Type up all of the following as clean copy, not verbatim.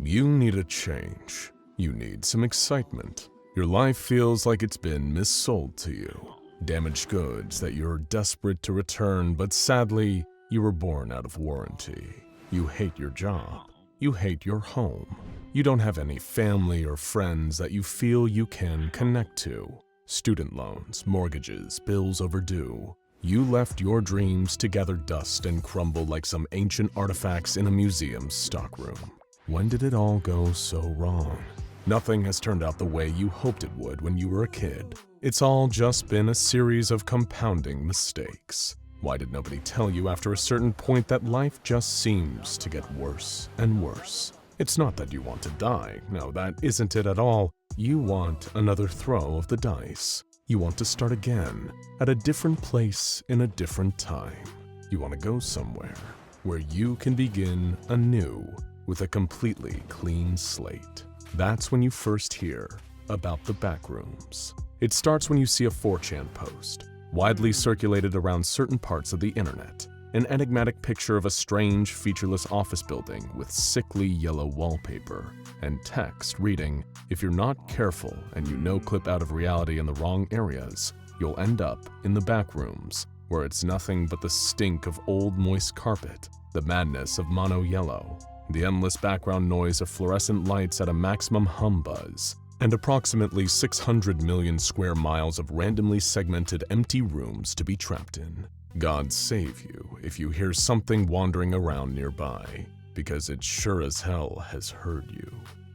You need a change. You need some excitement. Your life feels like it's been missold to you. Damaged goods that you're desperate to return, but sadly, you were born out of warranty. You hate your job. You hate your home. You don't have any family or friends that you feel you can connect to. Student loans, mortgages, bills overdue. You left your dreams to gather dust and crumble like some ancient artifacts in a museum's stockroom. When did it all go so wrong? Nothing has turned out the way you hoped it would when you were a kid. It's all just been a series of compounding mistakes. Why did nobody tell you after a certain point that life just seems to get worse and worse? It's not that you want to die. No, that isn't it at all. You want another throw of the dice. You want to start again, at a different place in a different time. You want to go somewhere where you can begin anew with a completely clean slate. That's when you first hear about the Backrooms. It starts when you see a 4chan post, widely circulated around certain parts of the internet. An enigmatic picture of a strange, featureless office building with sickly yellow wallpaper and text reading, "If you're not careful and you no-clip out of reality in the wrong areas, you'll end up in the Backrooms, where it's nothing but the stink of old moist carpet, the madness of mono yellow, the endless background noise of fluorescent lights at a maximum hum buzz, and approximately 600 million square miles of randomly segmented empty rooms to be trapped in. God save you if you hear something wandering around nearby, because it sure as hell has heard you."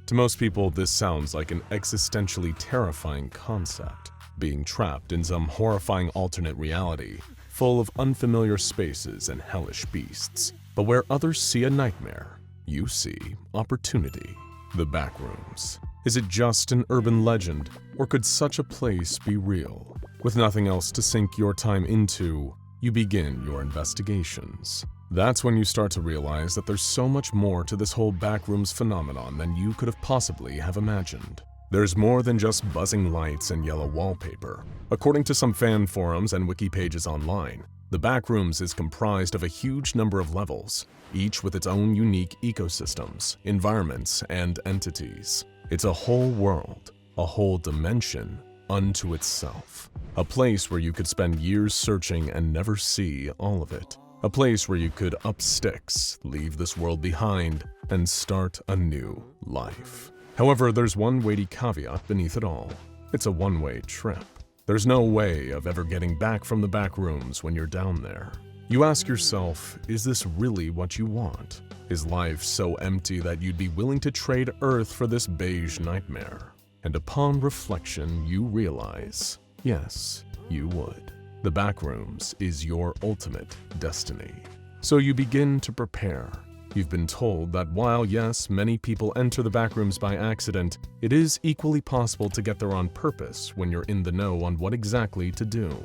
To most people, this sounds like an existentially terrifying concept, being trapped in some horrifying alternate reality, full of unfamiliar spaces and hellish beasts. But where others see a nightmare, you see opportunity. The Backrooms. Is it just an urban legend, or could such a place be real? With nothing else to sink your time into, you begin your investigations. That's when you start to realize that there's so much more to this whole Backrooms phenomenon than you could have possibly have imagined. There's more than just buzzing lights and yellow wallpaper. According to some fan forums and wiki pages online, the Backrooms is comprised of a huge number of levels, each with its own unique ecosystems, environments, and entities. It's a whole world, a whole dimension unto itself. A place where you could spend years searching and never see all of it. A place where you could up sticks, leave this world behind, and start a new life. However, there's one weighty caveat beneath it all. It's a one-way trip. There's no way of ever getting back from the Backrooms when you're down there. You ask yourself, is this really what you want? Is life so empty that you'd be willing to trade Earth for this beige nightmare? And upon reflection, you realize, yes, you would. The Backrooms is your ultimate destiny. So you begin to prepare. You've been told that while, yes, many people enter the Backrooms by accident, it is equally possible to get there on purpose when you're in the know on what exactly to do.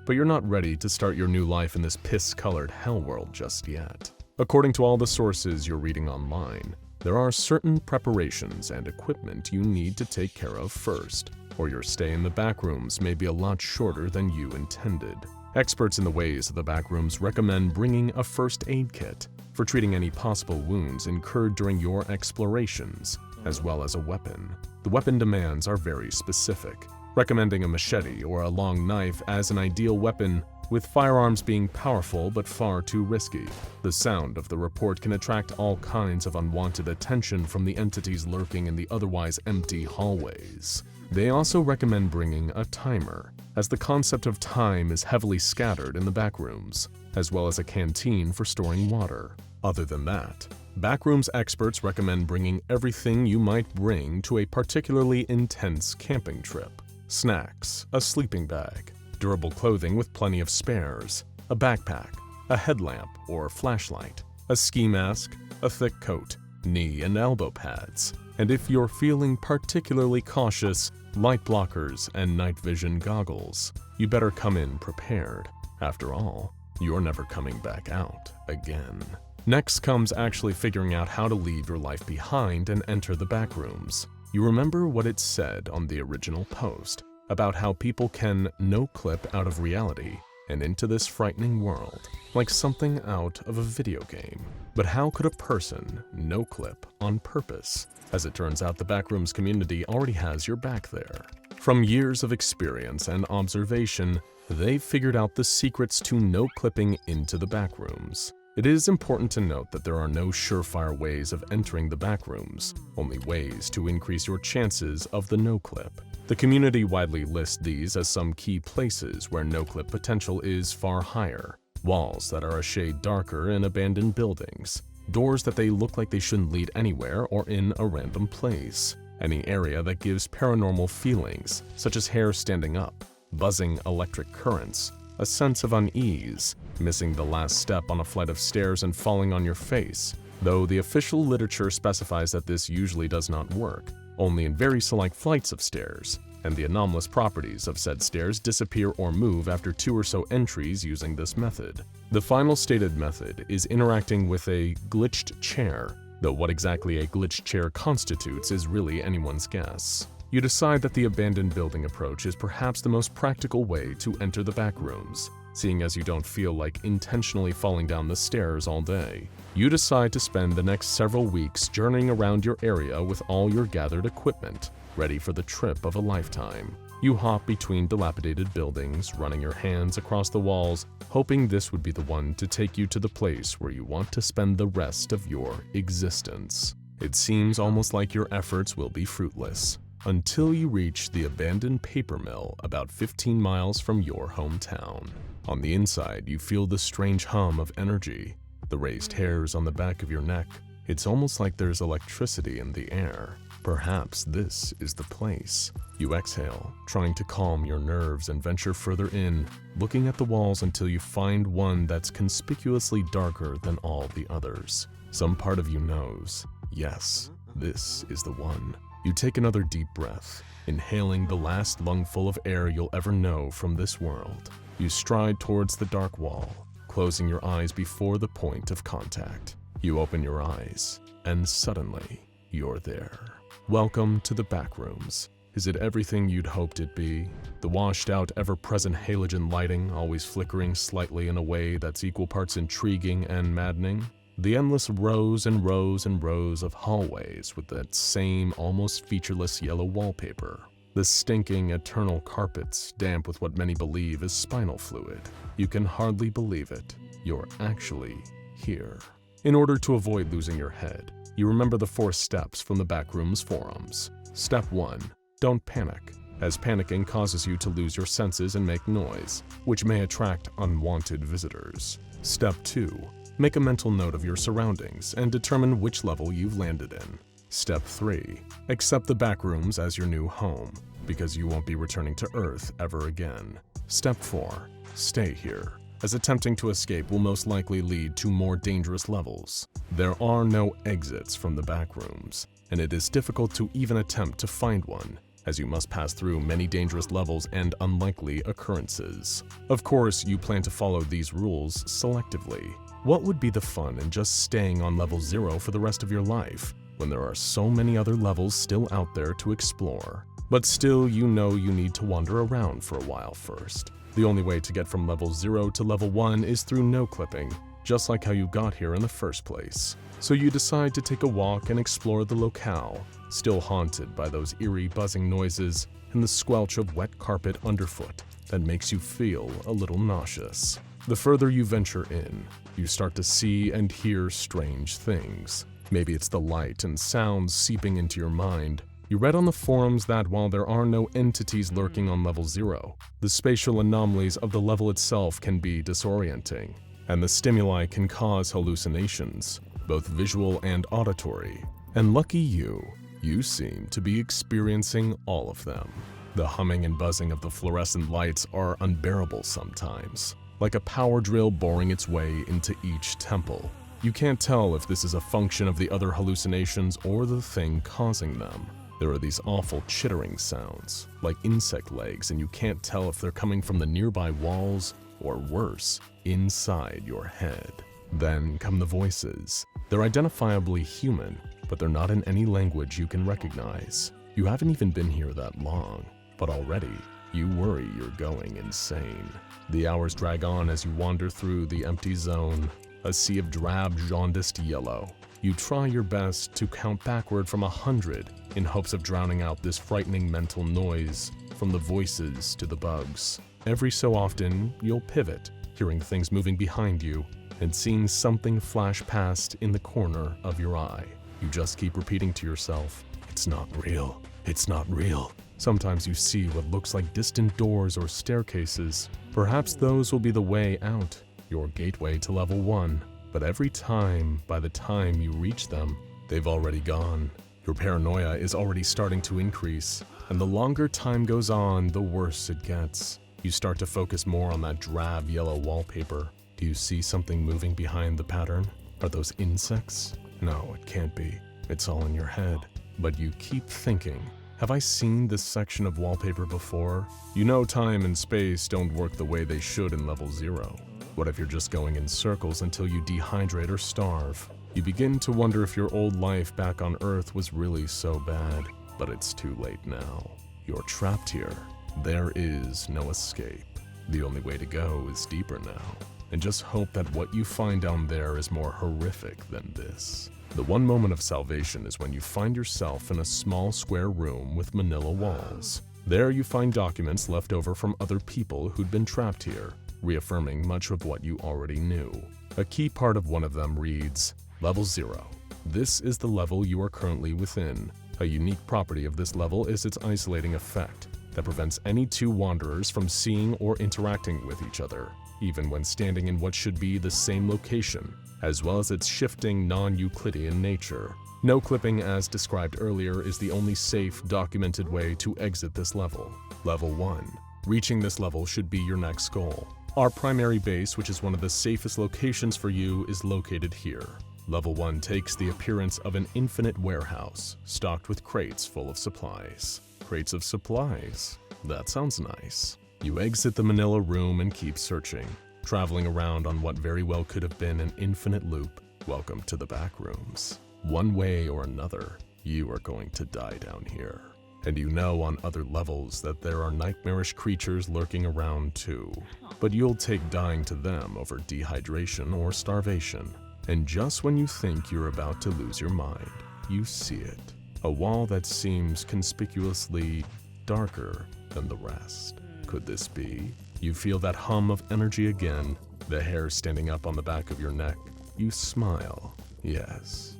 But you're not ready to start your new life in this piss-colored hell world just yet. According to all the sources you're reading online, there are certain preparations and equipment you need to take care of first, or your stay in the Backrooms may be a lot shorter than you intended. Experts in the ways of the Backrooms recommend bringing a first aid kit for treating any possible wounds incurred during your explorations, as well as a weapon. The weapon demands are very specific, recommending a machete or a long knife as an ideal weapon, with firearms being powerful but far too risky. The sound of the report can attract all kinds of unwanted attention from the entities lurking in the otherwise empty hallways. They also recommend bringing a timer, as the concept of time is heavily scattered in the Backrooms, as well as a canteen for storing water. Other than that, Backrooms experts recommend bringing everything you might bring to a particularly intense camping trip. Snacks, a sleeping bag, durable clothing with plenty of spares, a backpack, a headlamp or flashlight, a ski mask, a thick coat, knee and elbow pads, and if you're feeling particularly cautious, light blockers and night vision goggles. You better come in prepared. After all, you're never coming back out again. Next comes actually figuring out how to leave your life behind and enter the Backrooms. You remember what it said on the original post about how people can no-clip out of reality and into this frightening world, like something out of a video game. But how could a person no-clip on purpose? As it turns out, the Backrooms community already has your back there. From years of experience and observation, they've figured out the secrets to no-clipping into the Backrooms. It is important to note that there are no surefire ways of entering the Backrooms, only ways to increase your chances of the no-clip. The community widely lists these as some key places where no-clip potential is far higher. Walls that are a shade darker in abandoned buildings. Doors that they look like they shouldn't lead anywhere or in a random place. Any area that gives paranormal feelings, such as hair standing up, buzzing electric currents, a sense of unease, missing the last step on a flight of stairs and falling on your face, though the official literature specifies that this usually does not work, only in very select flights of stairs, and the anomalous properties of said stairs disappear or move after 2 or so entries using this method. The final stated method is interacting with a glitched chair, though what exactly a glitched chair constitutes is really anyone's guess. You decide that the abandoned building approach is perhaps the most practical way to enter the Backrooms, seeing as you don't feel like intentionally falling down the stairs all day. You decide to spend the next several weeks journeying around your area with all your gathered equipment, ready for the trip of a lifetime. You hop between dilapidated buildings, running your hands across the walls, hoping this would be the one to take you to the place where you want to spend the rest of your existence. It seems almost like your efforts will be fruitless, until you reach the abandoned paper mill about 15 miles from your hometown. On the inside, you feel the strange hum of energy, the raised hairs on the back of your neck. It's almost like there's electricity in the air. Perhaps this is the place. You exhale, trying to calm your nerves and venture further in, looking at the walls until you find one that's conspicuously darker than all the others. Some part of you knows, yes, this is the one. You take another deep breath, inhaling the last lungful of air you'll ever know from this world. You stride towards the dark wall, closing your eyes before the point of contact. You open your eyes, and suddenly, you're there. Welcome to the Backrooms. Is it everything you'd hoped it'd be? The washed-out, ever-present halogen lighting always flickering slightly in a way that's equal parts intriguing and maddening? The endless rows and rows and rows of hallways with that same almost featureless yellow wallpaper. The stinking eternal carpets, damp with what many believe is spinal fluid. You can hardly believe it. You're actually here. In order to avoid losing your head, you remember the 4 steps from the Backrooms forums. Step 1. Don't panic, as panicking causes you to lose your senses and make noise, which may attract unwanted visitors. Step 2. Make a mental note of your surroundings and determine which level you've landed in. Step 3. Accept the Backrooms as your new home, because you won't be returning to Earth ever again. Step 4. Stay here, as attempting to escape will most likely lead to more dangerous levels. There are no exits from the Backrooms, and it is difficult to even attempt to find one, as you must pass through many dangerous levels and unlikely occurrences. Of course, you plan to follow these rules selectively. What would be the fun in just staying on level 0 for the rest of your life, when there are so many other levels still out there to explore? But still, you know you need to wander around for a while first. The only way to get from level 0 to level 1 is through no-clipping, just like how you got here in the first place. So you decide to take a walk and explore the locale, still haunted by those eerie buzzing noises and the squelch of wet carpet underfoot that makes you feel a little nauseous. The further you venture in, you start to see and hear strange things. Maybe it's the light and sounds seeping into your mind. You read on the forums that while there are no entities lurking on level 0, the spatial anomalies of the level itself can be disorienting, and the stimuli can cause hallucinations, both visual and auditory. And lucky you seem to be experiencing all of them. The humming and buzzing of the fluorescent lights are unbearable sometimes, like a power drill boring its way into each temple. You can't tell if this is a function of the other hallucinations or the thing causing them. There are these awful chittering sounds, like insect legs, and you can't tell if they're coming from the nearby walls or worse, inside your head. Then come the voices. They're identifiably human, but they're not in any language you can recognize. You haven't even been here that long, but already you worry you're going insane. The hours drag on as you wander through the empty zone, a sea of drab, jaundiced yellow. You try your best to count backward from 100 in hopes of drowning out this frightening mental noise, from the voices to the bugs. Every so often, you'll pivot, hearing things moving behind you and seeing something flash past in the corner of your eye. You just keep repeating to yourself, "It's not real, it's not real." Sometimes you see what looks like distant doors or staircases. Perhaps those will be the way out, your gateway to level 1. But every time, by the time you reach them, they've already gone. Your paranoia is already starting to increase, and the longer time goes on, the worse it gets. You start to focus more on that drab yellow wallpaper. Do you see something moving behind the pattern? Are those insects? No, it can't be. It's all in your head. But you keep thinking, have I seen this section of wallpaper before? You know time and space don't work the way they should in level 0. What if you're just going in circles until you dehydrate or starve? You begin to wonder if your old life back on Earth was really so bad. But it's too late now. You're trapped here. There is no escape. The only way to go is deeper now. And just hope that what you find down there is more horrific than this. The one moment of salvation is when you find yourself in a small square room with manila walls. There you find documents left over from other people who'd been trapped here, reaffirming much of what you already knew. A key part of one of them reads, Level 0. This is the level you are currently within. A unique property of this level is its isolating effect that prevents any two wanderers from seeing or interacting with each other, even when standing in what should be the same location, as well as its shifting non-Euclidean nature. No clipping, as described earlier, is the only safe, documented way to exit this level. Level 1. Reaching this level should be your next goal. Our primary base, which is one of the safest locations for you, is located here. Level 1 takes the appearance of an infinite warehouse, stocked with crates full of supplies. Crates of supplies? That sounds nice. You exit the manila room and keep searching, traveling around on what very well could have been an infinite loop. Welcome to the Backrooms. One way or another, you are going to die down here. And you know on other levels that there are nightmarish creatures lurking around too. But you'll take dying to them over dehydration or starvation. And just when you think you're about to lose your mind, you see it. A wall that seems conspicuously darker than the rest. Could this be? You feel that hum of energy again, the hair standing up on the back of your neck. You smile. Yes,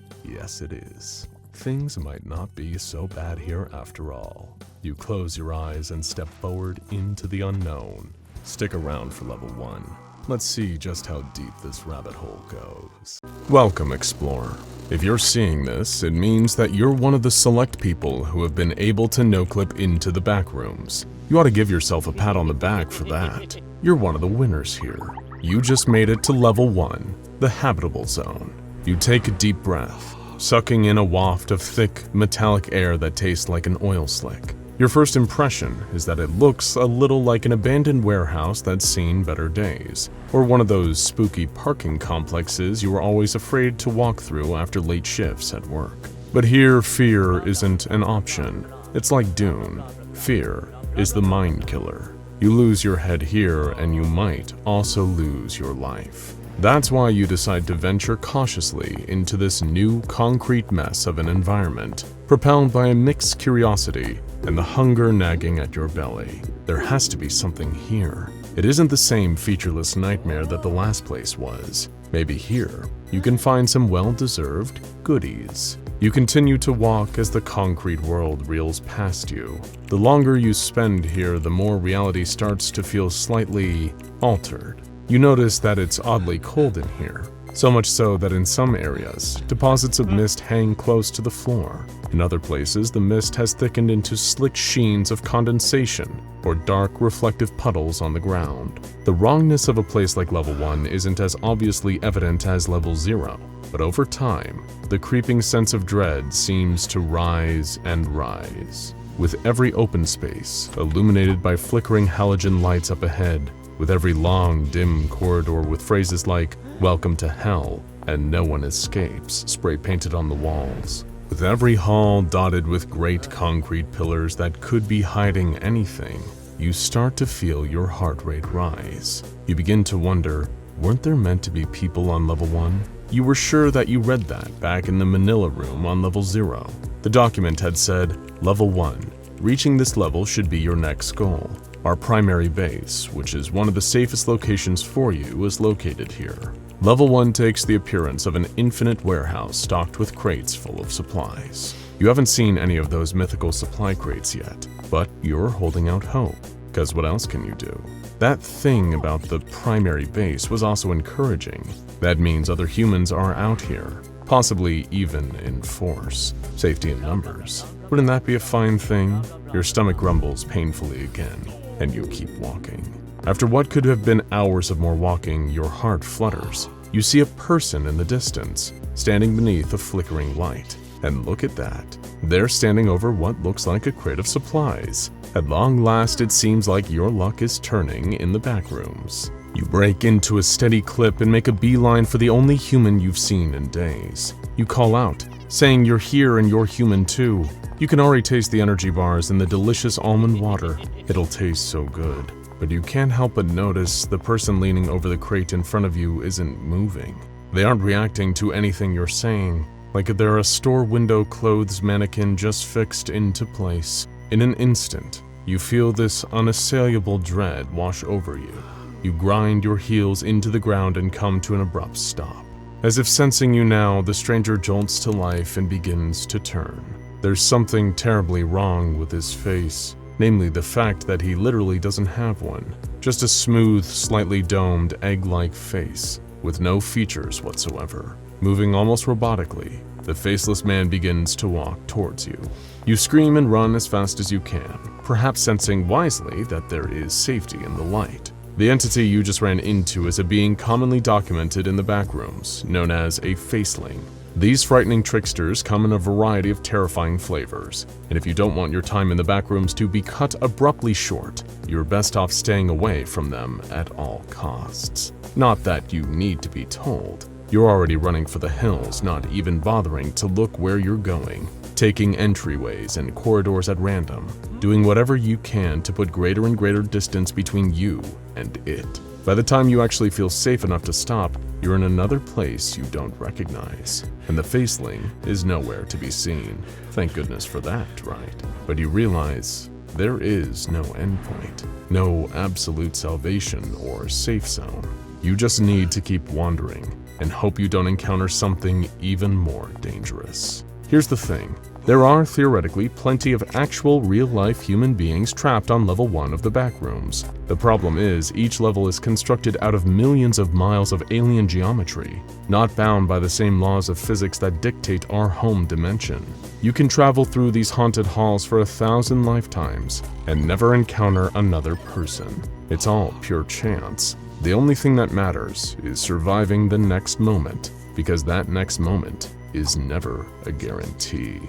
it is. Things might not be so bad here after all. You close your eyes and step forward into the unknown. Stick around for level 1. Let's see just how deep this rabbit hole goes. Welcome, Explorer. If you're seeing this, it means that you're one of the select people who have been able to no-clip into the Backrooms. You ought to give yourself a pat on the back for that. You're one of the winners here. You just made it to level 1, the Habitable Zone. You take a deep breath, sucking in a waft of thick, metallic air that tastes like an oil slick. Your first impression is that it looks a little like an abandoned warehouse that's seen better days, or one of those spooky parking complexes you were always afraid to walk through after late shifts at work. But here, fear isn't an option. It's like Dune. Fear is the mind killer. You lose your head here, and you might also lose your life. That's why you decide to venture cautiously into this new concrete mess of an environment, propelled by a mixed curiosity and the hunger nagging at your belly. There has to be something here. It isn't the same featureless nightmare that the last place was. Maybe here, you can find some well-deserved goodies. You continue to walk as the concrete world reels past you. The longer you spend here, the more reality starts to feel slightly altered. You notice that it's oddly cold in here, so much so that in some areas, deposits of mist hang close to the floor. In other places, the mist has thickened into slick sheens of condensation or dark reflective puddles on the ground. The wrongness of a place like level 1 isn't as obviously evident as level 0, but over time, the creeping sense of dread seems to rise and rise. With every open space, illuminated by flickering halogen lights up ahead, with every long, dim corridor with phrases like, "Welcome to Hell," and "No one escapes," spray-painted on the walls. With every hall dotted with great concrete pillars that could be hiding anything, you start to feel your heart rate rise. You begin to wonder, weren't there meant to be people on level 1? You were sure that you read that back in the Manila room on level 0. The document had said, Level 1. Reaching this level should be your next goal. Our primary base, which is one of the safest locations for you, is located here. Level 1 takes the appearance of an infinite warehouse stocked with crates full of supplies. You haven't seen any of those mythical supply crates yet, but you're holding out hope, because what else can you do? That thing about the primary base was also encouraging. That means other humans are out here, possibly even in force. Safety in numbers. Wouldn't that be a fine thing? Your stomach grumbles painfully again, and you keep walking. After what could have been hours of more walking, your heart flutters. You see a person in the distance, standing beneath a flickering light. And look at that. They're standing over what looks like a crate of supplies. At long last, it seems like your luck is turning in the Backrooms. You break into a steady clip and make a beeline for the only human you've seen in days. You call out, saying you're here and you're human too. You can already taste the energy bars and the delicious almond water. It'll taste so good. But you can't help but notice the person leaning over the crate in front of you isn't moving. They aren't reacting to anything you're saying, like they're a store window clothes mannequin just fixed into place. In an instant, you feel this unassailable dread wash over you. You grind your heels into the ground and come to an abrupt stop. As if sensing you now, the stranger jolts to life and begins to turn. There's something terribly wrong with his face, namely the fact that he literally doesn't have one. Just a smooth, slightly domed, egg-like face, with no features whatsoever. Moving almost robotically, the faceless man begins to walk towards you. You scream and run as fast as you can, perhaps sensing wisely that there is safety in the light. The entity you just ran into is a being commonly documented in the Backrooms, known as a faceling. These frightening tricksters come in a variety of terrifying flavors, and if you don't want your time in the Backrooms to be cut abruptly short, you're best off staying away from them at all costs. Not that you need to be told. You're already running for the hills, not even bothering to look where you're going, taking entryways and corridors at random, doing whatever you can to put greater and greater distance between you and it. By the time you actually feel safe enough to stop, you're in another place you don't recognize, and the faceling is nowhere to be seen. Thank goodness for that, right? But you realize there is no endpoint, no absolute salvation or safe zone. You just need to keep wandering and hope you don't encounter something even more dangerous. Here's the thing. There are theoretically plenty of actual real-life human beings trapped on level 1 of the Backrooms. The problem is, each level is constructed out of millions of miles of alien geometry, not bound by the same laws of physics that dictate our home dimension. You can travel through these haunted halls for 1,000 lifetimes and never encounter another person. It's all pure chance. The only thing that matters is surviving the next moment, because that next moment is never a guarantee.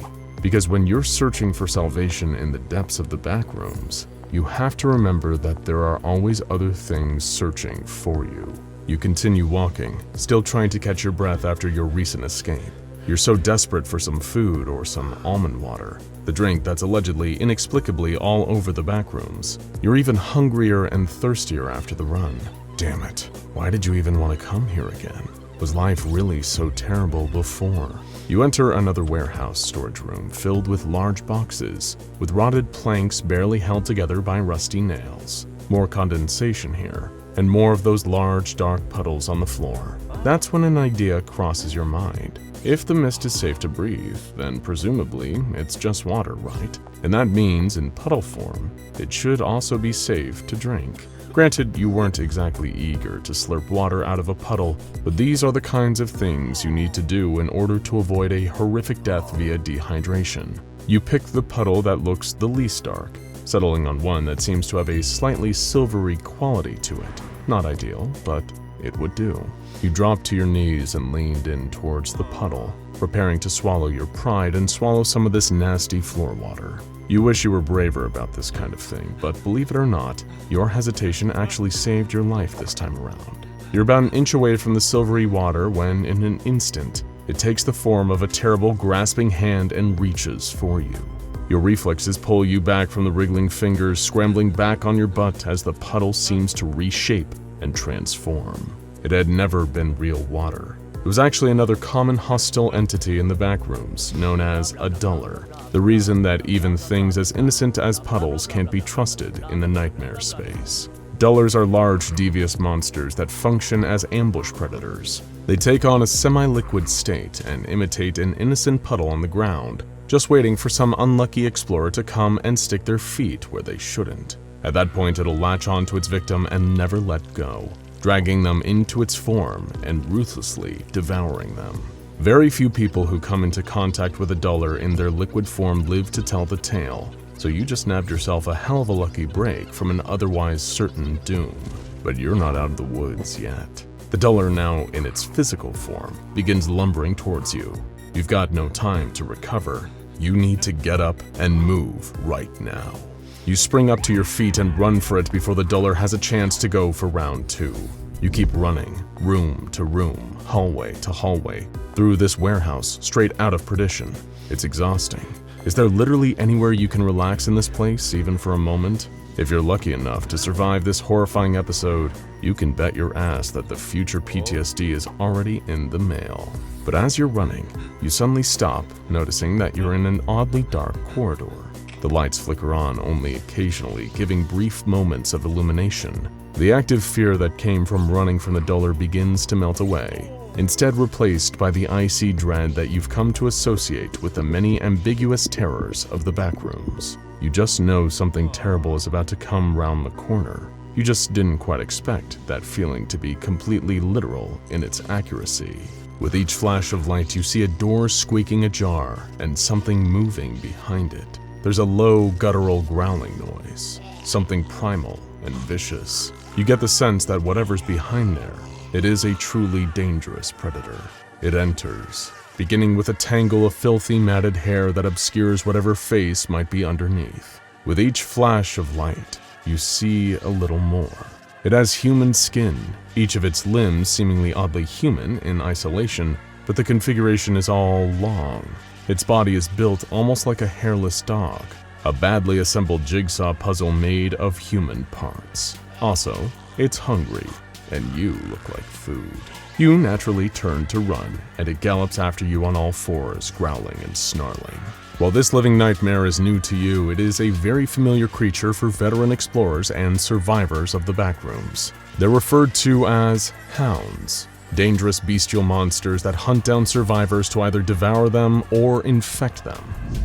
Because when you're searching for salvation in the depths of the Backrooms, you have to remember that there are always other things searching for you. You continue walking, still trying to catch your breath after your recent escape. You're so desperate for some food or some almond water, the drink that's allegedly, inexplicably all over the Backrooms. You're even hungrier and thirstier after the run. Damn it, why did you even want to come here again? Was life really so terrible before? You enter another warehouse storage room filled with large boxes, with rotted planks barely held together by rusty nails. More condensation here, and more of those large dark puddles on the floor. That's when an idea crosses your mind. If the mist is safe to breathe, then presumably it's just water, right? And that means, in puddle form, it should also be safe to drink. Granted, you weren't exactly eager to slurp water out of a puddle, but these are the kinds of things you need to do in order to avoid a horrific death via dehydration. You pick the puddle that looks the least dark, settling on one that seems to have a slightly silvery quality to it. Not ideal, but it would do. You dropped to your knees and leaned in towards the puddle, preparing to swallow your pride and swallow some of this nasty floor water. You wish you were braver about this kind of thing, but believe it or not, your hesitation actually saved your life this time around. You're about an inch away from the silvery water when, in an instant, it takes the form of a terrible, grasping hand and reaches for you. Your reflexes pull you back from the wriggling fingers, scrambling back on your butt as the puddle seems to reshape and transform. It had never been real water. It was actually another common hostile entity in the backrooms, known as a duller. The reason that even things as innocent as puddles can't be trusted in the nightmare space. Dullers are large, devious monsters that function as ambush predators. They take on a semi-liquid state and imitate an innocent puddle on the ground, just waiting for some unlucky explorer to come and stick their feet where they shouldn't. At that point, it'll latch onto its victim and never let go, dragging them into its form and ruthlessly devouring them. Very few people who come into contact with a duller in their liquid form live to tell the tale, so you just nabbed yourself a hell of a lucky break from an otherwise certain doom. But you're not out of the woods yet. The duller, now in its physical form, begins lumbering towards you. You've got no time to recover. You need to get up and move right now. You spring up to your feet and run for it before the duller has a chance to go for round 2. You keep running, room to room, hallway to hallway, through this warehouse straight out of perdition. It's exhausting. Is there literally anywhere you can relax in this place, even for a moment? If you're lucky enough to survive this horrifying episode, you can bet your ass that the future PTSD is already in the mail. But as you're running, you suddenly stop, noticing that you're in an oddly dark corridor. The lights flicker on only occasionally, giving brief moments of illumination. The active fear that came from running from the duller begins to melt away, instead replaced by the icy dread that you've come to associate with the many ambiguous terrors of the backrooms. You just know something terrible is about to come round the corner. You just didn't quite expect that feeling to be completely literal in its accuracy. With each flash of light, you see a door squeaking ajar and something moving behind it. There's a low, guttural growling noise, something primal and vicious. You get the sense that whatever's behind there, it is a truly dangerous predator. It enters, beginning with a tangle of filthy matted hair that obscures whatever face might be underneath. With each flash of light, you see a little more. It has human skin, each of its limbs seemingly oddly human in isolation, but the configuration is all long. Its body is built almost like a hairless dog, a badly assembled jigsaw puzzle made of human parts. Also, it's hungry, and you look like food. You naturally turn to run, and it gallops after you on all fours, growling and snarling. While this living nightmare is new to you, it is a very familiar creature for veteran explorers and survivors of the backrooms. They're referred to as hounds, dangerous bestial monsters that hunt down survivors to either devour them or infect them.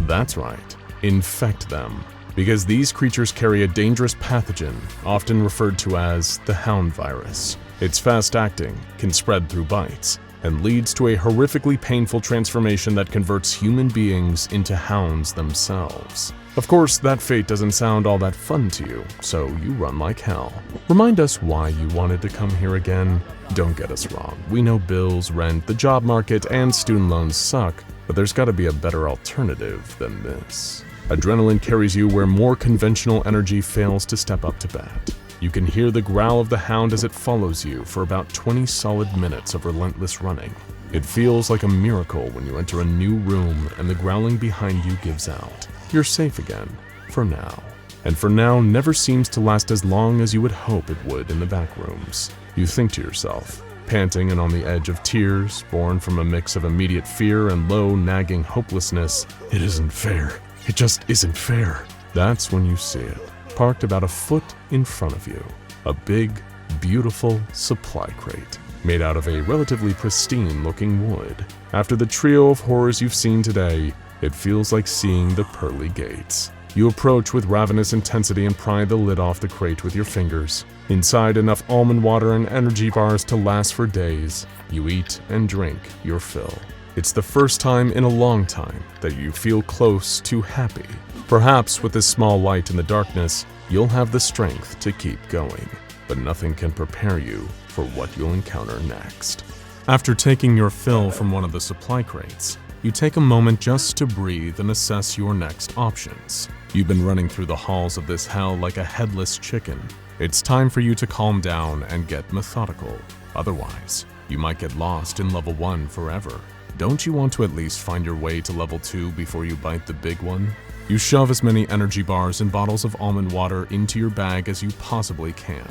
That's right, infect them, because these creatures carry a dangerous pathogen, often referred to as the hound virus. It's fast-acting, can spread through bites, and leads to a horrifically painful transformation that converts human beings into hounds themselves. Of course, that fate doesn't sound all that fun to you, so you run like hell. Remind us why you wanted to come here again. Don't get us wrong, we know bills, rent, the job market, and student loans suck, but there's gotta be a better alternative than this. Adrenaline carries you where more conventional energy fails to step up to bat. You can hear the growl of the hound as it follows you for about 20 solid minutes of relentless running. It feels like a miracle when you enter a new room and the growling behind you gives out. You're safe again, for now. And for now never seems to last as long as you would hope it would in the backrooms. You think to yourself, panting and on the edge of tears, born from a mix of immediate fear and low, nagging hopelessness, it isn't fair. It just isn't fair. That's when you see it, parked about a foot in front of you. A big, beautiful supply crate, made out of a relatively pristine-looking wood. After the trio of horrors you've seen today, it feels like seeing the pearly gates. You approach with ravenous intensity and pry the lid off the crate with your fingers. Inside, enough almond water and energy bars to last for days. You eat and drink your fill. It's the first time in a long time that you feel close to happy. Perhaps with this small light in the darkness, you'll have the strength to keep going, but nothing can prepare you for what you'll encounter next. After taking your fill from one of the supply crates, you take a moment just to breathe and assess your next options. You've been running through the halls of this hell like a headless chicken. It's time for you to calm down and get methodical. Otherwise, you might get lost in level 1 forever. Don't you want to at least find your way to level 2 before you bite the big one? You shove as many energy bars and bottles of almond water into your bag as you possibly can.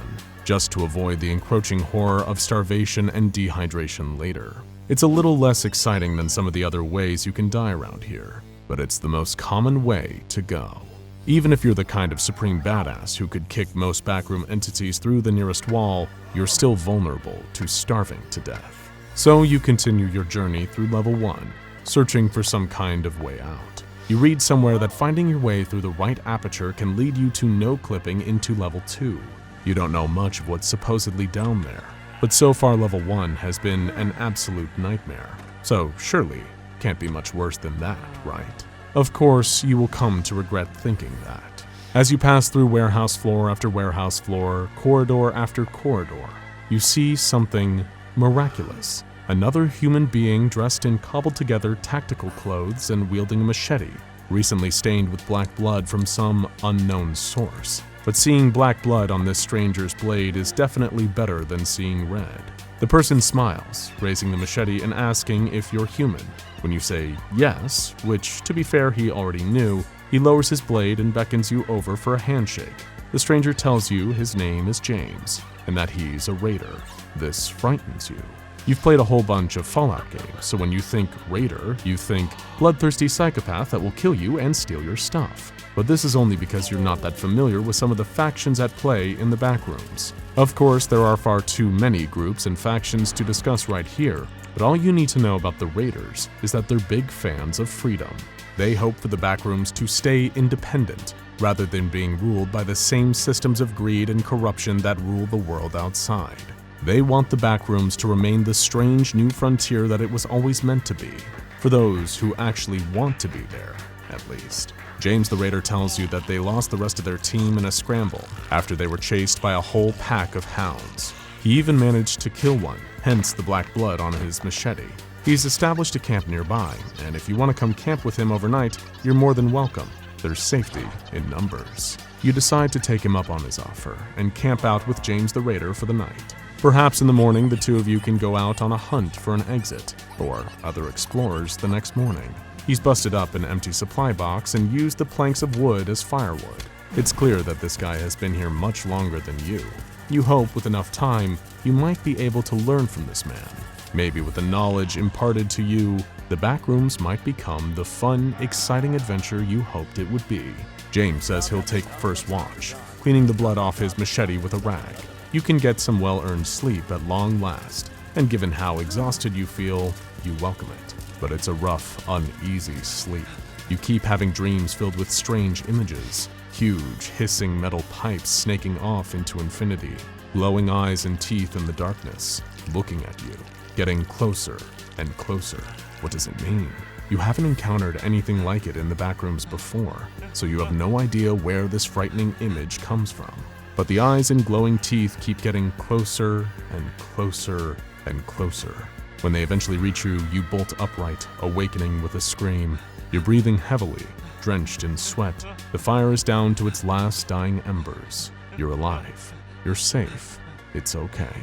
just to avoid the encroaching horror of starvation and dehydration later. It's a little less exciting than some of the other ways you can die around here, but it's the most common way to go. Even if you're the kind of supreme badass who could kick most backroom entities through the nearest wall, you're still vulnerable to starving to death. So you continue your journey through level 1, searching for some kind of way out. You read somewhere that finding your way through the right aperture can lead you to no clipping into level 2. You don't know much of what's supposedly down there, but so far level 1 has been an absolute nightmare. So surely, can't be much worse than that, right? Of course, you will come to regret thinking that. As you pass through warehouse floor after warehouse floor, corridor after corridor, you see something miraculous. Another human being dressed in cobbled-together tactical clothes and wielding a machete, recently stained with black blood from some unknown source. But seeing black blood on this stranger's blade is definitely better than seeing red. The person smiles, raising the machete and asking if you're human. When you say yes, which to be fair he already knew, he lowers his blade and beckons you over for a handshake. The stranger tells you his name is James, and that he's a raider. This frightens you. You've played a whole bunch of Fallout games, so when you think raider, you think bloodthirsty psychopath that will kill you and steal your stuff. But this is only because you're not that familiar with some of the factions at play in the Backrooms. Of course, there are far too many groups and factions to discuss right here, but all you need to know about the Raiders is that they're big fans of freedom. They hope for the Backrooms to stay independent, rather than being ruled by the same systems of greed and corruption that rule the world outside. They want the Backrooms to remain the strange new frontier that it was always meant to be, for those who actually want to be there, at least. James the Raider tells you that they lost the rest of their team in a scramble after they were chased by a whole pack of hounds. He even managed to kill one, hence the black blood on his machete. He's established a camp nearby, and if you want to come camp with him overnight, you're more than welcome. There's safety in numbers. You decide to take him up on his offer and camp out with James the Raider for the night. Perhaps in the morning the two of you can go out on a hunt for an exit, or other explorers the next morning. He's busted up an empty supply box and used the planks of wood as firewood. It's clear that this guy has been here much longer than you. You hope with enough time, you might be able to learn from this man. Maybe with the knowledge imparted to you, the Backrooms might become the fun, exciting adventure you hoped it would be. James says he'll take first watch, cleaning the blood off his machete with a rag. You can get some well-earned sleep at long last, and given how exhausted you feel, you welcome it. But it's a rough, uneasy sleep. You keep having dreams filled with strange images, huge, hissing metal pipes snaking off into infinity, glowing eyes and teeth in the darkness, looking at you, getting closer and closer. What does it mean? You haven't encountered anything like it in the Backrooms before, so you have no idea where this frightening image comes from. But the eyes and glowing teeth keep getting closer and closer and closer. When they eventually reach you, you bolt upright, awakening with a scream. You're breathing heavily, drenched in sweat. The fire is down to its last dying embers. You're alive. You're safe. It's okay.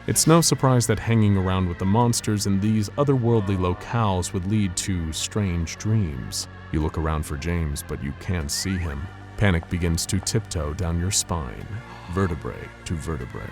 It's no surprise that hanging around with the monsters in these otherworldly locales would lead to strange dreams. You look around for James, but you can't see him. Panic begins to tiptoe down your spine, vertebrae to vertebrae.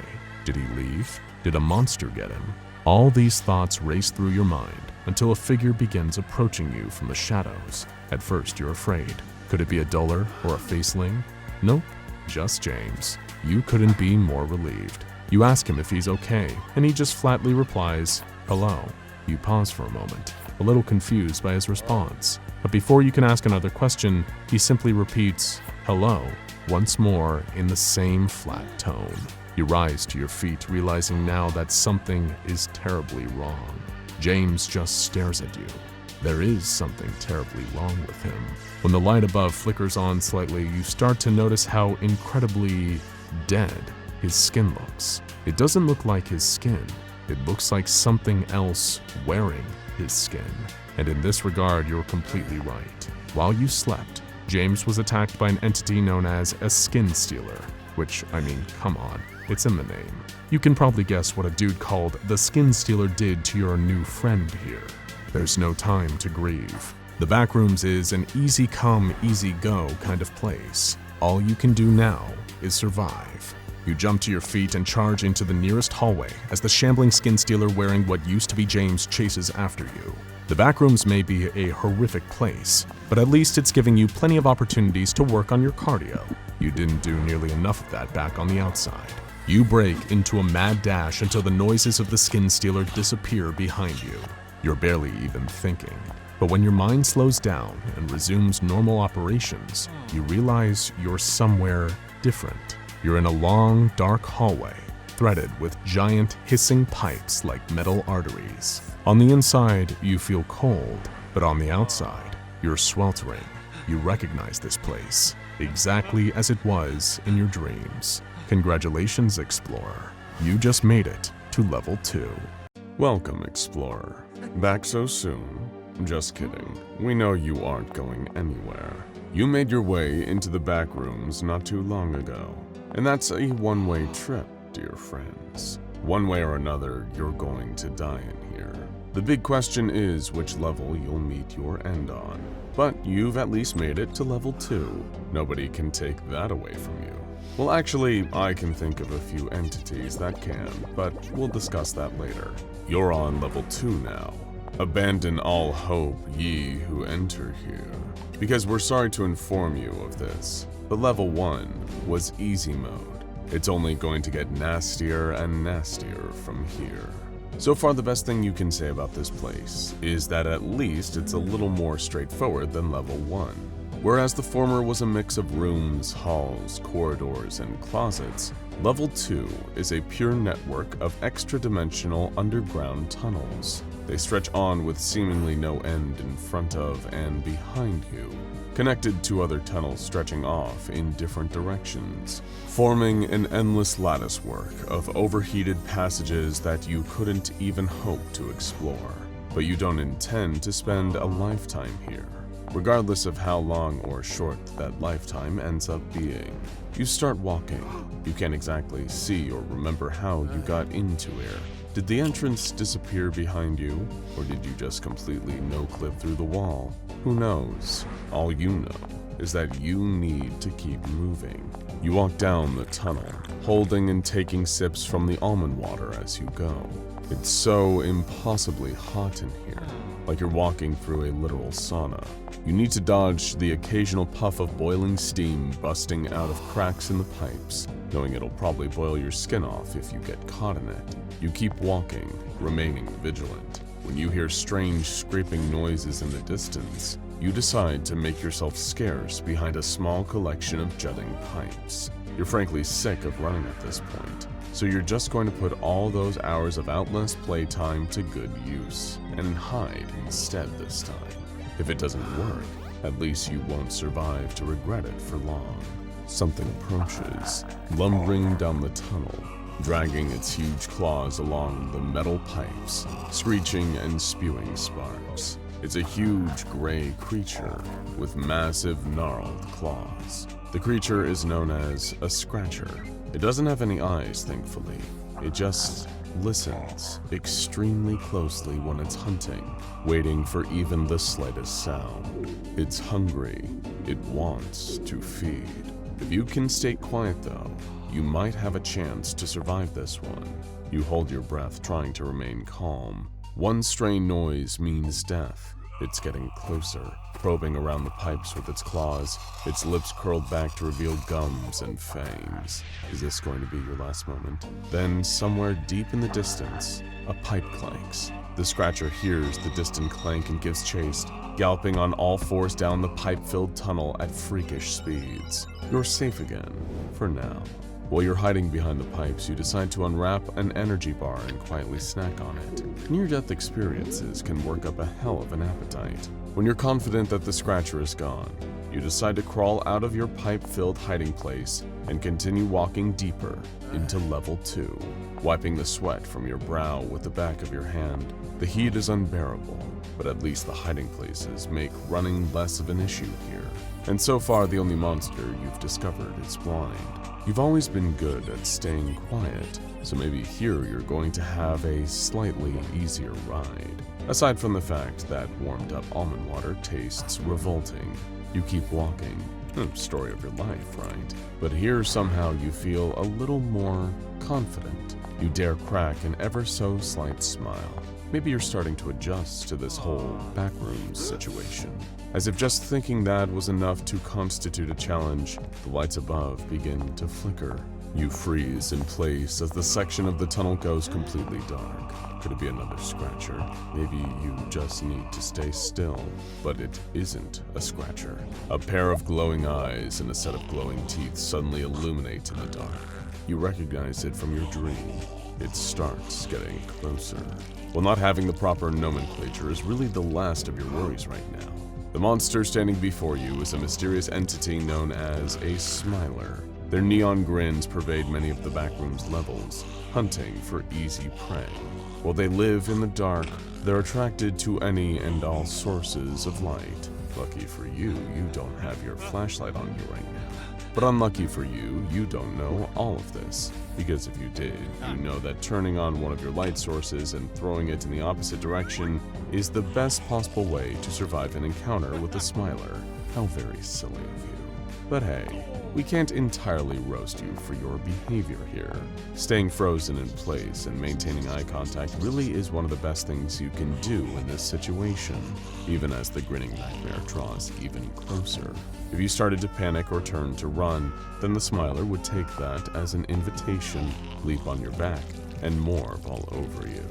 Did he leave? Did a monster get him? All these thoughts race through your mind until a figure begins approaching you from the shadows. At first, you're afraid. Could it be a duller or a faceling? Nope, just James. You couldn't be more relieved. You ask him if he's okay, and he just flatly replies, "Hello." You pause for a moment, a little confused by his response. But before you can ask another question, he simply repeats, "Hello," once more in the same flat tone. You rise to your feet, realizing now that something is terribly wrong. James just stares at you. There is something terribly wrong with him. When the light above flickers on slightly, you start to notice how incredibly dead his skin looks. It doesn't look like his skin. It looks like something else wearing his skin. And in this regard, you're completely right. While you slept, James was attacked by an entity known as a skin stealer, which, I mean, come on, it's in the name. You can probably guess what a dude called the Skin Stealer did to your new friend here. There's no time to grieve. The Backrooms is an easy come, easy go kind of place. All you can do now is survive. You jump to your feet and charge into the nearest hallway as the shambling skin stealer wearing what used to be James chases after you. The Backrooms may be a horrific place, but at least it's giving you plenty of opportunities to work on your cardio. You didn't do nearly enough of that back on the outside. You break into a mad dash until the noises of the skin stealer disappear behind you. You're barely even thinking. But when your mind slows down and resumes normal operations, you realize you're somewhere different. You're in a long, dark hallway, threaded with giant, hissing pipes like metal arteries. On the inside, you feel cold, but on the outside, you're sweltering. You recognize this place, exactly as it was in your dreams. Congratulations, Explorer. You just made it to level 2. Welcome, Explorer. Back so soon? Just kidding. We know you aren't going anywhere. You made your way into the Backrooms not too long ago. And that's a one-way trip, dear friends. One way or another, you're going to die in here. The big question is which level you'll meet your end on. But you've at least made it to level 2. Nobody can take that away from you. Well, actually, I can think of a few entities that can, but we'll discuss that later. You're on level 2 now. Abandon all hope, ye who enter here. Because we're sorry to inform you of this, but level 1 was easy mode. It's only going to get nastier and nastier from here. So far, the best thing you can say about this place is that at least it's a little more straightforward than level 1. Whereas the former was a mix of rooms, halls, corridors, and closets, level 2 is a pure network of extra-dimensional underground tunnels. They stretch on with seemingly no end in front of and behind you, connected to other tunnels stretching off in different directions, forming an endless latticework of overheated passages that you couldn't even hope to explore. But you don't intend to spend a lifetime here. Regardless of how long or short that lifetime ends up being. You start walking. You can't exactly see or remember how you got into here. Did the entrance disappear behind you, or did you just completely no-clip through the wall? Who knows? All you know is that you need to keep moving. You walk down the tunnel, holding and taking sips from the almond water as you go. It's so impossibly hot in here, like you're walking through a literal sauna. You need to dodge the occasional puff of boiling steam busting out of cracks in the pipes, knowing it'll probably boil your skin off if you get caught in it. You keep walking, remaining vigilant. When you hear strange scraping noises in the distance, you decide to make yourself scarce behind a small collection of jutting pipes. You're frankly sick of running at this point, so you're just going to put all those hours of Outlast playtime to good use, and hide instead this time. If it doesn't work, at least you won't survive to regret it for long. Something approaches, lumbering down the tunnel, dragging its huge claws along the metal pipes, screeching and spewing sparks. It's a huge gray creature with massive gnarled claws. The creature is known as a scratcher. It doesn't have any eyes, thankfully. It just listens extremely closely when it's hunting, waiting for even the slightest sound. It's hungry. It wants to feed. If you can stay quiet though, you might have a chance to survive this one. You hold your breath, trying to remain calm. One stray noise means death. It's getting closer, probing around the pipes with its claws, its lips curled back to reveal gums and fangs. Is this going to be your last moment? Then, somewhere deep in the distance, a pipe clanks. The scratcher hears the distant clank and gives chase, galloping on all fours down the pipe-filled tunnel at freakish speeds. You're safe again, for now. While you're hiding behind the pipes, you decide to unwrap an energy bar and quietly snack on it. Near-death experiences can work up a hell of an appetite. When you're confident that the scratcher is gone, you decide to crawl out of your pipe-filled hiding place and continue walking deeper into level 2, wiping the sweat from your brow with the back of your hand. The heat is unbearable, but at least the hiding places make running less of an issue here. And so far, the only monster you've discovered is blind. You've always been good at staying quiet, so maybe here you're going to have a slightly easier ride. Aside from the fact that warmed up almond water tastes revolting, you keep walking. Story of your life, right? But here somehow you feel a little more confident. You dare crack an ever so slight smile. Maybe you're starting to adjust to this whole backrooms situation. As if just thinking that was enough to constitute a challenge, the lights above begin to flicker. You freeze in place as the section of the tunnel goes completely dark. Could it be another scratcher? Maybe you just need to stay still. But it isn't a scratcher. A pair of glowing eyes and a set of glowing teeth suddenly illuminate in the dark. You recognize it from your dream. It starts getting closer. Well, not having the proper nomenclature is really the last of your worries right now. The monster standing before you is a mysterious entity known as a Smiler. Their neon grins pervade many of the Backrooms levels, hunting for easy prey. While they live in the dark, they're attracted to any and all sources of light. Lucky for you, you don't have your flashlight on you right now. But unlucky for you, you don't know all of this. Because if you did, you know that turning on one of your light sources and throwing it in the opposite direction is the best possible way to survive an encounter with a Smiler. How very silly of you. But hey, we can't entirely roast you for your behavior here. Staying frozen in place and maintaining eye contact really is one of the best things you can do in this situation, even as the grinning nightmare draws even closer. If you started to panic or turn to run, then the Smiler would take that as an invitation, leap on your back, and morph all over you.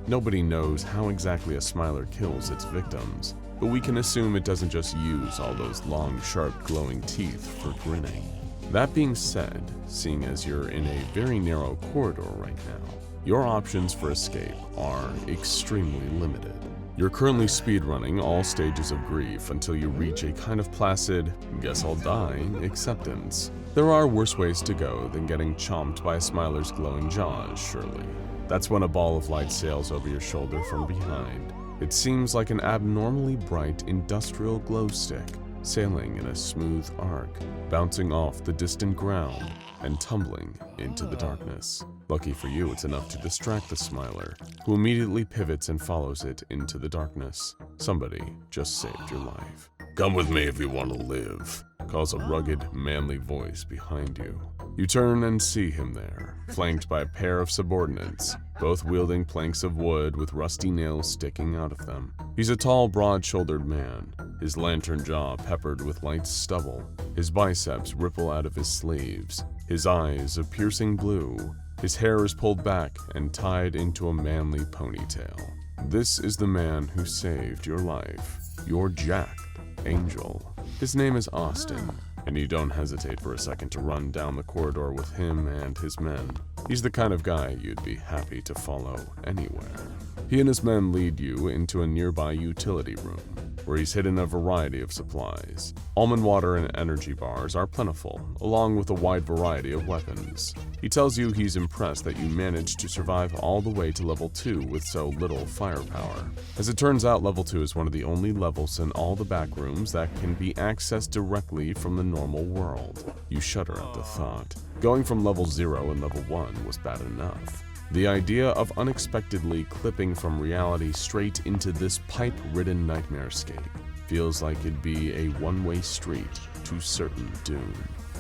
Nobody knows how exactly a Smiler kills its victims, but we can assume it doesn't just use all those long, sharp, glowing teeth for grinning. That being said, seeing as you're in a very narrow corridor right now, your options for escape are extremely limited. You're currently speedrunning all stages of grief until you reach a kind of placid, guess I'll die, acceptance. There are worse ways to go than getting chomped by a Smiler's glowing jaws, surely. That's when a ball of light sails over your shoulder from behind. It seems like an abnormally bright industrial glow stick, sailing in a smooth arc, bouncing off the distant ground and tumbling into the darkness. Lucky for you, it's enough to distract the Smiler, who immediately pivots and follows it into the darkness. Somebody just saved your life. "Come with me if you want to live," calls a rugged, manly voice behind you. You turn and see him there, flanked by a pair of subordinates, both wielding planks of wood with rusty nails sticking out of them. He's a tall, broad-shouldered man, his lantern jaw peppered with light stubble. His biceps ripple out of his sleeves, his eyes a piercing blue. His hair is pulled back and tied into a manly ponytail. This is the man who saved your life, your jacked angel. His name is Austin, and you don't hesitate for a second to run down the corridor with him and his men. He's the kind of guy you'd be happy to follow anywhere. He and his men lead you into a nearby utility room, where he's hidden a variety of supplies. Almond water and energy bars are plentiful, along with a wide variety of weapons. He tells you he's impressed that you managed to survive all the way to level 2 with so little firepower. As it turns out, level 2 is one of the only levels in all the backrooms that can be accessed directly from the normal world. You shudder at the thought. Going from level 0 and level 1 was bad enough. The idea of unexpectedly clipping from reality straight into this pipe-ridden nightmarescape feels like it'd be a one-way street to certain doom.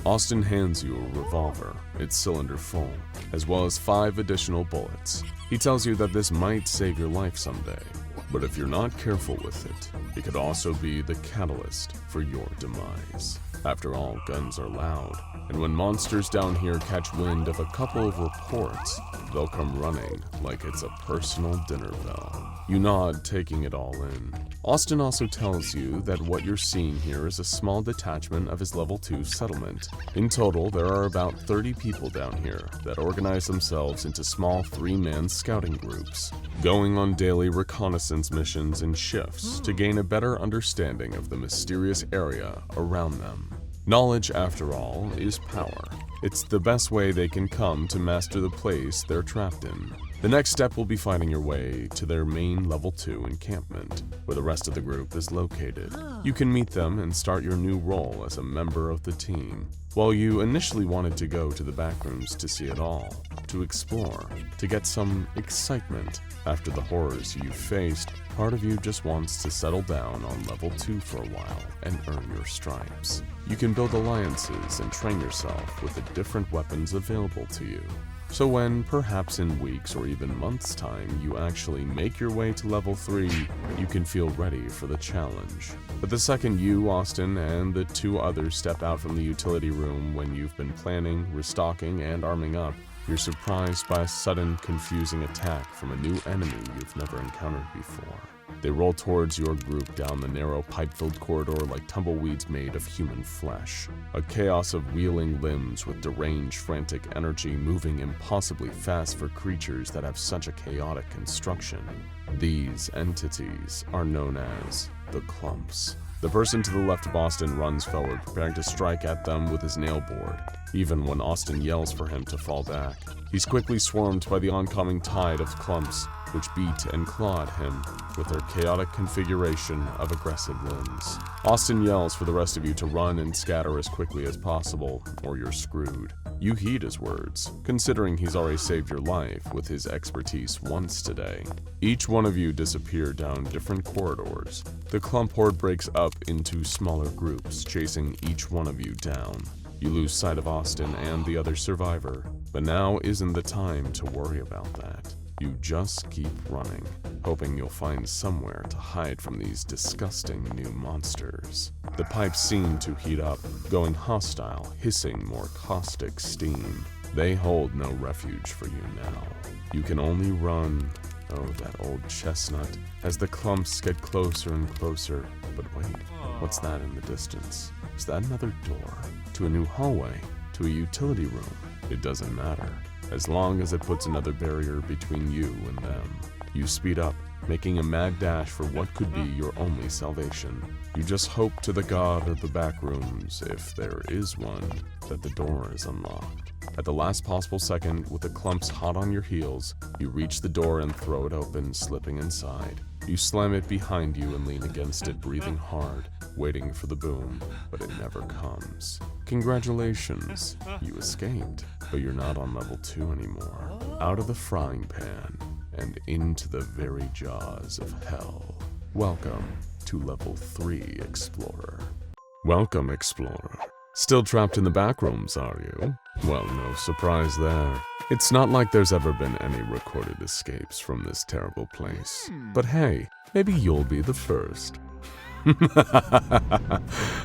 Austin hands you a revolver, its cylinder full, as well as 5 additional bullets. He tells you that this might save your life someday, but if you're not careful with it, it could also be the catalyst for your demise. After all, guns are loud, and when monsters down here catch wind of a couple of reports, they'll come running like it's a personal dinner bell. You nod, taking it all in. Austin also tells you that what you're seeing here is a small detachment of his level 2 settlement. In total, there are about 30 people down here that organize themselves into small 3-man scouting groups, going on daily reconnaissance missions in shifts to gain a better understanding of the mysterious area around them. Knowledge, after all, is power. It's the best way they can come to master the place they're trapped in. The next step will be finding your way to their main level 2 encampment, where the rest of the group is located. You can meet them and start your new role as a member of the team. While you initially wanted to go to the Backrooms to see it all, to explore, to get some excitement after the horrors you faced, part of you just wants to settle down on level 2 for a while and earn your stripes. You can build alliances and train yourself with the different weapons available to you. So when, perhaps in weeks or even months' time, you actually make your way to level 3, you can feel ready for the challenge. But the second you, Austin, and the 2 others step out from the utility room when you've been planning, restocking, and arming up, you're surprised by a sudden, confusing attack from a new enemy you've never encountered before. They roll towards your group down the narrow, pipe-filled corridor like tumbleweeds made of human flesh. A chaos of wheeling limbs with deranged, frantic energy moving impossibly fast for creatures that have such a chaotic construction. These entities are known as the Clumps. The person to the left of Austin runs forward, preparing to strike at them with his nail board. Even when Austin yells for him to fall back, he's quickly swarmed by the oncoming tide of Clumps, which beat and clawed him with their chaotic configuration of aggressive limbs. Austin yells for the rest of you to run and scatter as quickly as possible, or you're screwed. You heed his words, considering he's already saved your life with his expertise once today. Each one of you disappear down different corridors. The clump horde breaks up into smaller groups, chasing each one of you down. You lose sight of Austin and the other survivor, but now isn't the time to worry about that. You just keep running, hoping you'll find somewhere to hide from these disgusting new monsters. The pipes seem to heat up, going hostile, hissing more caustic steam. They hold no refuge for you now. You can only run, oh that old chestnut, as the clumps get closer and closer. But wait, what's that in the distance? Is that another door? To a new hallway? To a utility room? It doesn't matter, as long as it puts another barrier between you and them. You speed up, making a mad dash for what could be your only salvation. You just hope to the god of the Backrooms, if there is one, that the door is unlocked. At the last possible second, with the clumps hot on your heels, you reach the door and throw it open, slipping inside. You slam it behind you and lean against it, breathing hard, waiting for the boom, but it never comes. Congratulations, you escaped, but you're not on level 2 anymore. Out of the frying pan and into the very jaws of hell. Welcome to level 3, Explorer. Welcome, Explorer. Still trapped in the Backrooms, are you? Well, no surprise there. It's not like there's ever been any recorded escapes from this terrible place. But hey, maybe you'll be the first.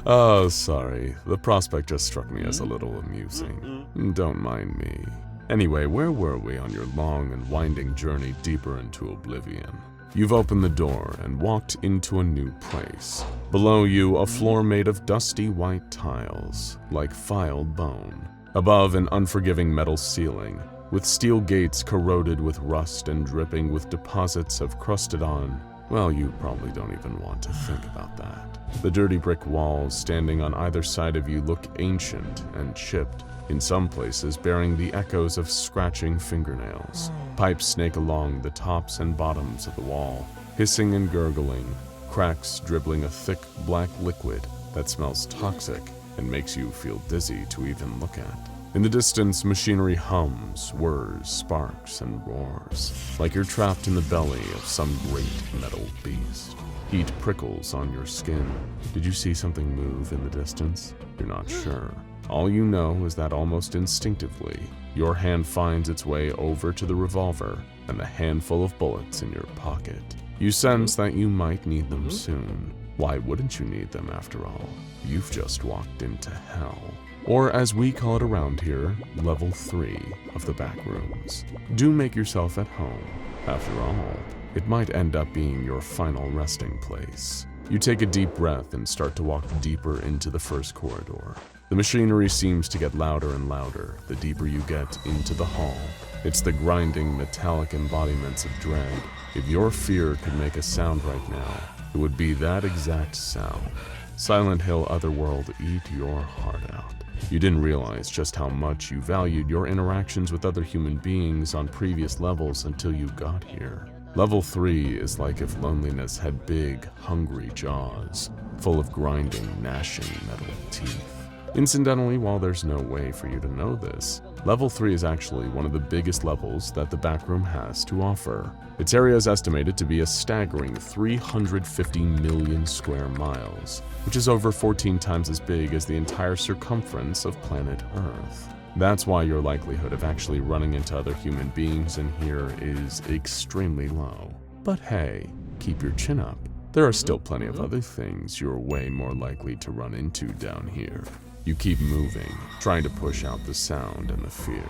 Oh, sorry. The prospect just struck me as a little amusing. Don't mind me. Anyway, where were we on your long and winding journey deeper into oblivion? You've opened the door and walked into a new place. Below you, a floor made of dusty white tiles, like filed bone. Above, an unforgiving metal ceiling, with steel gates corroded with rust and dripping with deposits of crusted on. Well, you probably don't even want to think about that. The dirty brick walls standing on either side of you look ancient and chipped, in some places bearing the echoes of scratching fingernails. Pipes snake along the tops and bottoms of the wall, hissing and gurgling, cracks dribbling a thick black liquid that smells toxic and makes you feel dizzy to even look at. In the distance, machinery hums, whirs, sparks, and roars, like you're trapped in the belly of some great metal beast. Heat prickles on your skin. Did you see something move in the distance? You're not sure. All you know is that almost instinctively, your hand finds its way over to the revolver and the handful of bullets in your pocket. You sense that you might need them soon. Why wouldn't you need them after all? You've just walked into hell. Or as we call it around here, level 3 of the Backrooms. Do make yourself at home. After all, it might end up being your final resting place. You take a deep breath and start to walk deeper into the first corridor. The machinery seems to get louder and louder the deeper you get into the hall. It's the grinding, metallic embodiments of dread. If your fear could make a sound right now, it would be that exact sound. Silent Hill Otherworld, eat your heart out. You didn't realize just how much you valued your interactions with other human beings on previous levels until you got here. Level 3 is like if loneliness had big, hungry jaws, full of grinding, gnashing metal teeth. Incidentally, while there's no way for you to know this, Level 3 is actually one of the biggest levels that the Backroom has to offer. Its area is estimated to be a staggering 350 million square miles, which is over 14 times as big as the entire circumference of planet Earth. That's why your likelihood of actually running into other human beings in here is extremely low. But hey, keep your chin up. There are still plenty of other things you're way more likely to run into down here. You keep moving, trying to push out the sound and the fear.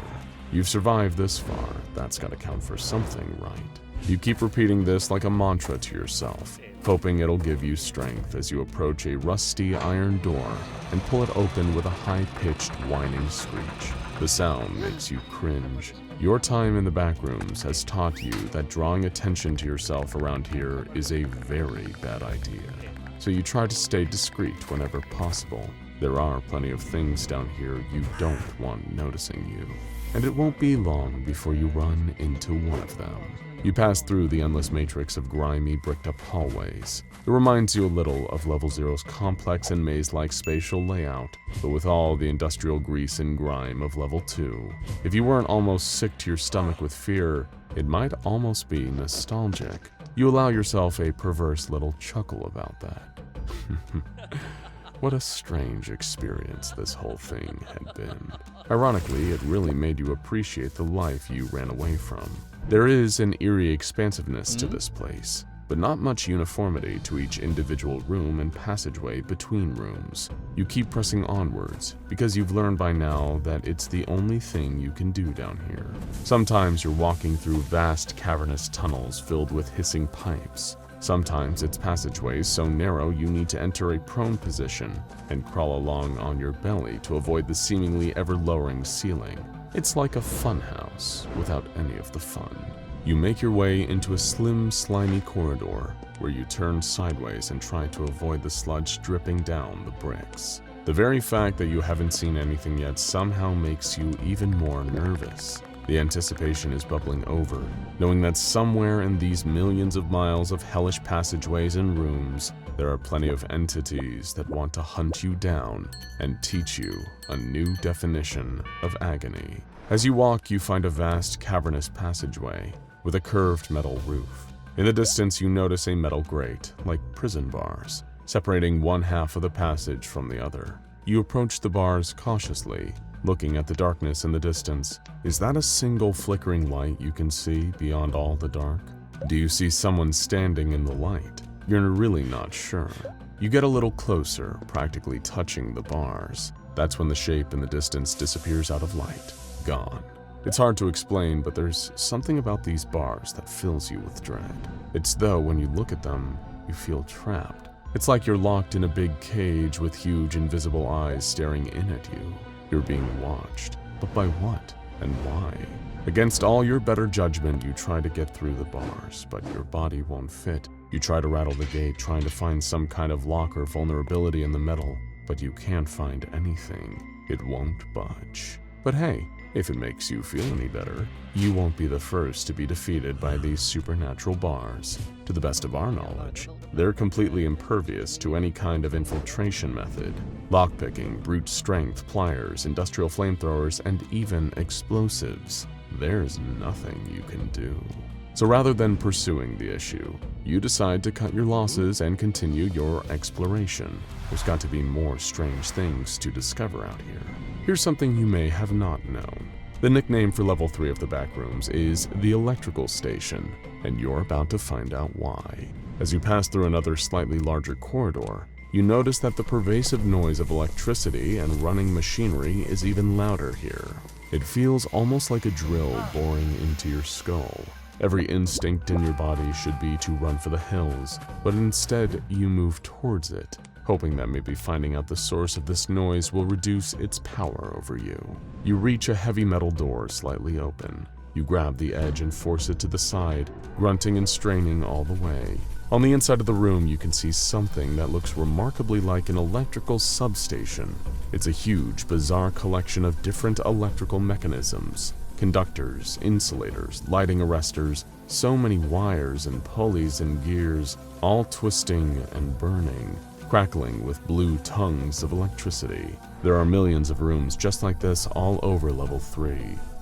You've survived this far, that's gotta count for something, right? You keep repeating this like a mantra to yourself, hoping it'll give you strength as you approach a rusty iron door and pull it open with a high-pitched whining screech. The sound makes you cringe. Your time in the Backrooms has taught you that drawing attention to yourself around here is a very bad idea. So you try to stay discreet whenever possible. There are plenty of things down here you don't want noticing you, and it won't be long before you run into one of them. You pass through the endless matrix of grimy, bricked-up hallways. It reminds you a little of Level 0's complex and maze-like spatial layout, but with all the industrial grease and grime of Level 2. If you weren't almost sick to your stomach with fear, it might almost be nostalgic. You allow yourself a perverse little chuckle about that. What a strange experience this whole thing had been. Ironically, it really made you appreciate the life you ran away from. There is an eerie expansiveness to this place, but not much uniformity to each individual room and passageway between rooms. You keep pressing onwards, because you've learned by now that it's the only thing you can do down here. Sometimes you're walking through vast cavernous tunnels filled with hissing pipes. Sometimes it's passageways so narrow you need to enter a prone position and crawl along on your belly to avoid the seemingly ever-lowering ceiling. It's like a funhouse without any of the fun. You make your way into a slim, slimy corridor where you turn sideways and try to avoid the sludge dripping down the bricks. The very fact that you haven't seen anything yet somehow makes you even more nervous. The anticipation is bubbling over, knowing that somewhere in these millions of miles of hellish passageways and rooms, there are plenty of entities that want to hunt you down and teach you a new definition of agony. As you walk, you find a vast cavernous passageway with a curved metal roof. In the distance, you notice a metal grate, like prison bars, separating one half of the passage from the other. You approach the bars cautiously, looking at the darkness in the distance. Is that a single flickering light you can see beyond all the dark? Do you see someone standing in the light? You're really not sure. You get a little closer, practically touching the bars. That's when the shape in the distance disappears out of light, gone. It's hard to explain, but there's something about these bars that fills you with dread. It's though when you look at them, you feel trapped. It's like you're locked in a big cage with huge invisible eyes staring in at you. You're being watched, but by what and why? Against all your better judgment, you try to get through the bars, but your body won't fit. You try to rattle the gate, trying to find some kind of lock or vulnerability in the metal, but you can't find anything. It won't budge. But hey, if it makes you feel any better, you won't be the first to be defeated by these supernatural bars. To the best of our knowledge, they're completely impervious to any kind of infiltration method. Lockpicking, brute strength, pliers, industrial flamethrowers, and even explosives. There's nothing you can do. So rather than pursuing the issue, you decide to cut your losses and continue your exploration. There's got to be more strange things to discover out here. Here's something you may have not known. The nickname for Level 3 of the Backrooms is the Electrical Station, and you're about to find out why. As you pass through another slightly larger corridor, you notice that the pervasive noise of electricity and running machinery is even louder here. It feels almost like a drill boring into your skull. Every instinct in your body should be to run for the hills, but instead you move towards it, hoping that maybe finding out the source of this noise will reduce its power over you. You reach a heavy metal door slightly open. You grab the edge and force it to the side, grunting and straining all the way. On the inside of the room, you can see something that looks remarkably like an electrical substation. It's a huge, bizarre collection of different electrical mechanisms, conductors, insulators, lighting arresters, so many wires and pulleys and gears, all twisting and burning, crackling with blue tongues of electricity. There are millions of rooms just like this all over level 3.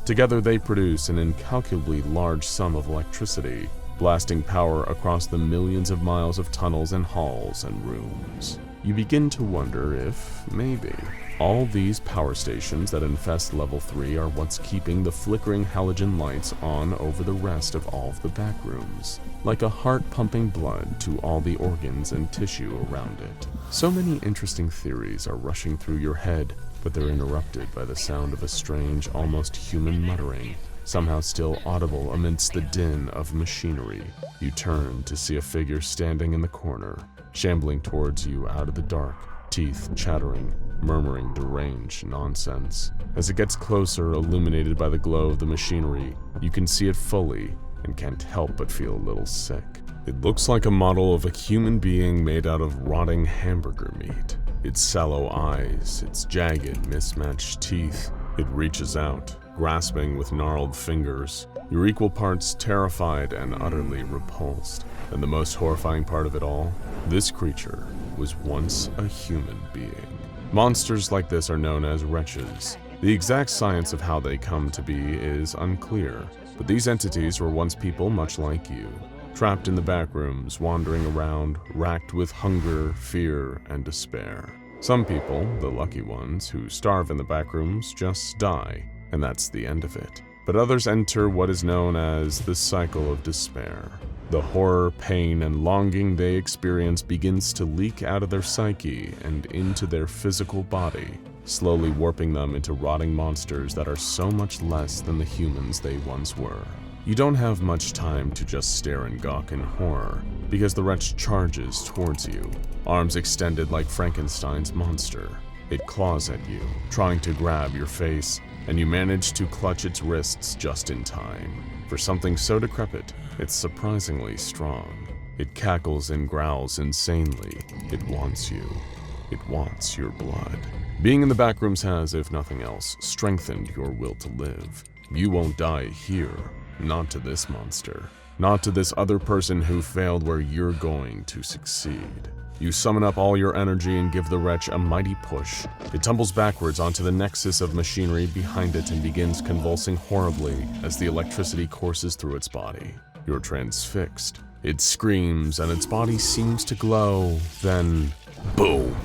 Together they produce an incalculably large sum of electricity, blasting power across the millions of miles of tunnels and halls and rooms. You begin to wonder if, maybe, all these power stations that infest level 3 are what's keeping the flickering halogen lights on over the rest of all of the backrooms, like a heart pumping blood to all the organs and tissue around it. So many interesting theories are rushing through your head, but they're interrupted by the sound of a strange, almost human muttering, somehow still audible amidst the din of machinery. You turn to see a figure standing in the corner, shambling towards you out of the dark, teeth chattering, murmuring deranged nonsense. As it gets closer, illuminated by the glow of the machinery, you can see it fully and can't help but feel a little sick. It looks like a model of a human being made out of rotting hamburger meat. Its sallow eyes, its jagged, mismatched teeth. It reaches out, grasping with gnarled fingers. You're equal parts terrified and utterly repulsed. And the most horrifying part of it all, this creature was once a human being. Monsters like this are known as wretches. The exact science of how they come to be is unclear, but these entities were once people much like you, trapped in the backrooms, wandering around, racked with hunger, fear, and despair. Some people, the lucky ones, who starve in the backrooms, just die, and that's the end of it. But others enter what is known as the cycle of despair. The horror, pain, and longing they experience begins to leak out of their psyche and into their physical body, slowly warping them into rotting monsters that are so much less than the humans they once were. You don't have much time to just stare and gawk in horror, because the wretch charges towards you, arms extended like Frankenstein's monster. It claws at you, trying to grab your face, and you manage to clutch its wrists just in time. For something so decrepit, it's surprisingly strong. It cackles and growls insanely. It wants you. It wants your blood. Being in the backrooms has, if nothing else, strengthened your will to live. You won't die here. Not to this monster. Not to this other person who failed where you're going to succeed. You summon up all your energy and give the wretch a mighty push. It tumbles backwards onto the nexus of machinery behind it and begins convulsing horribly as the electricity courses through its body. You're transfixed. It screams and its body seems to glow. Then, boom!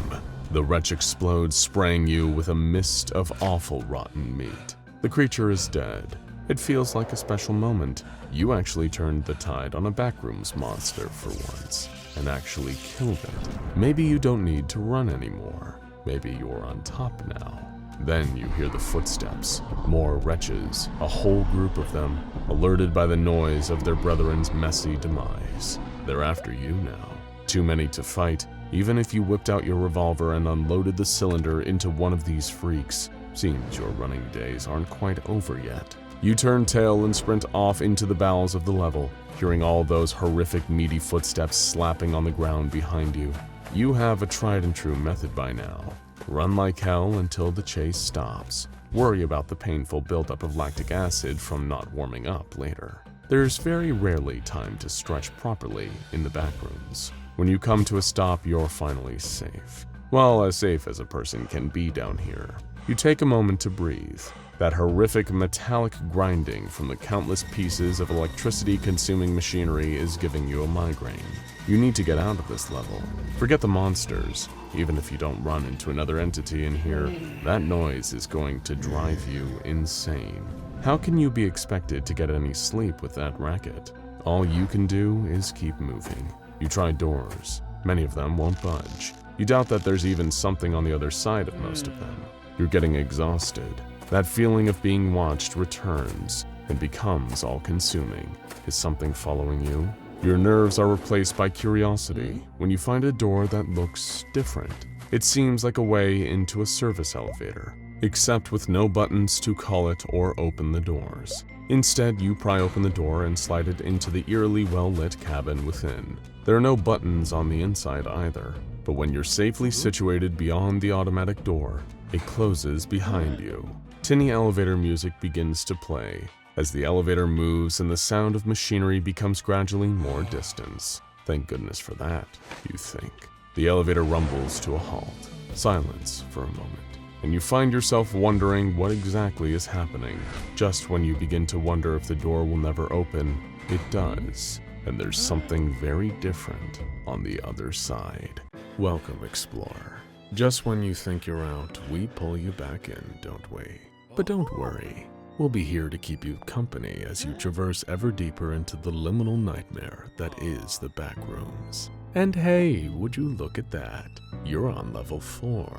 The wretch explodes, spraying you with a mist of awful rotten meat. The creature is dead. It feels like a special moment. You actually turned the tide on a backrooms monster for once, and actually killed it. Maybe you don't need to run anymore. Maybe you're on top now. Then you hear the footsteps. More wretches, a whole group of them, alerted by the noise of their brethren's messy demise. They're after you now. Too many to fight, even if you whipped out your revolver and unloaded the cylinder into one of these freaks. Seems your running days aren't quite over yet. You turn tail and sprint off into the bowels of the level, hearing all those horrific meaty footsteps slapping on the ground behind you. You have a tried and true method by now. Run like hell until the chase stops. Worry about the painful buildup of lactic acid from not warming up later. There's very rarely time to stretch properly in the backrooms. When you come to a stop, you're finally safe. Well, as safe as a person can be down here. You take a moment to breathe. That horrific metallic grinding from the countless pieces of electricity-consuming machinery is giving you a migraine. You need to get out of this level. Forget the monsters. Even if you don't run into another entity in here, that noise is going to drive you insane. How can you be expected to get any sleep with that racket? All you can do is keep moving. You try doors. Many of them won't budge. You doubt that there's even something on the other side of most of them. You're getting exhausted. That feeling of being watched returns and becomes all-consuming. Is something following you? Your nerves are replaced by curiosity when you find a door that looks different. It seems like a way into a service elevator, except with no buttons to call it or open the doors. Instead, you pry open the door and slide it into the eerily well-lit cabin within. There are no buttons on the inside either, but when you're safely situated beyond the automatic door, it closes behind you. Tinny elevator music begins to play as the elevator moves and the sound of machinery becomes gradually more distant. Thank goodness for that, you think. The elevator rumbles to a halt. Silence for a moment, and you find yourself wondering what exactly is happening. Just when you begin to wonder if the door will never open, it does, and there's something very different on the other side. Welcome, explorer. Just when you think you're out, we pull you back in, don't we? But don't worry. We'll be here to keep you company as you traverse ever deeper into the liminal nightmare that is the Backrooms. And hey, would you look at that? You're on level 4.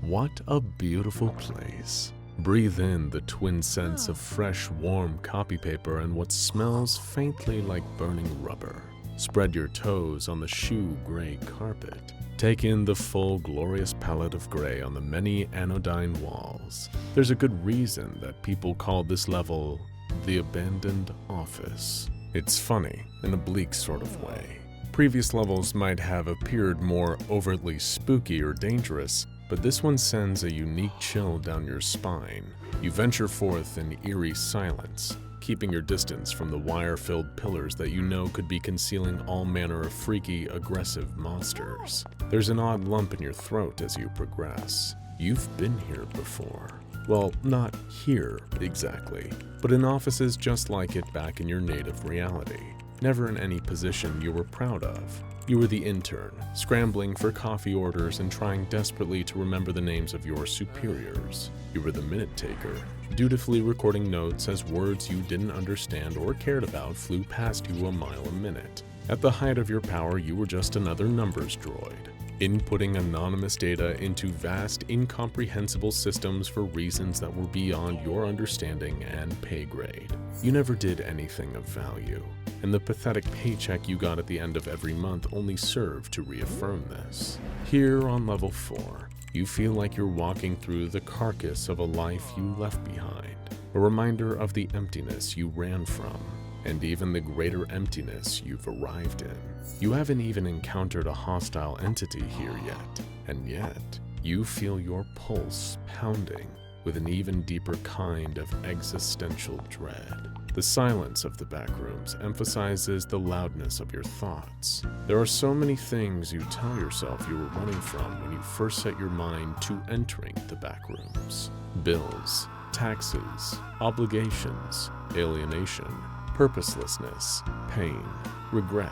What a beautiful place. Breathe in the twin scents of fresh, warm copy paper and what smells faintly like burning rubber. Spread your toes on the shoe gray carpet. Take in the full, glorious palette of gray on the many anodyne walls. There's a good reason that people call this level the abandoned office. It's funny, in a bleak sort of way. Previous levels might have appeared more overtly spooky or dangerous, but this one sends a unique chill down your spine. You venture forth in eerie silence, keeping your distance from the wire-filled pillars that you know could be concealing all manner of freaky, aggressive monsters. There's an odd lump in your throat as you progress. You've been here before. Well, not here exactly, but in offices just like it back in your native reality. Never in any position you were proud of. You were the intern, scrambling for coffee orders and trying desperately to remember the names of your superiors. You were the minute taker, dutifully recording notes as words you didn't understand or cared about flew past you a mile a minute. At the height of your power, you were just another numbers droid, inputting anonymous data into vast, incomprehensible systems for reasons that were beyond your understanding and pay grade. You never did anything of value, and the pathetic paycheck you got at the end of every month only served to reaffirm this. Here on level 4, you feel like you're walking through the carcass of a life you left behind, a reminder of the emptiness you ran from, and even the greater emptiness you've arrived in. You haven't even encountered a hostile entity here yet, and yet you feel your pulse pounding with an even deeper kind of existential dread. The silence of the Backrooms emphasizes the loudness of your thoughts. There are so many things you tell yourself you were running from when you first set your mind to entering the Backrooms. Bills, taxes, obligations, alienation, purposelessness, pain, regret,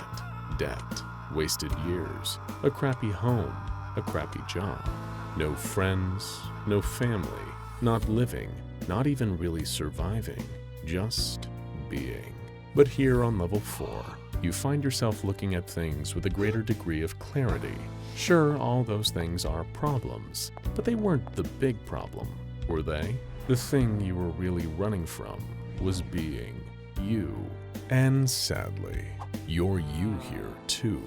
debt, wasted years, a crappy home, a crappy job, no friends, no family, not living, not even really surviving, just being. But here on level 4, you find yourself looking at things with a greater degree of clarity. Sure, all those things are problems, but they weren't the big problem, were they? The thing you were really running from was being you. And sadly, you're you here too.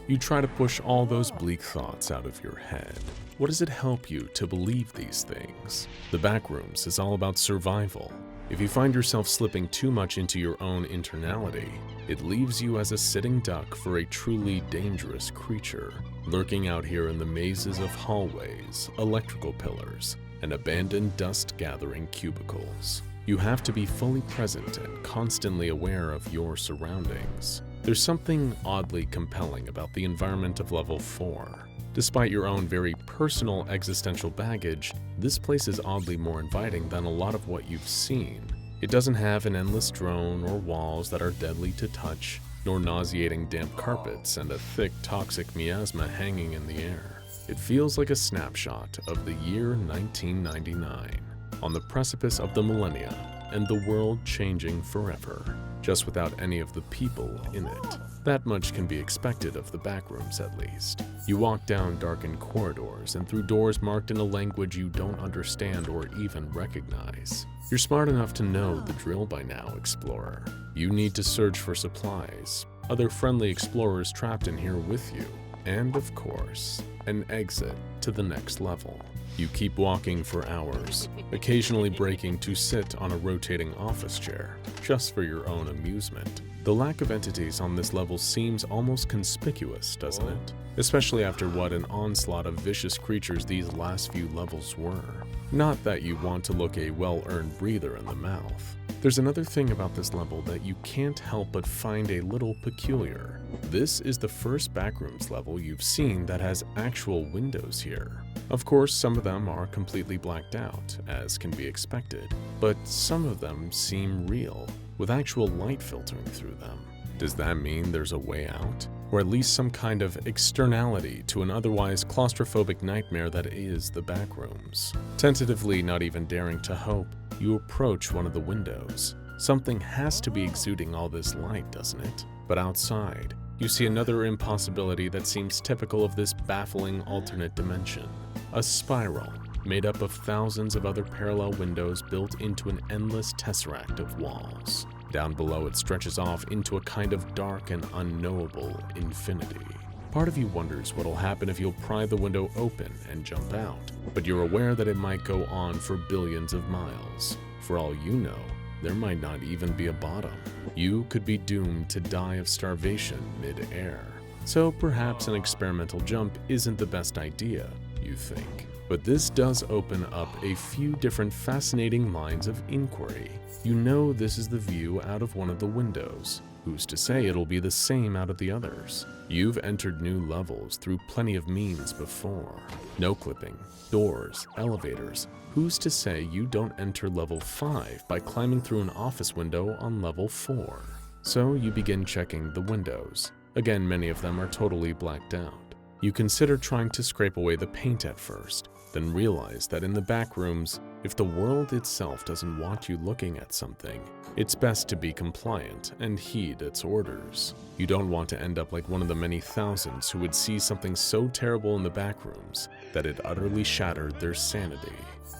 You try to push all those bleak thoughts out of your head. What does it help you to believe these things? The Backrooms is all about survival. If you find yourself slipping too much into your own internality, it leaves you as a sitting duck for a truly dangerous creature, lurking out here in the mazes of hallways, electrical pillars, and abandoned dust-gathering cubicles. You have to be fully present and constantly aware of your surroundings. There's something oddly compelling about the environment of level 4. Despite your own very personal existential baggage, this place is oddly more inviting than a lot of what you've seen. It doesn't have an endless drone or walls that are deadly to touch, nor nauseating damp carpets and a thick toxic miasma hanging in the air. It feels like a snapshot of the year 1999, on the precipice of the millennia, and the world changing forever, just without any of the people in it. That much can be expected of the Backrooms, at least. You walk down darkened corridors and through doors marked in a language you don't understand or even recognize. You're smart enough to know the drill by now, explorer. You need to search for supplies, other friendly explorers trapped in here with you, and of course, and exit to the next level. You keep walking for hours, occasionally breaking to sit on a rotating office chair, just for your own amusement. The lack of entities on this level seems almost conspicuous, doesn't it? Especially after what an onslaught of vicious creatures these last few levels were. Not that you want to look a well-earned breather in the mouth. There's another thing about this level that you can't help but find a little peculiar. This is the first Backrooms level you've seen that has actual windows here. Of course, some of them are completely blacked out, as can be expected, but some of them seem real, with actual light filtering through them. Does that mean there's a way out? Or at least some kind of externality to an otherwise claustrophobic nightmare that is the Backrooms? Tentatively, not even daring to hope, you approach one of the windows. Something has to be exuding all this light, doesn't it? But outside, you see another impossibility that seems typical of this baffling alternate dimension. A spiral made up of thousands of other parallel windows built into an endless tesseract of walls. Down below, it stretches off into a kind of dark and unknowable infinity. Part of you wonders what'll happen if you'll pry the window open and jump out, but you're aware that it might go on for billions of miles. For all you know, there might not even be a bottom. You could be doomed to die of starvation mid-air. So perhaps an experimental jump isn't the best idea, you think. But this does open up a few different fascinating lines of inquiry. You know this is the view out of one of the windows. Who's to say it'll be the same out of the others? You've entered new levels through plenty of means before. No clipping, doors, elevators. Who's to say you don't enter level 5 by climbing through an office window on level 4? So you begin checking the windows. Again, many of them are totally blacked out. You consider trying to scrape away the paint at first, then realize that in the Backrooms, if the world itself doesn't want you looking at something, it's best to be compliant and heed its orders. You don't want to end up like one of the many thousands who would see something so terrible in the Backrooms that it utterly shattered their sanity.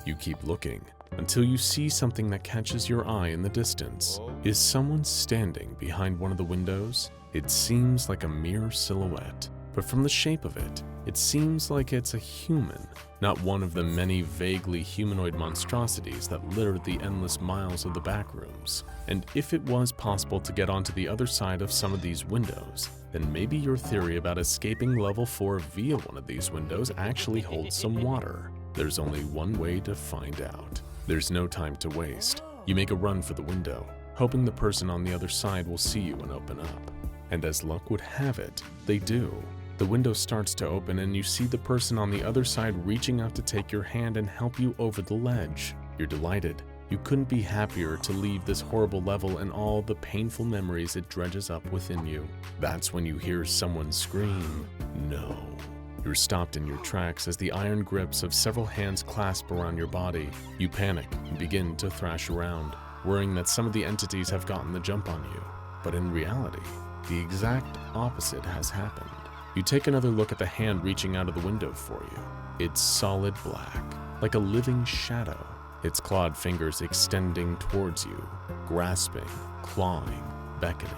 You keep looking until you see something that catches your eye in the distance. Is someone standing behind one of the windows? It seems like a mere silhouette, but from the shape of it, it seems like it's a human, not one of the many vaguely humanoid monstrosities that littered the endless miles of the Backrooms. And if it was possible to get onto the other side of some of these windows, then maybe your theory about escaping level 4 via one of these windows actually holds some water. There's only one way to find out. There's no time to waste. You make a run for the window, hoping the person on the other side will see you and open up. And as luck would have it, they do. The window starts to open and you see the person on the other side reaching out to take your hand and help you over the ledge. You're delighted. You couldn't be happier to leave this horrible level and all the painful memories it dredges up within you. That's when you hear someone scream, "No." You're stopped in your tracks as the iron grips of several hands clasp around your body. You panic and begin to thrash around, worrying that some of the entities have gotten the jump on you. But in reality, the exact opposite has happened. You take another look at the hand reaching out of the window for you. It's solid black, like a living shadow, its clawed fingers extending towards you, grasping, clawing, beckoning.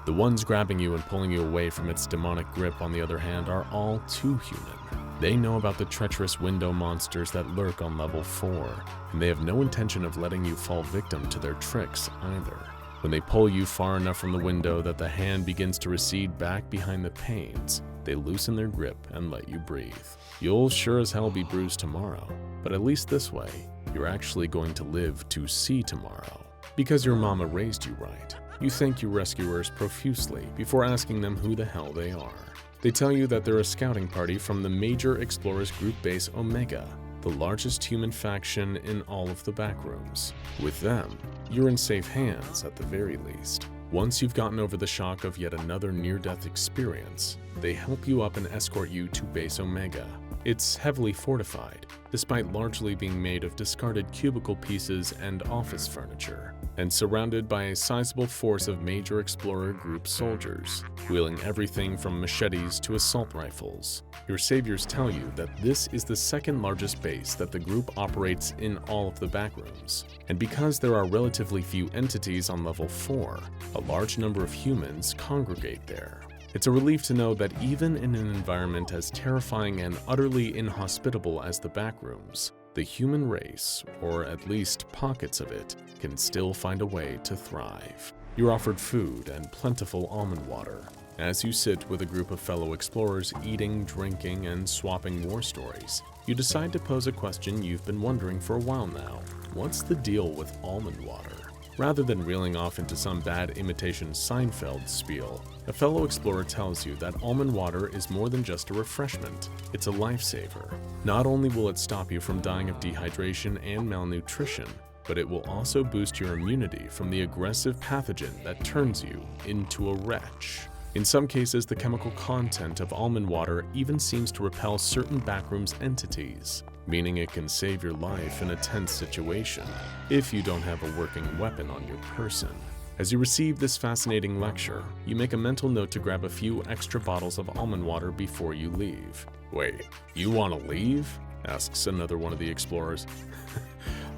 The ones grabbing you and pulling you away from its demonic grip, on the other hand, are all too human. They know about the treacherous window monsters that lurk on level 4, and they have no intention of letting you fall victim to their tricks either. When they pull you far enough from the window that the hand begins to recede back behind the panes, they loosen their grip and let you breathe. You'll sure as hell be bruised tomorrow, but at least this way, you're actually going to live to see tomorrow. Because your mama raised you right, you thank your rescuers profusely before asking them who the hell they are. They tell you that they're a scouting party from the Major Explorers Group Base Omega, the largest human faction in all of the Backrooms. With them, you're in safe hands at the very least. Once you've gotten over the shock of yet another near-death experience, they help you up and escort you to Base Omega. It's heavily fortified, despite largely being made of discarded cubicle pieces and office furniture, and surrounded by a sizable force of Major Explorer Group soldiers, wielding everything from machetes to assault rifles. Your saviors tell you that this is the second largest base that the group operates in all of the Backrooms, and because there are relatively few entities on level 4, a large number of humans congregate there. It's a relief to know that even in an environment as terrifying and utterly inhospitable as the Backrooms, the human race, or at least pockets of it, can still find a way to thrive. You're offered food and plentiful almond water. As you sit with a group of fellow explorers eating, drinking, and swapping war stories, you decide to pose a question you've been wondering for a while now. What's the deal with almond water? Rather than reeling off into some bad imitation Seinfeld spiel, a fellow explorer tells you that almond water is more than just a refreshment. It's a lifesaver. Not only will it stop you from dying of dehydration and malnutrition, but it will also boost your immunity from the aggressive pathogen that turns you into a wretch. In some cases, the chemical content of almond water even seems to repel certain Backrooms entities, meaning it can save your life in a tense situation if you don't have a working weapon on your person. As you receive this fascinating lecture, you make a mental note to grab a few extra bottles of almond water before you leave. "Wait, you want to leave?" asks another one of the explorers.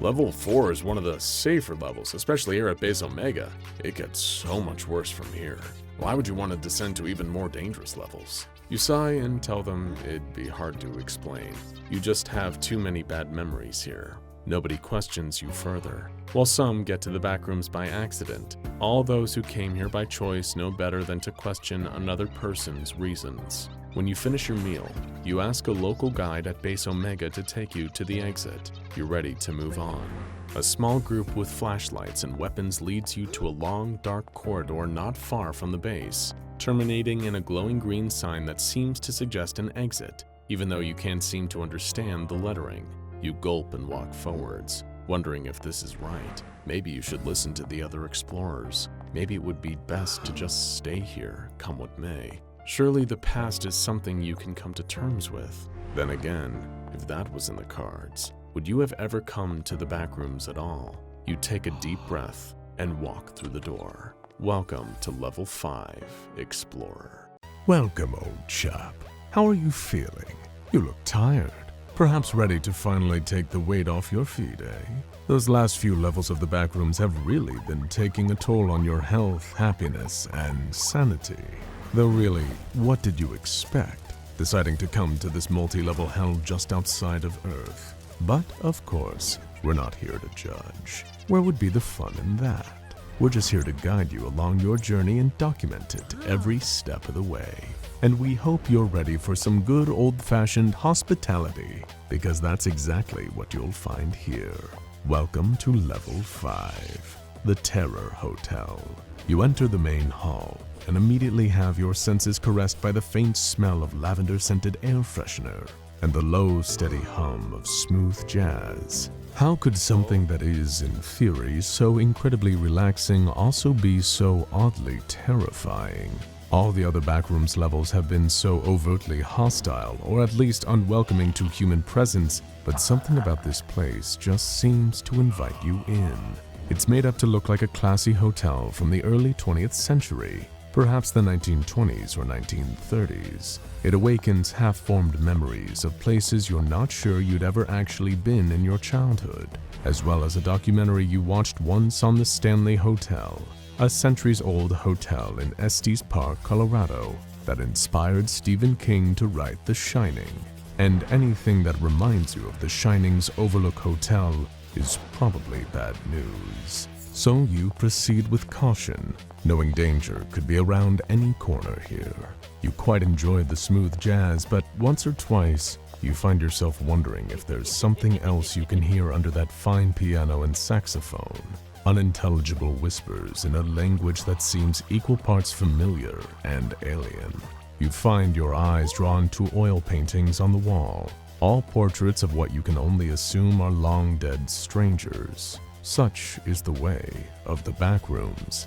"Level 4 is one of the safer levels, especially here at Base Omega. It gets so much worse from here. Why would you want to descend to even more dangerous levels?" You sigh and tell them it'd be hard to explain. You just have too many bad memories here. Nobody questions you further. While some get to the Backrooms by accident, all those who came here by choice know better than to question another person's reasons. When you finish your meal, you ask a local guide at Base Omega to take you to the exit. You're ready to move on. A small group with flashlights and weapons leads you to a long, dark corridor not far from the base, terminating in a glowing green sign that seems to suggest an exit, even though you can't seem to understand the lettering. You gulp and walk forwards, wondering if this is right. Maybe you should listen to the other explorers. Maybe it would be best to just stay here, come what may. Surely the past is something you can come to terms with. Then again, if that was in the cards, would you have ever come to the Backrooms at all? You take a deep breath and walk through the door. Welcome to Level 5, Explorer. Welcome, old chap. How are you feeling? You look tired. Perhaps ready to finally take the weight off your feet, eh? Those last few levels of the Backrooms have really been taking a toll on your health, happiness, and sanity. Though really, what did you expect, deciding to come to this multi-level hell just outside of Earth? But, of course, we're not here to judge. Where would be the fun in that? We're just here to guide you along your journey and document it every step of the way. And we hope you're ready for some good old-fashioned hospitality, because that's exactly what you'll find here. Welcome to Level 5, the Terror Hotel. You enter the main hall and immediately have your senses caressed by the faint smell of lavender-scented air freshener and the low, steady hum of smooth jazz. How could something that is, in theory, so incredibly relaxing also be so oddly terrifying? All the other Backrooms levels have been so overtly hostile, or at least unwelcoming to human presence, but something about this place just seems to invite you in. It's made up to look like a classy hotel from the early 20th century, perhaps the 1920s or 1930s. It awakens half-formed memories of places you're not sure you'd ever actually been in your childhood, as well as a documentary you watched once on the Stanley Hotel, a centuries-old hotel in Estes Park, Colorado, that inspired Stephen King to write The Shining. And anything that reminds you of The Shining's Overlook Hotel is probably bad news. So you proceed with caution, knowing danger could be around any corner here. You quite enjoyed the smooth jazz, but once or twice, you find yourself wondering if there's something else you can hear under that fine piano and saxophone. Unintelligible whispers in a language that seems equal parts familiar and alien. You find your eyes drawn to oil paintings on the wall, all portraits of what you can only assume are long-dead strangers. Such is the way of the Backrooms.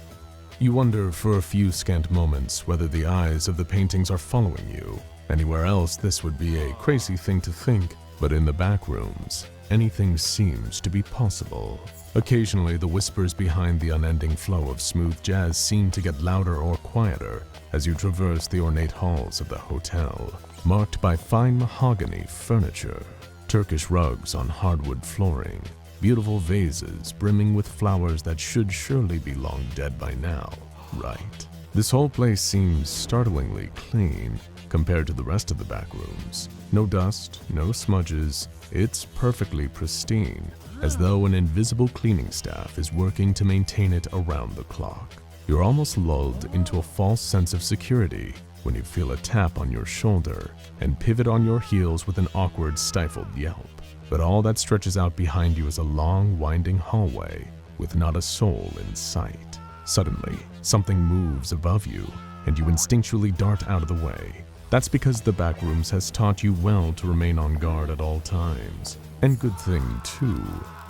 You wonder for a few scant moments whether the eyes of the paintings are following you. Anywhere else this would be a crazy thing to think, but in the Backrooms, anything seems to be possible. Occasionally, the whispers behind the unending flow of smooth jazz seem to get louder or quieter as you traverse the ornate halls of the hotel, marked by fine mahogany furniture, Turkish rugs on hardwood flooring, beautiful vases brimming with flowers that should surely be long dead by now, right? This whole place seems startlingly clean compared to the rest of the backrooms. No dust, no smudges, it's perfectly pristine, as though an invisible cleaning staff is working to maintain it around the clock. You're almost lulled into a false sense of security when you feel a tap on your shoulder and pivot on your heels with an awkward, stifled yelp. But all that stretches out behind you is a long, winding hallway with not a soul in sight. Suddenly, something moves above you, and you instinctually dart out of the way. That's because the Backrooms has taught you well to remain on guard at all times. And good thing, too,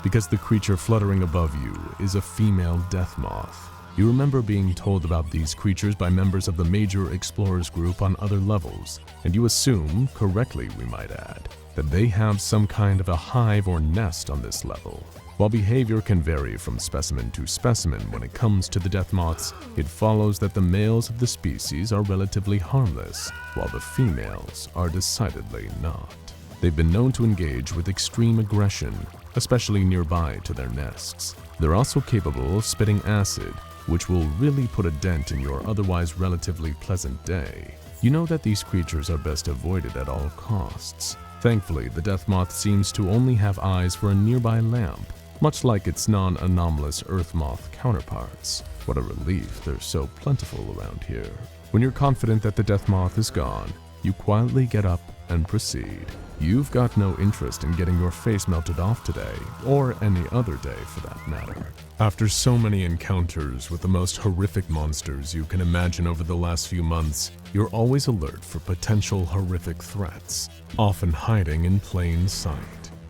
because the creature fluttering above you is a female death moth. You remember being told about these creatures by members of the major explorers group on other levels, and you assume, correctly we might add, that they have some kind of a hive or nest on this level. While behavior can vary from specimen to specimen when it comes to the death moths, it follows that the males of the species are relatively harmless, while the females are decidedly not. They've been known to engage with extreme aggression, especially nearby to their nests. They're also capable of spitting acid, which will really put a dent in your otherwise relatively pleasant day. You know that these creatures are best avoided at all costs. Thankfully, the death moth seems to only have eyes for a nearby lamp, much like its non-anomalous earth moth counterparts. What a relief they're so plentiful around here. When you're confident that the death moth is gone, you quietly get up and proceed. You've got no interest in getting your face melted off today, or any other day for that matter. After so many encounters with the most horrific monsters you can imagine over the last few months, you're always alert for potential horrific threats, often hiding in plain sight.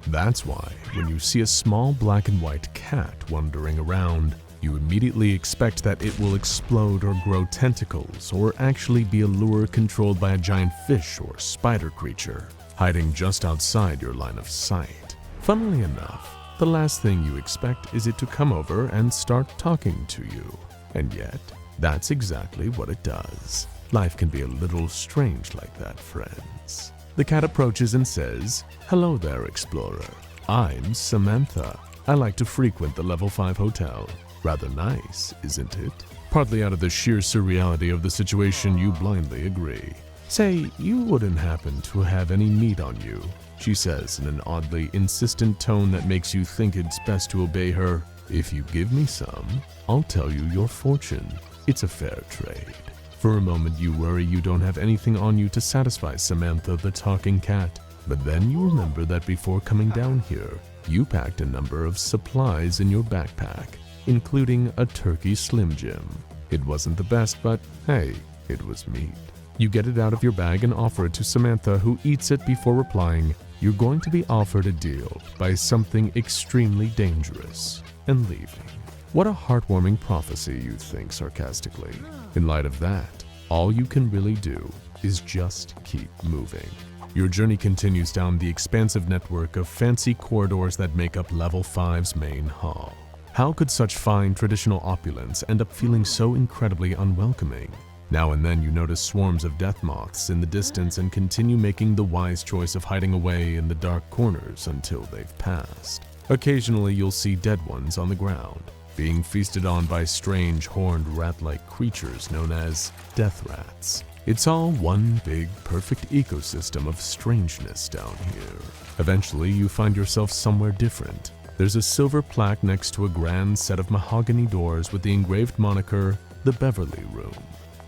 That's why, when you see a small black and white cat wandering around, you immediately expect that it will explode or grow tentacles, or actually be a lure controlled by a giant fish or spider creature, hiding just outside your line of sight. Funnily enough, the last thing you expect is it to come over and start talking to you. And yet, that's exactly what it does. Life can be a little strange like that, friends. The cat approaches and says, "Hello there, explorer. I'm Samantha. I like to frequent the level 5 hotel. Rather nice, isn't it?" Partly out of the sheer surreality of the situation, you blindly agree. "Say, you wouldn't happen to have any meat on you," she says in an oddly insistent tone that makes you think it's best to obey her. "If you give me some, I'll tell you your fortune. It's a fair trade." For a moment you worry you don't have anything on you to satisfy Samantha the talking cat, but then you remember that before coming down here, you packed a number of supplies in your backpack, including a turkey Slim Jim. It wasn't the best, but hey, it was meat. You get it out of your bag and offer it to Samantha, who eats it before replying, "You're going to be offered a deal by something extremely dangerous," and leaving. What a heartwarming prophecy, you think sarcastically. In light of that, all you can really do is just keep moving. Your journey continues down the expansive network of fancy corridors that make up Level 5's main hall. How could such fine traditional opulence end up feeling so incredibly unwelcoming? Now and then you notice swarms of death moths in the distance and continue making the wise choice of hiding away in the dark corners until they've passed. Occasionally you'll see dead ones on the ground, being feasted on by strange horned rat-like creatures known as death rats. It's all one big, perfect ecosystem of strangeness down here. Eventually, you find yourself somewhere different. There's a silver plaque next to a grand set of mahogany doors with the engraved moniker, The Beverly Room.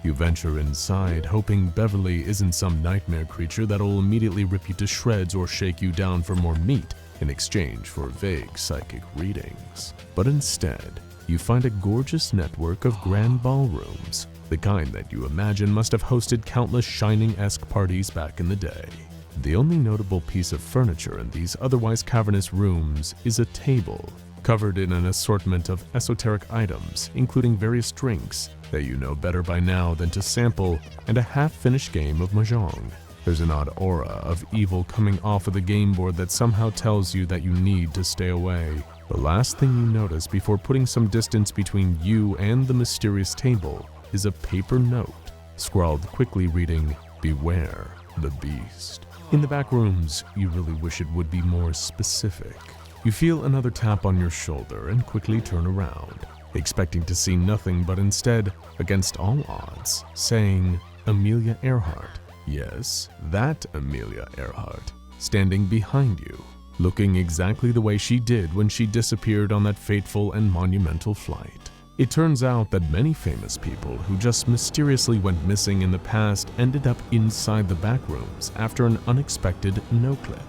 You venture inside, hoping Beverly isn't some nightmare creature that'll immediately rip you to shreds or shake you down for more meat in exchange for vague psychic readings. But instead, you find a gorgeous network of grand ballrooms, the kind that you imagine must have hosted countless Shining-esque parties back in the day. The only notable piece of furniture in these otherwise cavernous rooms is a table, covered in an assortment of esoteric items, including various drinks that you know better by now than to sample, and a half-finished game of mahjong. There's an odd aura of evil coming off of the game board that somehow tells you that you need to stay away. The last thing you notice before putting some distance between you and the mysterious table is a paper note, scrawled quickly reading, "Beware the Beast." In the back rooms, you really wish it would be more specific. You feel another tap on your shoulder and quickly turn around. expecting to see nothing but instead, against all odds, saying, Amelia Earhart. Yes, that Amelia Earhart, standing behind you, looking exactly the way she did when she disappeared on that fateful and monumental flight. It turns out that many famous people who just mysteriously went missing in the past ended up inside the backrooms after an unexpected no-clip.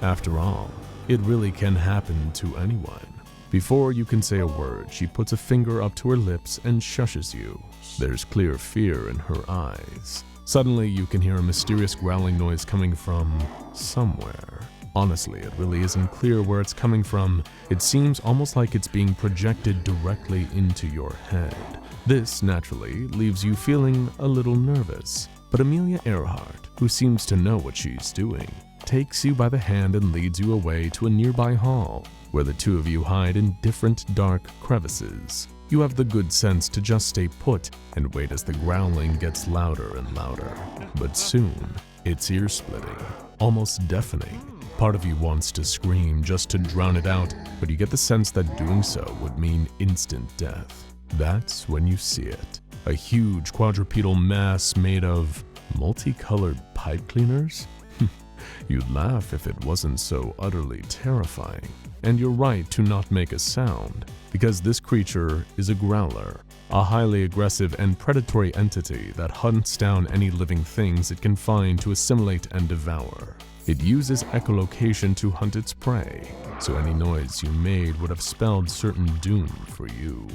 After all, it really can happen to anyone. Before you can say a word, she puts a finger up to her lips and shushes you. There's clear fear in her eyes. Suddenly, you can hear a mysterious growling noise coming from somewhere. Honestly, it really isn't clear where it's coming from. It seems almost like it's being projected directly into your head. This, naturally, leaves you feeling a little nervous. But Amelia Earhart, who seems to know what she's doing, takes you by the hand and leads you away to a nearby hall, where the two of you hide in different dark crevices. You have the good sense to just stay put and wait as the growling gets louder and louder. But soon, it's ear-splitting, almost deafening. Part of you wants to scream just to drown it out, but you get the sense that doing so would mean instant death. That's when you see it. A huge quadrupedal mass made of multicolored pipe cleaners? You'd laugh if it wasn't so utterly terrifying. And you're right to not make a sound, because this creature is a growler, a highly aggressive and predatory entity that hunts down any living things it can find to assimilate and devour. It uses echolocation to hunt its prey, so any noise you made would have spelled certain doom for you.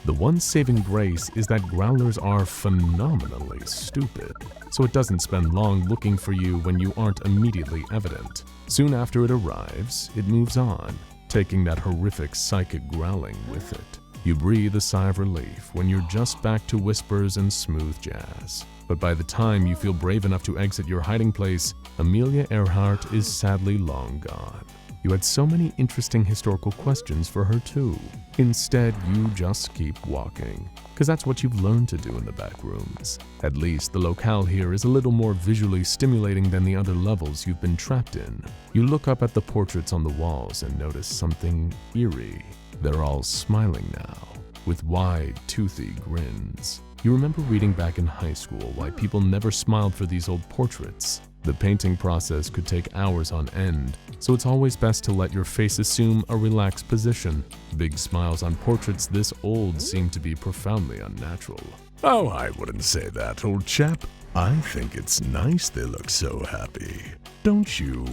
The one saving grace is that growlers are phenomenally stupid, so it doesn't spend long looking for you when you aren't immediately evident. Soon after it arrives, it moves on, taking that horrific psychic growling with it. You breathe a sigh of relief when you're just back to whispers and smooth jazz. But by the time you feel brave enough to exit your hiding place, Amelia Earhart is sadly long gone. You had so many interesting historical questions for her too. Instead, you just keep walking, because that's what you've learned to do in the backrooms. At least the locale here is a little more visually stimulating than the other levels you've been trapped in. You look up at the portraits on the walls and notice something eerie. They're all smiling now, with wide, toothy grins. You remember reading back in high school why people never smiled for these old portraits. The painting process could take hours on end, so it's always best to let your face assume a relaxed position. Big smiles on portraits this old seem to be profoundly unnatural. Oh, I wouldn't say that, old chap. I think it's nice they look so happy. Don't you?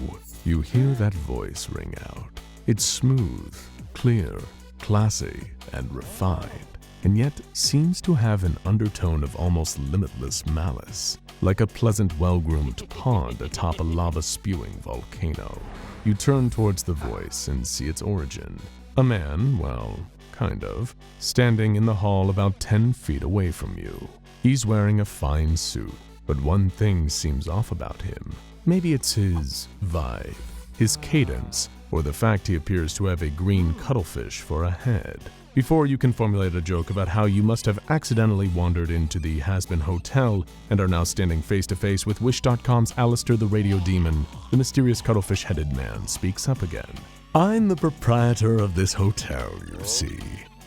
You hear that voice ring out. It's smooth, clear, classy, and refined, and yet seems to have an undertone of almost limitless malice, like a pleasant, well-groomed pond atop a lava-spewing volcano. You turn towards the voice and see its origin. A man, well, kind of, standing in the hall about 10 feet away from you. He's wearing a fine suit, but one thing seems off about him. Maybe it's his vibe, his cadence, or the fact he appears to have a green cuttlefish for a head. Before you can formulate a joke about how you must have accidentally wandered into the Has-Been Hotel and are now standing face-to-face with Wish.com's Alistair the Radio Demon, the mysterious cuttlefish-headed man speaks up again. I'm the proprietor of this hotel, you see.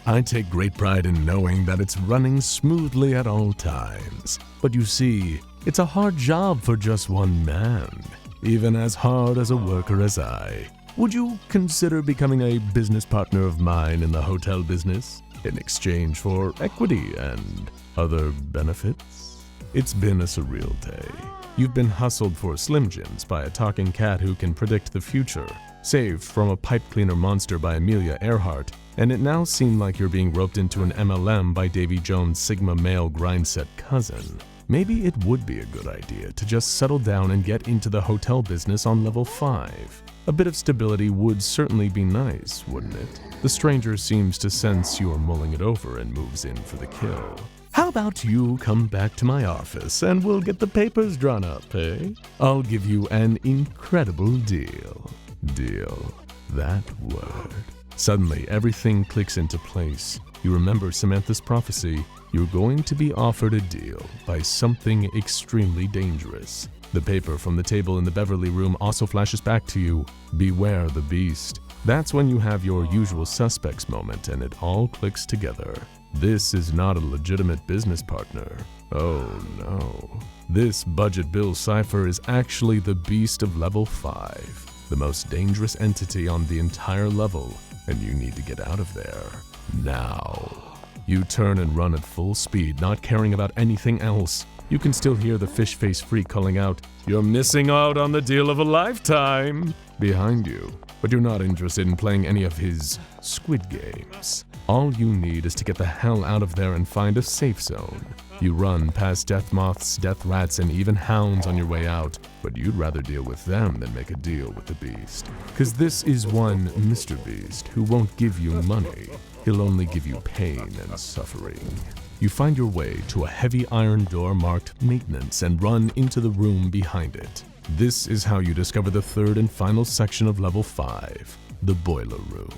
I take great pride in knowing that it's running smoothly at all times. But you see, it's a hard job for just one man, even as hard as a worker as I. Would you consider becoming a business partner of mine in the hotel business in exchange for equity and other benefits? It's been a surreal day. You've been hustled for Slim Jims by a talking cat who can predict the future, saved from a pipe cleaner monster by Amelia Earhart, and it now seemed like you're being roped into an MLM by Davy Jones' Sigma male grindset cousin. Maybe it would be a good idea to just settle down and get into the hotel business on level 5. A bit of stability would certainly be nice, wouldn't it? The stranger seems to sense you're mulling it over and moves in for the kill. How about you come back to my office and we'll get the papers drawn up, eh? I'll give you an incredible deal. Deal. That word. Suddenly, everything clicks into place. You remember Samantha's prophecy. You're going to be offered a deal by something extremely dangerous. The paper from the table in the Beverly room also flashes back to you. Beware the beast. That's when you have your usual suspects moment and it all clicks together. This is not a legitimate business partner. Oh no. This budget bill cipher is actually the beast of level 5, the most dangerous entity on the entire level, and you need to get out of there now. You turn and run at full speed, not caring about anything else. You can still hear the fish face freak calling out, "You're missing out on the deal of a lifetime!" behind you, but you're not interested in playing any of his squid games. All you need is to get the hell out of there and find a safe zone. You run past death moths, death rats, and even hounds on your way out, but you'd rather deal with them than make a deal with the beast. 'Cause this is one Mr. Beast who won't give you money. He'll only give you pain and suffering. You find your way to a heavy iron door marked Maintenance and run into the room behind it. This is how you discover the third and final section of level 5, the boiler room.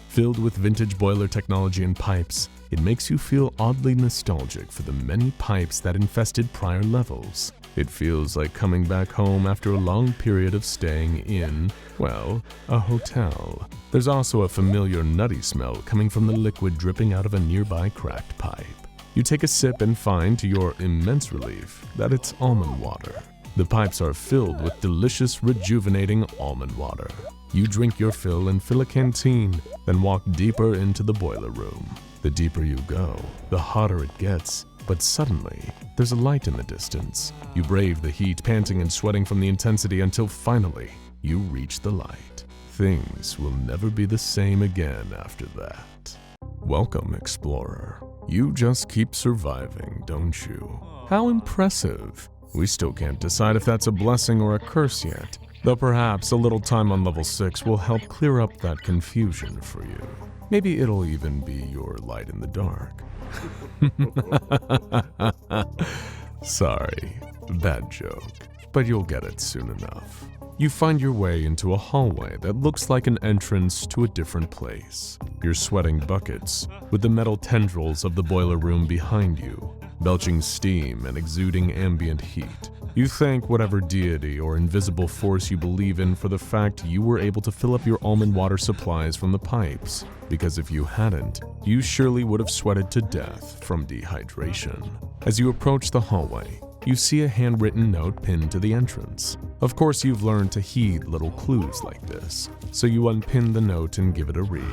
Filled with vintage boiler technology and pipes, it makes you feel oddly nostalgic for the many pipes that infested prior levels. It feels like coming back home after a long period of staying in, well, a hotel. There's also a familiar nutty smell coming from the liquid dripping out of a nearby cracked pipe. You take a sip and find, to your immense relief, that it's almond water. The pipes are filled with delicious, rejuvenating almond water. You drink your fill and fill a canteen, then walk deeper into the boiler room. The deeper you go, the hotter it gets. But suddenly, there's a light in the distance. You brave the heat, panting and sweating from the intensity until finally, you reach the light. Things will never be the same again after that. Welcome, explorer. You just keep surviving, don't you? How impressive. We still can't decide if that's a blessing or a curse yet, though perhaps a little time on level 6 will help clear up that confusion for you. Maybe it'll even be your light in the dark. Sorry, bad joke, but you'll get it soon enough. You find your way into a hallway that looks like an entrance to a different place. You're sweating buckets, with the metal tendrils of the boiler room behind you, belching steam and exuding ambient heat. You thank whatever deity or invisible force you believe in for the fact you were able to fill up your almond water supplies from the pipes, because if you hadn't, you surely would have sweated to death from dehydration. As you approach the hallway, you see a handwritten note pinned to the entrance. Of course, you've learned to heed little clues like this, so you unpin the note and give it a read.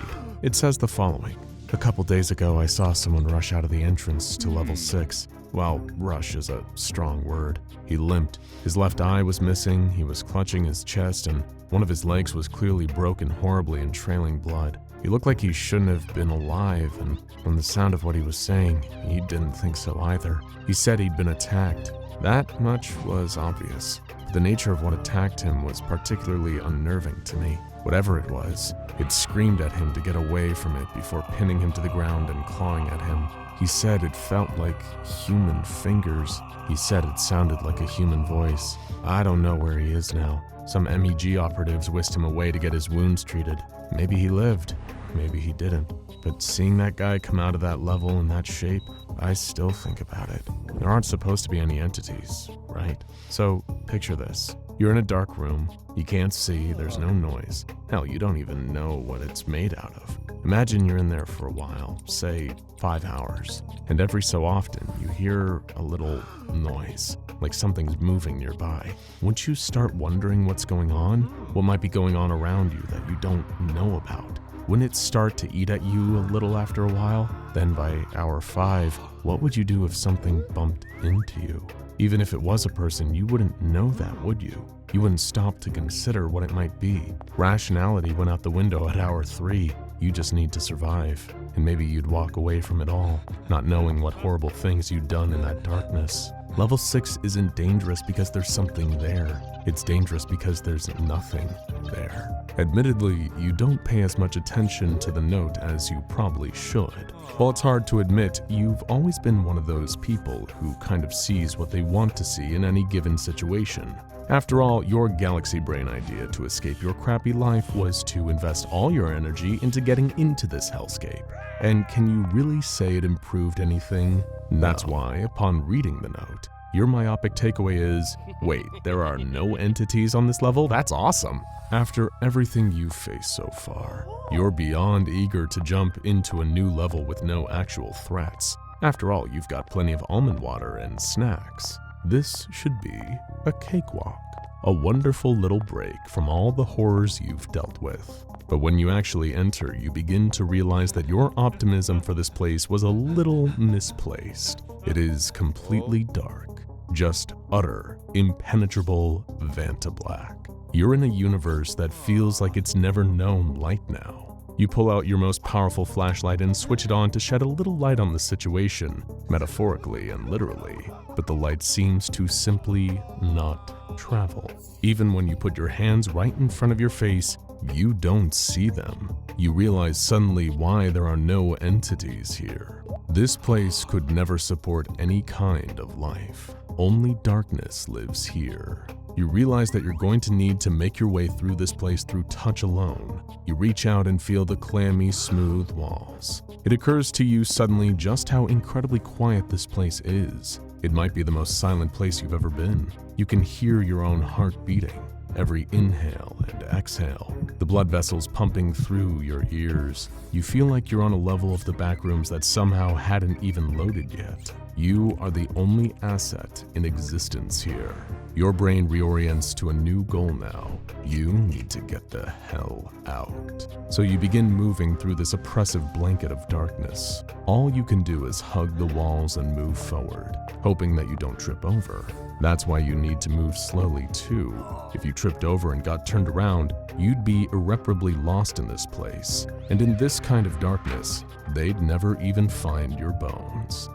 It says the following. A couple days ago, I saw someone rush out of the entrance to level 6. Well, rush is a strong word. He limped. His left eye was missing, he was clutching his chest, and one of his legs was clearly broken horribly and trailing blood. He looked like he shouldn't have been alive, and from the sound of what he was saying, he didn't think so either. He said he'd been attacked. That much was obvious. But the nature of what attacked him was particularly unnerving to me. Whatever it was, it screamed at him to get away from it before pinning him to the ground and clawing at him. He said it felt like human fingers. He said it sounded like a human voice. I don't know where he is now. Some MEG operatives whisked him away to get his wounds treated. Maybe he lived, maybe he didn't. But seeing that guy come out of that level in that shape, I still think about it. There aren't supposed to be any entities, right? So picture this. You're in a dark room, you can't see, there's no noise. Hell, you don't even know what it's made out of. Imagine you're in there for a while, say 5 hours, and every so often you hear a little noise, like something's moving nearby. Wouldn't you start wondering what's going on? What might be going on around you that you don't know about? Wouldn't it start to eat at you a little after a while? Then by hour 5, what would you do if something bumped into you? Even if it was a person, you wouldn't know that, would you? You wouldn't stop to consider what it might be. Rationality went out the window at hour 3. You just need to survive. And maybe you'd walk away from it all, not knowing what horrible things you'd done in that darkness. Level 6 isn't dangerous because there's something there. It's dangerous because there's nothing there. Admittedly, you don't pay as much attention to the note as you probably should. While it's hard to admit, you've always been one of those people who kind of sees what they want to see in any given situation. After all, your galaxy brain idea to escape your crappy life was to invest all your energy into getting into this hellscape. And can you really say it improved anything? No. That's why, upon reading the note, your myopic takeaway is, wait, there are no entities on this level? That's awesome! After everything you've faced so far, you're beyond eager to jump into a new level with no actual threats. After all, you've got plenty of almond water and snacks. This should be a cakewalk, a wonderful little break from all the horrors you've dealt with. But when you actually enter, you begin to realize that your optimism for this place was a little misplaced. It is completely dark, just utter, impenetrable Vantablack. You're in a universe that feels like it's never known light now. You pull out your most powerful flashlight and switch it on to shed a little light on the situation, metaphorically and literally, but the light seems to simply not travel. Even when you put your hands right in front of your face, you don't see them. You realize suddenly why there are no entities here. This place could never support any kind of life. Only darkness lives here. You realize that you're going to need to make your way through this place through touch alone. You reach out and feel the clammy, smooth walls. It occurs to you suddenly just how incredibly quiet this place is. It might be the most silent place you've ever been. You can hear your own heart beating, every inhale and exhale, the blood vessels pumping through your ears. You feel like you're on a level of the backrooms that somehow hadn't even loaded yet. You are the only asset in existence here. Your brain reorients to a new goal now. You need to get the hell out. So you begin moving through this oppressive blanket of darkness. All you can do is hug the walls and move forward, hoping that you don't trip over. That's why you need to move slowly too. If you tripped over and got turned around, you'd be irreparably lost in this place. And in this kind of darkness, they'd never even find your bones.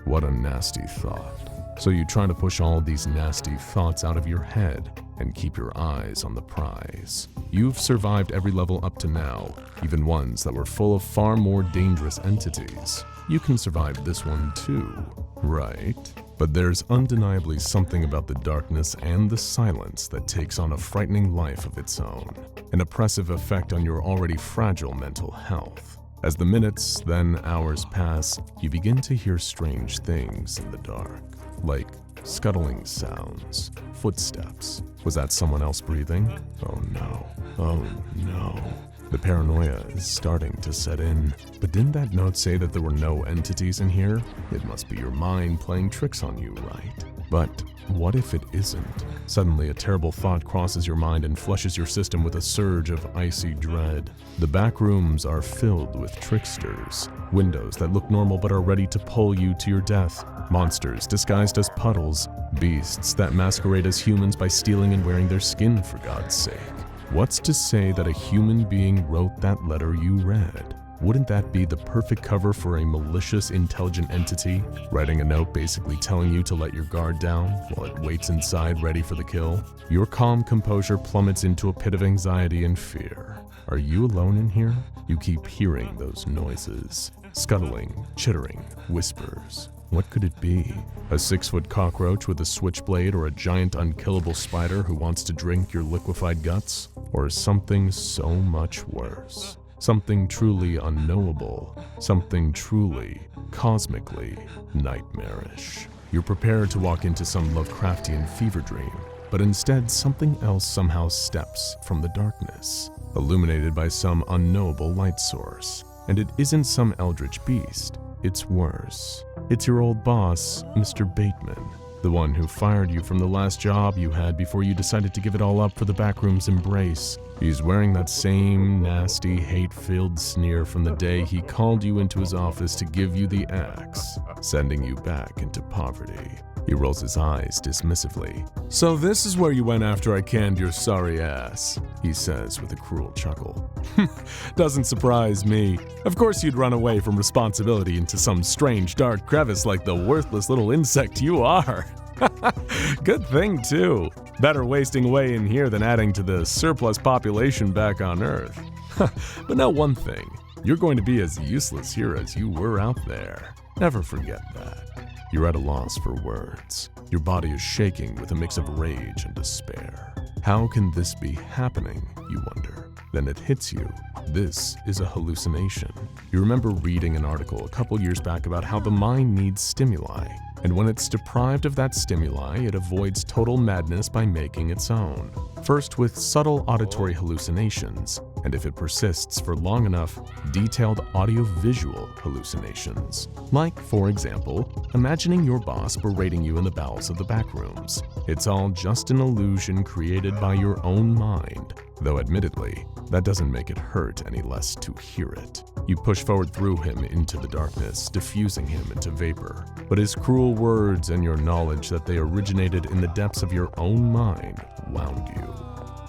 What a nasty thought. So you try to push all these nasty thoughts out of your head and keep your eyes on the prize. You've survived every level up to now, even ones that were full of far more dangerous entities. You can survive this one too, right? But there's undeniably something about the darkness and the silence that takes on a frightening life of its own, an oppressive effect on your already fragile mental health. As the minutes, then hours pass, you begin to hear strange things in the dark, like scuttling sounds, footsteps. Was that someone else breathing? Oh no, oh no. The paranoia is starting to set in. But didn't that note say that there were no entities in here? It must be your mind playing tricks on you, right? But what if it isn't? Suddenly, a terrible thought crosses your mind and flushes your system with a surge of icy dread. The backrooms are filled with tricksters, windows that look normal but are ready to pull you to your death, monsters disguised as puddles, beasts that masquerade as humans by stealing and wearing their skin for God's sake. What's to say that a human being wrote that letter you read? Wouldn't that be the perfect cover for a malicious, intelligent entity, writing a note basically telling you to let your guard down while it waits inside ready for the kill? Your calm composure plummets into a pit of anxiety and fear. Are you alone in here? You keep hearing those noises, scuttling, chittering, whispers. What could it be? A 6-foot cockroach with a switchblade, or a giant unkillable spider who wants to drink your liquefied guts? Or something so much worse? Something truly unknowable, something truly, cosmically nightmarish. You're prepared to walk into some Lovecraftian fever dream, but instead something else somehow steps from the darkness, illuminated by some unknowable light source. And it isn't some eldritch beast, it's worse. It's your old boss, Mr. Bateman, the one who fired you from the last job you had before you decided to give it all up for the Backrooms embrace. He's wearing that same nasty, hate-filled sneer from the day he called you into his office to give you the axe, sending you back into poverty. He rolls his eyes dismissively. "So this is where you went after I canned your sorry ass," he says with a cruel chuckle. "Doesn't surprise me. Of course you'd run away from responsibility into some strange dark crevice like the worthless little insect you are. Good thing, too. Better wasting away in here than adding to the surplus population back on Earth. But know one thing, you're going to be as useless here as you were out there. Never forget that." You're at a loss for words. Your body is shaking with a mix of rage and despair. How can this be happening, you wonder? Then it hits you. This is a hallucination. You remember reading an article a couple years back about how the mind needs stimuli. and when it's deprived of that stimuli, it avoids total madness by making its own. First with subtle auditory hallucinations, and if it persists for long enough, detailed audio-visual hallucinations. Like, for example, imagining your boss berating you in the bowels of the backrooms. It's all just an illusion created by your own mind, though admittedly, that doesn't make it hurt any less to hear it. You push forward through him into the darkness, diffusing him into vapor. But his cruel words and your knowledge that they originated in the depths of your own mind wound you.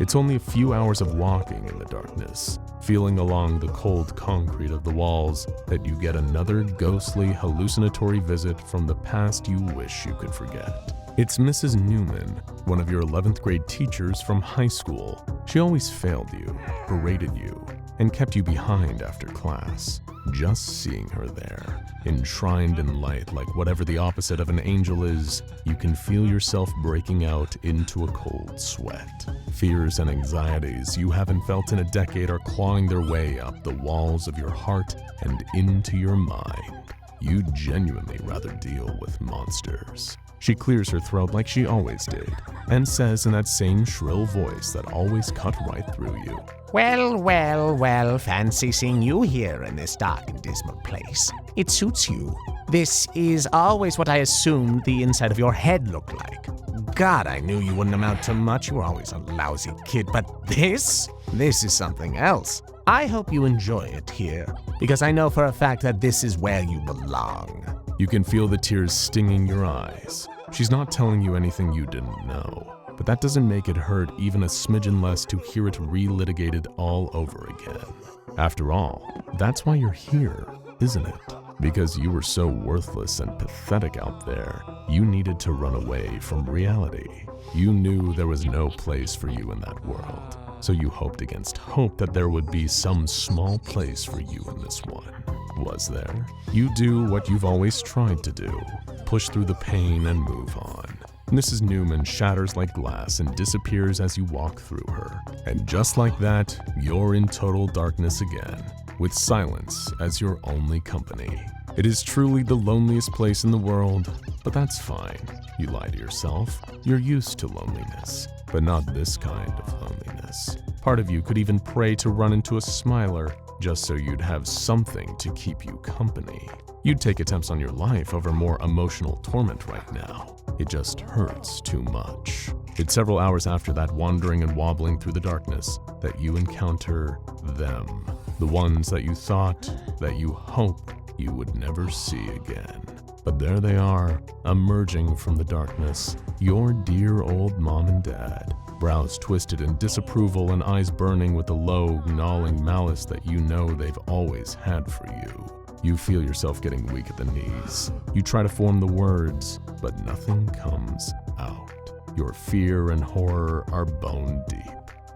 It's only a few hours of walking in the darkness, feeling along the cold concrete of the walls, that you get another ghostly, hallucinatory visit from the past you wish you could forget. It's Mrs. Newman, one of your 11th grade teachers from high school. She always failed you, berated you, and kept you behind after class. Just seeing her there, enshrined in light like whatever the opposite of an angel is, you can feel yourself breaking out into a cold sweat. Fears and anxieties you haven't felt in a decade are clawing their way up the walls of your heart and into your mind. You'd genuinely rather deal with monsters. She clears her throat like she always did, and says in that same shrill voice that always cut right through you, Well, well, well, fancy seeing you here in this dark and dismal place. It suits you. This is always what I assumed the inside of your head looked like. God, I knew you wouldn't amount to much. You were always a lousy kid, but this is something else. I hope you enjoy it here, because I know for a fact that this is where you belong. You can feel the tears stinging your eyes. She's not telling you anything you didn't know, but that doesn't make it hurt even a smidgen less to hear it relitigated all over again. After all, that's why you're here, isn't it? Because you were so worthless and pathetic out there, you needed to run away from reality. You knew there was no place for you in that world, so you hoped against hope that there would be some small place for you in this one. Was there? You do what you've always tried to do, push through the pain and move on. Mrs. Newman shatters like glass and disappears as you walk through her. And just like that, you're in total darkness again, with silence as your only company. It is truly the loneliest place in the world, but that's fine. You lie to yourself. You're used to loneliness, but not this kind of loneliness. Part of you could even pray to run into a smiler, just so you'd have something to keep you company. You'd take attempts on your life over more emotional torment right now. It just hurts too much. It's several hours after that wandering and wobbling through the darkness that you encounter them. The ones that you thought, that you hope you would never see again. But there they are, emerging from the darkness, your dear old mom and dad, brows twisted in disapproval and eyes burning with the low, gnawing malice that you know they've always had for you. You feel yourself getting weak at the knees. You try to form the words, but nothing comes out. Your fear and horror are bone deep.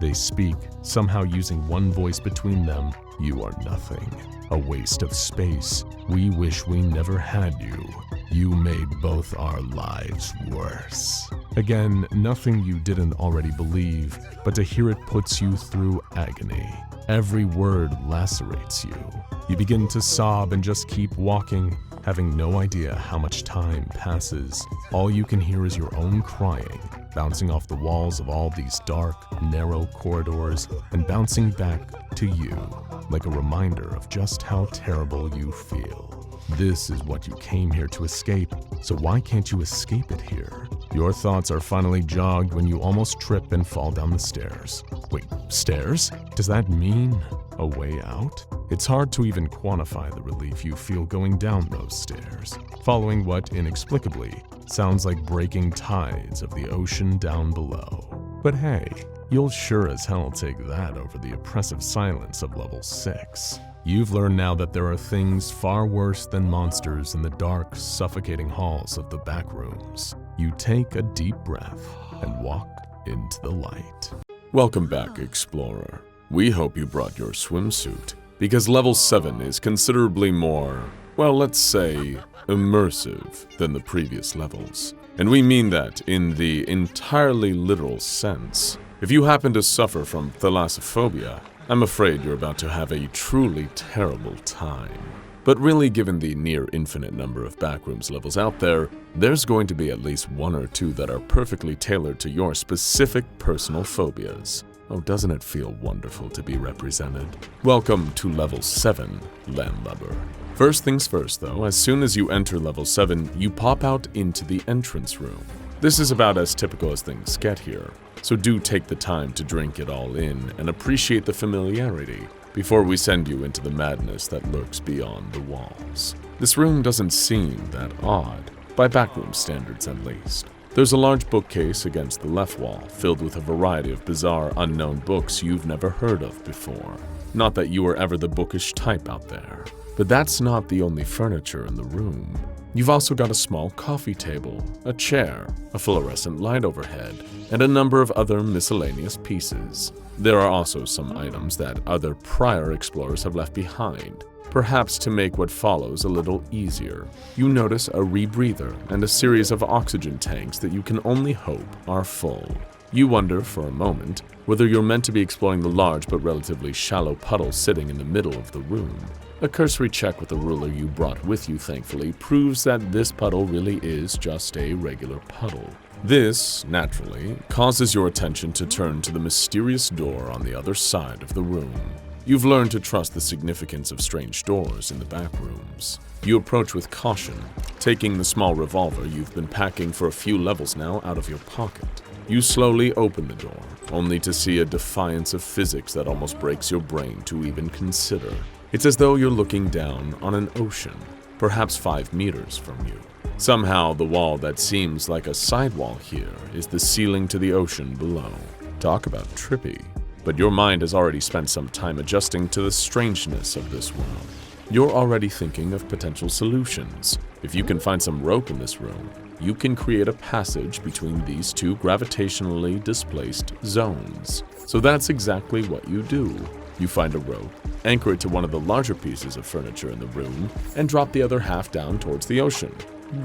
They speak, somehow using one voice between them. You are nothing. A waste of space. We wish we never had you. You made both our lives worse. Again, nothing you didn't already believe, but to hear it puts you through agony. Every word lacerates you. You begin to sob and just keep walking, having no idea how much time passes. All you can hear is your own crying, bouncing off the walls of all these dark, narrow corridors and bouncing back to you, like a reminder of just how terrible you feel. This is what you came here to escape, so why can't you escape it here? Your thoughts are finally jogged when you almost trip and fall down the stairs. Wait, stairs? Does that mean a way out? It's hard to even quantify the relief you feel going down those stairs, following what inexplicably sounds like breaking tides of the ocean down below. But hey, you'll sure as hell take that over the oppressive silence of level 6. You've learned now that there are things far worse than monsters in the dark, suffocating halls of the backrooms. You take a deep breath and walk into the light. Welcome back, Explorer. We hope you brought your swimsuit, because level 7 is considerably more, well, let's say, immersive than the previous levels. And we mean that in the entirely literal sense. If you happen to suffer from Thalassophobia, I'm afraid you're about to have a truly terrible time. But really, given the near infinite number of Backrooms levels out there, there's going to be at least one or two that are perfectly tailored to your specific personal phobias. Oh, doesn't it feel wonderful to be represented? Welcome to Level 7, Landlubber. First things first though, as soon as you enter Level 7, you pop out into the entrance room. This is about as typical as things get here, so do take the time to drink it all in and appreciate the familiarity before we send you into the madness that lurks beyond the walls. This room doesn't seem that odd, by Backroom standards at least. There's a large bookcase against the left wall, filled with a variety of bizarre, unknown books you've never heard of before. Not that you were ever the bookish type out there. But that's not the only furniture in the room. You've also got a small coffee table, a chair, a fluorescent light overhead, and a number of other miscellaneous pieces. There are also some items that other prior explorers have left behind, perhaps to make what follows a little easier. You notice a rebreather and a series of oxygen tanks that you can only hope are full. You wonder for a moment whether you're meant to be exploring the large but relatively shallow puddle sitting in the middle of the room. A cursory check with the ruler you brought with you, thankfully, proves that this puddle really is just a regular puddle. This, naturally, causes your attention to turn to the mysterious door on the other side of the room. You've learned to trust the significance of strange doors in the Backrooms. You approach with caution, taking the small revolver you've been packing for a few levels now out of your pocket. You slowly open the door, only to see a defiance of physics that almost breaks your brain to even consider. It's as though you're looking down on an ocean, perhaps 5 meters from you. Somehow, the wall that seems like a sidewall here is the ceiling to the ocean below. Talk about trippy. But your mind has already spent some time adjusting to the strangeness of this world. You're already thinking of potential solutions. If you can find some rope in this room, you can create a passage between these two gravitationally displaced zones. So that's exactly what you do. You find a rope, anchor it to one of the larger pieces of furniture in the room, and drop the other half down towards the ocean.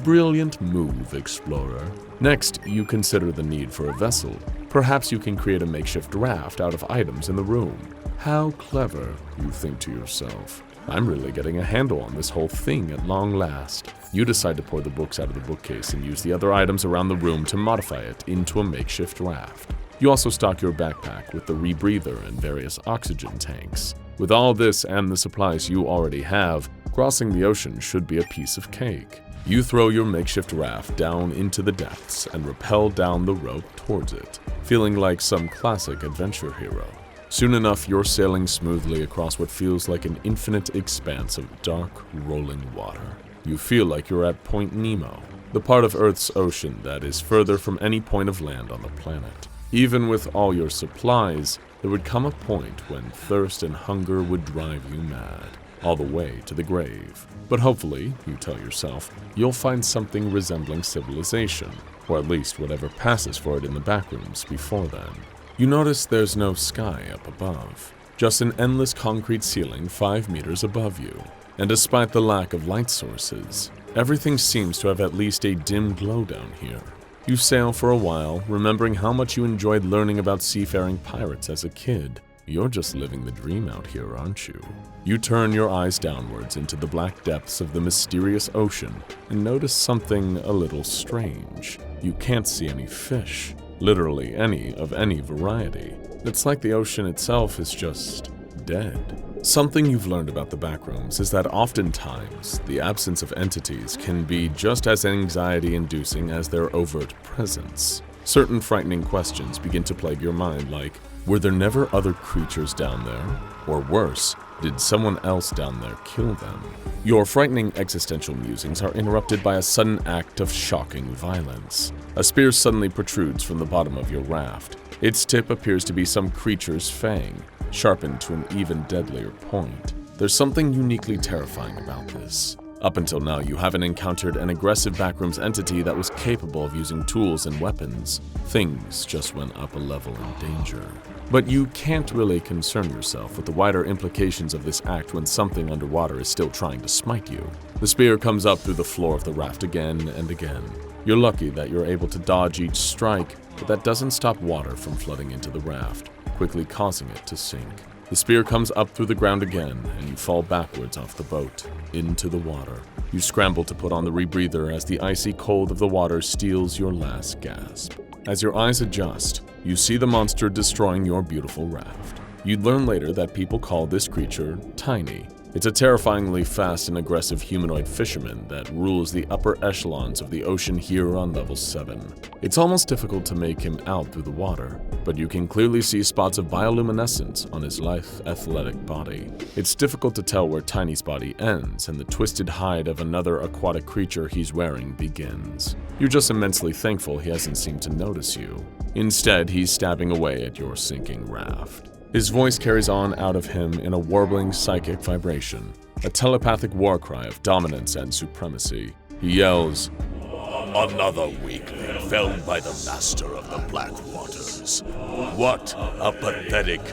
Brilliant move, explorer. Next, you consider the need for a vessel. Perhaps you can create a makeshift raft out of items in the room. How clever, you think to yourself. I'm really getting a handle on this whole thing at long last. You decide to pour the books out of the bookcase and use the other items around the room to modify it into a makeshift raft. You also stock your backpack with the rebreather and various oxygen tanks. With all this and the supplies you already have, crossing the ocean should be a piece of cake. You throw your makeshift raft down into the depths and rappel down the rope towards it, feeling like some classic adventure hero. Soon enough, you're sailing smoothly across what feels like an infinite expanse of dark, rolling water. You feel like you're at Point Nemo, the part of Earth's ocean that is further from any point of land on the planet. Even with all your supplies, there would come a point when thirst and hunger would drive you mad, all the way to the grave. But hopefully, you tell yourself, you'll find something resembling civilization, or at least whatever passes for it in the Backrooms before then. You notice there's no sky up above, just an endless concrete ceiling 5 meters above you. And despite the lack of light sources, everything seems to have at least a dim glow down here. You sail for a while, remembering how much you enjoyed learning about seafaring pirates as a kid. You're just living the dream out here, aren't you? You turn your eyes downwards into the black depths of the mysterious ocean and notice something a little strange. You can't see any fish, literally any of any variety. It's like the ocean itself is just dead. Something you've learned about the Backrooms is that oftentimes the absence of entities can be just as anxiety-inducing as their overt presence. Certain frightening questions begin to plague your mind, like, were there never other creatures down there? Or worse, did someone else down there kill them? Your frightening existential musings are interrupted by a sudden act of shocking violence. A spear suddenly protrudes from the bottom of your raft. Its tip appears to be some creature's fang, sharpened to an even deadlier point. There's something uniquely terrifying about this. Up until now, you haven't encountered an aggressive Backrooms entity that was capable of using tools and weapons. Things just went up a level in danger. But you can't really concern yourself with the wider implications of this act when something underwater is still trying to smite you. The spear comes up through the floor of the raft again and again. You're lucky that you're able to dodge each strike, but that doesn't stop water from flooding into the raft, quickly causing it to sink. The spear comes up through the ground again, and you fall backwards off the boat, into the water. You scramble to put on the rebreather as the icy cold of the water steals your last gasp. As your eyes adjust, you see the monster destroying your beautiful raft. You'd learn later that people call this creature Tiny. It's a terrifyingly fast and aggressive humanoid fisherman that rules the upper echelons of the ocean here on level 7. It's almost difficult to make him out through the water, but you can clearly see spots of bioluminescence on his lithe, athletic body. It's difficult to tell where Tiny's body ends and the twisted hide of another aquatic creature he's wearing begins. You're just immensely thankful he hasn't seemed to notice you. Instead, he's stabbing away at your sinking raft. His voice carries on out of him in a warbling psychic vibration, a telepathic war cry of dominance and supremacy. He yells, Another weakling felled by the master of the Black Waters. What a pathetic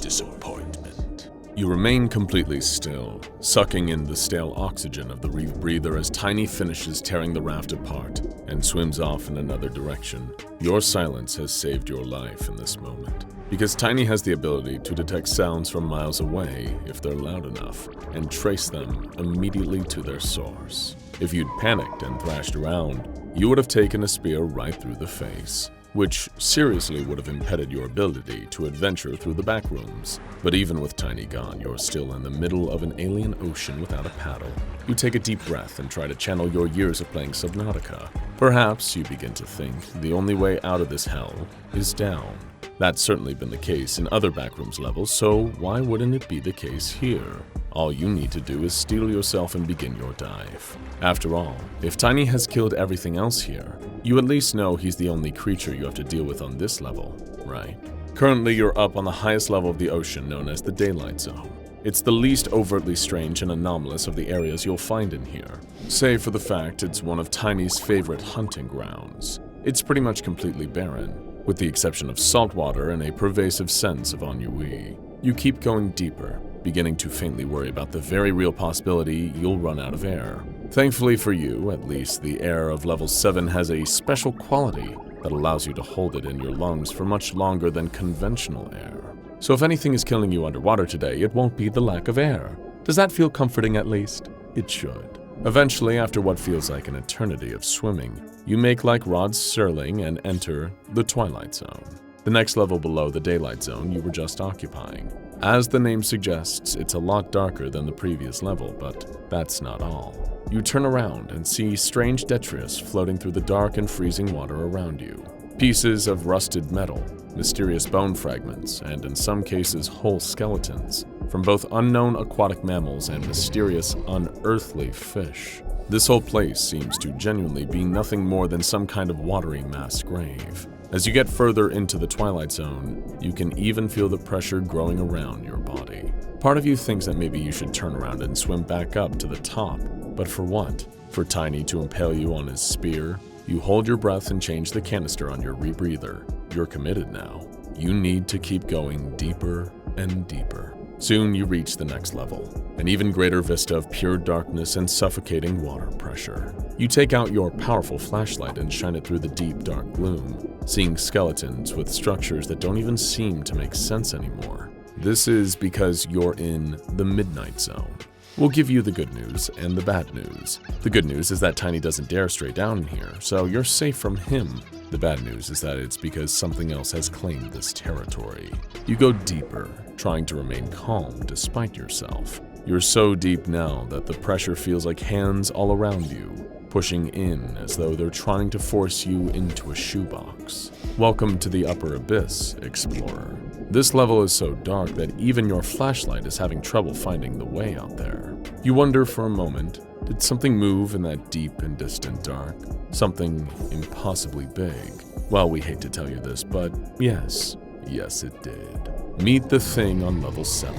disappointment. You remain completely still, sucking in the stale oxygen of the rebreather as Tiny finishes tearing the raft apart and swims off in another direction. Your silence has saved your life in this moment, because Tiny has the ability to detect sounds from miles away if they're loud enough, and trace them immediately to their source. If you'd panicked and thrashed around, you would have taken a spear right through the face, which seriously would have impeded your ability to adventure through the backrooms. But even with Tiny gone, you're still in the middle of an alien ocean without a paddle. You take a deep breath and try to channel your years of playing Subnautica. Perhaps you begin to think the only way out of this hell is down. That's certainly been the case in other Backrooms levels, so why wouldn't it be the case here? All you need to do is steel yourself and begin your dive. After all, if Tiny has killed everything else here, you at least know he's the only creature you have to deal with on this level, right? Currently, you're up on the highest level of the ocean, known as the Daylight Zone. It's the least overtly strange and anomalous of the areas you'll find in here, save for the fact it's one of Tiny's favorite hunting grounds. It's pretty much completely barren, with the exception of salt water and a pervasive sense of ennui. You keep going deeper, beginning to faintly worry about the very real possibility you'll run out of air. Thankfully for you, at least, the air of level 7 has a special quality that allows you to hold it in your lungs for much longer than conventional air. So if anything is killing you underwater today, it won't be the lack of air. Does that feel comforting at least? It should. Eventually, after what feels like an eternity of swimming, you make like Rod Serling and enter the Twilight Zone, the next level below the Daylight Zone you were just occupying. As the name suggests, it's a lot darker than the previous level, but that's not all. You turn around and see strange detritus floating through the dark and freezing water around you. Pieces of rusted metal, mysterious bone fragments, and in some cases whole skeletons, from both unknown aquatic mammals and mysterious, unearthly fish. This whole place seems to genuinely be nothing more than some kind of watery mass grave. As you get further into the Twilight Zone, you can even feel the pressure growing around your body. Part of you thinks that maybe you should turn around and swim back up to the top. But for what? For Tiny to impale you on his spear? You hold your breath and change the canister on your rebreather. You're committed now. You need to keep going deeper and deeper. Soon you reach the next level, an even greater vista of pure darkness and suffocating water pressure. You take out your powerful flashlight and shine it through the deep, dark gloom, seeing skeletons with structures that don't even seem to make sense anymore. This is because you're in the Midnight Zone. We'll give you the good news and the bad news. The good news is that Tiny doesn't dare stray down in here, so you're safe from him. The bad news is that it's because something else has claimed this territory. You go deeper, trying to remain calm despite yourself. You're so deep now that the pressure feels like hands all around you, pushing in as though they're trying to force you into a shoebox. Welcome to the upper abyss, explorer. This level is so dark that even your flashlight is having trouble finding the way out there. You wonder for a moment, did something move in that deep and distant dark? Something impossibly big. Well, we hate to tell you this, but yes it did. Meet the thing on level 7.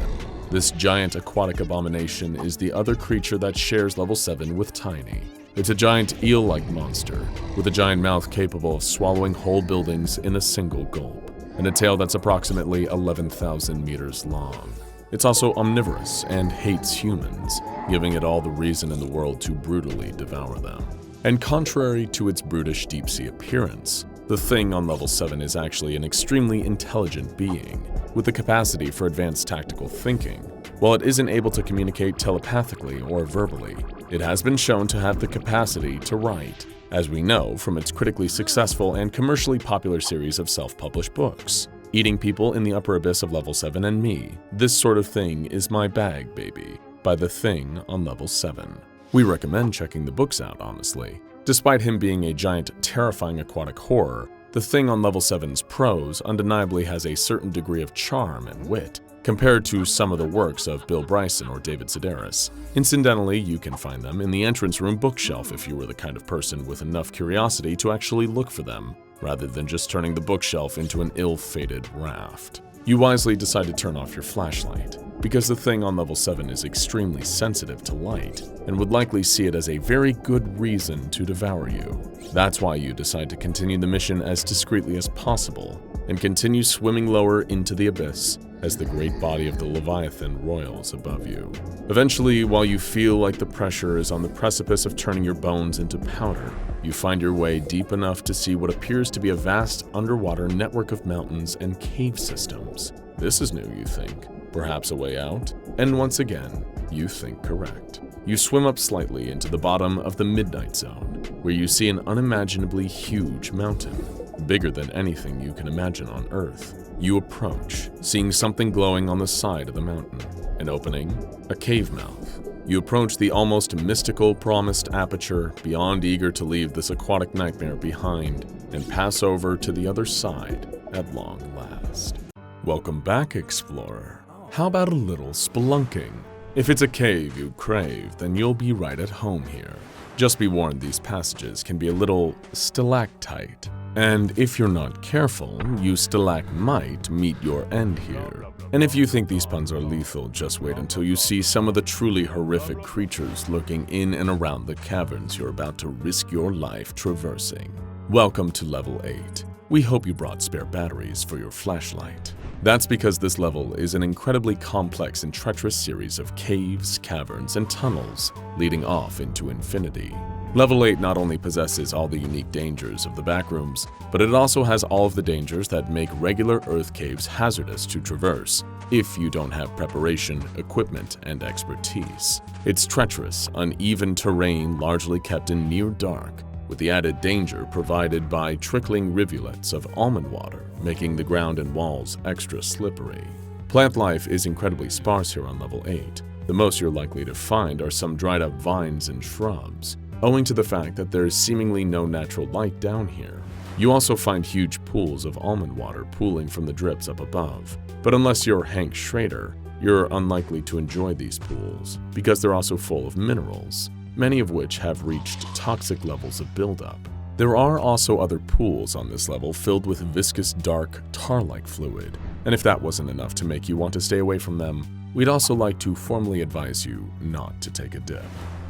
This giant aquatic abomination is the other creature that shares level 7 with Tiny. It's a giant eel-like monster, with a giant mouth capable of swallowing whole buildings in a single gulp, and a tail that's approximately 11,000 meters long. It's also omnivorous and hates humans, giving it all the reason in the world to brutally devour them. And contrary to its brutish deep-sea appearance, The thing on level 7 is actually an extremely intelligent being, with the capacity for advanced tactical thinking. While it isn't able to communicate telepathically or verbally, it has been shown to have the capacity to write, as we know from its critically successful and commercially popular series of self-published books. Eating People in the Upper Abyss of level 7 and Me, This Sort of Thing is My Bag, Baby, by The Thing on level 7. We recommend checking the books out, honestly. Despite him being a giant, terrifying aquatic horror, The Thing on level 7's prose undeniably has a certain degree of charm and wit, compared to some of the works of Bill Bryson or David Sedaris. Incidentally, you can find them in the entrance room bookshelf if you were the kind of person with enough curiosity to actually look for them, rather than just turning the bookshelf into an ill-fated raft. You wisely decide to turn off your flashlight, because the thing on level 7 is extremely sensitive to light, and would likely see it as a very good reason to devour you. That's why you decide to continue the mission as discreetly as possible, and continue swimming lower into the abyss as the great body of the Leviathan roils above you. Eventually, while you feel like the pressure is on the precipice of turning your bones into powder, you find your way deep enough to see what appears to be a vast underwater network of mountains and cave systems. This is new, you think. Perhaps a way out? And once again, you think correct. You swim up slightly into the bottom of the Midnight Zone, where you see an unimaginably huge mountain, bigger than anything you can imagine on Earth. You approach, seeing something glowing on the side of the mountain. An opening, a cave mouth. You approach the almost mystical promised aperture, beyond eager to leave this aquatic nightmare behind and pass over to the other side at long last. Welcome back, explorer. How about a little spelunking? If it's a cave you crave, then you'll be right at home here. Just be warned, these passages can be a little stalactite. And if you're not careful, you stalagmite meet your end here. And if you think these puns are lethal, just wait until you see some of the truly horrific creatures lurking in and around the caverns you're about to risk your life traversing. Welcome to level 8. We hope you brought spare batteries for your flashlight. That's because this level is an incredibly complex and treacherous series of caves, caverns, and tunnels leading off into infinity. Level 8 not only possesses all the unique dangers of the Backrooms, but it also has all of the dangers that make regular Earth caves hazardous to traverse if you don't have preparation, equipment, and expertise. It's treacherous, uneven terrain largely kept in near dark, with the added danger provided by trickling rivulets of almond water, making the ground and walls extra slippery. Plant life is incredibly sparse here on level 8. The most you're likely to find are some dried up vines and shrubs, owing to the fact that there is seemingly no natural light down here. You also find huge pools of almond water pooling from the drips up above. But unless you're Hank Schrader, you're unlikely to enjoy these pools, because they're also full of minerals, many of which have reached toxic levels of buildup. There are also other pools on this level filled with viscous, dark, tar-like fluid, and if that wasn't enough to make you want to stay away from them, we'd also like to formally advise you not to take a dip.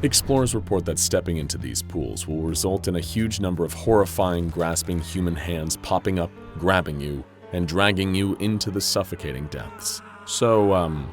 Explorers report that stepping into these pools will result in a huge number of horrifying, grasping human hands popping up, grabbing you, and dragging you into the suffocating depths. So,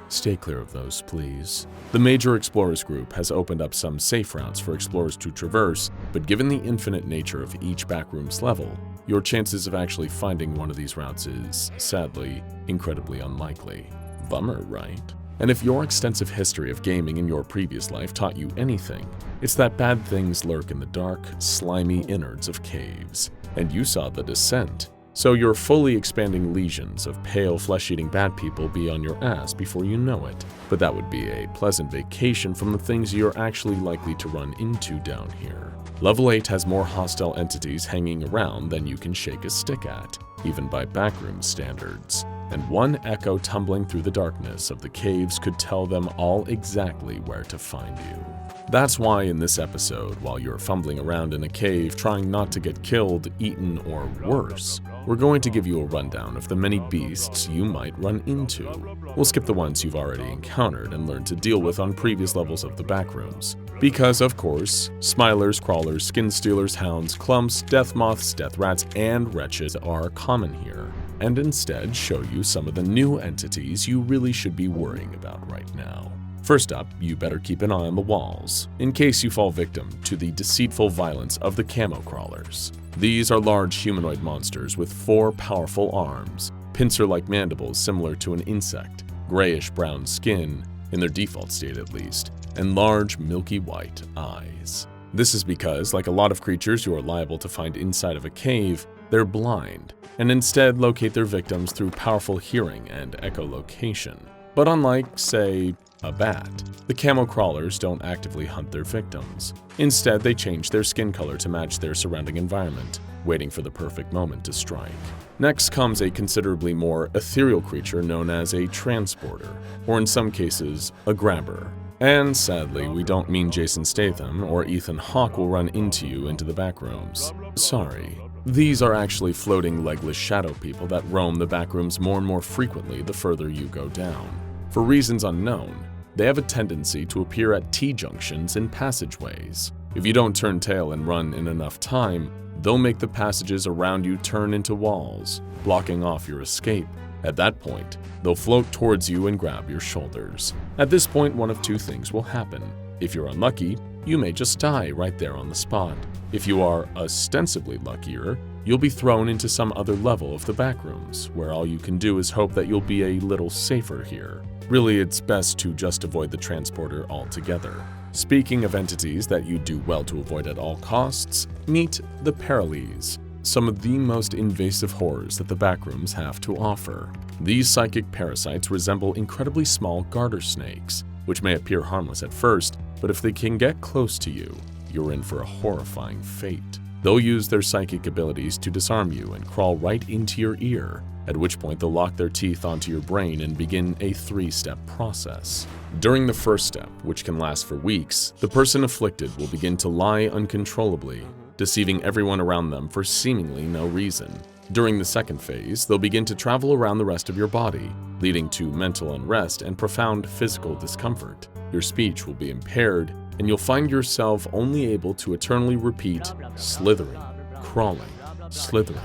stay clear of those, please. The major explorers group has opened up some safe routes for explorers to traverse, but given the infinite nature of each Backrooms level, your chances of actually finding one of these routes is, sadly, incredibly unlikely. Bummer, right? And if your extensive history of gaming in your previous life taught you anything, it's that bad things lurk in the dark, slimy innards of caves. And you saw The Descent, so your fully expanding legions of pale, flesh-eating bad people be on your ass before you know it. But that would be a pleasant vacation from the things you're actually likely to run into down here. Level 8 has more hostile entities hanging around than you can shake a stick at, even by Backrooms standards. And one echo tumbling through the darkness of the caves could tell them all exactly where to find you. That's why in this episode, while you're fumbling around in a cave trying not to get killed, eaten, or worse, we're going to give you a rundown of the many beasts you might run into. We'll skip the ones you've already encountered and learned to deal with on previous levels of the Backrooms. Because, of course, smilers, crawlers, skin stealers, hounds, clumps, death moths, death rats, and wretches are common here, and instead show you some of the new entities you really should be worrying about right now. First up, you better keep an eye on the walls, in case you fall victim to the deceitful violence of the camo crawlers. These are large humanoid monsters with 4 powerful arms, pincer-like mandibles similar to an insect, grayish-brown skin, in their default state at least, and large milky white eyes. This is because, like a lot of creatures you are liable to find inside of a cave, they're blind, and instead locate their victims through powerful hearing and echolocation. But unlike, say, a bat, the camo crawlers don't actively hunt their victims. Instead, they change their skin color to match their surrounding environment, waiting for the perfect moment to strike. Next comes a considerably more ethereal creature known as a transporter, or in some cases, a grabber. And sadly, we don't mean Jason Statham or Ethan Hawke will run into you into the backrooms. Sorry. These are actually floating legless shadow people that roam the backrooms more and more frequently the further you go down. For reasons unknown, they have a tendency to appear at T-junctions and passageways. If you don't turn tail and run in enough time, they'll make the passages around you turn into walls, blocking off your escape. At that point, they'll float towards you and grab your shoulders. At this point, one of 2 things will happen. If you're unlucky, you may just die right there on the spot. If you are ostensibly luckier, you'll be thrown into some other level of the backrooms, where all you can do is hope that you'll be a little safer here. Really, it's best to just avoid the transporter altogether. Speaking of entities that you do well to avoid at all costs, meet the Paralees, some of the most invasive horrors that the backrooms have to offer. These psychic parasites resemble incredibly small garter snakes, which may appear harmless at first, but if they can get close to you, you're in for a horrifying fate. They'll use their psychic abilities to disarm you and crawl right into your ear, at which point they'll lock their teeth onto your brain and begin a 3-step process. During the first step, which can last for weeks, the person afflicted will begin to lie uncontrollably, deceiving everyone around them for seemingly no reason. During the second phase, they'll begin to travel around the rest of your body, leading to mental unrest and profound physical discomfort. Your speech will be impaired, and you'll find yourself only able to eternally repeat slithering, crawling, slithering,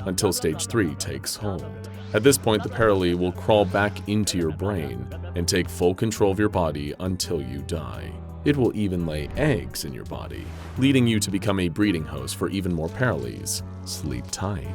until stage 3 takes hold. At this point, the Paralee will crawl back into your brain and take full control of your body until you die. It will even lay eggs in your body, leading you to become a breeding host for even more Paralees. Sleep tight.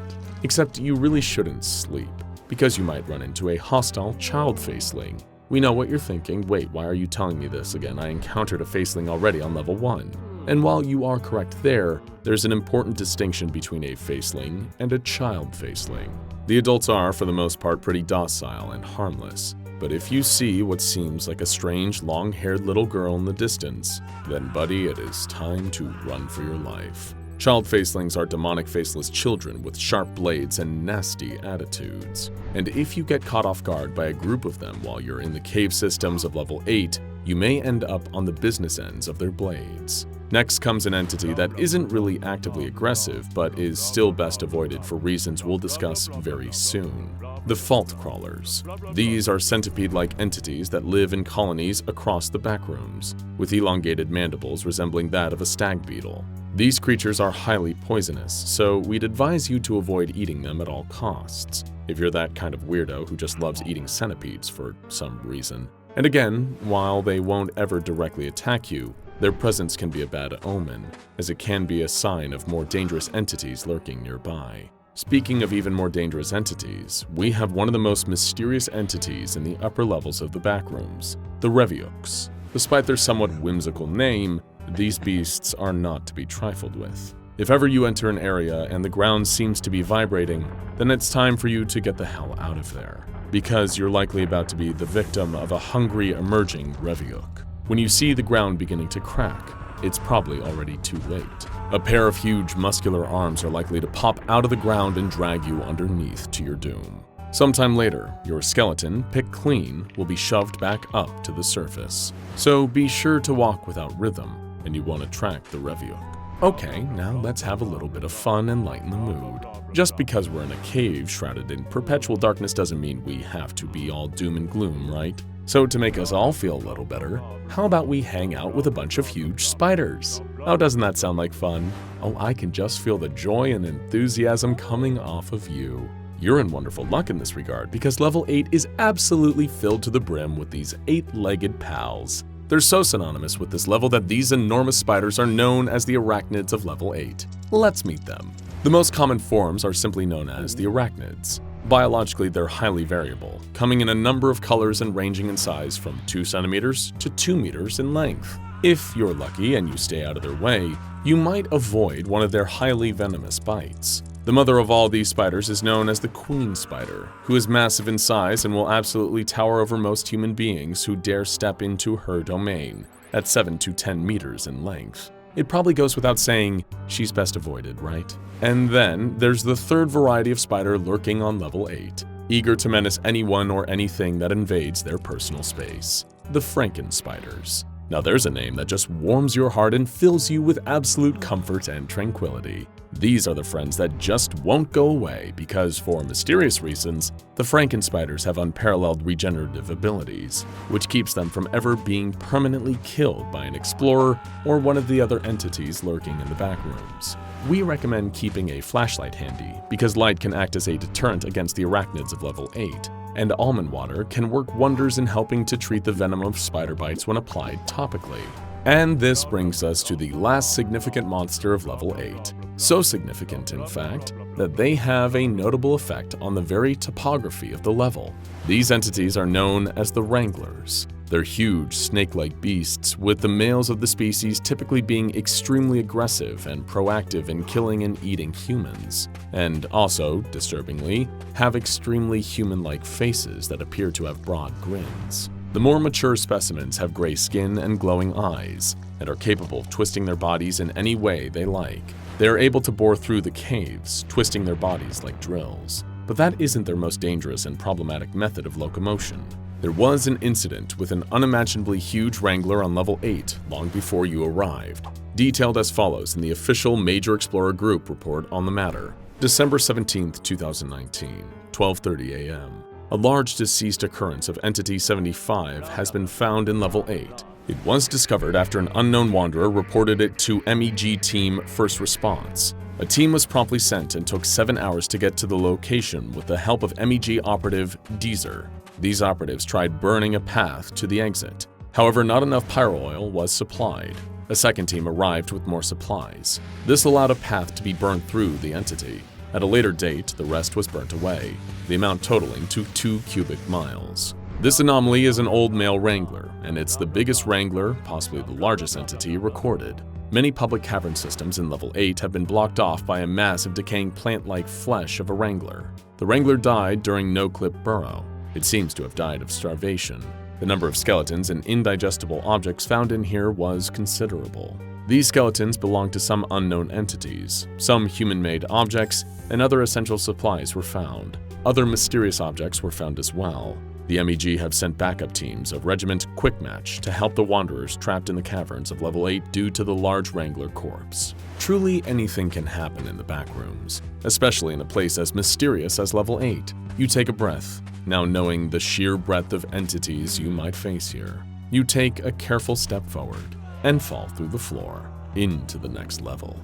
Except you really shouldn't sleep, because you might run into a hostile child faceling. We know what you're thinking. Wait, why are you telling me this again? I encountered a faceling already on level 1. And while you are correct there, there's an important distinction between a faceling and a child faceling. The adults are, for the most part, pretty docile and harmless. But if you see what seems like a strange, long-haired little girl in the distance, then buddy, it is time to run for your life. Child facelings are demonic faceless children with sharp blades and nasty attitudes. And if you get caught off guard by a group of them while you're in the cave systems of level 8, you may end up on the business ends of their blades. Next comes an entity that isn't really actively aggressive, but is still best avoided for reasons we'll discuss very soon. The Fault Crawlers. These are centipede-like entities that live in colonies across the backrooms, with elongated mandibles resembling that of a stag beetle. These creatures are highly poisonous, so we'd advise you to avoid eating them at all costs, if you're that kind of weirdo who just loves eating centipedes for some reason. And again, while they won't ever directly attack you, their presence can be a bad omen, as it can be a sign of more dangerous entities lurking nearby. Speaking of even more dangerous entities, we have one of the most mysterious entities in the upper levels of the backrooms, the Reviuks. Despite their somewhat whimsical name, these beasts are not to be trifled with. If ever you enter an area and the ground seems to be vibrating, then it's time for you to get the hell out of there, because you're likely about to be the victim of a hungry emerging Reviuk. When you see the ground beginning to crack, it's probably already too late. A pair of huge muscular arms are likely to pop out of the ground and drag you underneath to your doom. Sometime later, your skeleton, picked clean, will be shoved back up to the surface. So be sure to walk without rhythm, and you won't attract the Reviuk. Okay, now let's have a little bit of fun and lighten the mood. Just because we're in a cave shrouded in perpetual darkness doesn't mean we have to be all doom and gloom, right? So to make us all feel a little better, how about we hang out with a bunch of huge spiders? Oh, doesn't that sound like fun? Oh, I can just feel the joy and enthusiasm coming off of you. You're in wonderful luck in this regard because level 8 is absolutely filled to the brim with these 8-legged pals. They're so synonymous with this level that these enormous spiders are known as the arachnids of level 8. Let's meet them. The most common forms are simply known as the arachnids. Biologically, they're highly variable, coming in a number of colors and ranging in size from 2 centimeters to 2 meters in length. If you're lucky and you stay out of their way, you might avoid one of their highly venomous bites. The mother of all these spiders is known as the queen spider, who is massive in size and will absolutely tower over most human beings who dare step into her domain, at 7 to 10 meters in length. It probably goes without saying, she's best avoided, right? And then there's the third variety of spider lurking on level 8, eager to menace anyone or anything that invades their personal space, the Franken spiders. Now there's a name that just warms your heart and fills you with absolute comfort and tranquility. These are the friends that just won't go away because, for mysterious reasons, the Franken spiders have unparalleled regenerative abilities, which keeps them from ever being permanently killed by an explorer or one of the other entities lurking in the backrooms. We recommend keeping a flashlight handy because light can act as a deterrent against the arachnids of level 8, and almond water can work wonders in helping to treat the venom of spider bites when applied topically. And this brings us to the last significant monster of level 8. So significant, in fact, that they have a notable effect on the very topography of the level. These entities are known as the Wranglers. They're huge, snake-like beasts, with the males of the species typically being extremely aggressive and proactive in killing and eating humans, and also, disturbingly, have extremely human-like faces that appear to have broad grins. The more mature specimens have gray skin and glowing eyes, and are capable of twisting their bodies in any way they like. They are able to bore through the caves, twisting their bodies like drills. But that isn't their most dangerous and problematic method of locomotion. There was an incident with an unimaginably huge Wrangler on level 8 long before you arrived, detailed as follows in the official Major Explorer Group report on the matter. December 17, 2019, 12:30 a.m. A large deceased occurrence of Entity 75 has been found in level 8. It was discovered after an unknown wanderer reported it to MEG Team First Response. A team was promptly sent and took 7 hours to get to the location with the help of MEG operative Deezer. These operatives tried burning a path to the exit. However, not enough pyro oil was supplied. A second team arrived with more supplies. This allowed a path to be burned through the entity. At a later date, the rest was burnt away, the amount totaling to 2 cubic miles. This anomaly is an old male Wrangler, and it's the biggest Wrangler, possibly the largest entity, recorded. Many public cavern systems in level 8 have been blocked off by a mass of decaying plant-like flesh of a Wrangler. The Wrangler died during no-clip burrow. It seems to have died of starvation. The number of skeletons and indigestible objects found in here was considerable. These skeletons belong to some unknown entities. Some human-made objects and other essential supplies were found. Other mysterious objects were found as well. The MEG have sent backup teams of Regiment Quickmatch to help the wanderers trapped in the caverns of level 8 due to the large Wrangler corpse. Truly anything can happen in the backrooms, especially in a place as mysterious as level 8. You take a breath, now knowing the sheer breadth of entities you might face here. You take a careful step forward and fall through the floor into the next level.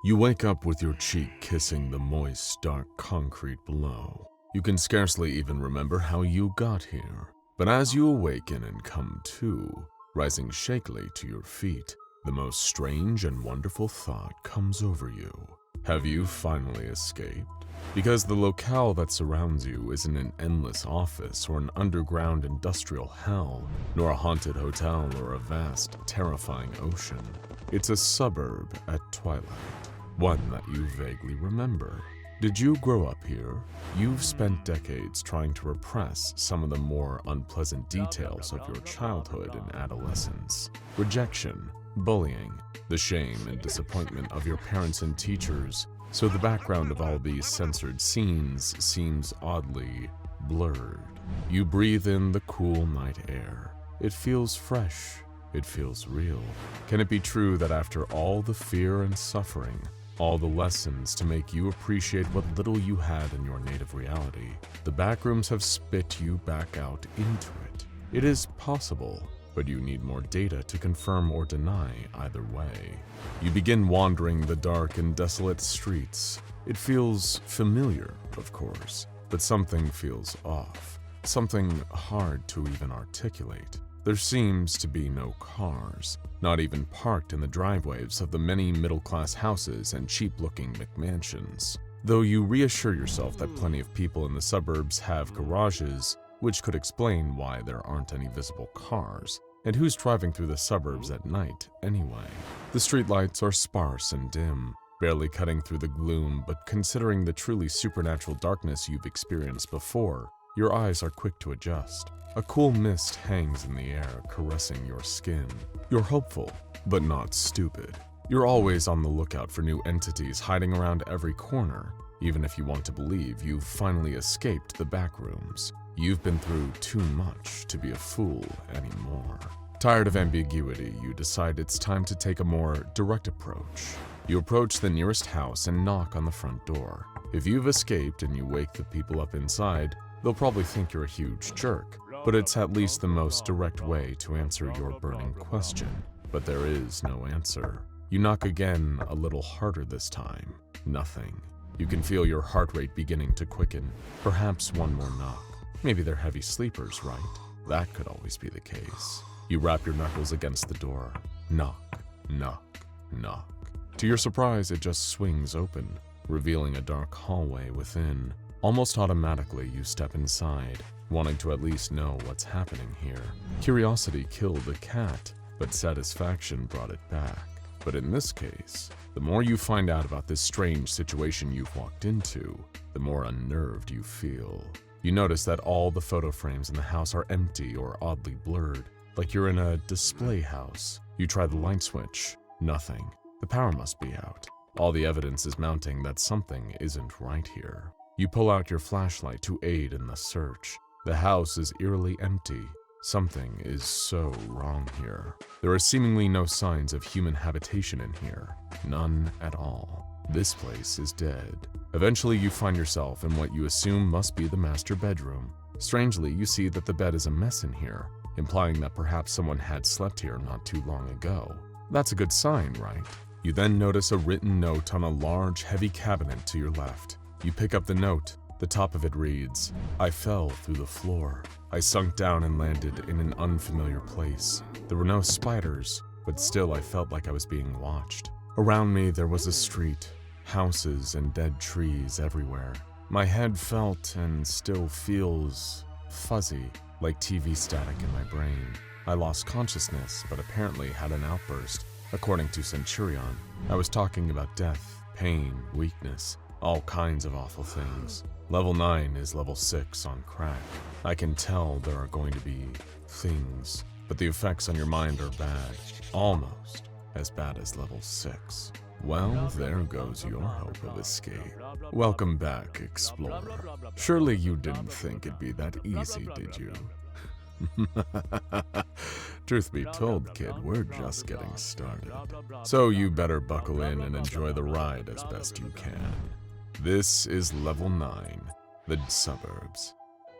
You wake up with your cheek kissing the moist, dark concrete below. You can scarcely even remember how you got here. But as you awaken and come to, rising shakily to your feet, the most strange and wonderful thought comes over you. Have you finally escaped? Because the locale that surrounds you isn't an endless office or an underground industrial hell, nor a haunted hotel or a vast, terrifying ocean. It's a suburb at twilight, one that you vaguely remember. Did you grow up here? You've spent decades trying to repress some of the more unpleasant details of your childhood and adolescence. Rejection, bullying, the shame and disappointment of your parents and teachers. So the background of all these censored scenes seems oddly blurred. You breathe in the cool night air. It feels fresh. It feels real. Can it be true that after all the fear and suffering, all the lessons to make you appreciate what little you had in your native reality, the backrooms have spit you back out into it? It is possible, but you need more data to confirm or deny either way. You begin wandering the dark and desolate streets. It feels familiar, of course. but something feels off. Something hard to even articulate. There seems to be no cars, not even parked in the driveways of the many middle-class houses and cheap-looking McMansions. Though you reassure yourself that plenty of people in the suburbs have garages, which could explain why there aren't any visible cars. And who's driving through the suburbs at night, anyway? The streetlights are sparse and dim, barely cutting through the gloom, but considering the truly supernatural darkness you've experienced before, your eyes are quick to adjust. A cool mist hangs in the air, caressing your skin. You're hopeful, but not stupid. You're always on the lookout for new entities hiding around every corner, even if you want to believe you've finally escaped the backrooms. You've been through too much to be a fool anymore. Tired of ambiguity, you decide it's time to take a more direct approach. You approach the nearest house and knock on the front door. If you've escaped and you wake the people up inside, they'll probably think you're a huge jerk, but it's at least the most direct way to answer your burning question. But there is no answer. You knock again, a little harder this time. Nothing. You can feel your heart rate beginning to quicken. Perhaps one more knock. Maybe they're heavy sleepers, right? That could always be the case. You rap your knuckles against the door. Knock, knock, knock. To your surprise, it just swings open, revealing a dark hallway within. Almost automatically, you step inside, wanting to at least know what's happening here. Curiosity killed the cat, but satisfaction brought it back. But in this case, the more you find out about this strange situation you've walked into, the more unnerved you feel. You notice that all the photo frames in the house are empty or oddly blurred, like you're in a display house. You try the light switch. Nothing. The power must be out. All the evidence is mounting that something isn't right here. You pull out your flashlight to aid in the search. The house is eerily empty. Something is so wrong here. There are seemingly no signs of human habitation in here. None at all. This place is dead. Eventually, you find yourself in what you assume must be the master bedroom. Strangely, you see that the bed is a mess in here, implying that perhaps someone had slept here not too long ago. That's a good sign, right? You then notice a written note on a large, heavy cabinet to your left. You pick up the note. The top of it reads, "I fell through the floor. I sunk down and landed in an unfamiliar place. There were no spiders, but still I felt like I was being watched. Around me there was a street, houses and dead trees everywhere. My head felt and still feels fuzzy, like TV static in my brain. I lost consciousness, but apparently had an outburst. According to Centurion, I was talking about death, pain, weakness, all kinds of awful things. Level 9 is level 6 on crack. I can tell there are going to be things, but the effects on your mind are bad, almost as bad as level 6. Well, there goes your hope of escape. Welcome back, Explorer. Surely you didn't think it'd be that easy, did you? Truth be told, kid, we're just getting started. So you better buckle in and enjoy the ride as best you can. This is level 9, the suburbs.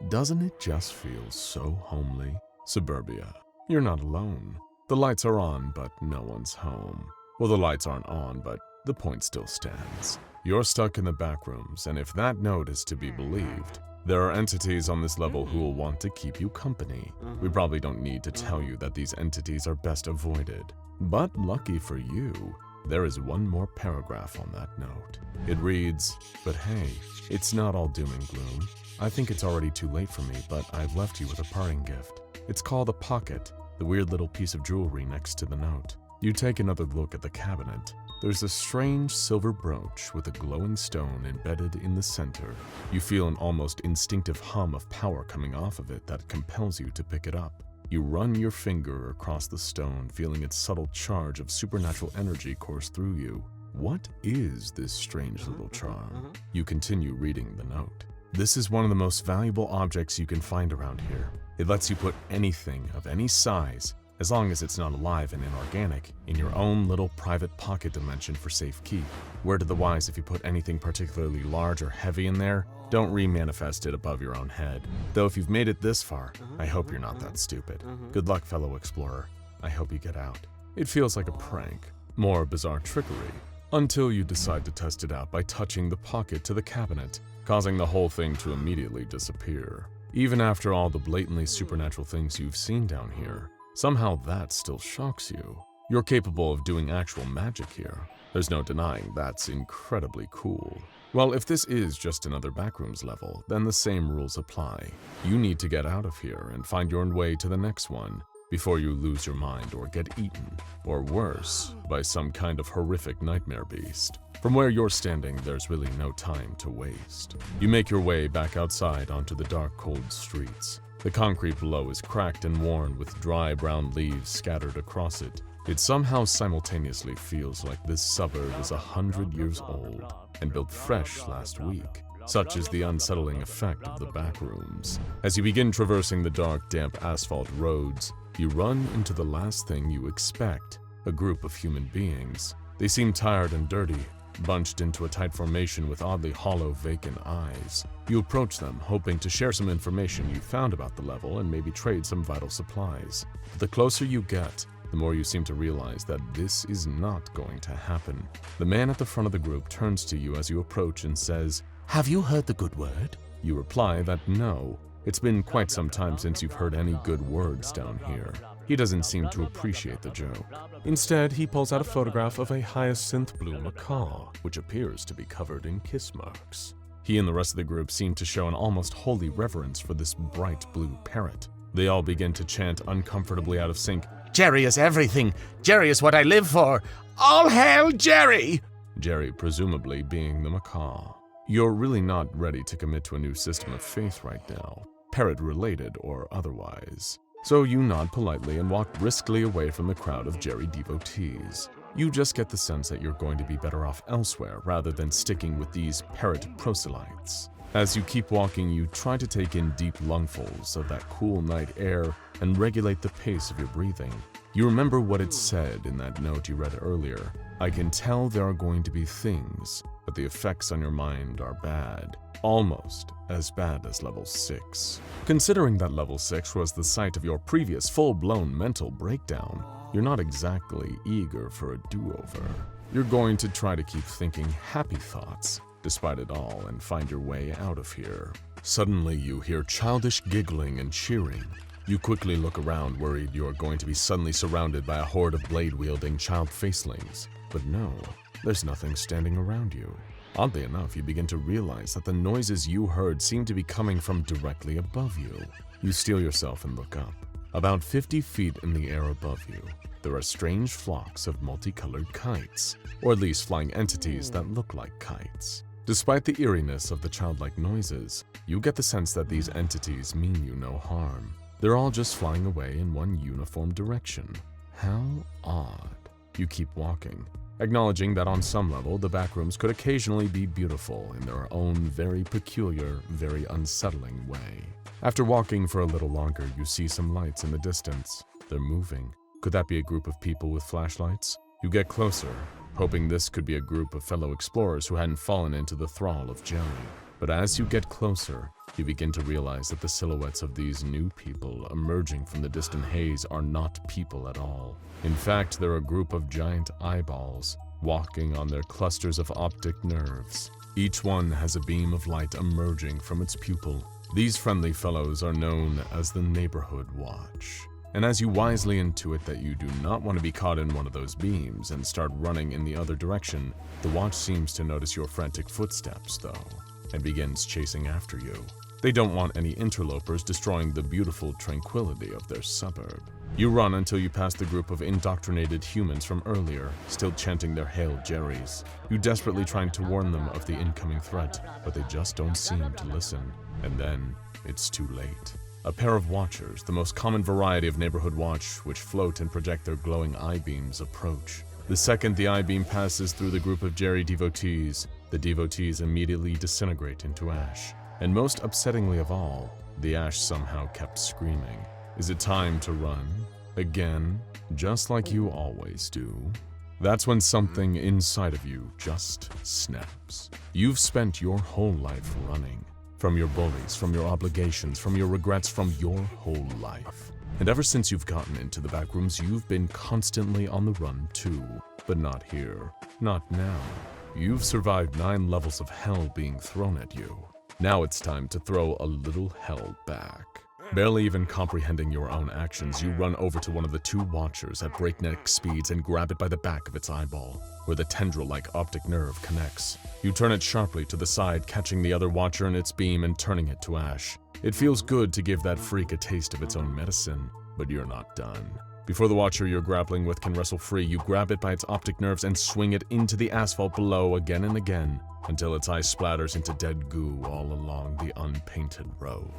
Doesn't it just feel so homely? Suburbia. You're not alone. The lights are on, but no one's home. Well, the lights aren't on, but the point still stands. You're stuck in the backrooms, and if that note is to be believed, there are entities on this level who will want to keep you company. We probably don't need to tell you that these entities are best avoided. But lucky for you, there is one more paragraph on that note. It reads, "But hey, it's not all doom and gloom. I think it's already too late for me, but I've left you with a parting gift. It's called a pocket, the weird little piece of jewelry next to the note." You take another look at the cabinet. There's a strange silver brooch with a glowing stone embedded in the center. You feel an almost instinctive hum of power coming off of it that compels you to pick it up. You run your finger across the stone, feeling its subtle charge of supernatural energy course through you. What is this strange little charm? You continue reading the note. This is one of the most valuable objects you can find around here. It lets you put anything of any size, as long as it's not alive and inorganic, in your own little private pocket dimension for safekeep. Word to the wise, if you put anything particularly large or heavy in there, don't re-manifest it above your own head. Though if you've made it this far, I hope you're not that stupid. Good luck, fellow explorer. I hope you get out. It feels like a prank, more bizarre trickery, until you decide to test it out by touching the pocket to the cabinet, causing the whole thing to immediately disappear. Even after all the blatantly supernatural things you've seen down here, somehow that still shocks you. You're capable of doing actual magic here. There's no denying that's incredibly cool. Well, if this is just another Backrooms level, then the same rules apply. You need to get out of here and find your way to the next one before you lose your mind or get eaten, or worse, by some kind of horrific nightmare beast. From where you're standing, there's really no time to waste. You make your way back outside onto the dark, cold streets. The concrete below is cracked and worn with dry brown leaves scattered across it. It somehow simultaneously feels like this suburb is 100 years old and built fresh last week. Such is the unsettling effect of the Backrooms. As you begin traversing the dark, damp asphalt roads, you run into the last thing you expect, a group of human beings. They seem tired and dirty, bunched into a tight formation with oddly hollow, vacant eyes. You approach them, hoping to share some information you found about the level and maybe trade some vital supplies. But the closer you get, the more you seem to realize that this is not going to happen. The man at the front of the group turns to you as you approach and says, "Have you heard the good word?" You reply that no. It's been quite some time since you've heard any good words down here. He doesn't seem to appreciate the joke. Instead, he pulls out a photograph of a hyacinth blue macaw, which appears to be covered in kiss marks. He and the rest of the group seem to show an almost holy reverence for this bright blue parrot. They all begin to chant uncomfortably out of sync, Jerry is everything. Jerry is what I live for. All hail Jerry! Jerry presumably being the macaw. You're really not ready to commit to a new system of faith right now, parrot-related or otherwise. So you nod politely and walk briskly away from the crowd of Jerry devotees. You just get the sense that you're going to be better off elsewhere rather than sticking with these parrot proselytes. As you keep walking, you try to take in deep lungfuls of that cool night air and regulate the pace of your breathing. You remember what it said in that note you read earlier. I can tell there are going to be things, but the effects on your mind are bad. Almost as bad as level 6. Considering that level 6 was the site of your previous full-blown mental breakdown, you're not exactly eager for a do-over. You're going to try to keep thinking happy thoughts, despite it all, and find your way out of here. Suddenly, you hear childish giggling and cheering. You quickly look around, worried you're going to be suddenly surrounded by a horde of blade-wielding child facelings. But no, there's nothing standing around you. Oddly enough, you begin to realize that the noises you heard seem to be coming from directly above you. You steel yourself and look up. About 50 feet in the air above you, there are strange flocks of multicolored kites, or at least flying entities that look like kites. Despite the eeriness of the childlike noises, you get the sense that these entities mean you no harm. They're all just flying away in one uniform direction. How odd. You keep walking, acknowledging that on some level the Backrooms could occasionally be beautiful in their own very peculiar, very unsettling way. After walking for a little longer, you see some lights in the distance. They're moving. Could that be a group of people with flashlights? You get closer, hoping this could be a group of fellow explorers who hadn't fallen into the thrall of Jerry. But as you get closer, you begin to realize that the silhouettes of these new people emerging from the distant haze are not people at all. In fact, they're a group of giant eyeballs, walking on their clusters of optic nerves. Each one has a beam of light emerging from its pupil. These friendly fellows are known as the Neighborhood Watch. And as you wisely intuit that you do not want to be caught in one of those beams and start running in the other direction, the Watch seems to notice your frantic footsteps, though, and begins chasing after you. They don't want any interlopers destroying the beautiful tranquility of their suburb. You run until you pass the group of indoctrinated humans from earlier, still chanting their Hail Jerrys. You desperately trying to warn them of the incoming threat, but they just don't seem to listen. And then, it's too late. A pair of watchers, the most common variety of neighborhood watch, which float and project their glowing eye beams, approach. The second the eye beam passes through the group of Jerry devotees, the devotees immediately disintegrate into ash. And most upsettingly of all, the ash somehow kept screaming. Is it time to run? Again? Just like you always do. That's when something inside of you just snaps. You've spent your whole life running. From your bullies, from your obligations, from your regrets, from your whole life. And ever since you've gotten into the Backrooms, you've been constantly on the run too. But not here. Not now. You've survived 9 levels of hell being thrown at you. Now it's time to throw a little hell back. Barely even comprehending your own actions, you run over to one of the 2 watchers at breakneck speeds and grab it by the back of its eyeball, where the tendril-like optic nerve connects. You turn it sharply to the side, catching the other watcher in its beam and turning it to ash. It feels good to give that freak a taste of its own medicine, but you're not done. Before the watcher you're grappling with can wrestle free, you grab it by its optic nerves and swing it into the asphalt below again and again, until its eye splatters into dead goo all along the unpainted road.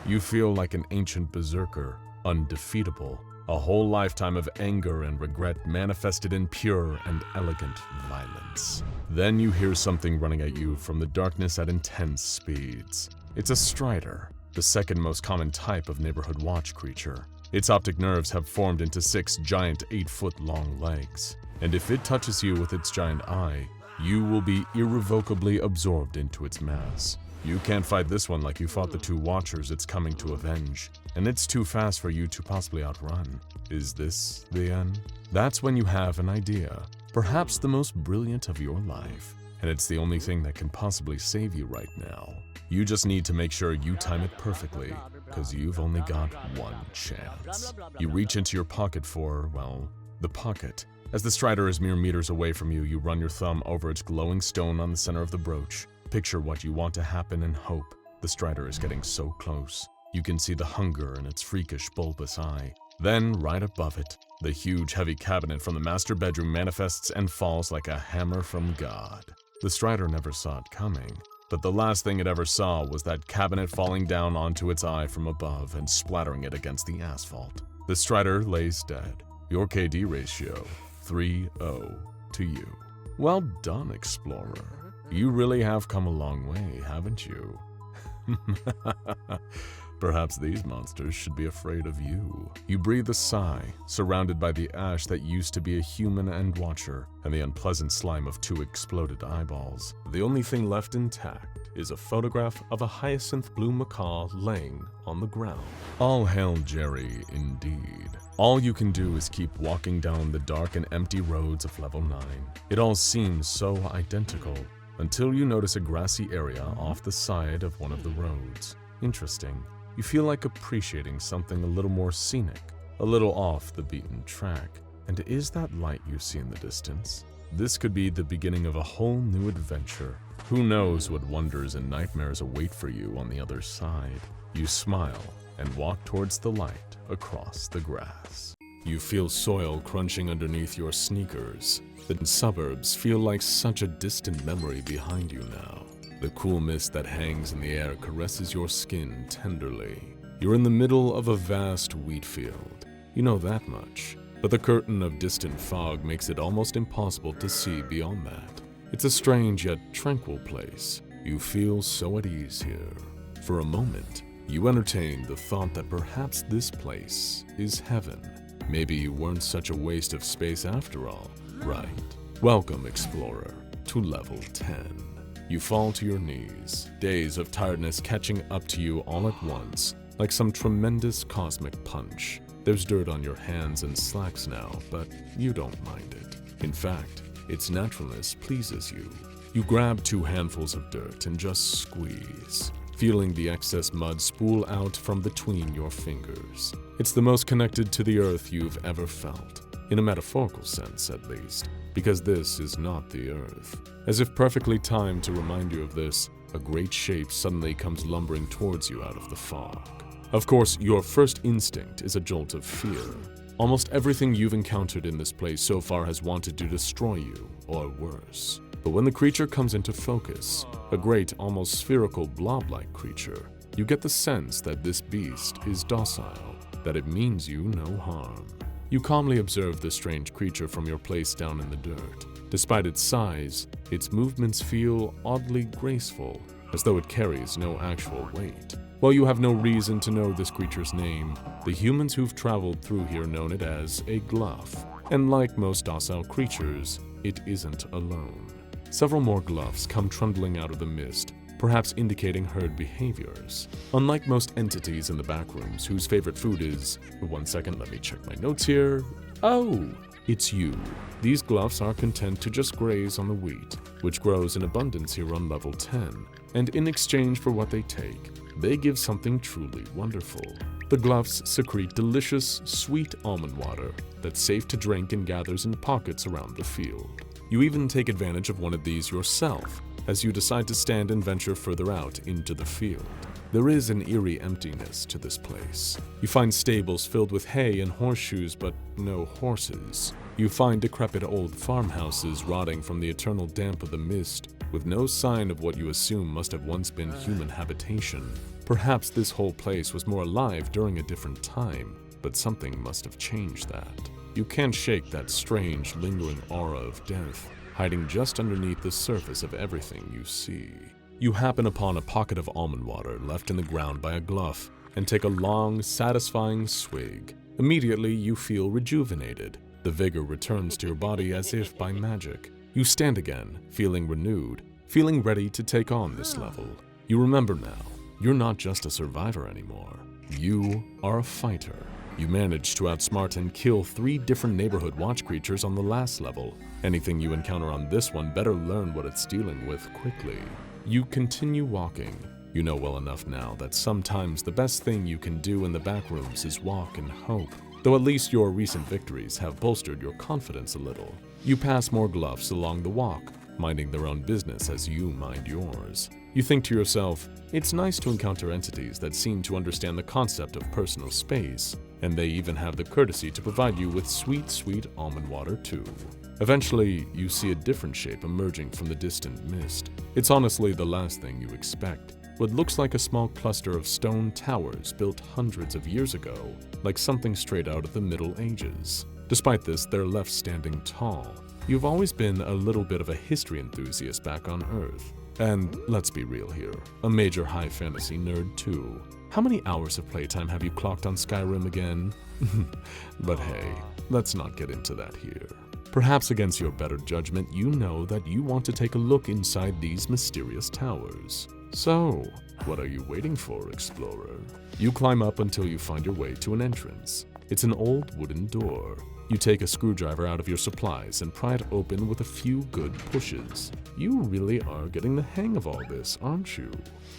You feel like an ancient berserker, undefeatable, a whole lifetime of anger and regret manifested in pure and elegant violence. Then you hear something running at you from the darkness at intense speeds. It's a strider, the second most common type of neighborhood watch creature. Its optic nerves have formed into 6 giant 8-foot-long legs, and if it touches you with its giant eye, you will be irrevocably absorbed into its mass. You can't fight this one like you fought the 2 watchers it's coming to avenge, and it's too fast for you to possibly outrun. Is this the end? That's when you have an idea, perhaps the most brilliant of your life, and it's the only thing that can possibly save you right now. You just need to make sure you time it perfectly, because you've only got one chance. You reach into your pocket for, well, the pocket. As the strider is mere meters away from you, you run your thumb over its glowing stone on the center of the brooch. Picture what you want to happen and hope. The strider is getting so close. You can see the hunger in its freakish bulbous eye. Then, right above it, the huge heavy cabinet from the master bedroom manifests and falls like a hammer from God. The strider never saw it coming, but the last thing it ever saw was that cabinet falling down onto its eye from above and splattering it against the asphalt. The strider lays dead. Your KD ratio, 3-0 to you. Well done, explorer. You really have come a long way, haven't you? Perhaps these monsters should be afraid of you. You breathe a sigh, surrounded by the ash that used to be a human and watcher, and the unpleasant slime of 2 exploded eyeballs. The only thing left intact is a photograph of a hyacinth blue macaw laying on the ground. All hail Jerry, indeed. All you can do is keep walking down the dark and empty roads of level 9. It all seems so identical, until you notice a grassy area off the side of one of the roads. Interesting. You feel like appreciating something a little more scenic, a little off the beaten track. And is that light you see in the distance? This could be the beginning of a whole new adventure. Who knows what wonders and nightmares await for you on the other side? You smile and walk towards the light across the grass. You feel soil crunching underneath your sneakers. The suburbs feel like such a distant memory behind you now. The cool mist that hangs in the air caresses your skin tenderly. You're in the middle of a vast wheat field. You know that much. But the curtain of distant fog makes it almost impossible to see beyond that. It's a strange yet tranquil place. You feel so at ease here. For a moment, you entertain the thought that perhaps this place is heaven. Maybe you weren't such a waste of space after all, right? Welcome, explorer, to level 10. You fall to your knees, days of tiredness catching up to you all at once, like some tremendous cosmic punch. There's dirt on your hands and slacks now, but you don't mind it. In fact, its naturalness pleases you. You grab 2 handfuls of dirt and just squeeze, feeling the excess mud spool out from between your fingers. It's the most connected to the earth you've ever felt, in a metaphorical sense at least, because this is not the earth. As if perfectly timed to remind you of this, a great shape suddenly comes lumbering towards you out of the fog. Of course, your first instinct is a jolt of fear. Almost everything you've encountered in this place so far has wanted to destroy you, or worse. But when the creature comes into focus, a great, almost spherical blob-like creature, you get the sense that this beast is docile, that it means you no harm. You calmly observe the strange creature from your place down in the dirt. Despite its size, its movements feel oddly graceful, as though it carries no actual weight. While you have no reason to know this creature's name, the humans who've traveled through here know it as a gluff. And like most docile creatures, it isn't alone. Several more gluffs come trundling out of the mist, perhaps indicating herd behaviors. Unlike most entities in the backrooms whose favorite food is, 1 second, let me check my notes here. Oh, it's you. These gluffs are content to just graze on the wheat, which grows in abundance here on level 10, and in exchange for what they take, they give something truly wonderful. The gluffs secrete delicious, sweet almond water that's safe to drink and gathers in pockets around the field. You even take advantage of one of these yourself as you decide to stand and venture further out into the field. There is an eerie emptiness to this place. You find stables filled with hay and horseshoes, but no horses. You find decrepit old farmhouses rotting from the eternal damp of the mist, with no sign of what you assume must have once been human habitation. Perhaps this whole place was more alive during a different time, but something must have changed that. You can't shake that strange, lingering aura of death, hiding just underneath the surface of everything you see. You happen upon a pocket of almond water left in the ground by a gluff and take a long, satisfying swig. Immediately, you feel rejuvenated. The vigor returns to your body as if by magic. You stand again, feeling renewed, feeling ready to take on this level. You remember now, you're not just a survivor anymore. You are a fighter. You managed to outsmart and kill 3 different neighborhood watch creatures on the last level. Anything you encounter on this one better learn what it's dealing with quickly. You continue walking. You know well enough now that sometimes the best thing you can do in the backrooms is walk and hope, though at least your recent victories have bolstered your confidence a little. You pass more gluffs along the walk, minding their own business as you mind yours. You think to yourself, it's nice to encounter entities that seem to understand the concept of personal space, and they even have the courtesy to provide you with sweet, sweet almond water too. Eventually, you see a different shape emerging from the distant mist. It's honestly the last thing you expect. What looks like a small cluster of stone towers built hundreds of years ago, like something straight out of the Middle Ages. Despite this, they're left standing tall. You've always been a little bit of a history enthusiast back on Earth. And let's be real here, a major high fantasy nerd too. How many hours of playtime have you clocked on Skyrim again? But hey, let's not get into that here. Perhaps against your better judgment, you know that you want to take a look inside these mysterious towers. So, what are you waiting for, explorer? You climb up until you find your way to an entrance. It's an old wooden door. You take a screwdriver out of your supplies and pry it open with a few good pushes. You really are getting the hang of all this, aren't you?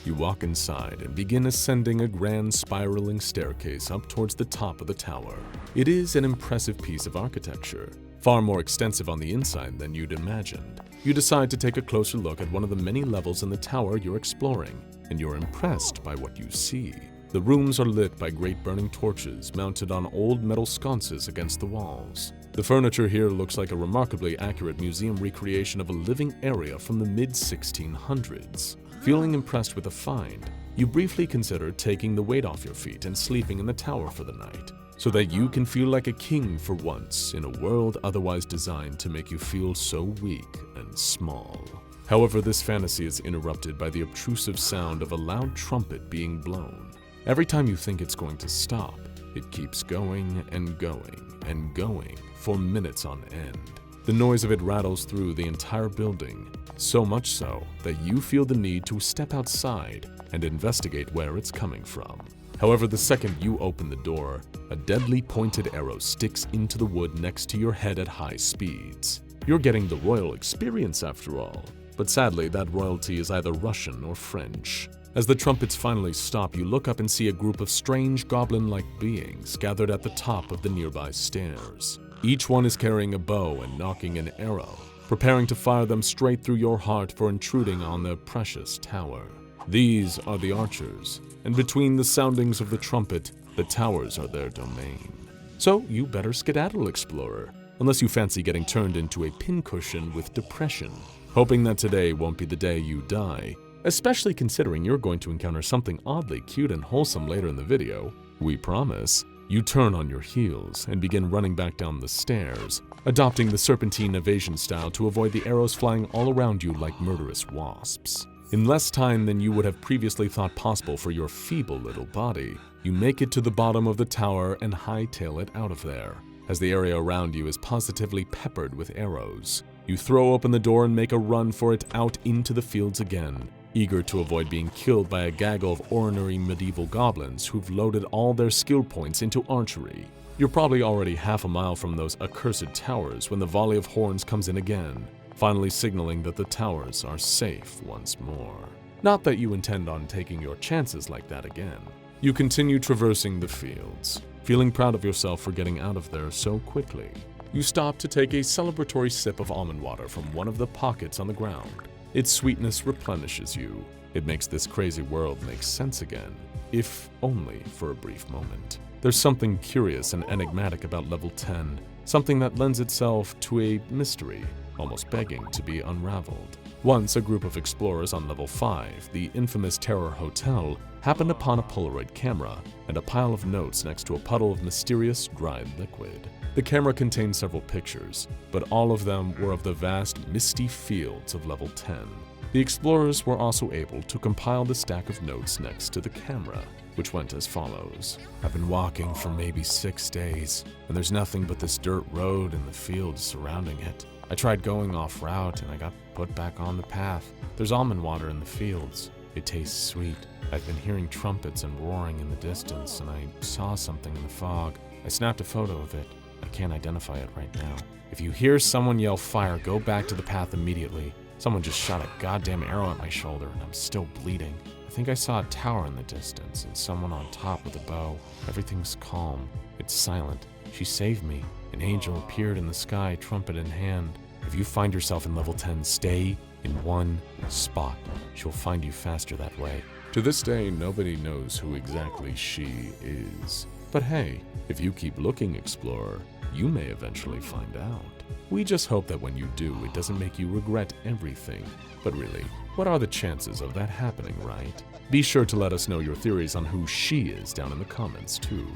You walk inside and begin ascending a grand spiraling staircase up towards the top of the tower. It is an impressive piece of architecture, far more extensive on the inside than you'd imagined. You decide to take a closer look at one of the many levels in the tower you're exploring, and you're impressed by what you see. The rooms are lit by great burning torches mounted on old metal sconces against the walls. The furniture here looks like a remarkably accurate museum recreation of a living area from the mid-1600s. Feeling impressed with the find, you briefly consider taking the weight off your feet and sleeping in the tower for the night, so that you can feel like a king for once in a world otherwise designed to make you feel so weak and small. However, this fantasy is interrupted by the obtrusive sound of a loud trumpet being blown. Every time you think it's going to stop, it keeps going and going and going for minutes on end. The noise of it rattles through the entire building, so much so that you feel the need to step outside and investigate where it's coming from. However, the second you open the door, a deadly pointed arrow sticks into the wood next to your head at high speeds. You're getting the royal experience after all, but sadly that royalty is either Russian or French. As the trumpets finally stop, you look up and see a group of strange goblin-like beings gathered at the top of the nearby stairs. Each one is carrying a bow and knocking an arrow, preparing to fire them straight through your heart for intruding on their precious tower. These are the archers, and between the soundings of the trumpet, the towers are their domain. So you better skedaddle, explorer, unless you fancy getting turned into a pincushion with depression, hoping that today won't be the day you die, especially considering you're going to encounter something oddly cute and wholesome later in the video. We promise. You turn on your heels and begin running back down the stairs, adopting the serpentine evasion style to avoid the arrows flying all around you like murderous wasps. In less time than you would have previously thought possible for your feeble little body, you make it to the bottom of the tower and hightail it out of there, as the area around you is positively peppered with arrows. You throw open the door and make a run for it out into the fields again. eager to avoid being killed by a gaggle of ordinary medieval goblins who've loaded all their skill points into archery. You're probably already half a mile from those accursed towers when the volley of horns comes in again, finally signaling that the towers are safe once more. Not that you intend on taking your chances like that again. You continue traversing the fields, feeling proud of yourself for getting out of there so quickly. You stop to take a celebratory sip of almond water from one of the pockets on the ground. Its sweetness replenishes you. It makes this crazy world make sense again, if only for a brief moment. There's something curious and enigmatic about level 10, something that lends itself to a mystery, almost begging to be unraveled. Once a group of explorers on level 5, the infamous Terror Hotel, happened upon a Polaroid camera and a pile of notes next to a puddle of mysterious dried liquid. The camera contained several pictures, but all of them were of the vast, misty fields of level 10. The explorers were also able to compile the stack of notes next to the camera, which went as follows. I've been walking for maybe 6 days, and there's nothing but this dirt road and the fields surrounding it. I tried going off route and I got put back on the path. There's almond water in the fields. It tastes sweet. I've been hearing trumpets and roaring in the distance, and I saw something in the fog. I snapped a photo of it. I can't identify it right now. If you hear someone yell fire, go back to the path immediately. Someone just shot a goddamn arrow at my shoulder and I'm still bleeding. I think I saw a tower in the distance and someone on top with a bow. Everything's calm. It's silent. She saved me. An angel appeared in the sky, trumpet in hand. If you find yourself in level 10, stay in one spot. She'll find you faster that way. To this day, nobody knows who exactly she is. But hey, if you keep looking, explorer, you may eventually find out. We just hope that when you do, it doesn't make you regret everything. But really, what are the chances of that happening, right? Be sure to let us know your theories on who she is down in the comments, too.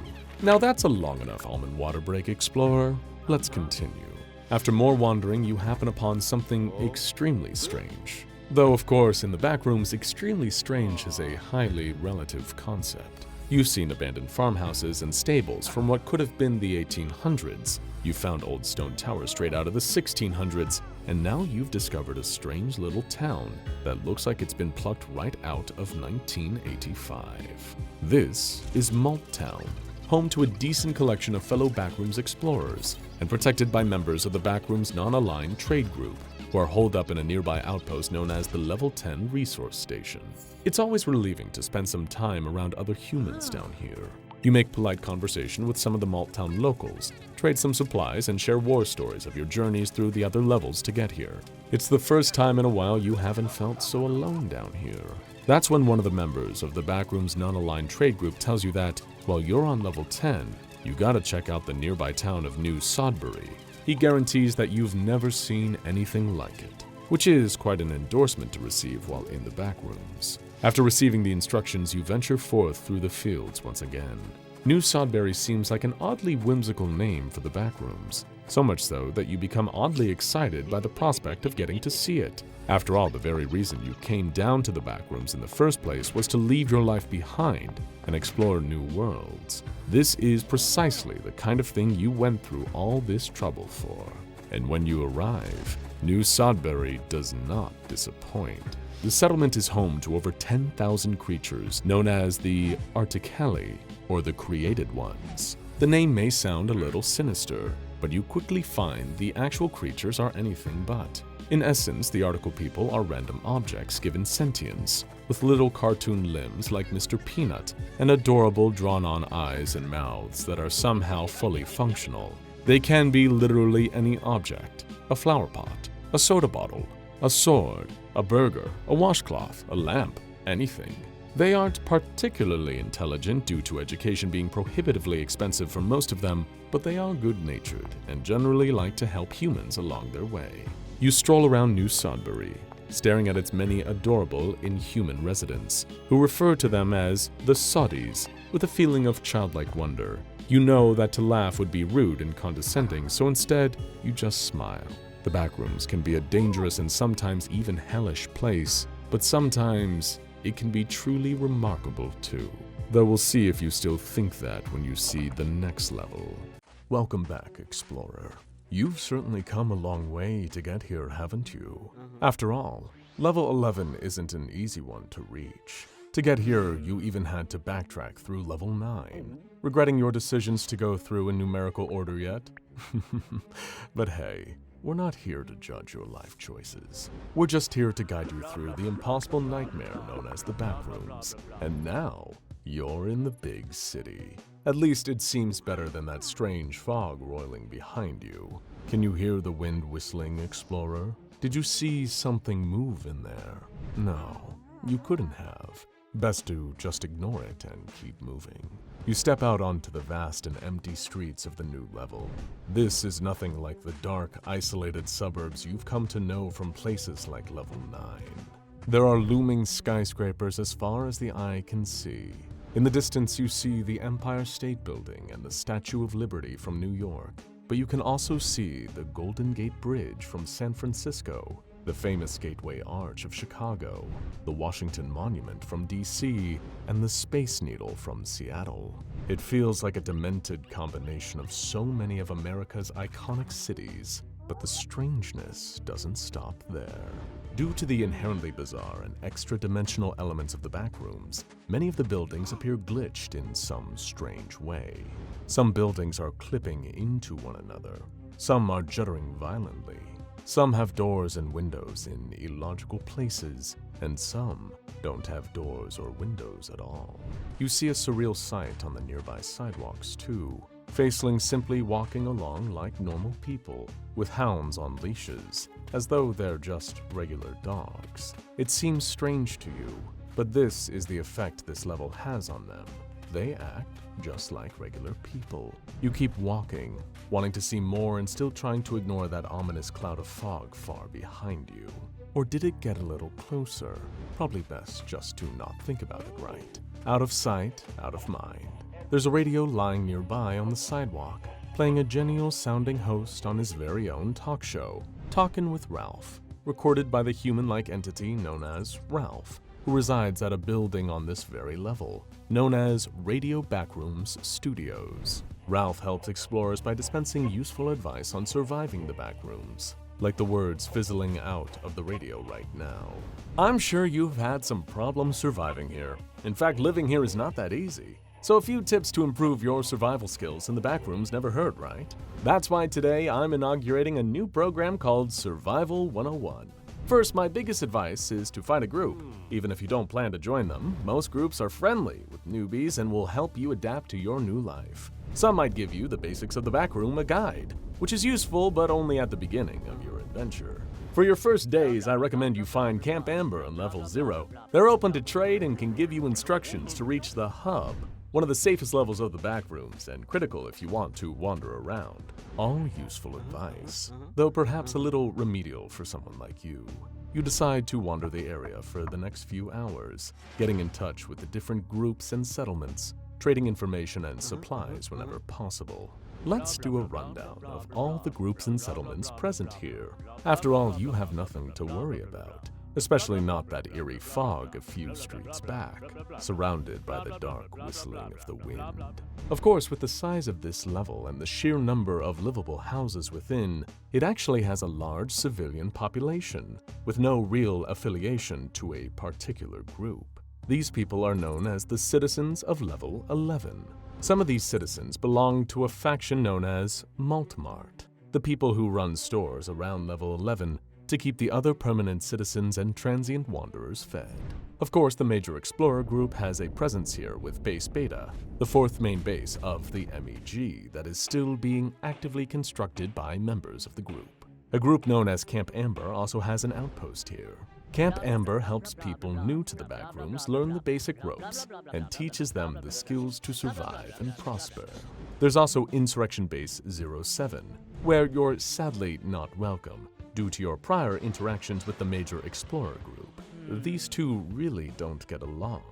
Now that's a long enough almond water break, explorer. Let's continue. After more wandering, you happen upon something extremely strange. Though, of course, in the Backrooms, extremely strange is a highly relative concept. You've seen abandoned farmhouses and stables from what could have been the 1800s. You found old stone towers straight out of the 1600s, and now you've discovered a strange little town that looks like it's been plucked right out of 1985. This is Malt Town, home to a decent collection of fellow Backrooms explorers, and protected by members of the Backrooms non-aligned trade group, who are holed up in a nearby outpost known as the Level 10 Resource Station. It's always relieving to spend some time around other humans down here. You make polite conversation with some of the Malt Town locals, trade some supplies, and share war stories of your journeys through the other levels to get here. It's the first time in a while you haven't felt so alone down here. That's when one of the members of the Backrooms non-aligned trade group tells you that, while you're on level 10, you gotta check out the nearby town of New Sudbury. He guarantees that you've never seen anything like it, which is quite an endorsement to receive while in the Backrooms. After receiving the instructions, you venture forth through the fields once again. New Sudbury seems like an oddly whimsical name for the Backrooms, so much so that you become oddly excited by the prospect of getting to see it. After all, the very reason you came down to the Backrooms in the first place was to leave your life behind and explore new worlds. This is precisely the kind of thing you went through all this trouble for. And when you arrive, New Sudbury does not disappoint. The settlement is home to over 10,000 creatures known as the Articali, or the Created Ones. The name may sound a little sinister, but you quickly find the actual creatures are anything but. In essence, the article people are random objects given sentience, with little cartoon limbs like Mr. Peanut, and adorable drawn-on eyes and mouths that are somehow fully functional. They can be literally any object: a flower pot, a soda bottle, a sword, a burger, a washcloth, a lamp, anything. They aren't particularly intelligent due to education being prohibitively expensive for most of them, but they are good-natured and generally like to help humans along their way. You stroll around New Sudbury, staring at its many adorable inhuman residents, who refer to them as the Soddies, with a feeling of childlike wonder. You know that to laugh would be rude and condescending, so instead, you just smile. The Backrooms can be a dangerous and sometimes even hellish place, but sometimes it can be truly remarkable too. Though we'll see if you still think that when you see the next level. Welcome back, explorer. You've certainly come a long way to get here, haven't you? After all, Level 11 isn't an easy one to reach. To get here, you even had to backtrack through level 9. Regretting your decisions to go through in numerical order yet? But hey, we're not here to judge your life choices. We're just here to guide you through the impossible nightmare known as the Backrooms. And now, you're in the big city. At least it seems better than that strange fog roiling behind you. Can you hear the wind whistling, Explorer? Did you see something move in there? No, you couldn't have. Best to just ignore it and keep moving. You step out onto the vast and empty streets of the new level. This is nothing like the dark, isolated suburbs you've come to know from places like level 9. There are looming skyscrapers as far as the eye can see. In the distance, you see the Empire State Building and the Statue of Liberty from New York. But you can also see the Golden Gate Bridge from San Francisco, the famous Gateway Arch of Chicago, the Washington Monument from DC, and the Space Needle from Seattle. It feels like a demented combination of so many of America's iconic cities, but the strangeness doesn't stop there. Due to the inherently bizarre and extra-dimensional elements of the Backrooms, many of the buildings appear glitched in some strange way. Some buildings are clipping into one another. Some are juddering violently. Some have doors and windows in illogical places, and some don't have doors or windows at all. You see a surreal sight on the nearby sidewalks, too. Facelings simply walking along like normal people, with hounds on leashes, as though they're just regular dogs. It seems strange to you, but this is the effect this level has on them. They act just like regular people. You keep walking, wanting to see more and still trying to ignore that ominous cloud of fog far behind you. Or did it get a little closer? Probably best just to not think about it, right? Out of sight, out of mind. There's a radio lying nearby on the sidewalk, playing a genial-sounding host on his very own talk show, Talkin' with Ralph, recorded by the human-like entity known as Ralph, who resides at a building on this very level, known as Radio Backrooms Studios. Ralph helps explorers by dispensing useful advice on surviving the Backrooms, like the words fizzling out of the radio right now. I'm sure you've had some problems surviving here. In fact, living here is not that easy. So a few tips to improve your survival skills in the Backrooms never hurt, right? That's why today I'm inaugurating a new program called Survival 101. First, my biggest advice is to find a group. Even if you don't plan to join them, most groups are friendly with newbies and will help you adapt to your new life. Some might give you the basics of the Backroom, a guide, which is useful but only at the beginning of your adventure. For your first days, I recommend you find Camp Amber on level 0. They're open to trade and can give you instructions to reach the Hub, one of the safest levels of the Backrooms and critical if you want to wander around. All useful advice, though perhaps a little remedial for someone like you. You decide to wander the area for the next few hours, getting in touch with the different groups and settlements, trading information and supplies whenever possible. Let's do a rundown of all the groups and settlements present here. After all, you have nothing to worry about. Especially not that eerie fog a few streets back, surrounded by the dark whistling of the wind. Of course, with the size of this level and the sheer number of livable houses within, it actually has a large civilian population, with no real affiliation to a particular group. These people are known as the citizens of level 11. Some of these citizens belong to a faction known as Malt Mart, the people who run stores around level 11 to keep the other permanent citizens and transient wanderers fed. Of course, the major explorer group has a presence here with Base Beta, the fourth main base of the MEG that is still being actively constructed by members of the group. A group known as Camp Amber also has an outpost here. Camp Amber helps people new to the Backrooms learn the basic ropes and teaches them the skills to survive and prosper. There's also Insurrection Base 07, where you're sadly not welcome, due to your prior interactions with the major explorer group. These two really don't get along.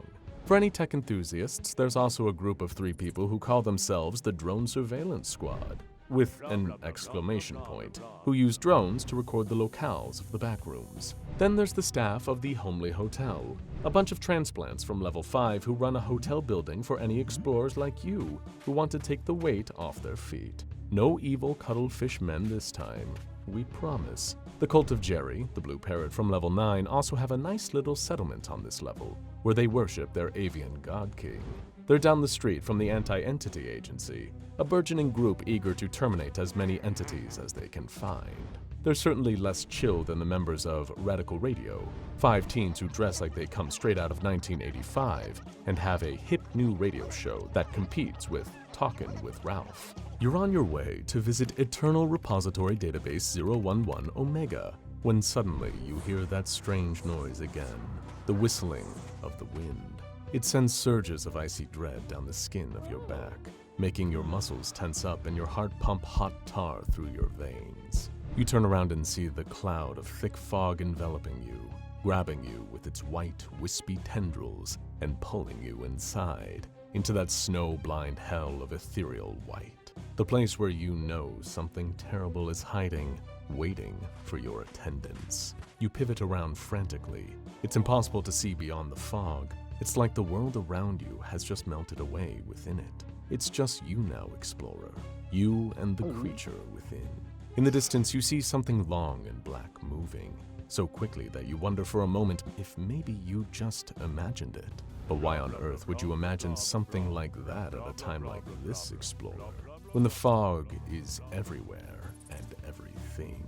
For any tech enthusiasts, there's also a group of 3 people who call themselves the Drone Surveillance Squad, with an exclamation point, who use drones to record the locales of the Backrooms. Then there's the staff of the Homely Hotel, a bunch of transplants from level 5 who run a hotel building for any explorers like you who want to take the weight off their feet. No evil cuddlefish men this time. we promise. The Cult of Jerry, the Blue Parrot from level 9, also have a nice little settlement on this level, where they worship their avian god king. They're down the street from the Anti-Entity Agency, a burgeoning group eager to terminate as many entities as they can find. They're certainly less chill than the members of Radical Radio, 5 teens who dress like they come straight out of 1985 and have a hip new radio show that competes with Talkin' with Ralph. You're on your way to visit Eternal Repository Database 011 Omega when suddenly you hear that strange noise again, the whistling of the wind. It sends surges of icy dread down the skin of your back, making your muscles tense up and your heart pump hot tar through your veins. You turn around and see the cloud of thick fog enveloping you, grabbing you with its white, wispy tendrils and pulling you inside, into that snow-blind hell of ethereal white. The place where you know something terrible is hiding, waiting for your attendance. You pivot around frantically. It's impossible to see beyond the fog. It's like the world around you has just melted away within it. It's just you now, explorer. You and the creature within. In the distance, you see something long and black moving, so quickly that you wonder for a moment if maybe you just imagined it. But why on earth would you imagine something like that at a time like this, explorer? When the fog is everywhere and everything.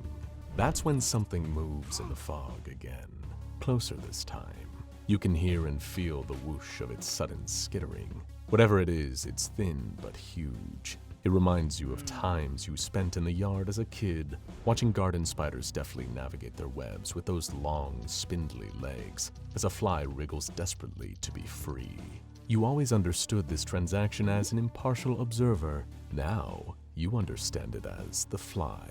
That's when something moves in the fog again. Closer this time. You can hear and feel the whoosh of its sudden skittering. Whatever it is, it's thin but huge. It reminds you of times you spent in the yard as a kid, watching garden spiders deftly navigate their webs with those long, spindly legs as a fly wriggles desperately to be free. You always understood this transaction as an impartial observer. Now, you understand it as the fly.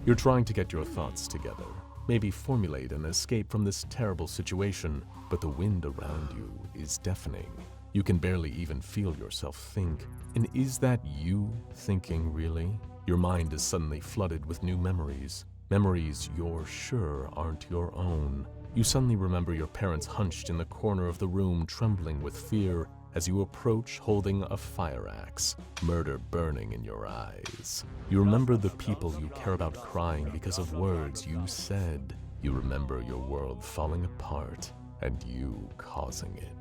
You're trying to get your thoughts together, maybe formulate an escape from this terrible situation, but the wind around you is deafening. You can barely even feel yourself think. And is that you thinking, really? Your mind is suddenly flooded with new memories. Memories you're sure aren't your own. You suddenly remember your parents hunched in the corner of the room, trembling with fear as you approach holding a fire axe, murder burning in your eyes. You remember the people you care about crying because of words you said. You remember your world falling apart and you causing it.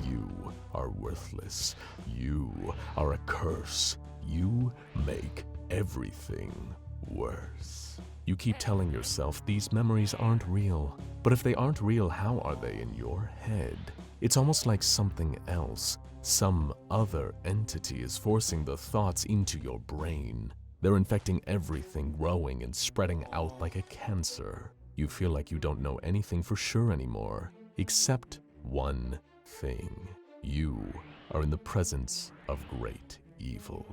You are worthless. You are a curse. You make everything worse. You keep telling yourself these memories aren't real, but if they aren't real, how are they in your head? It's almost like something else, some other entity is forcing the thoughts into your brain. They're infecting everything, growing and spreading out like a cancer. You feel like you don't know anything for sure anymore, except one thing. You are in the presence of great evil.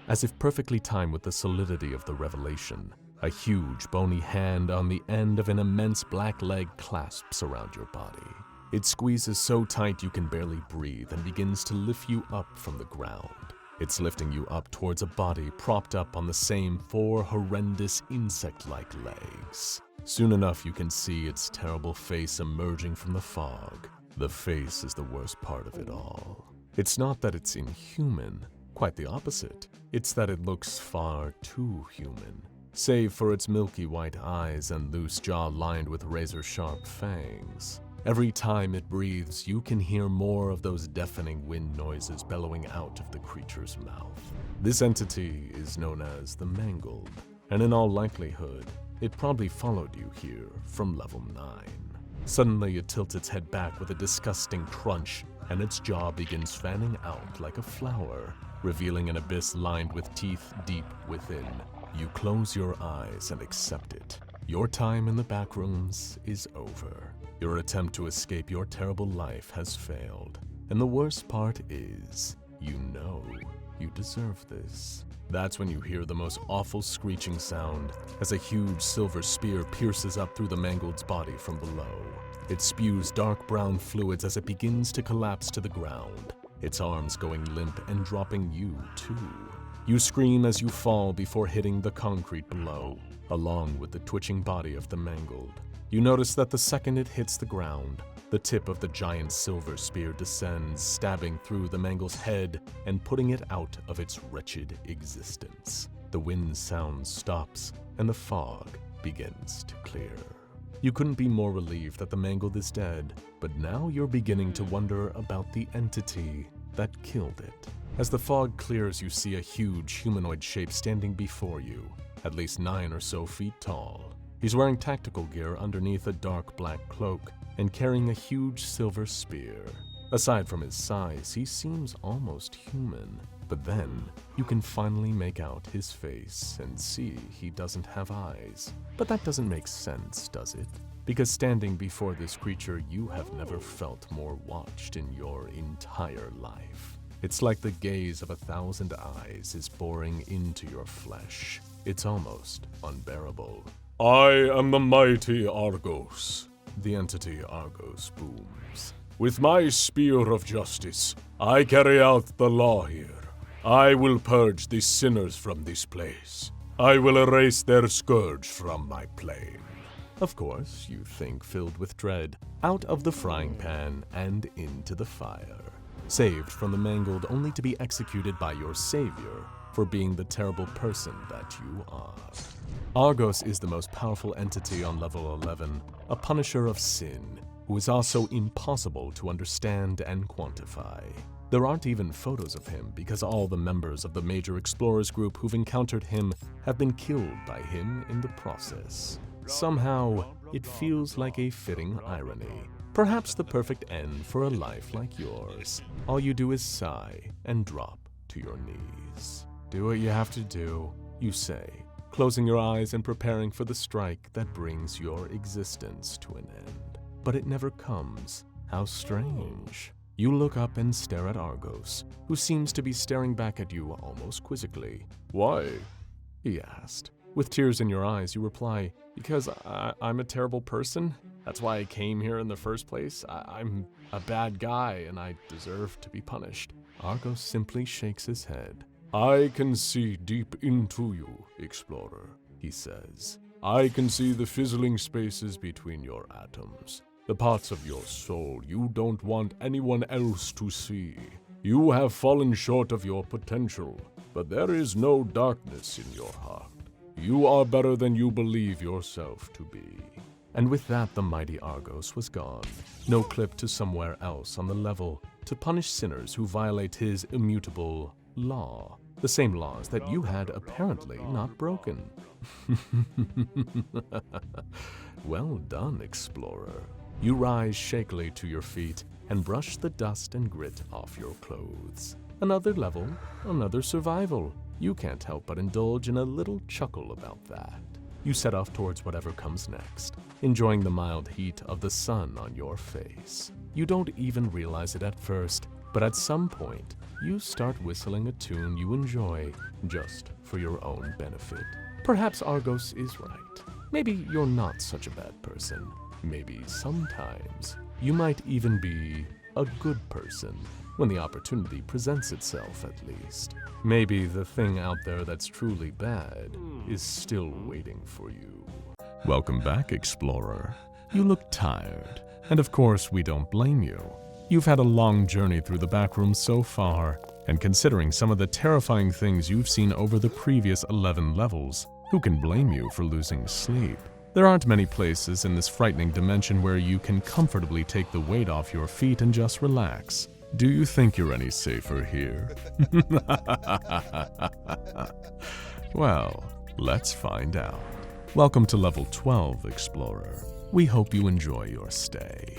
As if perfectly timed with the solidity of the revelation, a huge bony hand on the end of an immense black leg clasps around your body. It squeezes so tight you can barely breathe and begins to lift you up from the ground. It's lifting you up towards a body propped up on the same 4 horrendous insect-like legs. Soon enough you can see its terrible face emerging from the fog. The face is the worst part of it all. It's not that it's inhuman, quite the opposite. It's that it looks far too human, save for its milky white eyes and loose jaw lined with razor-sharp fangs. Every time it breathes, you can hear more of those deafening wind noises bellowing out of the creature's mouth. This entity is known as the Mangled, and in all likelihood, it probably followed you here from level 9. Suddenly, it tilts its head back with a disgusting crunch, and its jaw begins fanning out like a flower, revealing an abyss lined with teeth deep within. You close your eyes and accept it. Your time in the Backrooms is over. Your attempt to escape your terrible life has failed. And the worst part is, you know you deserve this. That's when you hear the most awful screeching sound as a huge silver spear pierces up through the Mangled's body from below. It spews dark brown fluids as it begins to collapse to the ground, its arms going limp and dropping you too. You scream as you fall before hitting the concrete below, along with the twitching body of the Mangled. You notice that the second it hits the ground, the tip of the giant silver spear descends, stabbing through the Mangle's head and putting it out of its wretched existence. The wind sound stops, and the fog begins to clear. You couldn't be more relieved that the mangled is dead, but now you're beginning to wonder about the entity that killed it. As the fog clears, you see a huge humanoid shape standing before you, at least 9 or so feet tall. He's wearing tactical gear underneath a dark black cloak and carrying a huge silver spear. Aside from his size, he seems almost human. But then, you can finally make out his face and see he doesn't have eyes. But that doesn't make sense, does it? Because standing before this creature, you have never felt more watched in your entire life. It's like the gaze of 1,000 eyes is boring into your flesh. It's almost unbearable. I am the mighty Argos. The entity Argos booms. With my spear of justice, I carry out the law here. I will purge the sinners from this place. I will erase their scourge from my plane. Of course, you think filled with dread, out of the frying pan and into the fire. Saved from the mangled only to be executed by your savior for being the terrible person that you are. Argos is the most powerful entity on level 11, a punisher of sin, who is also impossible to understand and quantify. There aren't even photos of him because all the members of the major explorers group who've encountered him have been killed by him in the process. Somehow, it feels like a fitting irony. Perhaps the perfect end for a life like yours. All you do is sigh and drop to your knees. Do what you have to do, you say, closing your eyes and preparing for the strike that brings your existence to an end. But it never comes. How strange. You look up and stare at Argos, who seems to be staring back at you almost quizzically. Why? He asked. With tears in your eyes, you reply, because I'm a terrible person. That's why I came here in the first place. I'm a bad guy and I deserve to be punished. Argos simply shakes his head. I can see deep into you, explorer, he says. I can see the fizzling spaces between your atoms. The parts of your soul you don't want anyone else to see. You have fallen short of your potential, but there is no darkness in your heart. You are better than you believe yourself to be. And with that, the mighty Argos was gone. No clip to somewhere else on the level to punish sinners who violate his immutable law. The same laws that you had apparently not broken. Well done, explorer. You rise shakily to your feet and brush the dust and grit off your clothes. Another level, another survival. You can't help but indulge in a little chuckle about that. You set off towards whatever comes next, enjoying the mild heat of the sun on your face. You don't even realize it at first, but at some point, you start whistling a tune you enjoy just for your own benefit. Perhaps Argos is right. Maybe you're not such a bad person. Maybe sometimes you might even be a good person, when the opportunity presents itself at least. Maybe the thing out there that's truly bad is still waiting for you. Welcome back, explorer. You look tired, and of course we don't blame you. You've had a long journey through the backrooms so far, and considering some of the terrifying things you've seen over the previous 11 levels, who can blame you for losing sleep? There aren't many places in this frightening dimension where you can comfortably take the weight off your feet and just relax. Do you think you're any safer here? Well, let's find out. Welcome to level 12, explorer. We hope you enjoy your stay.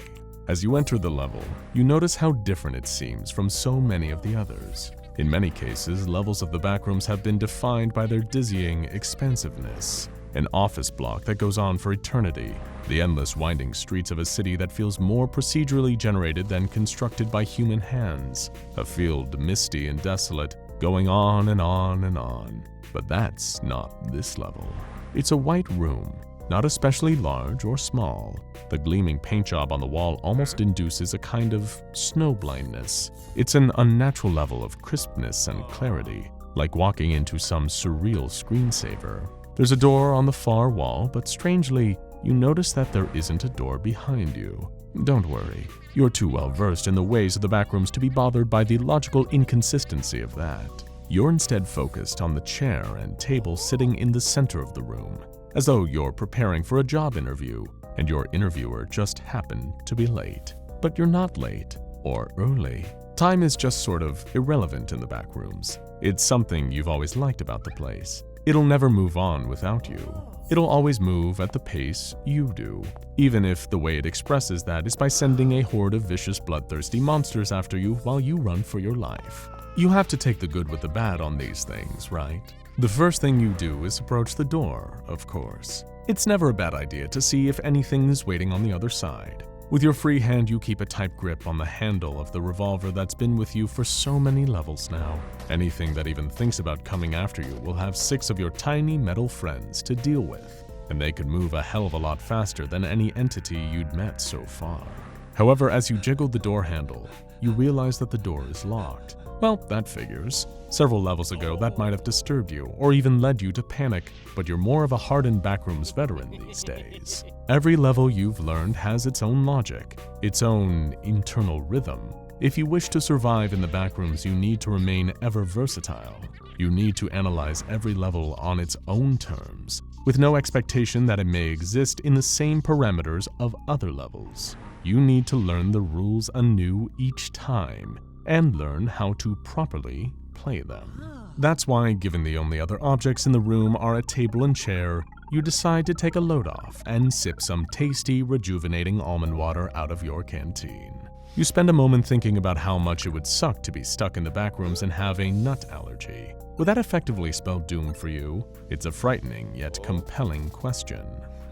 As you enter the level, you notice how different it seems from so many of the others. In many cases, levels of the backrooms have been defined by their dizzying expansiveness. An office block that goes on for eternity. The endless winding streets of a city that feels more procedurally generated than constructed by human hands. A field misty and desolate, going on and on and on. But that's not this level. It's a white room, not especially large or small. The gleaming paint job on the wall almost induces a kind of snow blindness. It's an unnatural level of crispness and clarity, like walking into some surreal screensaver. There's a door on the far wall, but strangely, you notice that there isn't a door behind you. Don't worry, you're too well versed in the ways of the backrooms to be bothered by the logical inconsistency of that. You're instead focused on the chair and table sitting in the center of the room. as though you're preparing for a job interview and your interviewer just happened to be late. But you're not late or early. Time is just sort of irrelevant in the Backrooms. It's something you've always liked about the place. It'll never move on without you. It'll always move at the pace you do, even if the way it expresses that is by sending a horde of vicious, bloodthirsty monsters after you while you run for your life. You have to take the good with the bad on these things, right? The first thing you do is approach the door, of course. It's never a bad idea to see if anything is waiting on the other side. With your free hand, you keep a tight grip on the handle of the revolver that's been with you for so many levels now. Anything that even thinks about coming after you will have 6 of your tiny metal friends to deal with, and they could move a hell of a lot faster than any entity you'd met so far. However, as you jiggle the door handle, you realize that the door is locked. Well, that figures. Several levels ago, that might have disturbed you, or even led you to panic, but you're more of a hardened Backrooms veteran these days. Every level you've learned has its own logic, its own internal rhythm. If you wish to survive in the Backrooms, you need to remain ever versatile. You need to analyze every level on its own terms, with no expectation that it may exist in the same parameters of other levels. You need to learn the rules anew each time, and learn how to properly play them. That's why, given the only other objects in the room are a table and chair, you decide to take a load off and sip some tasty, rejuvenating almond water out of your canteen. You spend a moment thinking about how much it would suck to be stuck in the Backrooms and have a nut allergy. Would that effectively spell doom for you? It's a frightening yet compelling question.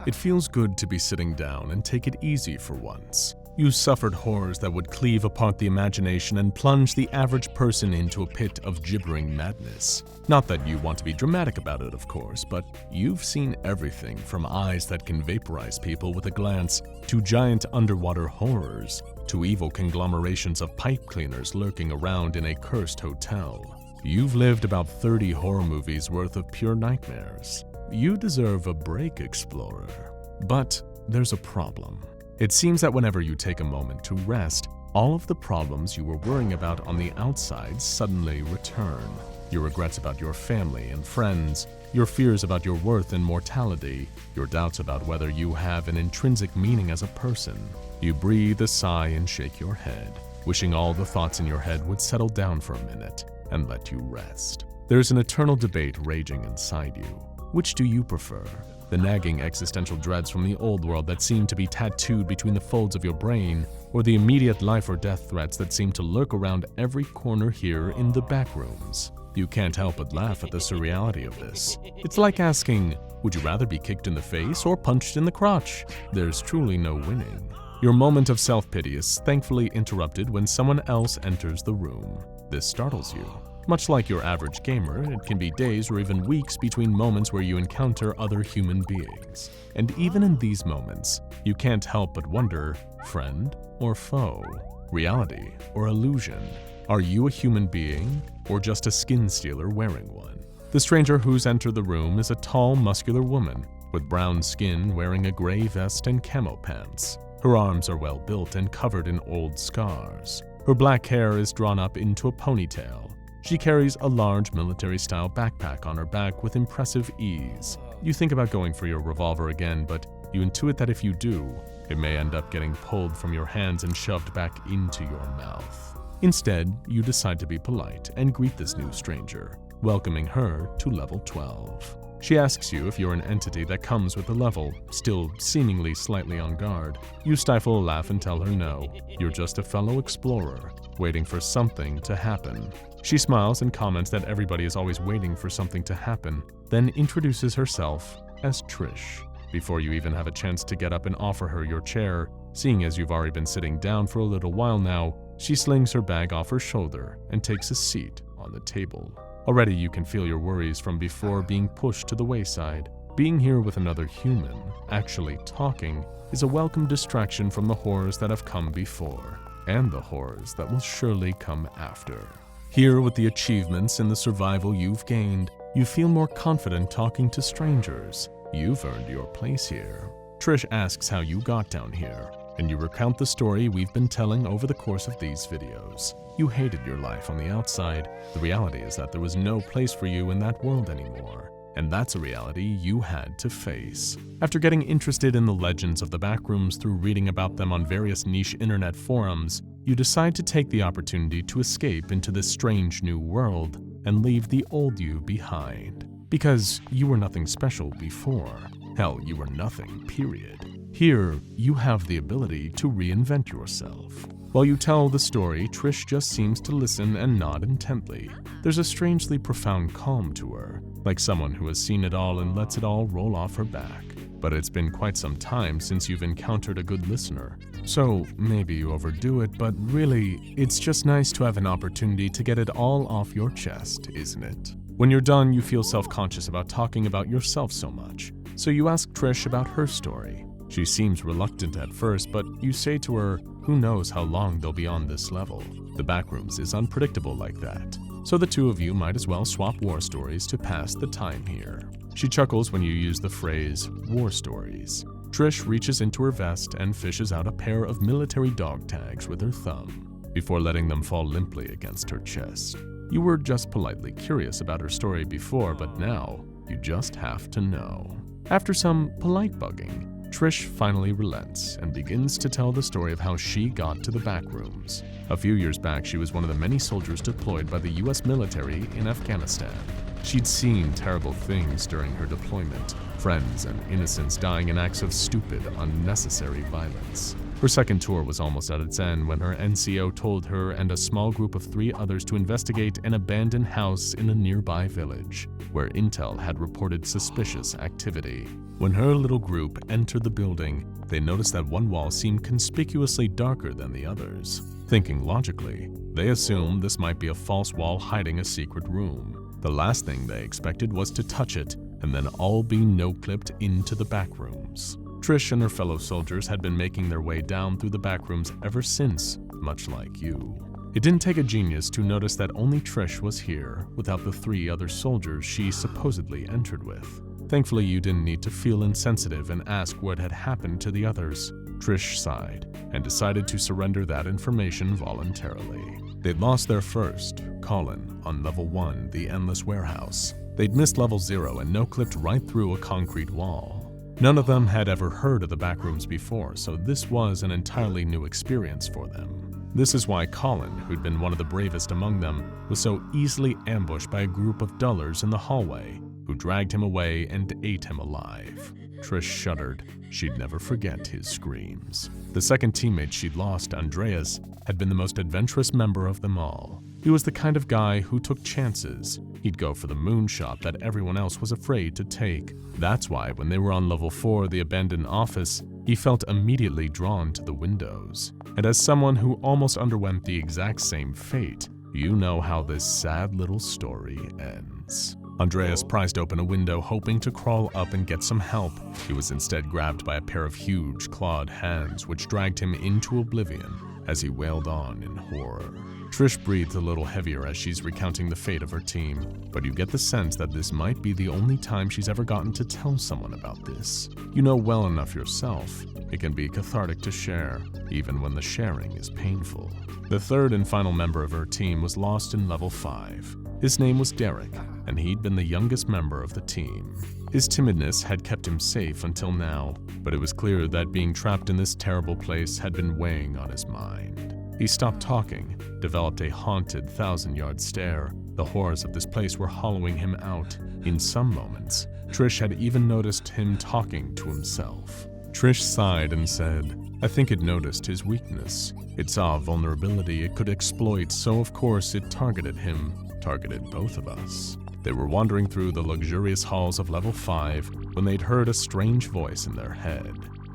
It feels good to be sitting down and take it easy for once. You suffered horrors that would cleave apart the imagination and plunge the average person into a pit of gibbering madness. Not that you want to be dramatic about it, of course, but you've seen everything from eyes that can vaporize people with a glance, to giant underwater horrors, to evil conglomerations of pipe cleaners lurking around in a cursed hotel. You've lived about 30 horror movies worth of pure nightmares. You deserve a break, explorer. But there's a problem. It seems that whenever you take a moment to rest, all of the problems you were worrying about on the outside suddenly return. Your regrets about your family and friends, your fears about your worth and mortality, your doubts about whether you have an intrinsic meaning as a person. You breathe a sigh and shake your head, wishing all the thoughts in your head would settle down for a minute and let you rest. There's an eternal debate raging inside you. Which do you prefer? The nagging existential dreads from the old world that seem to be tattooed between the folds of your brain, or the immediate life or death threats that seem to lurk around every corner here in the Backrooms? You can't help but laugh at the surreality of this. It's like asking, would you rather be kicked in the face or punched in the crotch? There's truly no winning. Your moment of self-pity is thankfully interrupted when someone else enters the room. This startles you. Much like your average gamer, it can be days or even weeks between moments where you encounter other human beings. And even in these moments, you can't help but wonder, friend or foe? Reality or illusion? Are you a human being or just a skin stealer wearing one? The stranger who's entered the room is a tall, muscular woman with brown skin wearing a gray vest and camo pants. Her arms are well built and covered in old scars. Her black hair is drawn up into a ponytail. She carries a large military-style backpack on her back with impressive ease. You think about going for your revolver again, but you intuit that if you do, it may end up getting pulled from your hands and shoved back into your mouth. Instead, you decide to be polite and greet this new stranger, welcoming her to level 12. She asks you if you're an entity that comes with the level, still seemingly slightly on guard. You stifle a laugh and tell her no, you're just a fellow explorer, waiting for something to happen. She smiles and comments that everybody is always waiting for something to happen, then introduces herself as Trish. Before you even have a chance to get up and offer her your chair, seeing as you've already been sitting down for a little while now, she slings her bag off her shoulder and takes a seat on the table. Already you can feel your worries from before being pushed to the wayside. Being here with another human, actually talking, is a welcome distraction from the horrors that have come before, and the horrors that will surely come after. Here, with the achievements and the survival you've gained, you feel more confident talking to strangers. You've earned your place here. Trish asks how you got down here, and you recount the story we've been telling over the course of these videos. You hated your life on the outside. The reality is that there was no place for you in that world anymore, and that's a reality you had to face. After getting interested in the legends of the Backrooms through reading about them on various niche internet forums, you decide to take the opportunity to escape into this strange new world and leave the old you behind. Because you were nothing special before. Hell, you were nothing, period. Here, you have the ability to reinvent yourself. While you tell the story, Trish just seems to listen and nod intently. There's a strangely profound calm to her, like someone who has seen it all and lets it all roll off her back. But it's been quite some time since you've encountered a good listener. So maybe you overdo it, but really, it's just nice to have an opportunity to get it all off your chest, isn't it? When you're done, you feel self-conscious about talking about yourself so much. So you ask Trish about her story. She seems reluctant at first, but you say to her, who knows how long they'll be on this level. The Backrooms is unpredictable like that. So the two of you might as well swap war stories to pass the time here. She chuckles when you use the phrase, war stories. Trish reaches into her vest and fishes out a pair of military dog tags with her thumb, before letting them fall limply against her chest. You were just politely curious about her story before, but now you just have to know. After some polite bugging, Trish finally relents and begins to tell the story of how she got to the Backrooms. A few years back, she was one of the many soldiers deployed by the US military in Afghanistan. She'd seen terrible things during her deployment, friends and innocents dying in acts of stupid, unnecessary violence. Her second tour was almost at its end when her NCO told her and a small group of 3 others to investigate an abandoned house in a nearby village, where intel had reported suspicious activity. When her little group entered the building, they noticed that one wall seemed conspicuously darker than the others. Thinking logically, they assumed this might be a false wall hiding a secret room. The last thing they expected was to touch it and then all be no-clipped into the Backrooms. Trish and her fellow soldiers had been making their way down through the Backrooms ever since, much like you. It didn't take a genius to notice that only Trish was here without the 3 other soldiers she supposedly entered with. Thankfully, you didn't need to feel insensitive and ask what had happened to the others. Trish sighed and decided to surrender that information voluntarily. They'd lost their first, Colin, on level 1, the Endless Warehouse. They'd missed level 0 and no-clipped right through a concrete wall. None of them had ever heard of the Backrooms before, so this was an entirely new experience for them. This is why Colin, who'd been one of the bravest among them, was so easily ambushed by a group of dullers in the hallway, who dragged him away and ate him alive. Trish shuddered. She'd never forget his screams. The second teammate she'd lost, Andreas, had been the most adventurous member of them all. He was the kind of guy who took chances. He'd go for the moonshot that everyone else was afraid to take. That's why when they were on level 4, the abandoned office, he felt immediately drawn to the windows. And as someone who almost underwent the exact same fate, you know how this sad little story ends. Andreas prized open a window hoping to crawl up and get some help. He was instead grabbed by a pair of huge clawed hands which dragged him into oblivion as he wailed on in horror. Trish breathed a little heavier as she's recounting the fate of her team, but you get the sense that this might be the only time she's ever gotten to tell someone about this. You know well enough yourself. It can be cathartic to share, even when the sharing is painful. The third and final member of her team was lost in level 5. His name was Derek, and he'd been the youngest member of the team. His timidness had kept him safe until now, but it was clear that being trapped in this terrible place had been weighing on his mind. He stopped talking, developed a haunted 1,000-yard stare. The horrors of this place were hollowing him out. In some moments, Trish had even noticed him talking to himself. Trish sighed and said, I think it noticed his weakness. It saw a vulnerability it could exploit, so of course it targeted him, targeted both of us. They were wandering through the luxurious halls of level 5 when they'd heard a strange voice in their head,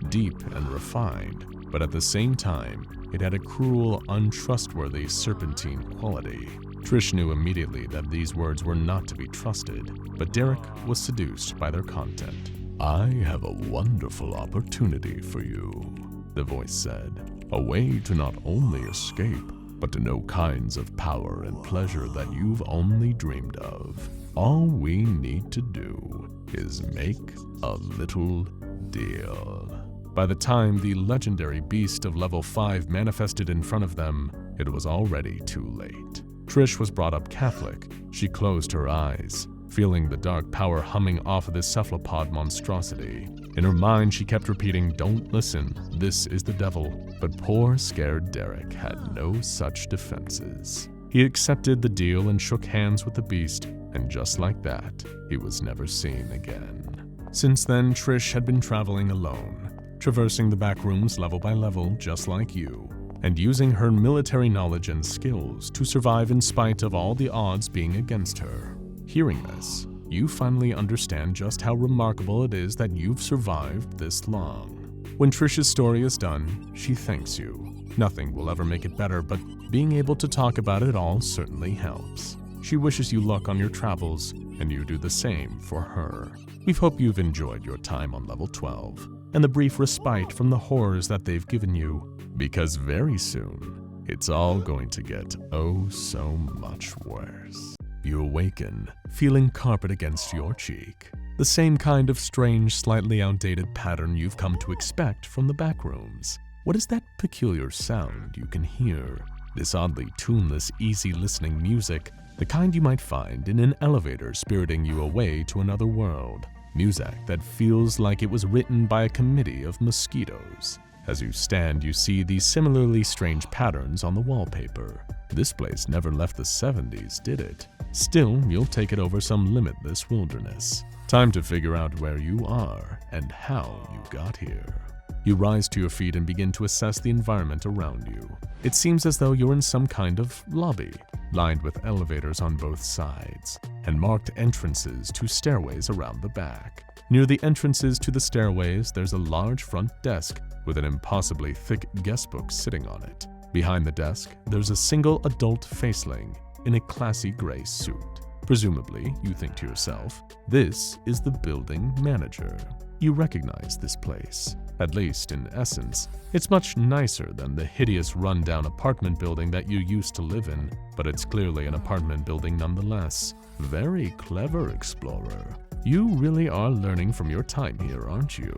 deep and refined, but at the same time, it had a cruel, untrustworthy, serpentine quality. Trish knew immediately that these words were not to be trusted, but Derek was seduced by their content. I have a wonderful opportunity for you, the voice said. A way to not only escape, but to know kinds of power and pleasure that you've only dreamed of. All we need to do is make a little deal. By the time the legendary beast of level 5 manifested in front of them, it was already too late. Trish was brought up Catholic. She closed her eyes. feeling the dark power humming off of this cephalopod monstrosity. In her mind, she kept repeating, "Don't listen, this is the devil." But poor, scared Derek had no such defenses. He accepted the deal and shook hands with the beast, and just like that, he was never seen again. Since then, Trish had been traveling alone, traversing the backrooms level by level just like you, and using her military knowledge and skills to survive in spite of all the odds being against her. Hearing this, you finally understand just how remarkable it is that you've survived this long. When Trish's story is done, she thanks you. Nothing will ever make it better, but being able to talk about it all certainly helps. She wishes you luck on your travels, and you do the same for her. We hope you've enjoyed your time on level 12, and the brief respite from the horrors that they've given you, because very soon, it's all going to get oh so much worse. You awaken, feeling carpet against your cheek. The same kind of strange, slightly outdated pattern you've come to expect from the backrooms. What is that peculiar sound you can hear? This oddly tuneless, easy-listening music, the kind you might find in an elevator spiriting you away to another world. Music that feels like it was written by a committee of mosquitoes. As you stand, you see these similarly strange patterns on the wallpaper. This place never left the 70s, did it? Still, you'll take it over some limitless wilderness. Time to figure out where you are and how you got here. You rise to your feet and begin to assess the environment around you. It seems as though you're in some kind of lobby, lined with elevators on both sides, and marked entrances to stairways around the back. Near the entrances to the stairways, there's a large front desk with an impossibly thick guestbook sitting on it. Behind the desk, there's a single adult faceling in a classy gray suit. Presumably, you think to yourself, this is the building manager. You recognize this place. At least, in essence, it's much nicer than the hideous rundown apartment building that you used to live in, but it's clearly an apartment building nonetheless. Very clever, explorer. You really are learning from your time here, aren't you?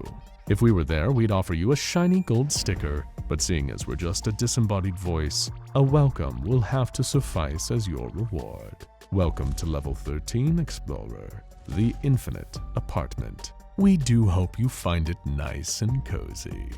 If we were there, we'd offer you a shiny gold sticker, but seeing as we're just a disembodied voice, a welcome will have to suffice as your reward. Welcome to level 13, explorer, the infinite apartment. We do hope you find it nice and cozy.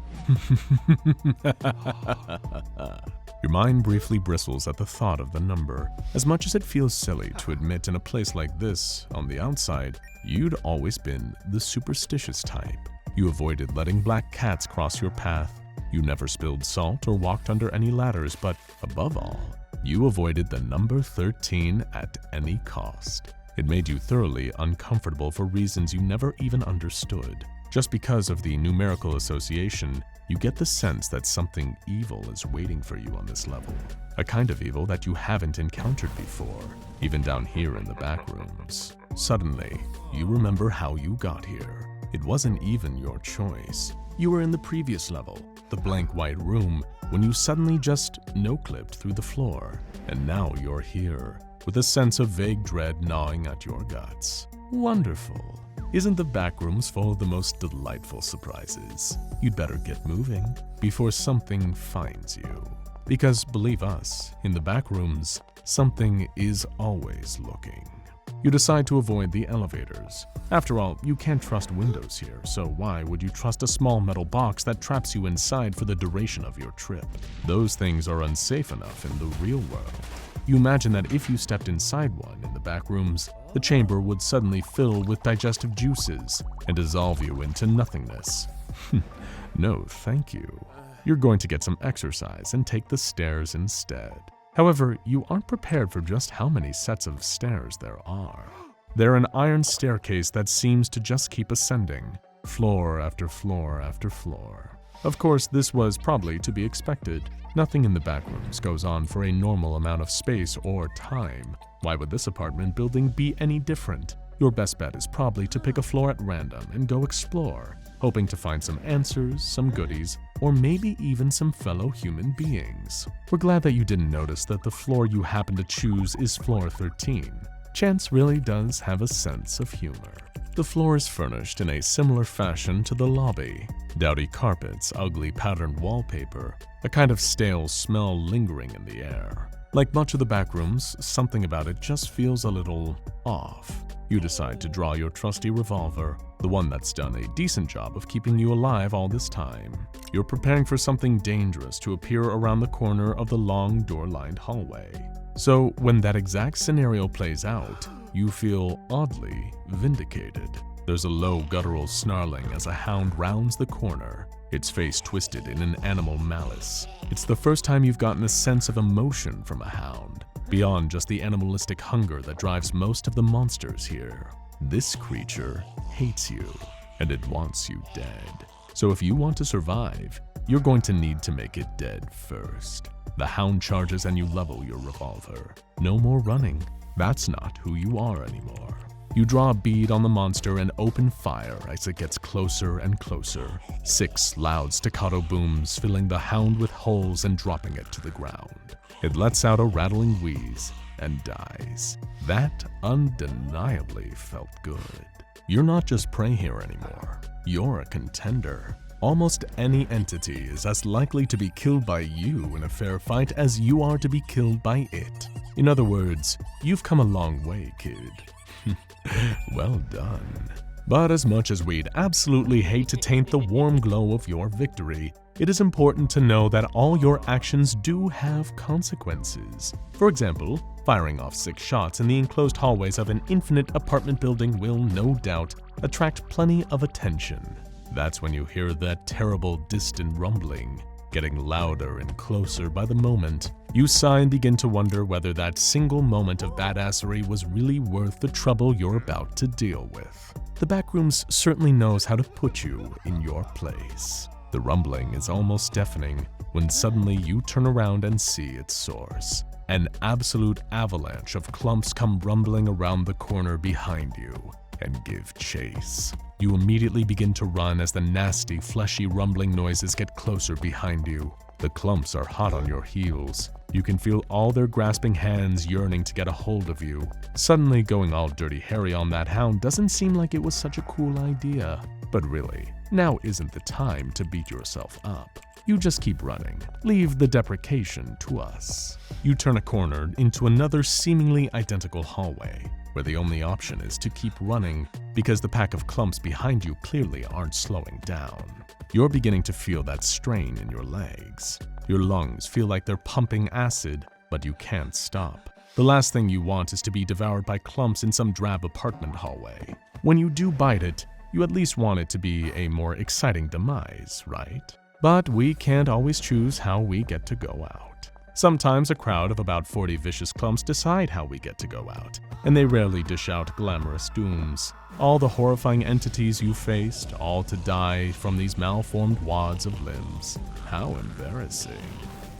Your mind briefly bristles at the thought of the number. As much as it feels silly to admit in a place like this, on the outside, you'd always been the superstitious type. You avoided letting black cats cross your path. You never spilled salt or walked under any ladders, but above all, you avoided the number 13 at any cost. It made you thoroughly uncomfortable for reasons you never even understood. Just because of the numerical association, you get the sense that something evil is waiting for you on this level. A kind of evil that you haven't encountered before, even down here in the backrooms. Suddenly, you remember how you got here. It wasn't even your choice. You were in the previous level, the blank white room, when you suddenly just no-clipped through the floor. And now you're here, with a sense of vague dread gnawing at your guts. Wonderful. Isn't the backrooms full of the most delightful surprises? You'd better get moving before something finds you. Because believe us, in the backrooms, something is always looking. You decide to avoid the elevators. After all, you can't trust windows here, so why would you trust a small metal box that traps you inside for the duration of your trip? Those things are unsafe enough in the real world. You imagine that if you stepped inside one in the backrooms, the chamber would suddenly fill with digestive juices and dissolve you into nothingness. No, thank you. You're going to get some exercise and take the stairs instead. However, you aren't prepared for just how many sets of stairs there are. They're an iron staircase that seems to just keep ascending, floor after floor after floor. Of course, this was probably to be expected. Nothing in the backrooms goes on for a normal amount of space or time. Why would this apartment building be any different? Your best bet is probably to pick a floor at random and go explore, hoping to find some answers, some goodies, or maybe even some fellow human beings. We're glad that you didn't notice that the floor you happen to choose is floor 13. Chance really does have a sense of humor. The floor is furnished in a similar fashion to the lobby. Dowdy carpets, ugly patterned wallpaper, a kind of stale smell lingering in the air. Like much of the Backrooms, something about it just feels a little off. You decide to draw your trusty revolver, the one that's done a decent job of keeping you alive all this time. You're preparing for something dangerous to appear around the corner of the long door-lined hallway. So when that exact scenario plays out, you feel oddly vindicated. There's a low guttural snarling as a hound rounds the corner, its face twisted in an animal malice. It's the first time you've gotten a sense of emotion from a hound, beyond just the animalistic hunger that drives most of the monsters here. This creature hates you, and it wants you dead. So if you want to survive, you're going to need to make it dead first. The hound charges and you level your revolver. No more running. That's not who you are anymore. You draw a bead on the monster and open fire as it gets closer and closer. 6 loud staccato booms, filling the hound with holes and dropping it to the ground. It lets out a rattling wheeze and dies. That undeniably felt good. You're not just prey here anymore. You're a contender. Almost any entity is as likely to be killed by you in a fair fight as you are to be killed by it. In other words, you've come a long way, kid. Well done. But as much as we'd absolutely hate to taint the warm glow of your victory, it is important to know that all your actions do have consequences. For example, firing off 6 shots in the enclosed hallways of an infinite apartment building will no doubt attract plenty of attention. That's when you hear that terrible distant rumbling, getting louder and closer by the moment. You sigh and begin to wonder whether that single moment of badassery was really worth the trouble you're about to deal with. The Backrooms certainly knows how to put you in your place. The rumbling is almost deafening when suddenly you turn around and see its source. An absolute avalanche of clumps come rumbling around the corner behind you and give chase. You immediately begin to run as the nasty, fleshy rumbling noises get closer behind you. The clumps are hot on your heels. You can feel all their grasping hands yearning to get a hold of you. Suddenly going all Dirty Harry on that hound doesn't seem like it was such a cool idea. But really, now isn't the time to beat yourself up. You just keep running. Leave the deprecation to us. You turn a corner into another seemingly identical hallway, where the only option is to keep running because the pack of clumps behind you clearly aren't slowing down. You're beginning to feel that strain in your legs. Your lungs feel like they're pumping acid, but you can't stop. The last thing you want is to be devoured by clumps in some drab apartment hallway. When you do bite it, you at least want it to be a more exciting demise, right? But we can't always choose how we get to go out. Sometimes a crowd of about 40 vicious clumps decide how we get to go out, and they rarely dish out glamorous dooms. All the horrifying entities you faced, all to die from these malformed wads of limbs. How embarrassing.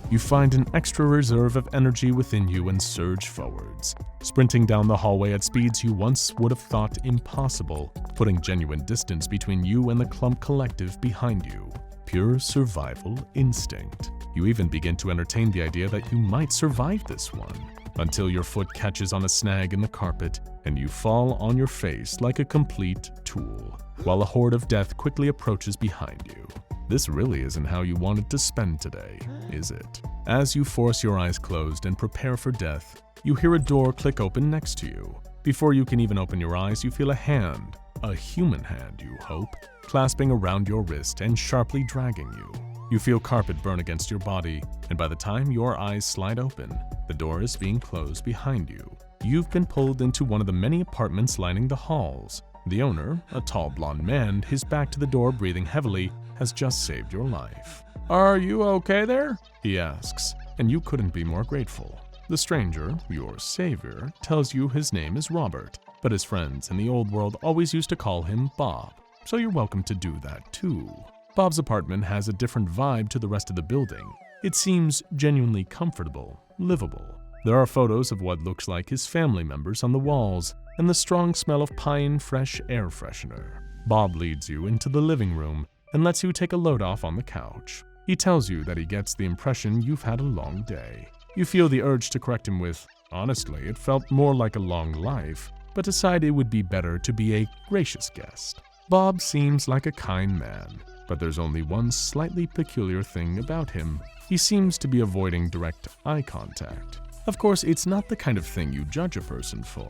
You find an extra reserve of energy within you and surge forwards, sprinting down the hallway at speeds you once would have thought impossible, putting genuine distance between you and the clump collective behind you. Pure survival instinct. You even begin to entertain the idea that you might survive this one, until your foot catches on a snag in the carpet and you fall on your face like a complete tool, while a horde of death quickly approaches behind you. This really isn't how you wanted to spend today, is it? As you force your eyes closed and prepare for death, you hear a door click open next to you. Before you can even open your eyes, you feel a hand, a human hand, you hope, clasping around your wrist and sharply dragging you. You feel carpet burn against your body, and by the time your eyes slide open, the door is being closed behind you. You've been pulled into one of the many apartments lining the halls. The owner, a tall blonde man, his back to the door breathing heavily, has just saved your life. "Are you okay there?" he asks, and you couldn't be more grateful. The stranger, your savior, tells you his name is Robert, but his friends in the old world always used to call him Bob, so you're welcome to do that too. Bob's apartment has a different vibe to the rest of the building. It seems genuinely comfortable, livable. There are photos of what looks like his family members on the walls, and the strong smell of pine fresh air freshener. Bob leads you into the living room and lets you take a load off on the couch. He tells you that he gets the impression you've had a long day. You feel the urge to correct him with, "Honestly, it felt more like a long life," but decide it would be better to be a gracious guest. Bob seems like a kind man, but there's only one slightly peculiar thing about him. He seems to be avoiding direct eye contact. Of course, it's not the kind of thing you judge a person for.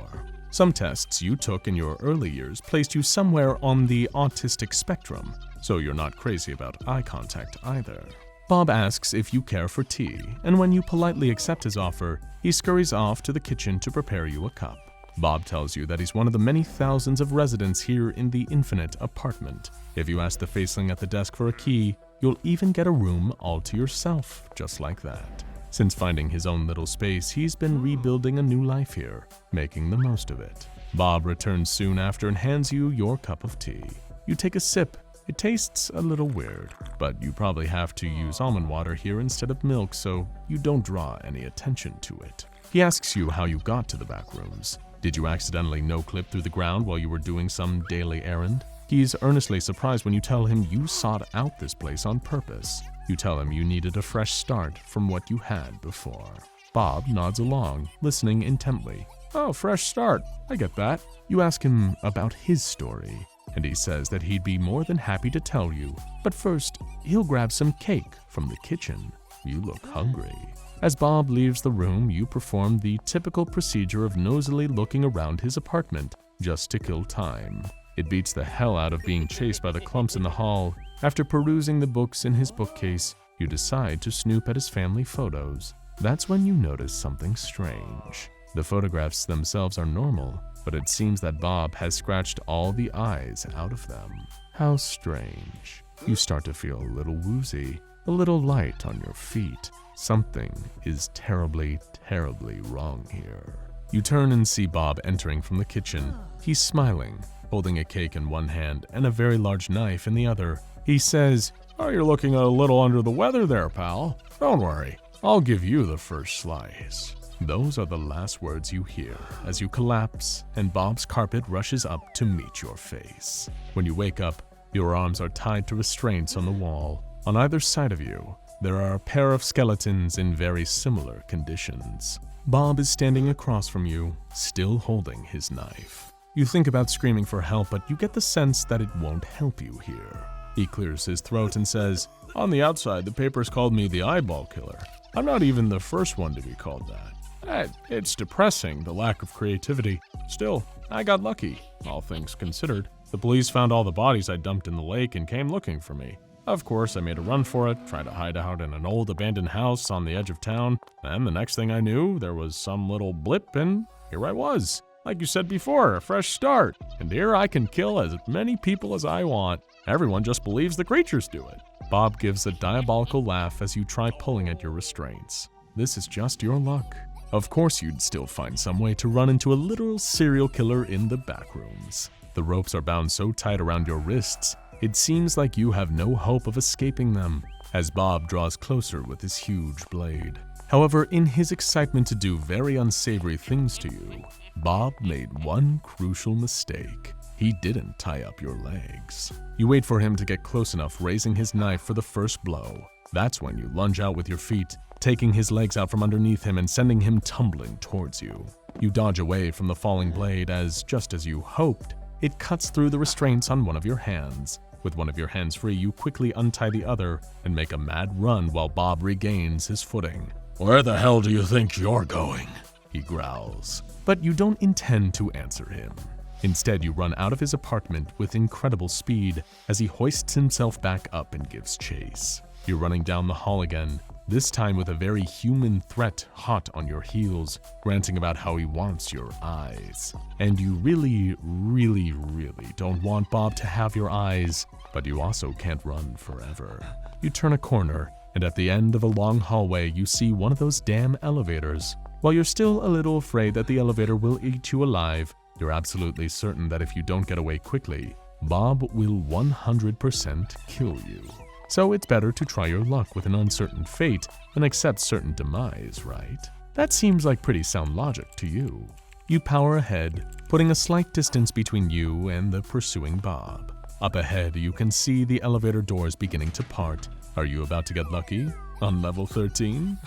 Some tests you took in your early years placed you somewhere on the autistic spectrum, so you're not crazy about eye contact either. Bob asks if you care for tea, and when you politely accept his offer, he scurries off to the kitchen to prepare you a cup. Bob tells you that he's one of the many thousands of residents here in the infinite apartment. If you ask the faceling at the desk for a key, you'll even get a room all to yourself, just like that. Since finding his own little space, he's been rebuilding a new life here, making the most of it. Bob returns soon after and hands you your cup of tea. You take a sip. It tastes a little weird, but you probably have to use almond water here instead of milk, so you don't draw any attention to it. He asks you how you got to the Backrooms. Did you accidentally no-clip through the ground while you were doing some daily errand? He's earnestly surprised when you tell him you sought out this place on purpose. You tell him you needed a fresh start from what you had before. Bob nods along, listening intently. Oh, fresh start. I get that. You ask him about his story, and he says that he'd be more than happy to tell you, but first, he'll grab some cake from the kitchen. You look hungry. As Bob leaves the room, you perform the typical procedure of nosily looking around his apartment just to kill time. It beats the hell out of being chased by the clumps in the hall. After perusing the books in his bookcase, you decide to snoop at his family photos. That's when you notice something strange. The photographs themselves are normal, but it seems that Bob has scratched all the eyes out of them. How strange. You start to feel a little woozy, a little light on your feet. Something is terribly, terribly wrong here. You turn and see Bob entering from the kitchen. He's smiling, holding a cake in one hand and a very large knife in the other. He says, "Oh, you're looking a little under the weather there, pal. Don't worry, I'll give you the first slice." Those are the last words you hear as you collapse and Bob's carpet rushes up to meet your face. When you wake up, your arms are tied to restraints on the wall. On either side of you, there are a pair of skeletons in very similar conditions. Bob is standing across from you, still holding his knife. You think about screaming for help, but you get the sense that it won't help you here. He clears his throat and says, "On the outside, the papers called me the eyeball killer. I'm not even the first one to be called that. It's depressing, the lack of creativity. Still, I got lucky, all things considered. The police found all the bodies I dumped in the lake and came looking for me. Of course, I made a run for it, tried to hide out in an old abandoned house on the edge of town, and the next thing I knew, there was some little blip, and here I was. Like you said before, a fresh start. And here I can kill as many people as I want. Everyone just believes the creatures do it." Bob gives a diabolical laugh as you try pulling at your restraints. This is just your luck. Of course you'd still find some way to run into a literal serial killer in the Backrooms. The ropes are bound so tight around your wrists, it seems like you have no hope of escaping them, as Bob draws closer with his huge blade. However, in his excitement to do very unsavory things to you, Bob made one crucial mistake. He didn't tie up your legs. You wait for him to get close enough, raising his knife for the first blow. That's when you lunge out with your feet, taking his legs out from underneath him and sending him tumbling towards you. You dodge away from the falling blade as, just as you hoped, it cuts through the restraints on one of your hands. With one of your hands free, you quickly untie the other and make a mad run while Bob regains his footing. "Where the hell do you think you're going?" he growls. But you don't intend to answer him. Instead, you run out of his apartment with incredible speed as he hoists himself back up and gives chase. You're running down the hall again, this time with a very human threat hot on your heels, ranting about how he wants your eyes. And you really, really, really don't want Bob to have your eyes, but you also can't run forever. You turn a corner, and at the end of a long hallway, you see one of those damn elevators. While you're still a little afraid that the elevator will eat you alive, you're absolutely certain that if you don't get away quickly, Bob will 100% kill you. So it's better to try your luck with an uncertain fate than accept certain demise, right? That seems like pretty sound logic to you. You power ahead, putting a slight distance between you and the pursuing Bob. Up ahead, you can see the elevator doors beginning to part. Are you about to get lucky? On level 13?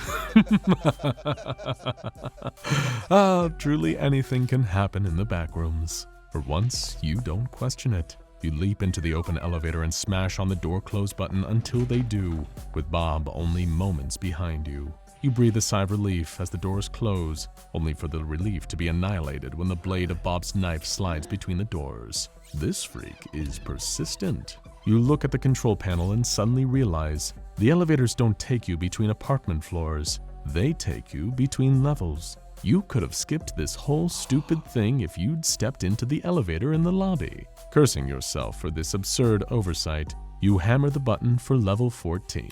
Truly anything can happen in the Backrooms. For once, you don't question it. You leap into the open elevator and smash on the door close button until they do, with Bob only moments behind you. You breathe a sigh of relief as the doors close, only for the relief to be annihilated when the blade of Bob's knife slides between the doors. This freak is persistent. You look at the control panel and suddenly realize the elevators don't take you between apartment floors. They take you between levels. You could have skipped this whole stupid thing if you'd stepped into the elevator in the lobby. Cursing yourself for this absurd oversight, you hammer the button for level 14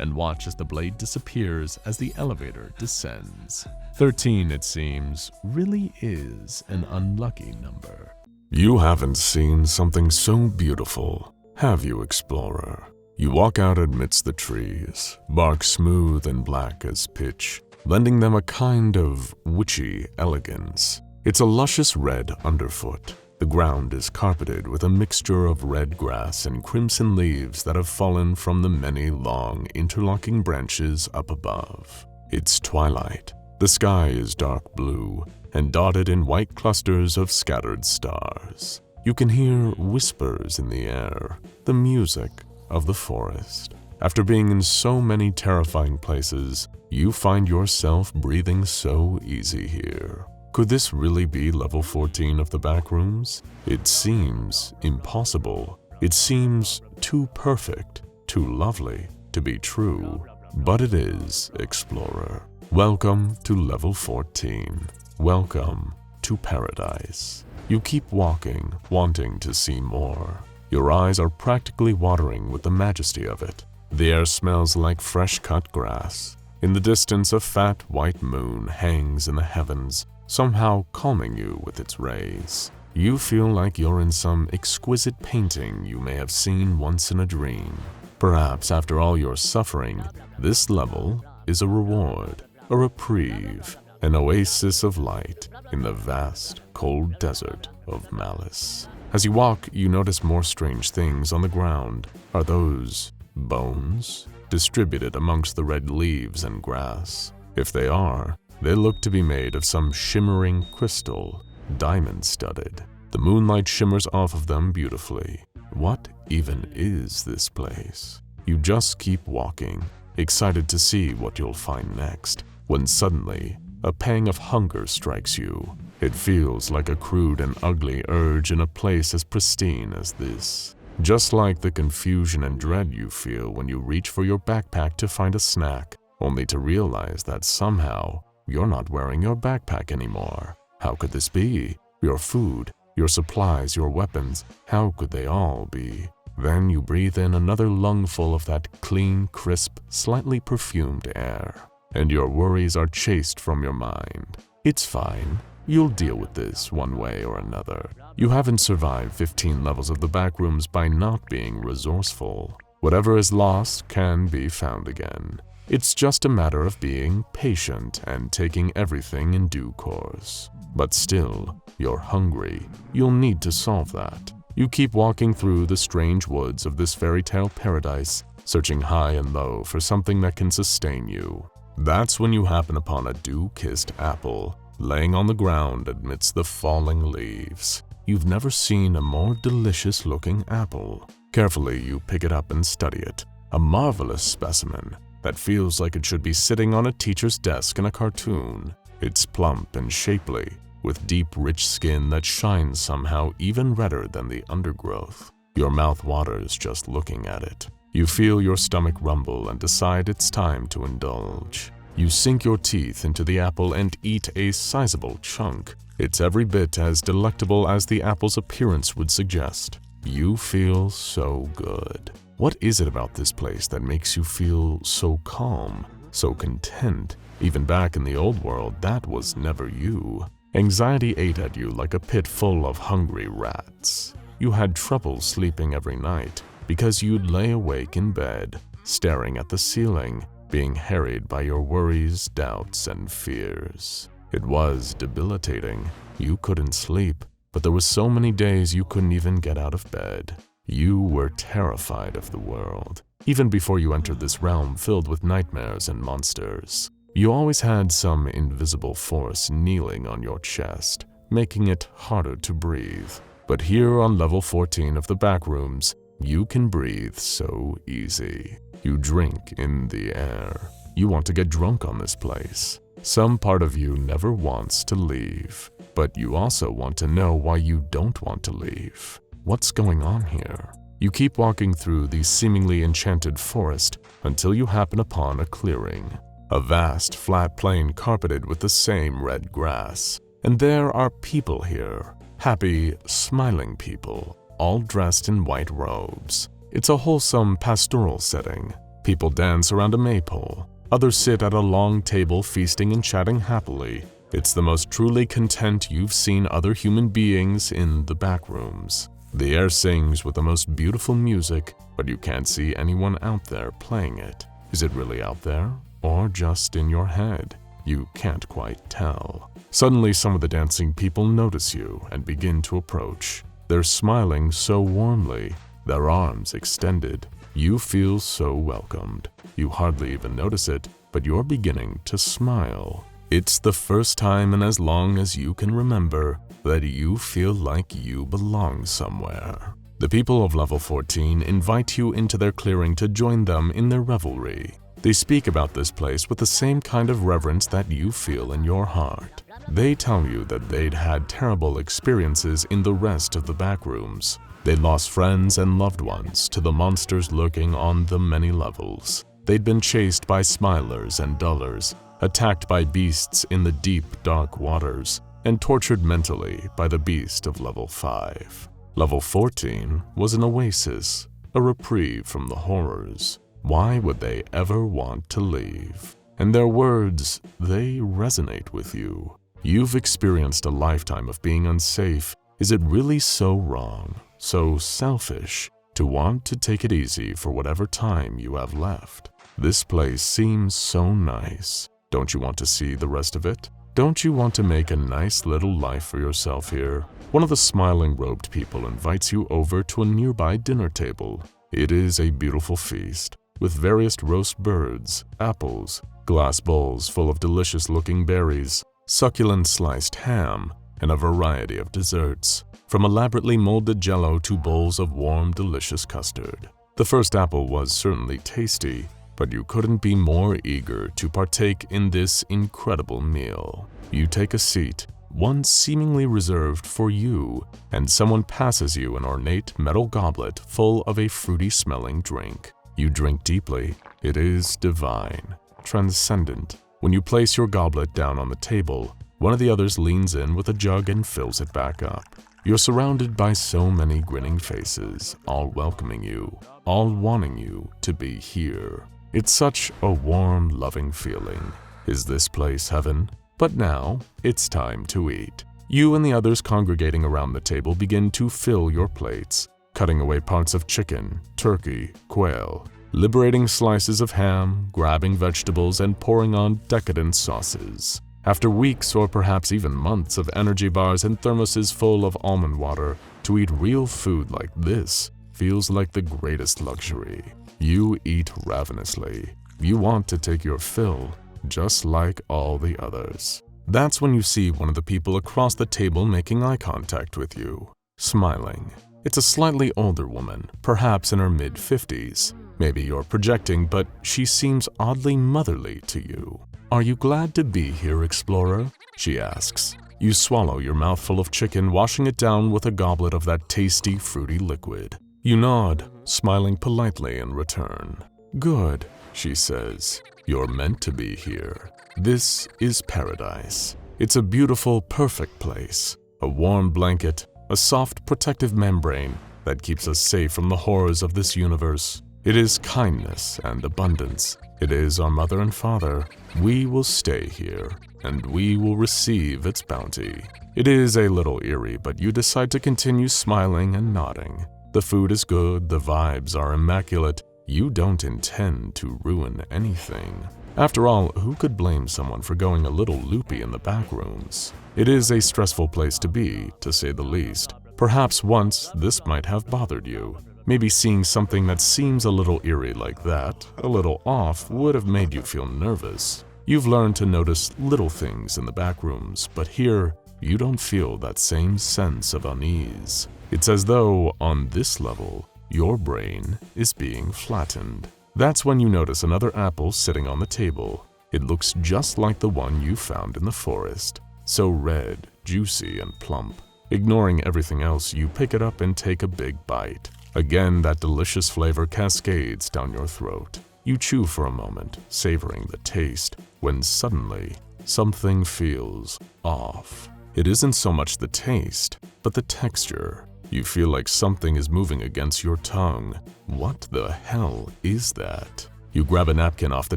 and watch as the blade disappears as the elevator descends. 13, it seems, really is an unlucky number. You haven't seen something so beautiful, have you, explorer? You walk out amidst the trees, bark smooth and black as pitch, lending them a kind of witchy elegance. It's a luscious red underfoot. The ground is carpeted with a mixture of red grass and crimson leaves that have fallen from the many long, interlocking branches up above. It's twilight. The sky is dark blue and dotted in white clusters of scattered stars. You can hear whispers in the air, the music of the forest. After being in so many terrifying places, you find yourself breathing so easy here. Could this really be level 14 of the Backrooms? It seems impossible. It seems too perfect, too lovely to be true. But it is, explorer. Welcome to level 14. Welcome to paradise. You keep walking, wanting to see more. Your eyes are practically watering with the majesty of it. The air smells like fresh-cut grass. In the distance, a fat white moon hangs in the heavens, somehow calming you with its rays. You feel like you're in some exquisite painting you may have seen once in a dream. Perhaps after all your suffering, this level is a reward, a reprieve, an oasis of light in the vast, cold desert of malice. As you walk, you notice more strange things on the ground. Are those bones distributed amongst the red leaves and grass? If they are, they look to be made of some shimmering crystal, diamond-studded. The moonlight shimmers off of them beautifully. What even is this place? You just keep walking, excited to see what you'll find next, when suddenly, a pang of hunger strikes you. It feels like a crude and ugly urge in a place as pristine as this. Just like the confusion and dread you feel when you reach for your backpack to find a snack, only to realize that somehow you're not wearing your backpack anymore. How could this be? Your food, your supplies, your weapons, how could they all be? Then you breathe in another lungful of that clean, crisp, slightly perfumed air, and your worries are chased from your mind. It's fine. You'll deal with this one way or another. You haven't survived 15 levels of the Backrooms by not being resourceful. Whatever is lost can be found again. It's just a matter of being patient and taking everything in due course. But still, you're hungry. You'll need to solve that. You keep walking through the strange woods of this fairy tale paradise, searching high and low for something that can sustain you. That's when you happen upon a dew-kissed apple, laying on the ground amidst the falling leaves. You've never seen a more delicious-looking apple. Carefully, you pick it up and study it. A marvelous specimen that feels like it should be sitting on a teacher's desk in a cartoon. It's plump and shapely, with deep, rich skin that shines somehow even redder than the undergrowth. Your mouth waters just looking at it. You feel your stomach rumble and decide it's time to indulge. You sink your teeth into the apple and eat a sizable chunk. It's every bit as delectable as the apple's appearance would suggest. You feel so good. What is it about this place that makes you feel so calm, so content? Even back in the old world, that was never you. Anxiety ate at you like a pit full of hungry rats. You had trouble sleeping every night because you'd lay awake in bed, staring at the ceiling, being harried by your worries, doubts, and fears. It was debilitating. You couldn't sleep, but there were so many days you couldn't even get out of bed. You were terrified of the world, even before you entered this realm filled with nightmares and monsters. You always had some invisible force kneeling on your chest, making it harder to breathe. But here on level 14 of the Backrooms, you can breathe so easy. You drink in the air. you want to get drunk on this place. Some part of you never wants to leave, but you also want to know why you don't want to leave. What's going on here? You keep walking through the seemingly enchanted forest until you happen upon a clearing. A vast, flat plain carpeted with the same red grass. And there are people here. Happy, smiling people, all dressed in white robes. It's a wholesome pastoral setting. People dance around a maypole. Others sit at a long table feasting and chatting happily. It's the most truly content you've seen other human beings in the Backrooms. The air sings with the most beautiful music, but you can't see anyone out there playing it. Is it really out there, or just in your head? You can't quite tell. Suddenly, some of the dancing people notice you and begin to approach. They're smiling so warmly, their arms extended. You feel so welcomed. You hardly even notice it, but you're beginning to smile. It's the first time in as long as you can remember that you feel like you belong somewhere. The people of level 14 invite you into their clearing to join them in their revelry. They speak about this place with the same kind of reverence that you feel in your heart. They tell you that they'd had terrible experiences in the rest of the Backrooms. They lost friends and loved ones to the monsters lurking on the many levels. They'd been chased by smilers and dullers, attacked by beasts in the deep, dark waters, and tortured mentally by the beast of level 5. Level 14 was an oasis, a reprieve from the horrors. Why would they ever want to leave? And their words, they resonate with you. You've experienced a lifetime of being unsafe. Is it really so wrong, so selfish, to want to take it easy for whatever time you have left? This place seems so nice. Don't you want to see the rest of it? Don't you want to make a nice little life for yourself here? One of the smiling robed people invites you over to a nearby dinner table. It is a beautiful feast, with various roast birds, apples, glass bowls full of delicious-looking berries, succulent sliced ham, and a variety of desserts, from elaborately molded jello to bowls of warm, delicious custard. The first apple was certainly tasty, but you couldn't be more eager to partake in this incredible meal. You take a seat, one seemingly reserved for you, and someone passes you an ornate metal goblet full of a fruity-smelling drink. You drink deeply. It is divine, transcendent. When you place your goblet down on the table, one of the others leans in with a jug and fills it back up. You're surrounded by so many grinning faces, all welcoming you, all wanting you to be here. It's such a warm, loving feeling. Is this place heaven? But now, it's time to eat. You and the others congregating around the table begin to fill your plates, cutting away parts of chicken, turkey, quail, liberating slices of ham, grabbing vegetables, and pouring on decadent sauces. After weeks or perhaps even months of energy bars and thermoses full of almond water, to eat real food like this feels like the greatest luxury. You eat ravenously. You want to take your fill, just like all the others. That's when you see one of the people across the table making eye contact with you, smiling. It's a slightly older woman, perhaps in her mid-50s. Maybe you're projecting, but she seems oddly motherly to you. "Are you glad to be here, explorer?" she asks. You swallow your mouthful of chicken, washing it down with a goblet of that tasty, fruity liquid. You nod, smiling politely in return. "Good," she says. "You're meant to be here. This is paradise. It's a beautiful, perfect place. A warm blanket, a soft, protective membrane that keeps us safe from the horrors of this universe. It is kindness and abundance. It is our mother and father. We will stay here, and we will receive its bounty." It is a little eerie, but you decide to continue smiling and nodding. The food is good, the vibes are immaculate. You don't intend to ruin anything. After all, who could blame someone for going a little loopy in the Backrooms? It is a stressful place to be, to say the least. Perhaps once this might have bothered you. Maybe seeing something that seems a little eerie like that, a little off, would have made you feel nervous. You've learned to notice little things in the Backrooms, but here, you don't feel that same sense of unease. It's as though, on this level, your brain is being flattened. That's when you notice another apple sitting on the table. It looks just like the one you found in the forest. So red, juicy, and plump. Ignoring everything else, you pick it up and take a big bite. Again, that delicious flavor cascades down your throat. You chew for a moment, savoring the taste, when suddenly, something feels off. It isn't so much the taste, but the texture. You feel like something is moving against your tongue. What the hell is that? You grab a napkin off the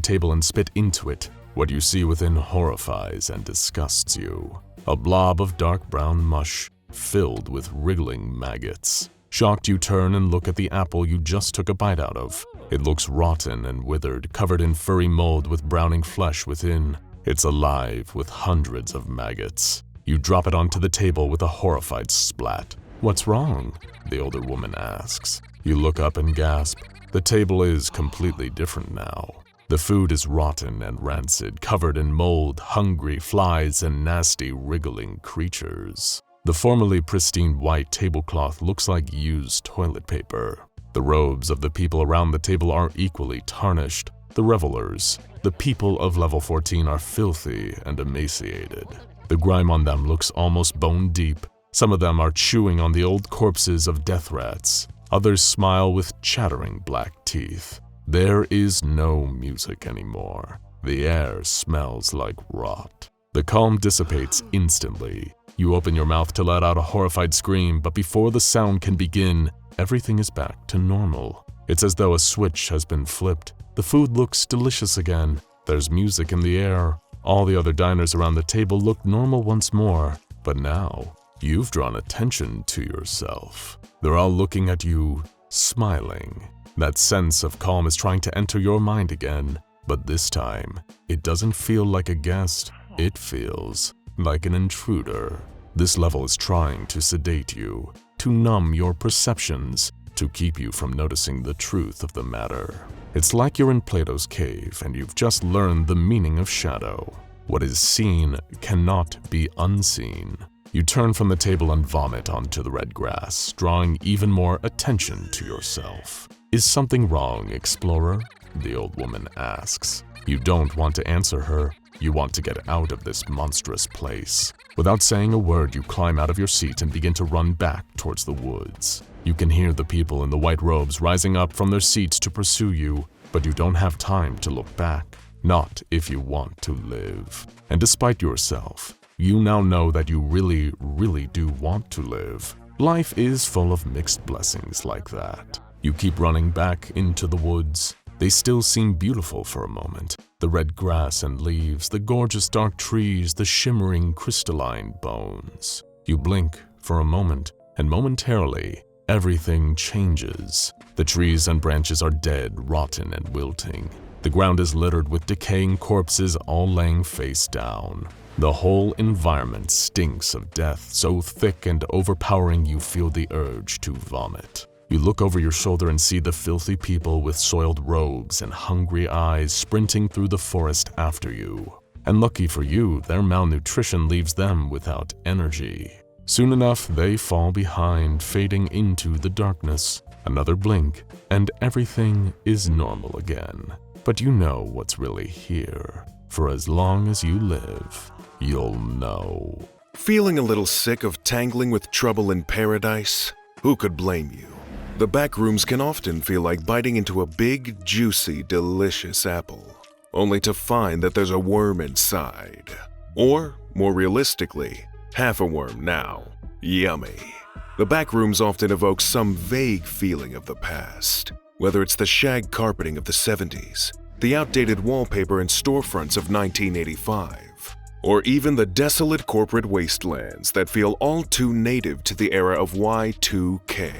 table and spit into it. What you see within horrifies and disgusts you. A blob of dark brown mush, filled with wriggling maggots. Shocked, you turn and look at the apple you just took a bite out of. It looks rotten and withered, covered in furry mold with browning flesh within. It's alive with hundreds of maggots. You drop it onto the table with a horrified splat. "What's wrong?" the older woman asks. You look up and gasp. The table is completely different now. The food is rotten and rancid, covered in mold, hungry flies, and nasty wriggling creatures. The formerly pristine white tablecloth looks like used toilet paper. The robes of the people around the table are equally tarnished. The revelers, the people of level 14, are filthy and emaciated. The grime on them looks almost bone deep. Some of them are chewing on the old corpses of death rats. Others smile with chattering black teeth. There is no music anymore. The air smells like rot. The calm dissipates instantly. You open your mouth to let out a horrified scream, but before the sound can begin, everything is back to normal. It's as though a switch has been flipped. The food looks delicious again. There's music in the air. All the other diners around the table look normal once more, but now you've drawn attention to yourself. They're all looking at you, smiling. That sense of calm is trying to enter your mind again, but this time, it doesn't feel like a guest. It feels like an intruder. This level is trying to sedate you, to numb your perceptions, to keep you from noticing the truth of the matter. It's like you're in Plato's cave and you've just learned the meaning of shadow. What is seen cannot be unseen. You turn from the table and vomit onto the red grass, drawing even more attention to yourself. "Is something wrong, explorer?" the old woman asks. You don't want to answer her. You want to get out of this monstrous place. Without saying a word, you climb out of your seat and begin to run back towards the woods. You can hear the people in the white robes rising up from their seats to pursue you, but you don't have time to look back. Not if you want to live. And despite yourself, you now know that you really do want to live. Life is full of mixed blessings like that. You keep running back into the woods. They still seem beautiful for a moment. The red grass and leaves, the gorgeous dark trees, the shimmering crystalline bones. You blink for a moment, and momentarily, everything changes. The trees and branches are dead, rotten, and wilting. The ground is littered with decaying corpses all laying face down. The whole environment stinks of death, so thick and overpowering you feel the urge to vomit. You look over your shoulder and see the filthy people with soiled robes and hungry eyes sprinting through the forest after you. And lucky for you, their malnutrition leaves them without energy. Soon enough, they fall behind, fading into the darkness. Another blink, and everything is normal again. But you know what's really here. For as long as you live, you'll know. Feeling a little sick of tangling with trouble in paradise? Who could blame you? The backrooms can often feel like biting into a big, juicy, delicious apple, only to find that there's a worm inside. Or, more realistically, half a worm now. Yummy. The backrooms often evoke some vague feeling of the past, whether it's the shag carpeting of the 70s, the outdated wallpaper and storefronts of 1985, or even the desolate corporate wastelands that feel all too native to the era of Y2K.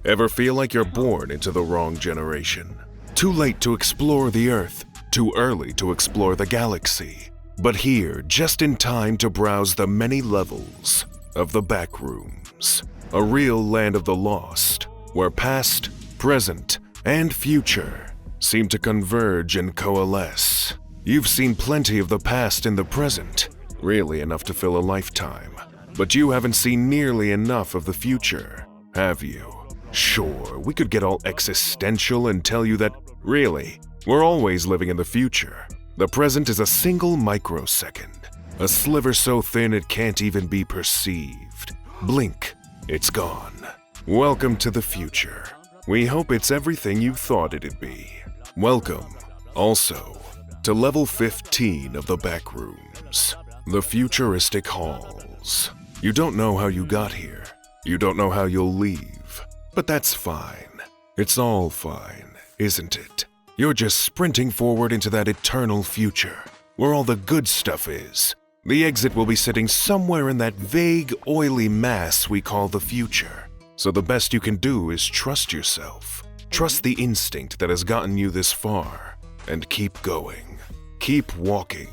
Ever feel like you're born into the wrong generation? Too late to explore the Earth, too early to explore the galaxy, but here just in time to browse the many levels of the Backrooms, a real land of the lost, where past, present, and future seem to converge and coalesce. You've seen plenty of the past in the present, really enough to fill a lifetime, but you haven't seen nearly enough of the future, have you? Sure, we could get all existential and tell you that, really, we're always living in the future. The present is a single microsecond, a sliver so thin it can't even be perceived. Blink, it's gone. Welcome to the future. We hope it's everything you thought it'd be. Welcome, also, to level 15 of the Backrooms, the futuristic halls. You don't know how you got here. You don't know how you'll leave. But that's fine. It's all fine, isn't it? You're just sprinting forward into that eternal future, where all the good stuff is. The exit will be sitting somewhere in that vague, oily mass we call the future. So the best you can do is trust yourself. Trust the instinct that has gotten you this far, and keep going. Keep walking.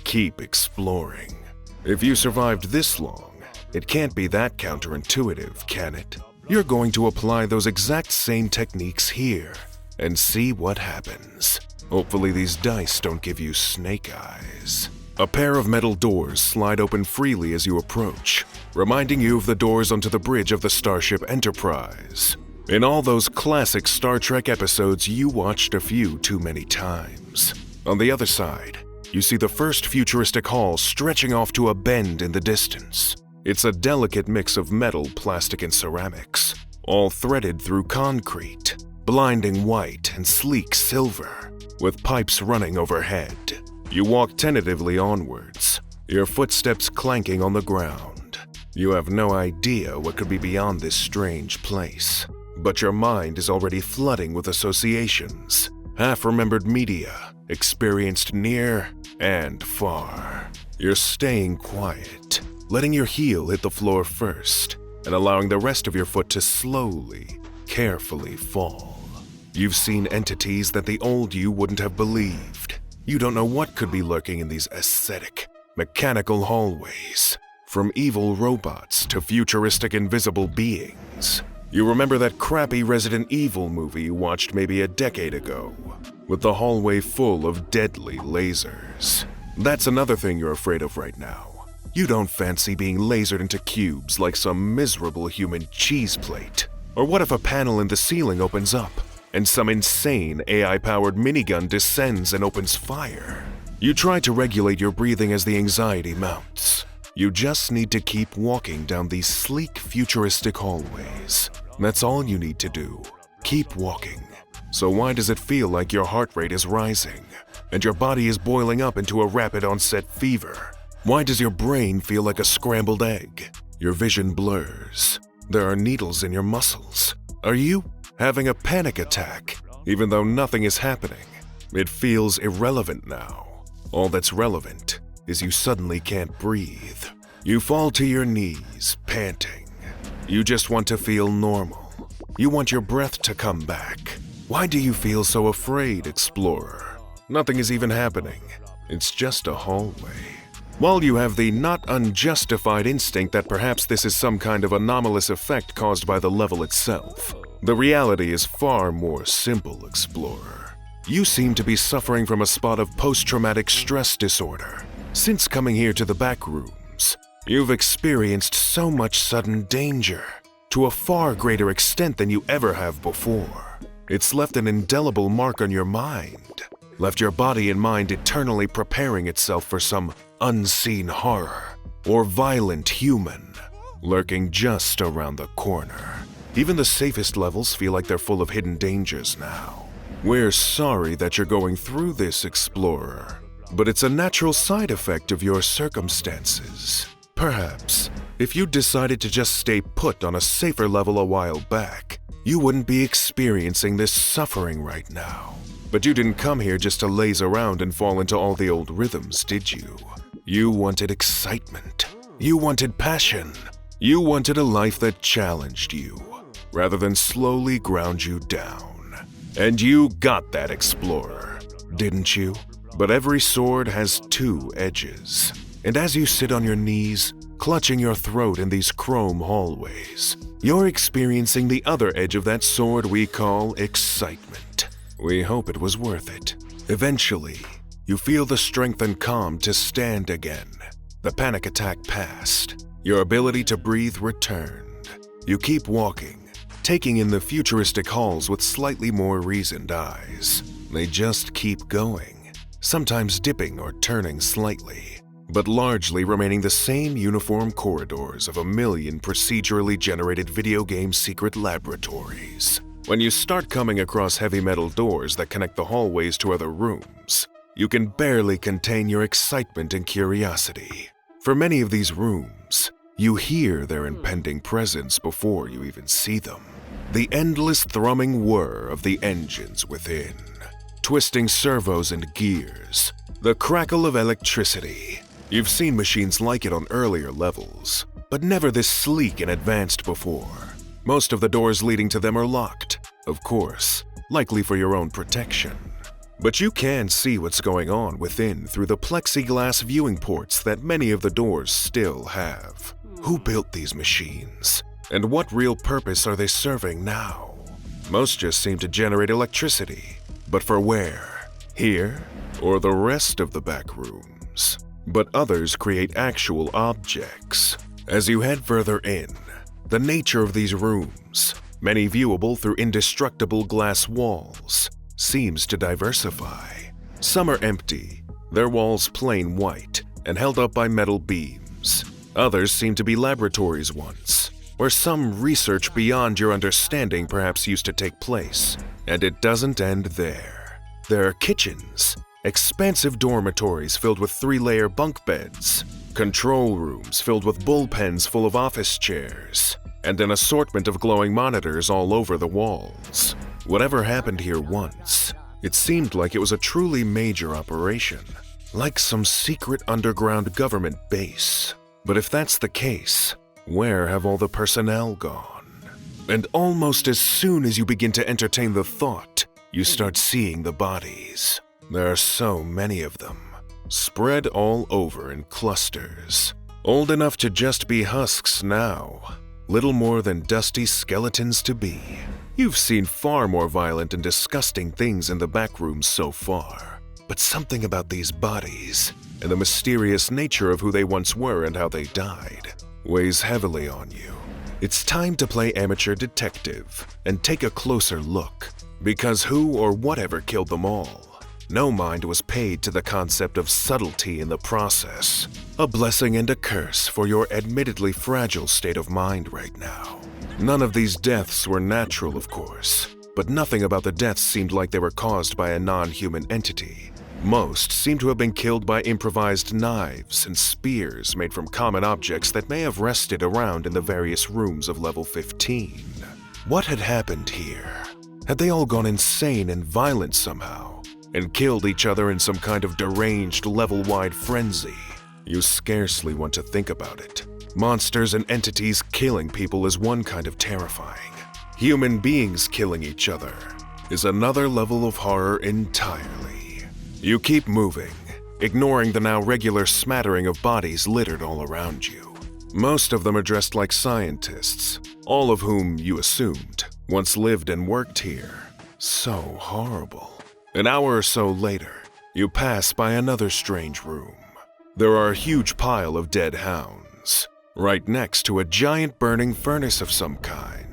Keep exploring. If you survived this long, it can't be that counterintuitive, can it? You're going to apply those exact same techniques here and see what happens. Hopefully these dice don't give you snake eyes. A pair of metal doors slide open freely as you approach, reminding you of the doors onto the bridge of the Starship Enterprise. In all those classic Star Trek episodes you watched a few too many times. On the other side, you see the first futuristic hall stretching off to a bend in the distance. It's a delicate mix of metal, plastic, and ceramics, all threaded through concrete, blinding white and sleek silver, with pipes running overhead. You walk tentatively onwards, your footsteps clanking on the ground. You have no idea what could be beyond this strange place, but your mind is already flooding with associations, half-remembered media, experienced near and far. You're staying quiet, letting your heel hit the floor first, and allowing the rest of your foot to slowly, carefully fall. You've seen entities that the old you wouldn't have believed. You don't know what could be lurking in these aesthetic, mechanical hallways, from evil robots to futuristic invisible beings. You remember that crappy Resident Evil movie you watched maybe a decade ago, with the hallway full of deadly lasers. That's another thing you're afraid of right now. You don't fancy being lasered into cubes like some miserable human cheese plate. Or what if a panel in the ceiling opens up and some insane AI-powered minigun descends and opens fire? You try to regulate your breathing as the anxiety mounts. You just need to keep walking down these sleek, futuristic hallways. That's all you need to do. Keep walking. So why does it feel like your heart rate is rising and your body is boiling up into a rapid onset fever? Why does your brain feel like a scrambled egg? Your vision blurs. There are needles in your muscles. Are you having a panic attack? Even though nothing is happening, it feels irrelevant now. All that's relevant is you suddenly can't breathe. You fall to your knees, panting. You just want to feel normal. You want your breath to come back. Why do you feel so afraid, explorer? Nothing is even happening. It's just a hallway. While you have the not unjustified instinct that perhaps this is some kind of anomalous effect caused by the level itself, the reality is far more simple, explorer. You seem to be suffering from a spot of post-traumatic stress disorder. Since coming here to the Backrooms, you've experienced so much sudden danger, to a far greater extent than you ever have before. It's left an indelible mark on your mind, left your body and mind eternally preparing itself for some unseen horror or violent human lurking just around the corner. Even the safest levels feel like they're full of hidden dangers now. We're sorry that you're going through this, explorer, but it's a natural side effect of your circumstances. Perhaps, if you decided to just stay put on a safer level a while back, you wouldn't be experiencing this suffering right now. But you didn't come here just to laze around and fall into all the old rhythms, did you? You wanted excitement. You wanted passion. You wanted a life that challenged you, rather than slowly ground you down. And you got that, explorer, didn't you? But every sword has two edges. And as you sit on your knees, clutching your throat in these chrome hallways, you're experiencing the other edge of that sword we call excitement. We hope it was worth it. Eventually, you feel the strength and calm to stand again. The panic attack passed. Your ability to breathe returned. You keep walking, taking in the futuristic halls with slightly more reasoned eyes. They just keep going, sometimes dipping or turning slightly, but largely remaining the same uniform corridors of a million procedurally generated video game secret laboratories. When you start coming across heavy metal doors that connect the hallways to other rooms, you can barely contain your excitement and curiosity. For many of these rooms, you hear their impending presence before you even see them. The endless thrumming whir of the engines within, twisting servos and gears, the crackle of electricity. You've seen machines like it on earlier levels, but never this sleek and advanced before. Most of the doors leading to them are locked, of course, likely for your own protection. But you can see what's going on within through the plexiglass viewing ports that many of the doors still have. Who built these machines? And what real purpose are they serving now? Most just seem to generate electricity. But for where? Here? Or the rest of the back rooms? But others create actual objects. As you head further in, the nature of these rooms, many viewable through indestructible glass walls, seems to diversify. Some are empty, their walls plain white and held up by metal beams. Others seem to be laboratories once, where some research beyond your understanding perhaps used to take place. And it doesn't end there. There are kitchens, expansive dormitories filled with 3-layer bunk beds, control rooms filled with bullpens full of office chairs, and an assortment of glowing monitors all over the walls. Whatever happened here once, it seemed like it was a truly major operation, like some secret underground government base. But if that's the case, where have all the personnel gone? And almost as soon as you begin to entertain the thought, you start seeing the bodies. There are so many of them, spread all over in clusters, old enough to just be husks now, little more than dusty skeletons to be. You've seen far more violent and disgusting things in the backrooms so far, but something about these bodies, and the mysterious nature of who they once were and how they died, weighs heavily on you. It's time to play amateur detective and take a closer look, because who or whatever killed them all, no mind was paid to the concept of subtlety in the process, a blessing and a curse for your admittedly fragile state of mind right now. None of these deaths were natural, of course, but nothing about the deaths seemed like they were caused by a non-human entity. Most seem to have been killed by improvised knives and spears made from common objects that may have rested around in the various rooms of level 15. What had happened here? Had they all gone insane and violent somehow, and killed each other in some kind of deranged level-wide frenzy? You scarcely want to think about it. Monsters and entities killing people is one kind of terrifying. Human beings killing each other is another level of horror entirely. You keep moving, ignoring the now regular smattering of bodies littered all around you. Most of them are dressed like scientists, all of whom, you assumed, once lived and worked here. So horrible. An hour or so later, you pass by another strange room. There are a huge pile of dead hounds, right next to a giant burning furnace of some kind.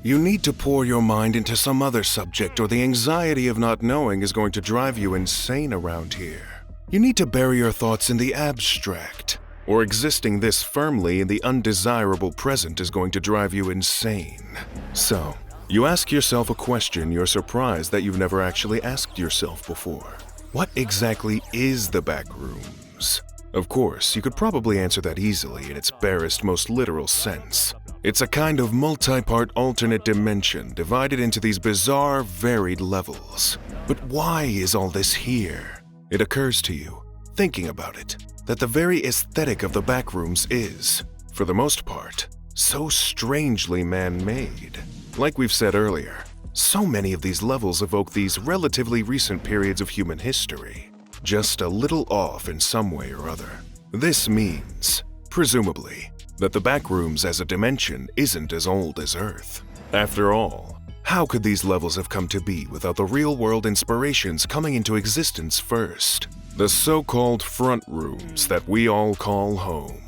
You need to pour your mind into some other subject, or the anxiety of not knowing is going to drive you insane around here. You need to bury your thoughts in the abstract, or existing this firmly in the undesirable present is going to drive you insane. So, you ask yourself a question you're surprised that you've never actually asked yourself before. What exactly is the Backrooms? Of course, you could probably answer that easily in its barest, most literal sense. It's a kind of multi-part alternate dimension divided into these bizarre, varied levels. But why is all this here? It occurs to you, thinking about it, that the very aesthetic of the Backrooms is, for the most part, so strangely man-made. Like we've said earlier, so many of these levels evoke these relatively recent periods of human history, just a little off in some way or other. This means, presumably, that the Backrooms as a dimension isn't as old as Earth. After all, how could these levels have come to be without the real-world inspirations coming into existence first? The so-called front rooms that we all call home.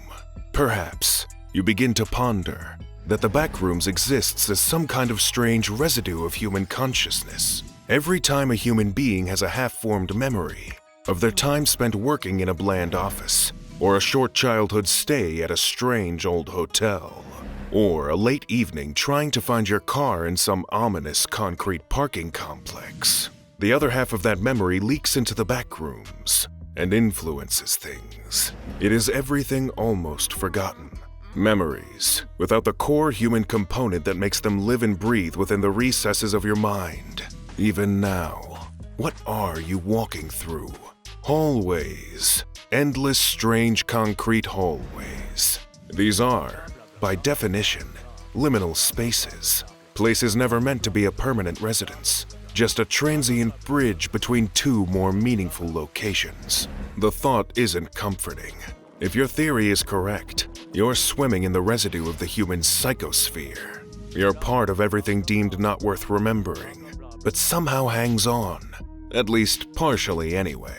Perhaps you begin to ponder that the Backrooms exists as some kind of strange residue of human consciousness. Every time a human being has a half-formed memory of their time spent working in a bland office, or a short childhood stay at a strange old hotel, or a late evening trying to find your car in some ominous concrete parking complex, the other half of that memory leaks into the Backrooms and influences things. It is everything almost forgotten. Memories, without the core human component that makes them live and breathe within the recesses of your mind. Even now, what are you walking through? Hallways. Endless, strange concrete hallways. These are, by definition, liminal spaces. Places never meant to be a permanent residence. Just a transient bridge between two more meaningful locations. The thought isn't comforting. If your theory is correct, you're swimming in the residue of the human psychosphere. You're part of everything deemed not worth remembering, but somehow hangs on, at least partially anyway.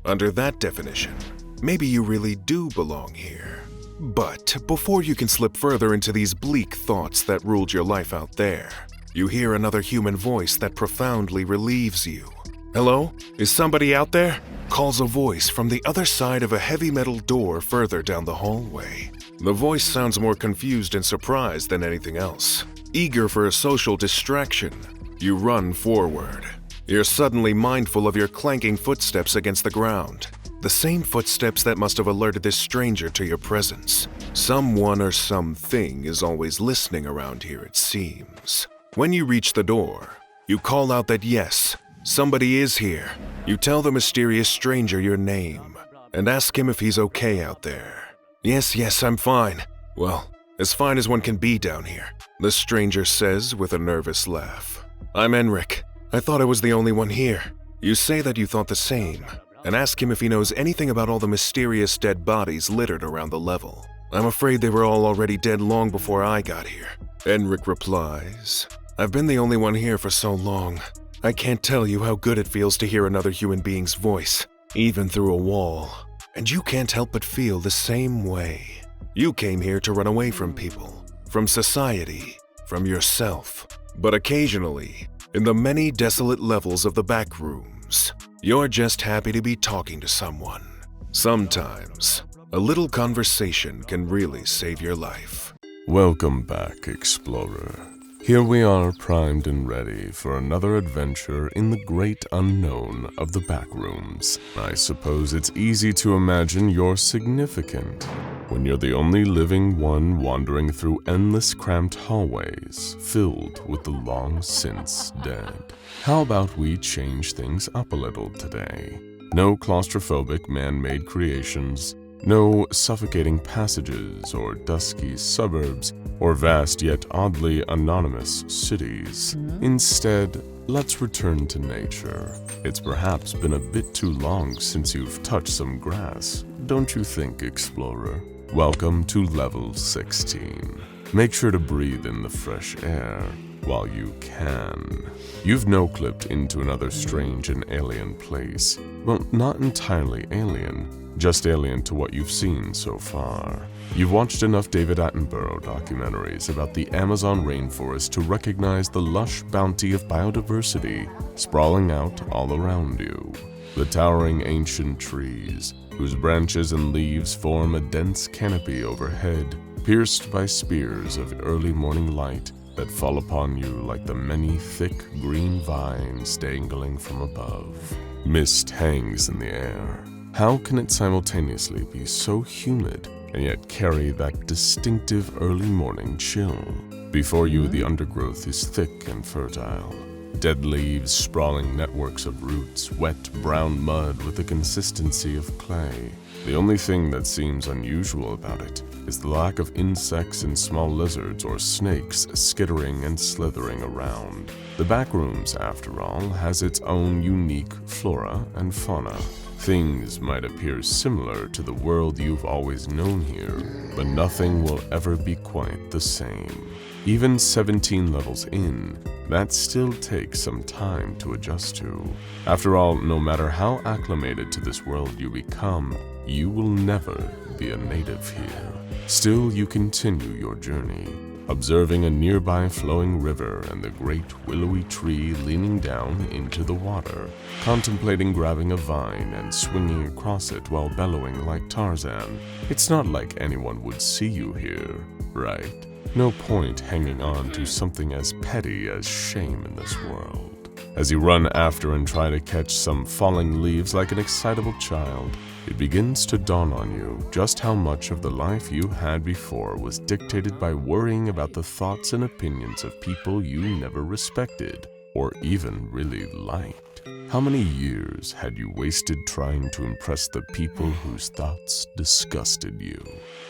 Under that definition, maybe you really do belong here. But before you can slip further into these bleak thoughts that ruled your life out there, you hear another human voice that profoundly relieves you. "Hello? Is somebody out there?" calls a voice from the other side of a heavy metal door further down the hallway. The voice sounds more confused and surprised than anything else. Eager for a social distraction, you run forward. You're suddenly mindful of your clanking footsteps against the ground. The same footsteps that must have alerted this stranger to your presence. Someone or something is always listening around here, it seems. When you reach the door, you call out that yes, somebody is here. You tell the mysterious stranger your name and ask him if he's okay out there. Yes, I'm fine. Well, as fine as one can be down here, the stranger says with a nervous laugh. I'm Enric. I thought I was the only one here. You say that you thought the same, and ask him if he knows anything about all the mysterious dead bodies littered around the level. I'm afraid they were all already dead long before I got here. Enric replies, I've been the only one here for so long. I can't tell you how good it feels to hear another human being's voice, even through a wall. And you can't help but feel the same way. You came here to run away from people, from society, from yourself. But occasionally, in the many desolate levels of the Backrooms, you're just happy to be talking to someone. Sometimes, a little conversation can really save your life. Welcome back, Explorer. Here we are, primed and ready for another adventure in the great unknown of the Backrooms. I suppose it's easy to imagine you're significant when you're the only living one wandering through endless cramped hallways filled with the long since dead. How about we change things up a little today? No claustrophobic man-made creations, no suffocating passages or dusky suburbs, or vast yet oddly anonymous cities. Instead, let's return to nature. It's perhaps been a bit too long since you've touched some grass, don't you think, Explorer? Welcome to level 16. Make sure to breathe in the fresh air while you can. You've no-clipped into another strange and alien place. Well, not entirely alien, just alien to what you've seen so far. You've watched enough David Attenborough documentaries about the Amazon rainforest to recognize the lush bounty of biodiversity sprawling out all around you. The towering ancient trees, whose branches and leaves form a dense canopy overhead, pierced by spears of early morning light that fall upon you like the many thick green vines dangling from above. Mist hangs in the air. How can it simultaneously be so humid and yet carry that distinctive early morning chill? Before you, the undergrowth is thick and fertile. Dead leaves, sprawling networks of roots, wet brown mud with the consistency of clay. The only thing that seems unusual about it is the lack of insects and small lizards or snakes skittering and slithering around. The Backrooms, after all, has its own unique flora and fauna. Things might appear similar to the world you've always known here, but nothing will ever be quite the same. Even 17 levels in, that still takes some time to adjust to. After all, no matter how acclimated to this world you become, you will never be a native here. Still, you continue your journey, observing a nearby flowing river and the great willowy tree leaning down into the water, contemplating grabbing a vine and swinging across it while bellowing like Tarzan. It's not like anyone would see you here, right? No point hanging on to something as petty as shame in this world. As you run after and try to catch some falling leaves like an excitable child, it begins to dawn on you just how much of the life you had before was dictated by worrying about the thoughts and opinions of people you never respected or even really liked. How many years had you wasted trying to impress the people whose thoughts disgusted you?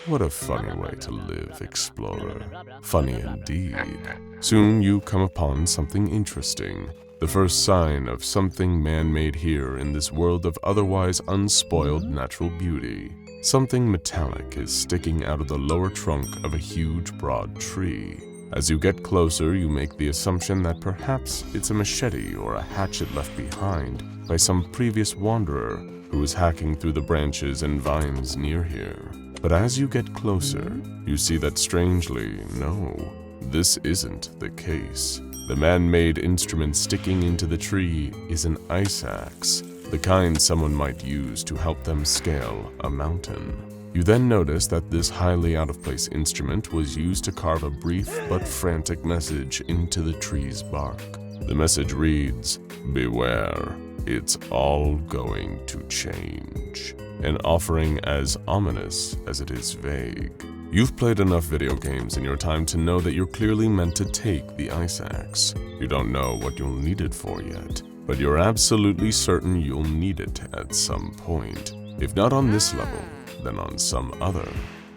What a funny way to live, explorer. Funny indeed. Soon you come upon something interesting. The first sign of something man-made here in this world of otherwise unspoiled natural beauty. Something metallic is sticking out of the lower trunk of a huge, broad tree. As you get closer, you make the assumption that perhaps it's a machete or a hatchet left behind by some previous wanderer who is hacking through the branches and vines near here. But as you get closer, you see that strangely, no, this isn't the case. The man-made instrument sticking into the tree is an ice axe, the kind someone might use to help them scale a mountain. You then notice that this highly out-of-place instrument was used to carve a brief but frantic message into the tree's bark. The message reads, "Beware, it's all going to change." An offering as ominous as it is vague. You've played enough video games in your time to know that you're clearly meant to take the ice axe. You don't know what you'll need it for yet, but you're absolutely certain you'll need it at some point. If not on this level, then on some other.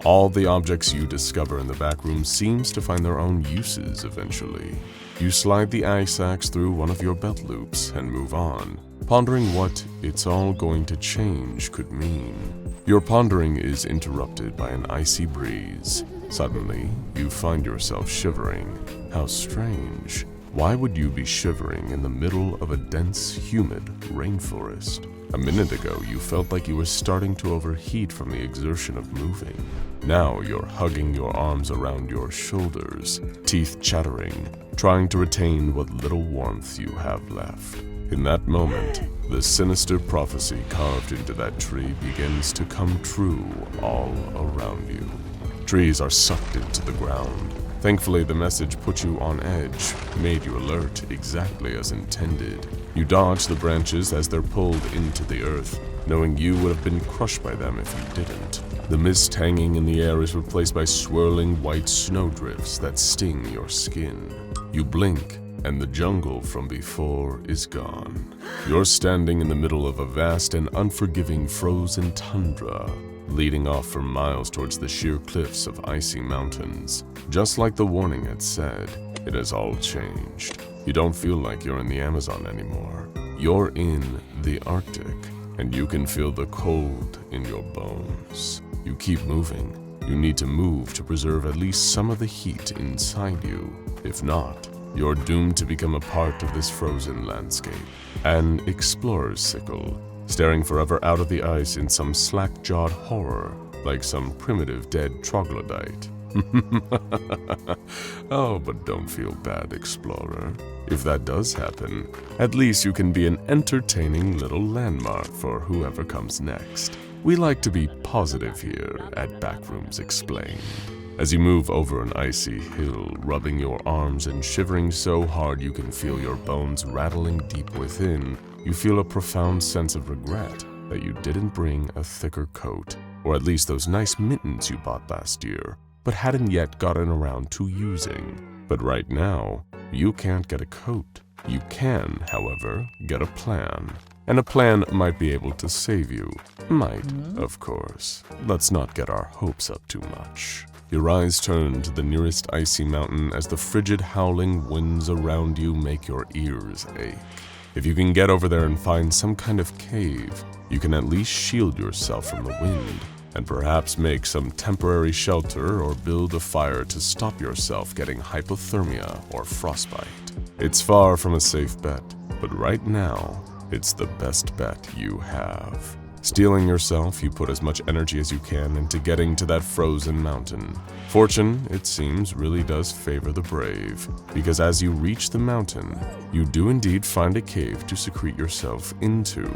All the objects you discover in the backroom seems to find their own uses eventually. You slide the ice axe through one of your belt loops and move on, pondering what "it's all going to change" could mean. Your pondering is interrupted by an icy breeze. Suddenly, you find yourself shivering. How strange. Why would you be shivering in the middle of a dense, humid rainforest? A minute ago, you felt like you were starting to overheat from the exertion of moving. Now you're hugging your arms around your shoulders, teeth chattering, trying to retain what little warmth you have left. In that moment, the sinister prophecy carved into that tree begins to come true all around you. Trees are sucked into the ground. Thankfully, the message put you on edge, made you alert exactly as intended. You dodge the branches as they're pulled into the earth, knowing you would have been crushed by them if you didn't. The mist hanging in the air is replaced by swirling white snowdrifts that sting your skin. You blink, and the jungle from before is gone. You're standing in the middle of a vast and unforgiving frozen tundra, leading off for miles towards the sheer cliffs of icy mountains. Just like the warning had said, it has all changed. You don't feel like you're in the Amazon anymore. You're in the Arctic, and you can feel the cold in your bones. You keep moving. You need to move to preserve at least some of the heat inside you. If not, you're doomed to become a part of this frozen landscape. An explorer's sickle, staring forever out of the ice in some slack-jawed horror, like some primitive dead troglodyte. Oh, but don't feel bad, explorer. If that does happen, at least you can be an entertaining little landmark for whoever comes next. We like to be positive here at Backrooms Explained. As you move over an icy hill, rubbing your arms and shivering so hard you can feel your bones rattling deep within, you feel a profound sense of regret that you didn't bring a thicker coat, or at least those nice mittens you bought last year, but hadn't yet gotten around to using. But right now, you can't get a coat. You can, however, get a plan. And a plan might be able to save you. Might, of course. Let's not get our hopes up too much. Your eyes turn to the nearest icy mountain as the frigid howling winds around you make your ears ache. If you can get over there and find some kind of cave, you can at least shield yourself from the wind, and perhaps make some temporary shelter or build a fire to stop yourself getting hypothermia or frostbite. It's far from a safe bet, but right now, it's the best bet you have. Steeling yourself, you put as much energy as you can into getting to that frozen mountain. Fortune, it seems, really does favor the brave, because as you reach the mountain, you do indeed find a cave to secrete yourself into.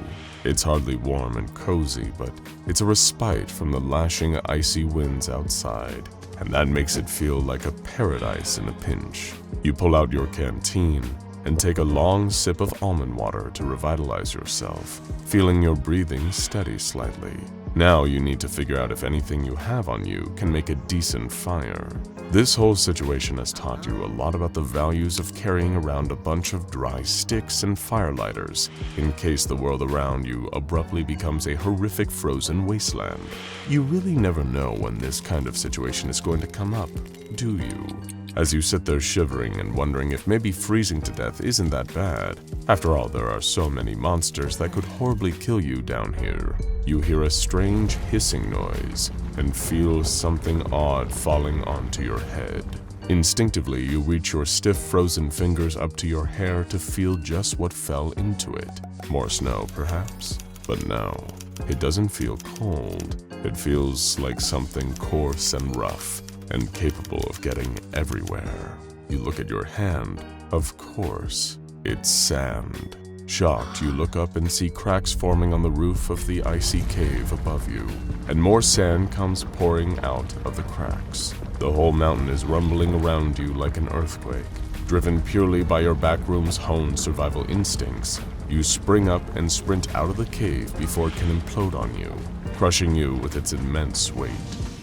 It's hardly warm and cozy, but it's a respite from the lashing icy winds outside, and that makes it feel like a paradise in a pinch. You pull out your canteen and take a long sip of almond water to revitalize yourself, feeling your breathing steady slightly. Now you need to figure out if anything you have on you can make a decent fire. This whole situation has taught you a lot about the values of carrying around a bunch of dry sticks and firelighters in case the world around you abruptly becomes a horrific frozen wasteland. You really never know when this kind of situation is going to come up, do you? As you sit there shivering and wondering if maybe freezing to death isn't that bad. After all, there are so many monsters that could horribly kill you down here. You hear a strange hissing noise and feel something odd falling onto your head. Instinctively, you reach your stiff frozen fingers up to your hair to feel just what fell into it. More snow, perhaps? But no, it doesn't feel cold. It feels like something coarse and rough, and capable of getting everywhere. You look at your hand. Of course, it's sand. Shocked, you look up and see cracks forming on the roof of the icy cave above you, and more sand comes pouring out of the cracks. The whole mountain is rumbling around you like an earthquake. Driven purely by your backroom's honed survival instincts, you spring up and sprint out of the cave before it can implode on you, crushing you with its immense weight.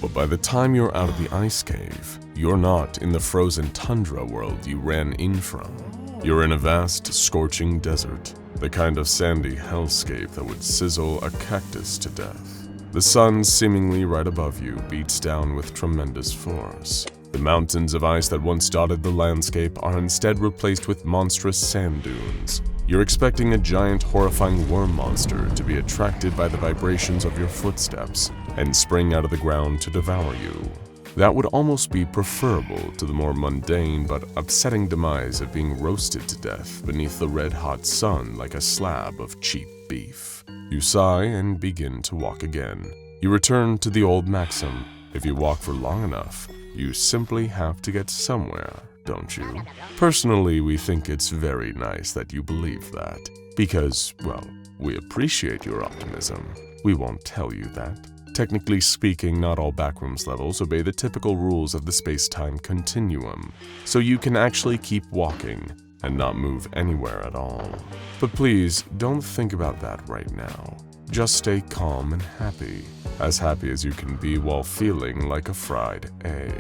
But by the time you're out of the ice cave, you're not in the frozen tundra world you ran in from. You're in a vast, scorching desert, the kind of sandy hellscape that would sizzle a cactus to death. The sun, seemingly right above you, beats down with tremendous force. The mountains of ice that once dotted the landscape are instead replaced with monstrous sand dunes. You're expecting a giant, horrifying worm monster to be attracted by the vibrations of your footsteps and spring out of the ground to devour you. That would almost be preferable to the more mundane but upsetting demise of being roasted to death beneath the red-hot sun like a slab of cheap beef. You sigh and begin to walk again. You return to the old maxim: if you walk for long enough, you simply have to get somewhere, don't you? Personally, we think it's very nice that you believe that, because, well, we appreciate your optimism. We won't tell you that. Technically speaking, not all Backrooms levels obey the typical rules of the space-time continuum, so you can actually keep walking and not move anywhere at all. But please, don't think about that right now. Just stay calm and happy as you can be while feeling like a fried egg.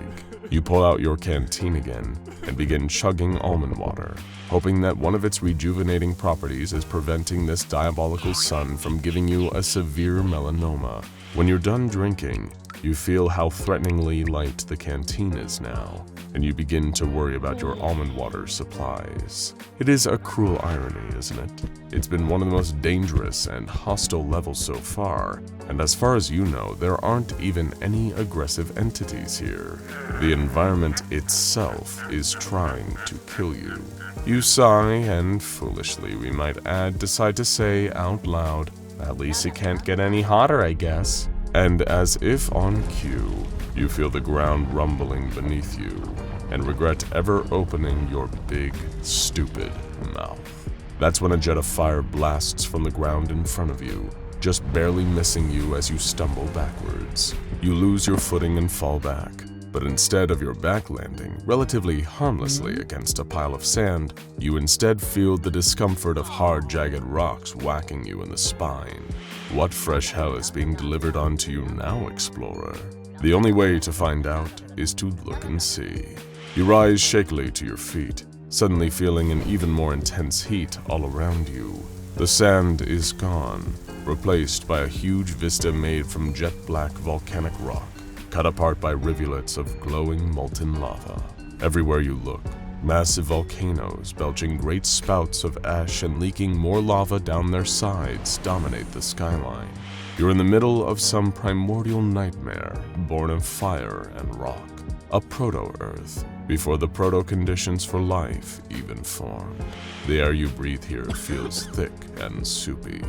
You pull out your canteen again and begin chugging almond water, hoping that one of its rejuvenating properties is preventing this diabolical sun from giving you a severe melanoma. When you're done drinking, you feel how threateningly light the canteen is now, and you begin to worry about your almond water supplies. It is a cruel irony, isn't it? It's been one of the most dangerous and hostile levels so far, and as far as you know, there aren't even any aggressive entities here. The environment itself is trying to kill you. You sigh and, foolishly we might add, decide to say out loud, "At least it can't get any hotter, I guess." And as if on cue, you feel the ground rumbling beneath you and regret ever opening your big, stupid mouth. That's when a jet of fire blasts from the ground in front of you, just barely missing you as you stumble backwards. You lose your footing and fall back, but instead of your back landing relatively harmlessly against a pile of sand, you instead feel the discomfort of hard, jagged rocks whacking you in the spine. What fresh hell is being delivered onto you now, explorer? The only way to find out is to look and see. You rise shakily to your feet, suddenly feeling an even more intense heat all around you. The sand is gone, replaced by a huge vista made from jet-black volcanic rock, cut apart by rivulets of glowing molten lava. Everywhere you look, massive volcanoes belching great spouts of ash and leaking more lava down their sides dominate the skyline. You're in the middle of some primordial nightmare born of fire and rock, a proto-Earth, before the proto-conditions for life even formed. The air you breathe here feels thick and soupy.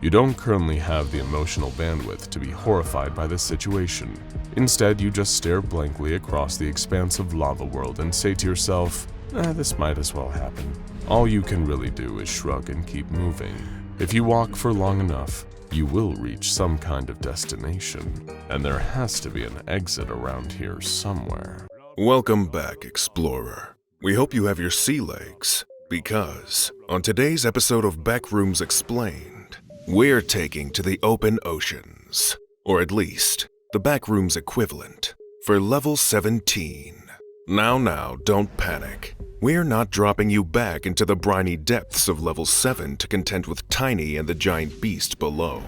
You don't currently have the emotional bandwidth to be horrified by this situation. Instead, you just stare blankly across the expanse of lava world and say to yourself, this might as well happen. All you can really do is shrug and keep moving. If you walk for long enough, you will reach some kind of destination, and there has to be an exit around here somewhere. Welcome back, Explorer. We hope you have your sea legs, because on today's episode of Backrooms Explained, we're taking to the open oceans, or at least the Backrooms equivalent, for level 17. Now, don't panic. We're not dropping you back into the briny depths of level 7 to contend with Tiny and the giant beast below.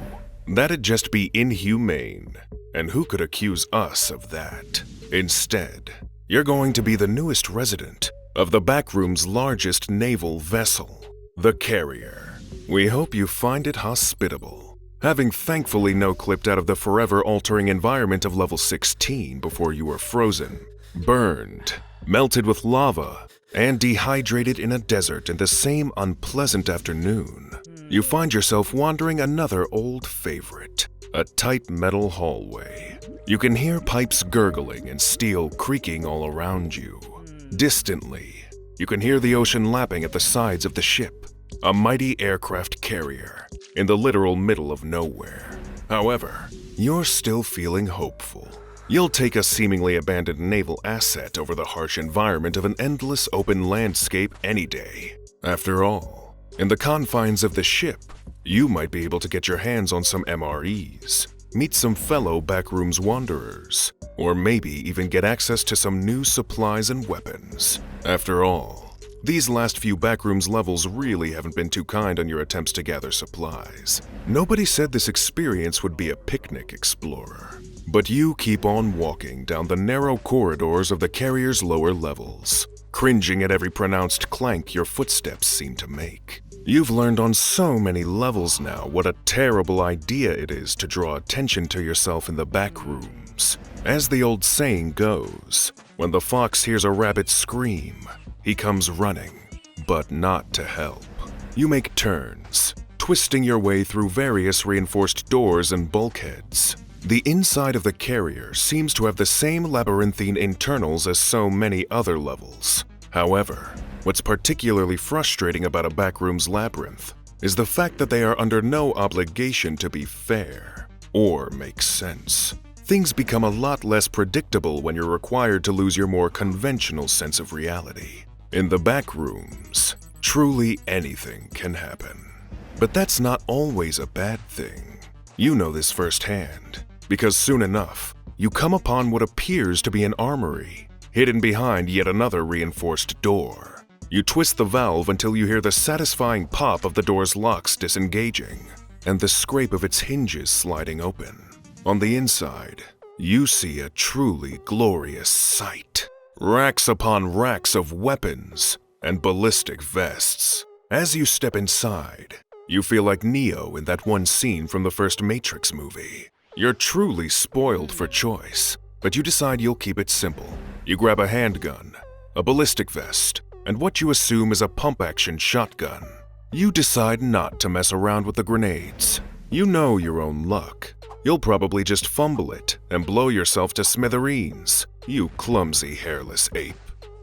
That'd just be inhumane, and who could accuse us of that? Instead, you're going to be the newest resident of the Backroom's largest naval vessel, the Carrier. We hope you find it hospitable, having thankfully no-clipped out of the forever-altering environment of level 16 before you were frozen, burned, melted with lava, and dehydrated in a desert in the same unpleasant afternoon. You find yourself wandering another old favorite, a tight metal hallway. You can hear pipes gurgling and steel creaking all around you. Distantly, you can hear the ocean lapping at the sides of the ship, a mighty aircraft carrier in the literal middle of nowhere. However, you're still feeling hopeful. You'll take a seemingly abandoned naval asset over the harsh environment of an endless open landscape any day. After all, in the confines of the ship, you might be able to get your hands on some MREs, meet some fellow Backrooms wanderers, or maybe even get access to some new supplies and weapons. After all, these last few Backrooms levels really haven't been too kind on your attempts to gather supplies. Nobody said this experience would be a picnic, Explorer. But you keep on walking down the narrow corridors of the Carrier's lower levels, cringing at every pronounced clank your footsteps seem to make. You've learned on so many levels now what a terrible idea it is to draw attention to yourself in the Backrooms. As the old saying goes, when the fox hears a rabbit scream, he comes running, but not to help. You make turns, twisting your way through various reinforced doors and bulkheads. The inside of the Carrier seems to have the same labyrinthine internals as so many other levels. However, what's particularly frustrating about a Backrooms labyrinth is the fact that they are under no obligation to be fair or make sense. Things become a lot less predictable when you're required to lose your more conventional sense of reality. In the Backrooms, truly anything can happen. But that's not always a bad thing. You know this firsthand, because soon enough, you come upon what appears to be an armory, hidden behind yet another reinforced door. You twist the valve until you hear the satisfying pop of the door's locks disengaging, and the scrape of its hinges sliding open. On the inside, you see a truly glorious sight. Racks upon racks of weapons and ballistic vests. As you step inside, you feel like Neo in that one scene from the first Matrix movie. You're truly spoiled for choice, but you decide you'll keep it simple. You grab a handgun, a ballistic vest, and what you assume is a pump-action shotgun. You decide not to mess around with the grenades. You know your own luck. You'll probably just fumble it and blow yourself to smithereens, you clumsy hairless ape.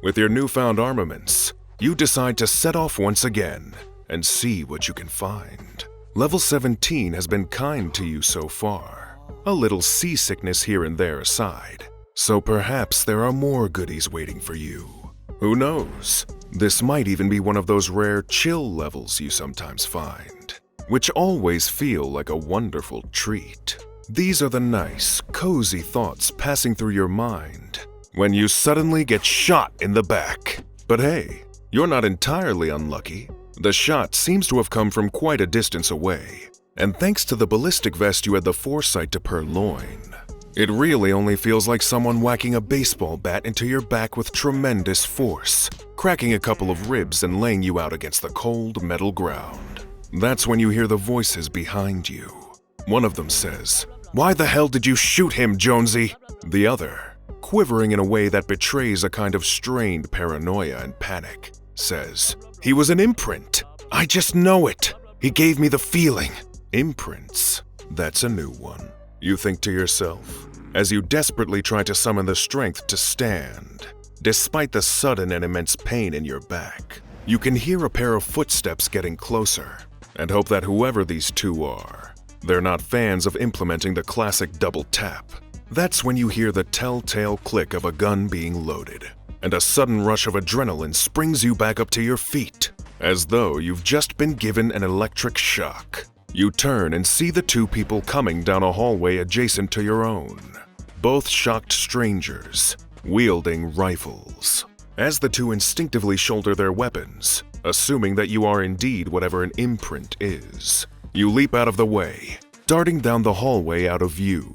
With your newfound armaments, you decide to set off once again and see what you can find. Level 17 has been kind to you so far, a little seasickness here and there aside, so perhaps there are more goodies waiting for you. Who knows? This might even be one of those rare chill levels you sometimes find, which always feel like a wonderful treat. These are the nice, cozy thoughts passing through your mind when you suddenly get shot in the back. But hey, you're not entirely unlucky. The shot seems to have come from quite a distance away, and thanks to the ballistic vest you had the foresight to purloin, it really only feels like someone whacking a baseball bat into your back with tremendous force, cracking a couple of ribs and laying you out against the cold metal ground. That's when you hear the voices behind you. One of them says, "Why the hell did you shoot him, Jonesy?" The other, quivering in a way that betrays a kind of strained paranoia and panic, says, "He was an imprint. I just know it. He gave me the feeling. Imprints? That's a new one. You think to yourself, as you desperately try to summon the strength to stand. Despite the sudden and immense pain in your back, you can hear a pair of footsteps getting closer, and hope that whoever these two are, they're not fans of implementing the classic double tap. That's when you hear the telltale click of a gun being loaded, and a sudden rush of adrenaline springs you back up to your feet, as though you've just been given an electric shock. You turn and see the two people coming down a hallway adjacent to your own. Both shocked strangers, wielding rifles. As the two instinctively shoulder their weapons, assuming that you are indeed whatever an imprint is, you leap out of the way, darting down the hallway out of view.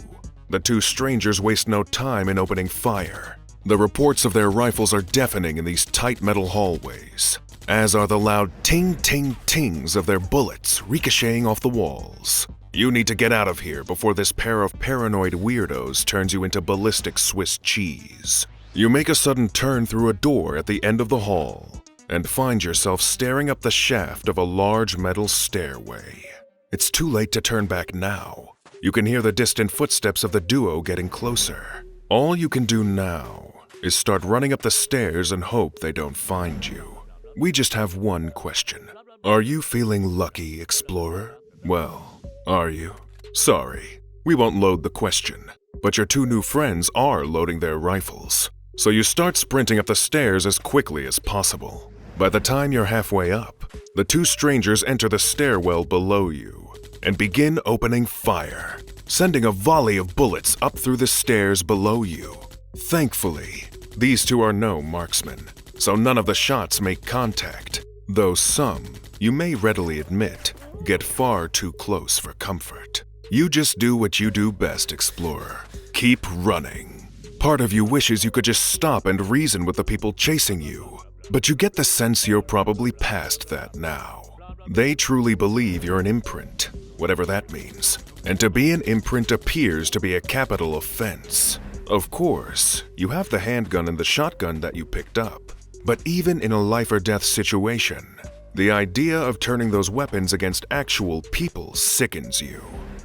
The two strangers waste no time in opening fire. The reports of their rifles are deafening in these tight metal hallways, as are the loud ting-ting-tings of their bullets ricocheting off the walls. You need to get out of here before this pair of paranoid weirdos turns you into ballistic Swiss cheese. You make a sudden turn through a door at the end of the hall and find yourself staring up the shaft of a large metal stairway. It's too late to turn back now. You can hear the distant footsteps of the duo getting closer. All you can do now is start running up the stairs and hope they don't find you. We just have one question. Are you feeling lucky, explorer? Well, are you? Sorry, we won't load the question, but your two new friends are loading their rifles. So you start sprinting up the stairs as quickly as possible. By the time you're halfway up, the two strangers enter the stairwell below you and begin opening fire, sending a volley of bullets up through the stairs below you. Thankfully, these two are no marksmen, so none of the shots make contact, though some, you may readily admit, get far too close for comfort. You just do what you do best, explorer. Keep running. Part of you wishes you could just stop and reason with the people chasing you, but you get the sense you're probably past that now. They truly believe you're an imprint, whatever that means, and to be an imprint appears to be a capital offense. Of course, you have the handgun and the shotgun that you picked up, but even in a life-or-death situation, the idea of turning those weapons against actual people sickens you.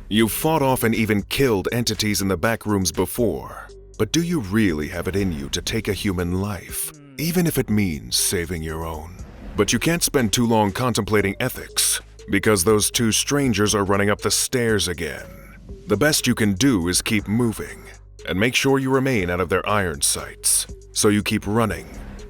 You've fought off and even killed entities in the backrooms before, but do you really have it in you to take a human life, even if it means saving your own? But you can't spend too long contemplating ethics, because those two strangers are running up the stairs again. The best you can do is keep moving, and make sure you remain out of their iron sights. So you keep running,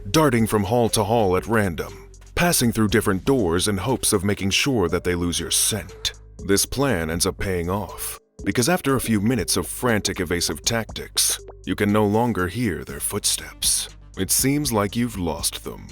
darting from hall to hall at random, passing through different doors in hopes of making sure that they lose your scent. This plan ends up paying off, because after a few minutes of frantic evasive tactics, you can no longer hear their footsteps. It seems like you've lost them.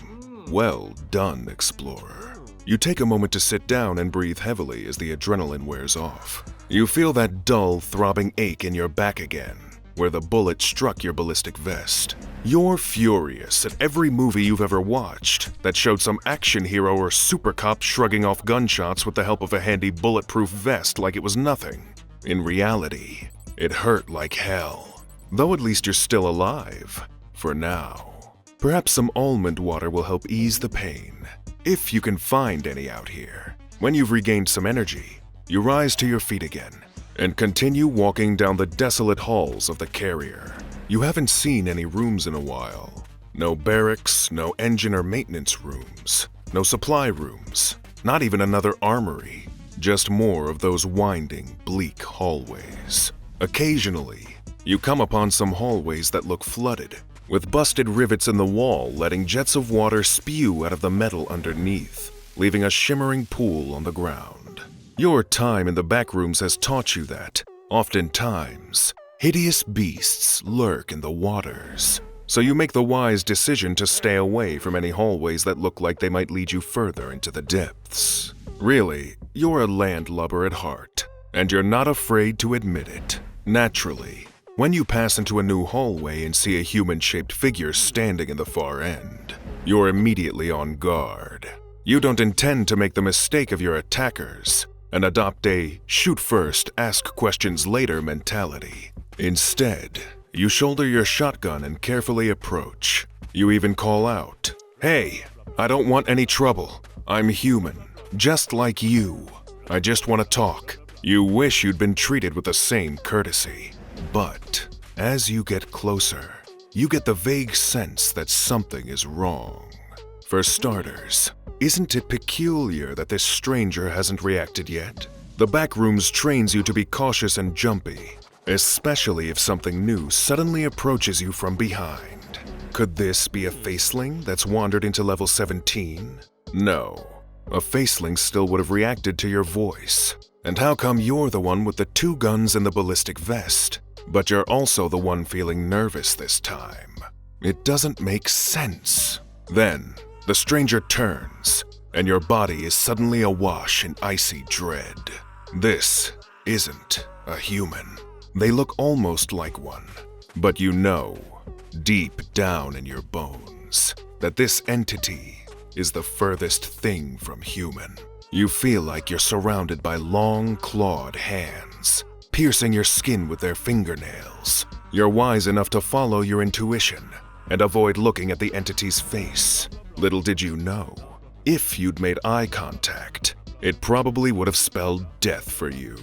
Well done, explorer. You take a moment to sit down and breathe heavily as the adrenaline wears off. You feel that dull, throbbing ache in your back again, where the bullet struck your ballistic vest. You're furious at every movie you've ever watched that showed some action hero or super cop shrugging off gunshots with the help of a handy bulletproof vest like it was nothing. In reality, it hurt like hell. Though at least you're still alive, for now. Perhaps some almond water will help ease the pain, if you can find any out here. When you've regained some energy, you rise to your feet again and continue walking down the desolate halls of the carrier. You haven't seen any rooms in a while. No barracks, no engine or maintenance rooms, no supply rooms, not even another armory. Just more of those winding, bleak hallways. Occasionally, you come upon some hallways that look flooded, with busted rivets in the wall letting jets of water spew out of the metal underneath, leaving a shimmering pool on the ground. Your time in the backrooms has taught you that, oftentimes, hideous beasts lurk in the waters, so you make the wise decision to stay away from any hallways that look like they might lead you further into the depths. Really, you're a landlubber at heart, and you're not afraid to admit it. Naturally, when you pass into a new hallway and see a human-shaped figure standing in the far end, you're immediately on guard. You don't intend to make the mistake of your attackers and adopt a shoot first, ask questions later mentality. Instead, you shoulder your shotgun and carefully approach. You even call out, "Hey, I don't want any trouble. I'm human, just like you." I just want to talk. You wish you'd been treated with the same courtesy. But as you get closer, you get the vague sense that something is wrong. For starters, isn't it peculiar that this stranger hasn't reacted yet? The Backrooms trains you to be cautious and jumpy, especially if something new suddenly approaches you from behind. Could this be a faceling that's wandered into level 17? No. A faceling still would have reacted to your voice. And how come you're the one with the 2 guns and the ballistic vest, but you're also the one feeling nervous this time? It doesn't make sense. Then, the stranger turns, and your body is suddenly awash in icy dread. This isn't a human. They look almost like one, but you know, deep down in your bones, that this entity is the furthest thing from human. You feel like you're surrounded by long, clawed hands, piercing your skin with their fingernails. You're wise enough to follow your intuition and avoid looking at the entity's face. Little did you know, if you'd made eye contact, it probably would have spelled death for you.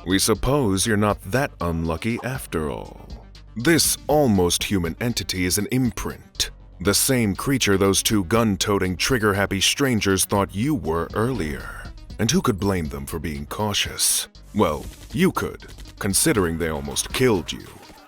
We suppose you're not that unlucky after all. This almost human entity is an imprint, the same creature those 2 gun-toting, trigger-happy strangers thought you were earlier. And who could blame them for being cautious? Well, you could, considering they almost killed you.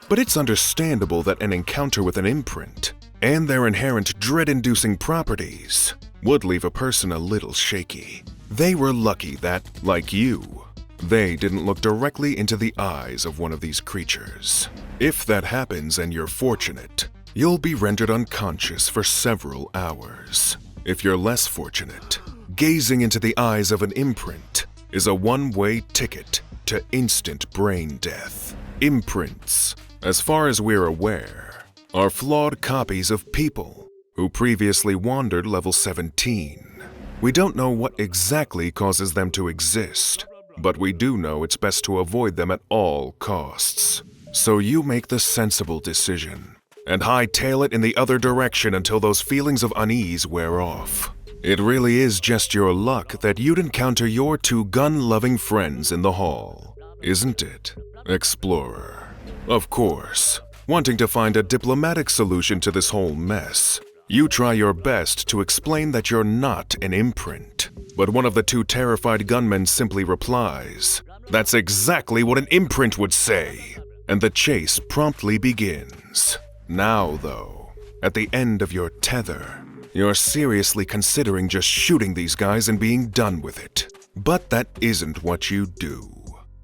But it's understandable that an encounter with an imprint, and their inherent dread-inducing properties, would leave a person a little shaky. They were lucky that, like you, they didn't look directly into the eyes of one of these creatures. If that happens and you're fortunate, you'll be rendered unconscious for several hours. If you're less fortunate, gazing into the eyes of an imprint is a one-way ticket to instant brain death. Imprints, as far as we're aware, are flawed copies of people who previously wandered level 17. We don't know what exactly causes them to exist, but we do know it's best to avoid them at all costs. So you make the sensible decision and hightail it in the other direction until those feelings of unease wear off. It really is just your luck that you'd encounter your 2 gun-loving friends in the hall, isn't it, Explorer? Of course, wanting to find a diplomatic solution to this whole mess, you try your best to explain that you're not an imprint. But one of the 2 terrified gunmen simply replies, "That's exactly what an imprint would say!" And the chase promptly begins. Now, though, at the end of your tether, you're seriously considering just shooting these guys and being done with it. But that isn't what you do.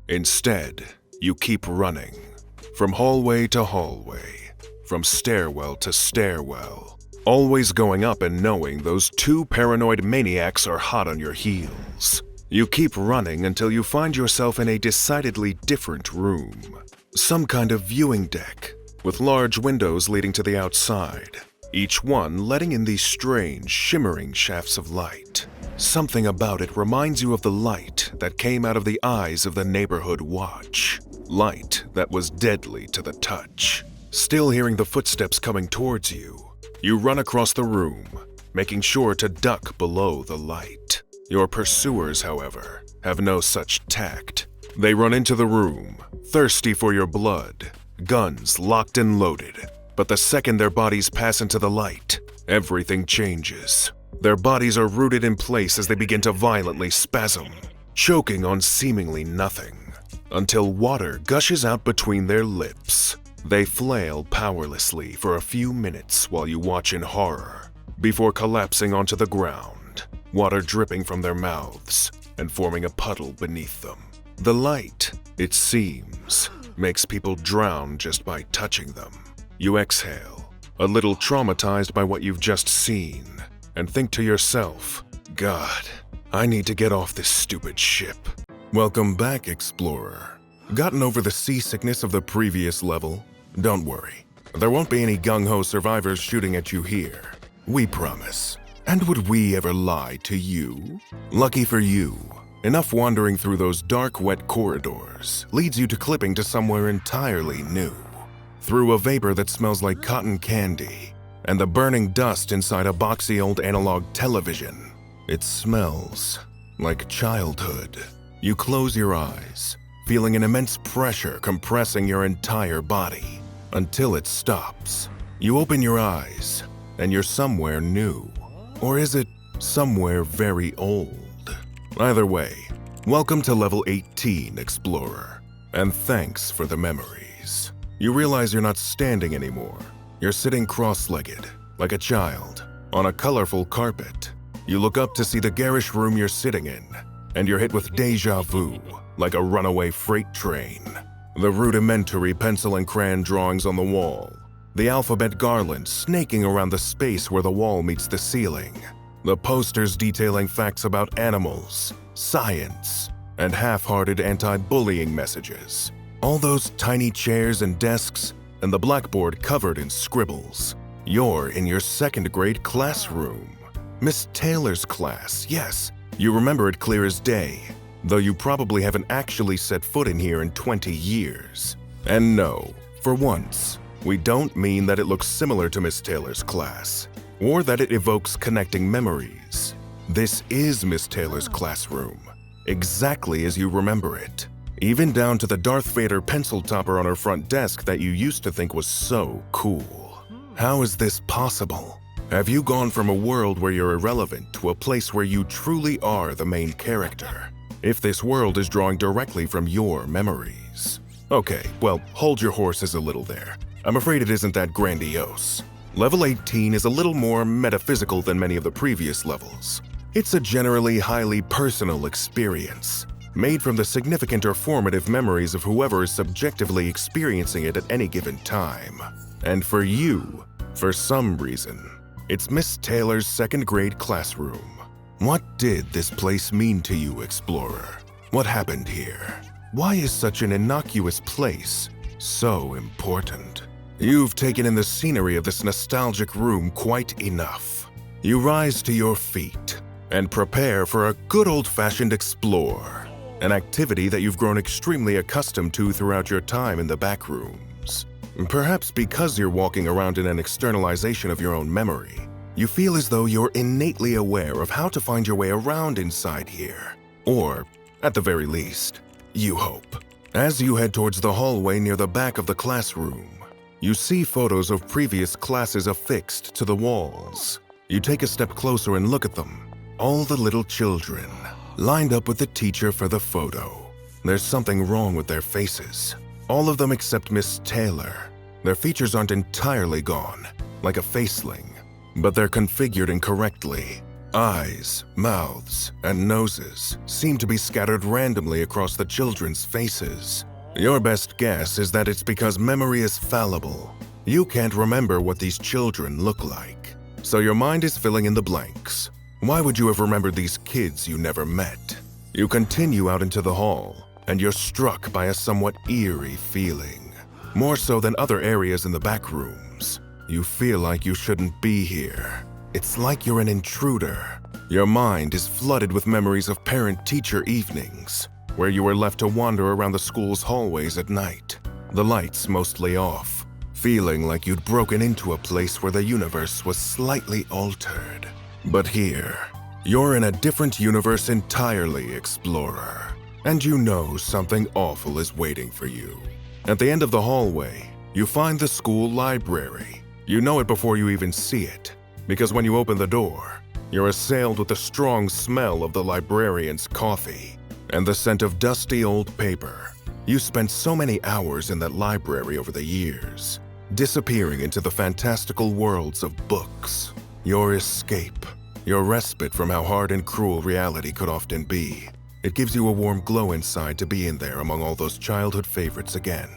Instead, you keep running. From hallway to hallway, from stairwell to stairwell, always going up and knowing those 2 paranoid maniacs are hot on your heels. You keep running until you find yourself in a decidedly different room. Some kind of viewing deck, with large windows leading to the outside, each one letting in these strange, shimmering shafts of light. Something about it reminds you of the light that came out of the eyes of the neighborhood watch. Light that was deadly to the touch. Still hearing the footsteps coming towards you, you run across the room, making sure to duck below the light. Your pursuers, however, have no such tact. They run into the room, thirsty for your blood, guns locked and loaded. But the second their bodies pass into the light, everything changes. Their bodies are rooted in place as they begin to violently spasm, choking on seemingly nothing, until water gushes out between their lips. They flail powerlessly for a few minutes while you watch in horror, before collapsing onto the ground, water dripping from their mouths and forming a puddle beneath them. The light, it seems, makes people drown just by touching them. You exhale, a little traumatized by what you've just seen, and think to yourself, "God, I need to get off this stupid ship." Welcome back, Explorer. Gotten over the seasickness of the previous level? Don't worry, there won't be any gung-ho survivors shooting at you here. We promise. And would we ever lie to you? Lucky for you, enough wandering through those dark, wet corridors leads you to clipping to somewhere entirely new. Through a vapor that smells like cotton candy and the burning dust inside a boxy old analog television. It smells like childhood. You close your eyes, feeling an immense pressure compressing your entire body, until it stops. You open your eyes, and you're somewhere new. Or is it somewhere very old? Either way, welcome to level 18, Explorer, and thanks for the memories. You realize you're not standing anymore. You're sitting cross-legged, like a child, on a colorful carpet. You look up to see the garish room you're sitting in, and you're hit with déjà vu, like a runaway freight train. The rudimentary pencil and crayon drawings on the wall, the alphabet garland snaking around the space where the wall meets the ceiling, the posters detailing facts about animals, science, and half-hearted anti-bullying messages. All those tiny chairs and desks, and the blackboard covered in scribbles. You're in your second grade classroom. Miss Taylor's class, yes. You remember it clear as day, though you probably haven't actually set foot in here in 20 years. And no, for once, we don't mean that it looks similar to Miss Taylor's class, or that it evokes connecting memories. This is Miss Taylor's classroom, exactly as you remember it, even down to the Darth Vader pencil topper on her front desk that you used to think was so cool. How is this possible? Have you gone from a world where you're irrelevant to a place where you truly are the main character? If this world is drawing directly from your memories. Okay, well, hold your horses a little there. I'm afraid it isn't that grandiose. Level 18 is a little more metaphysical than many of the previous levels. It's a generally highly personal experience, made from the significant or formative memories of whoever is subjectively experiencing it at any given time. And for you, for some reason, it's Miss Taylor's second grade classroom. What did this place mean to you, Explorer? What happened here? Why is such an innocuous place so important? You've taken in the scenery of this nostalgic room quite enough. You rise to your feet and prepare for a good old-fashioned explore, an activity that you've grown extremely accustomed to throughout your time in the Backrooms. Perhaps because you're walking around in an externalization of your own memory, you feel as though you're innately aware of how to find your way around inside here. Or, at the very least, you hope. As you head towards the hallway near the back of the classroom, you see photos of previous classes affixed to the walls. You take a step closer and look at them. All the little children, lined up with the teacher for the photo. There's something wrong with their faces. All of them except Miss Taylor. Their features aren't entirely gone, like a faceling, but they're configured incorrectly. Eyes, mouths, and noses seem to be scattered randomly across the children's faces. Your best guess is that it's because memory is fallible. You can't remember what these children look like, so your mind is filling in the blanks. Why would you have remembered these kids you never met? You continue out into the hall, and you're struck by a somewhat eerie feeling. More so than other areas in the Backrooms. You feel like you shouldn't be here. It's like you're an intruder. Your mind is flooded with memories of parent-teacher evenings, where you were left to wander around the school's hallways at night, the lights mostly off, feeling like you'd broken into a place where the universe was slightly altered. But here, you're in a different universe entirely, Explorer. And you know something awful is waiting for you. At the end of the hallway, you find the school library. You know it before you even see it, because when you open the door, you're assailed with the strong smell of the librarian's coffee and the scent of dusty old paper. You spent so many hours in that library over the years, disappearing into the fantastical worlds of books. Your escape, your respite from how hard and cruel reality could often be. It gives you a warm glow inside to be in there among all those childhood favorites again,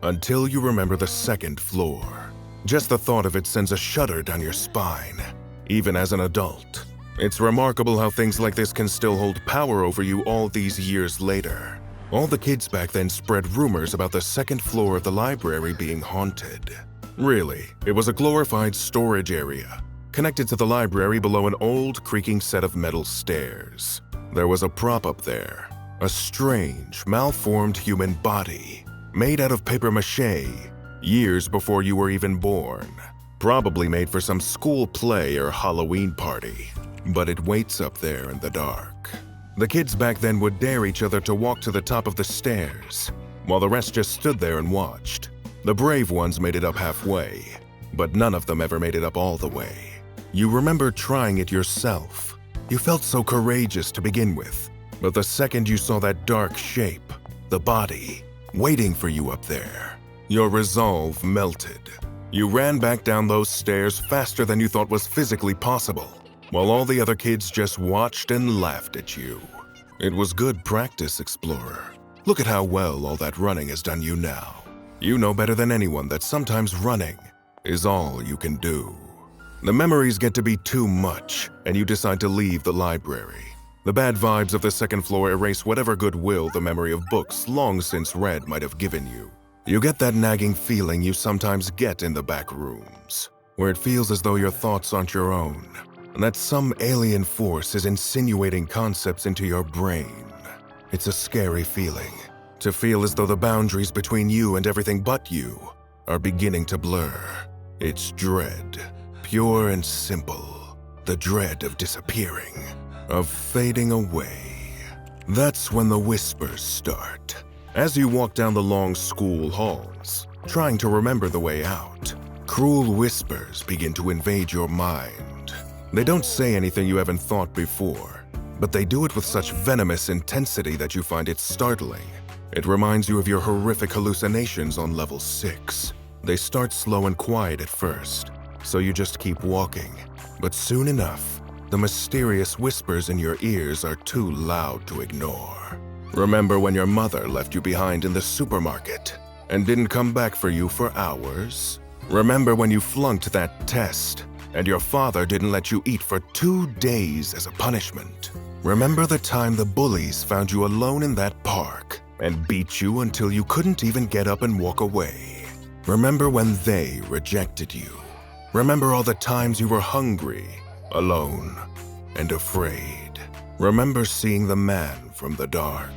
until you remember the second floor. Just the thought of it sends a shudder down your spine, even as an adult. It's remarkable how things like this can still hold power over you all these years later. All the kids back then spread rumors about the second floor of the library being haunted. Really, it was a glorified storage area, connected to the library below an old, creaking set of metal stairs. There was a prop up there, a strange, malformed human body, made out of papier-mâché, years before you were even born. Probably made for some school play or Halloween party, but it waits up there in the dark. The kids back then would dare each other to walk to the top of the stairs, while the rest just stood there and watched. The brave ones made it up halfway, but none of them ever made it up all the way. You remember trying it yourself. You felt so courageous to begin with, but the second you saw that dark shape, the body, waiting for you up there, your resolve melted. You ran back down those stairs faster than you thought was physically possible, while all the other kids just watched and laughed at you. It was good practice, Explorer. Look at how well all that running has done you now. You know better than anyone that sometimes running is all you can do. The memories get to be too much, and you decide to leave the library. The bad vibes of the second floor erase whatever goodwill the memory of books long since read might have given you. You get that nagging feeling you sometimes get in the back rooms, where it feels as though your thoughts aren't your own, and that some alien force is insinuating concepts into your brain. It's a scary feeling, to feel as though the boundaries between you and everything but you are beginning to blur. It's dread, pure and simple, the dread of disappearing, of fading away. That's when the whispers start. As you walk down the long school halls, trying to remember the way out, cruel whispers begin to invade your mind. They don't say anything you haven't thought before, but they do it with such venomous intensity that you find it startling. It reminds you of your horrific hallucinations on level 6. They start slow and quiet at first, so you just keep walking. But soon enough, the mysterious whispers in your ears are too loud to ignore. Remember when your mother left you behind in the supermarket and didn't come back for you for hours? Remember when you flunked that test and your father didn't let you eat for 2 days as a punishment? Remember the time the bullies found you alone in that park and beat you until you couldn't even get up and walk away? Remember when they rejected you? Remember all the times you were hungry, alone, and afraid? Remember seeing the man from the dark?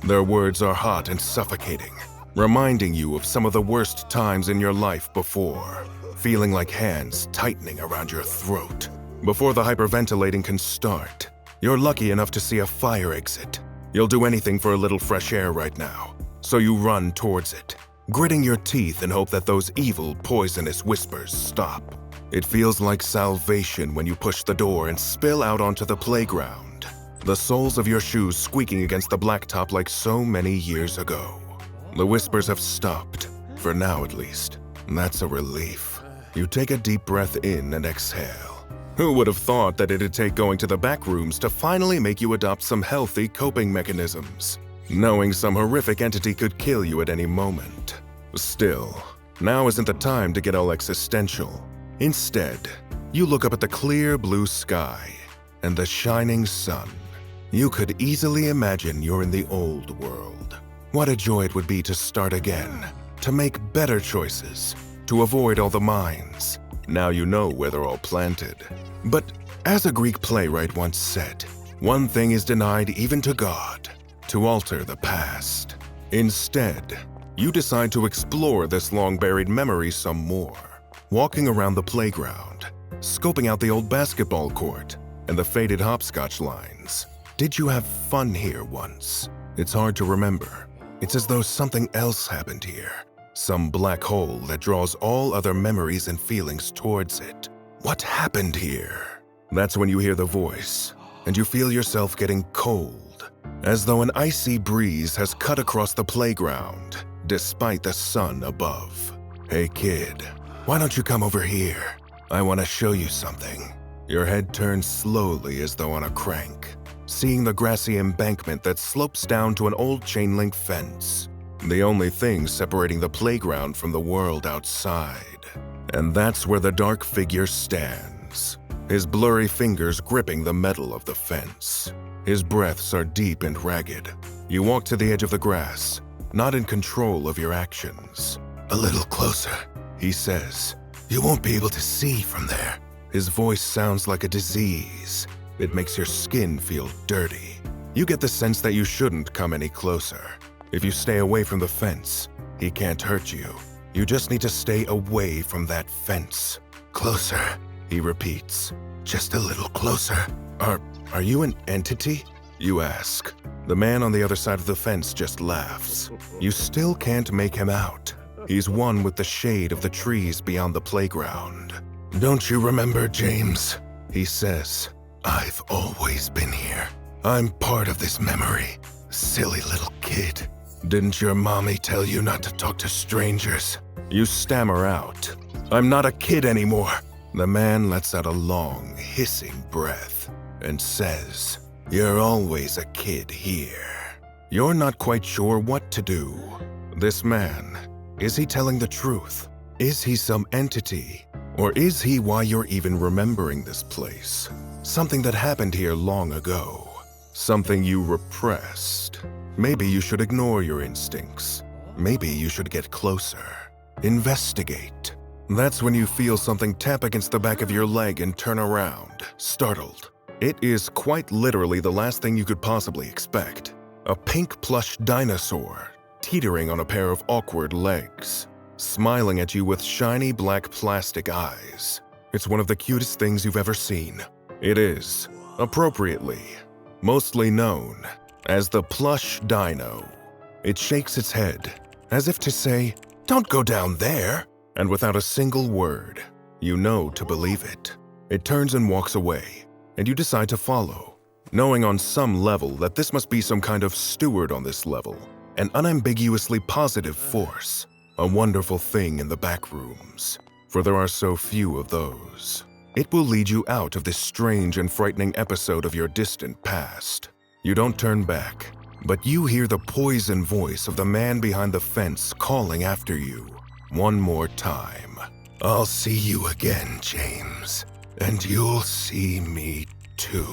Their words are hot and suffocating, reminding you of some of the worst times in your life before, feeling like hands tightening around your throat. Before the hyperventilating can start, you're lucky enough to see a fire exit. You'll do anything for a little fresh air right now, so you run towards it, gritting your teeth and hope that those evil, poisonous whispers stop. It feels like salvation when you push the door and spill out onto the playground, the soles of your shoes squeaking against the blacktop like so many years ago. The whispers have stopped, for now at least. That's a relief. You take a deep breath in and exhale. Who would have thought that it'd take going to the back rooms to finally make you adopt some healthy coping mechanisms, knowing some horrific entity could kill you at any moment? Still, now isn't the time to get all existential. Instead, you look up at the clear blue sky and the shining sun. You could easily imagine you're in the old world. What a joy it would be to start again, to make better choices, to avoid all the mines. Now you know where they're all planted. But as a Greek playwright once said, one thing is denied even to God, to alter the past. Instead, you decide to explore this long-buried memory some more, walking around the playground, scoping out the old basketball court and the faded hopscotch lines. Did you have fun here once? It's hard to remember. It's as though something else happened here. Some black hole that draws all other memories and feelings towards it. What happened here? That's when you hear the voice, and you feel yourself getting cold, as though an icy breeze has cut across the playground, despite the sun above. Hey kid, why don't you come over here? I want to show you something. Your head turns slowly as though on a crank, seeing the grassy embankment that slopes down to an old chain-link fence. The only thing separating the playground from the world outside. And that's where the dark figure stands, his blurry fingers gripping the metal of the fence. His breaths are deep and ragged. You walk to the edge of the grass, not in control of your actions. A little closer, he says. You won't be able to see from there. His voice sounds like a disease. It makes your skin feel dirty. You get the sense that you shouldn't come any closer. If you stay away from the fence, he can't hurt you. You just need to stay away from that fence. Closer, he repeats. Just a little closer. Are you an entity? You ask. The man on the other side of the fence just laughs. You still can't make him out. He's one with the shade of the trees beyond the playground. "Don't you remember, James?" he says. "I've always been here. I'm part of this memory. Silly little kid. Didn't your mommy tell you not to talk to strangers?" You stammer out. "I'm not a kid anymore." The man lets out a long, hissing breath and says, "You're always a kid here." You're not quite sure what to do. This man, is he telling the truth? Is he some entity? Or is he why you're even remembering this place? Something that happened here long ago. Something you repressed. Maybe you should ignore your instincts. Maybe you should get closer. Investigate. That's when you feel something tap against the back of your leg and turn around, startled. It is quite literally the last thing you could possibly expect. A pink plush dinosaur, teetering on a pair of awkward legs, smiling at you with shiny black plastic eyes. It's one of the cutest things you've ever seen. It is, appropriately, mostly known as the plush dino. It shakes its head, as if to say, "Don't go down there." And without a single word, you know to believe it. It turns and walks away, and you decide to follow, knowing on some level that this must be some kind of steward on this level, an unambiguously positive force, a wonderful thing in the backrooms, for there are so few of those. It will lead you out of this strange and frightening episode of your distant past. You don't turn back, but you hear the poison voice of the man behind the fence calling after you. One more time. "I'll see you again, James. And you'll see me too."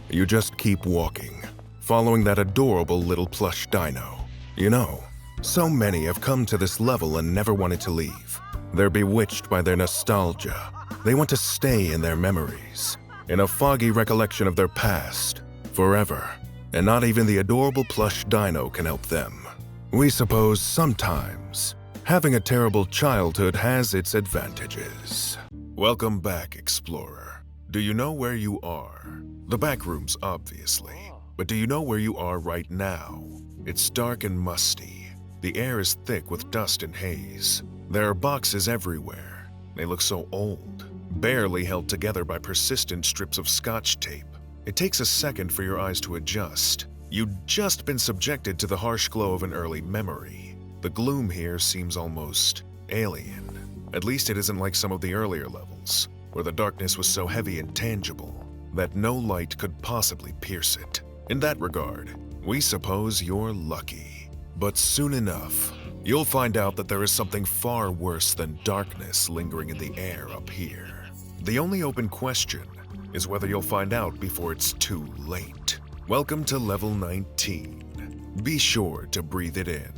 You just keep walking, following that adorable little plush dino. You know, so many have come to this level and never wanted to leave. They're bewitched by their nostalgia. They want to stay in their memories, in a foggy recollection of their past, forever. And not even the adorable plush dino can help them. We suppose sometimes having a terrible childhood has its advantages. Welcome back, explorer. Do you know where you are? The backrooms, obviously. But do you know where you are right now? It's dark and musty. The air is thick with dust and haze. There are boxes everywhere. They look so old, barely held together by persistent strips of scotch tape. It takes a second for your eyes to adjust. You'd just been subjected to the harsh glow of an early memory. The gloom here seems almost alien. At least it isn't like some of the earlier levels, where the darkness was so heavy and tangible that no light could possibly pierce it. In that regard, we suppose you're lucky. But soon enough, you'll find out that there is something far worse than darkness lingering in the air up here. The only open question is whether you'll find out before it's too late. Welcome to level 19. Be sure to breathe it in.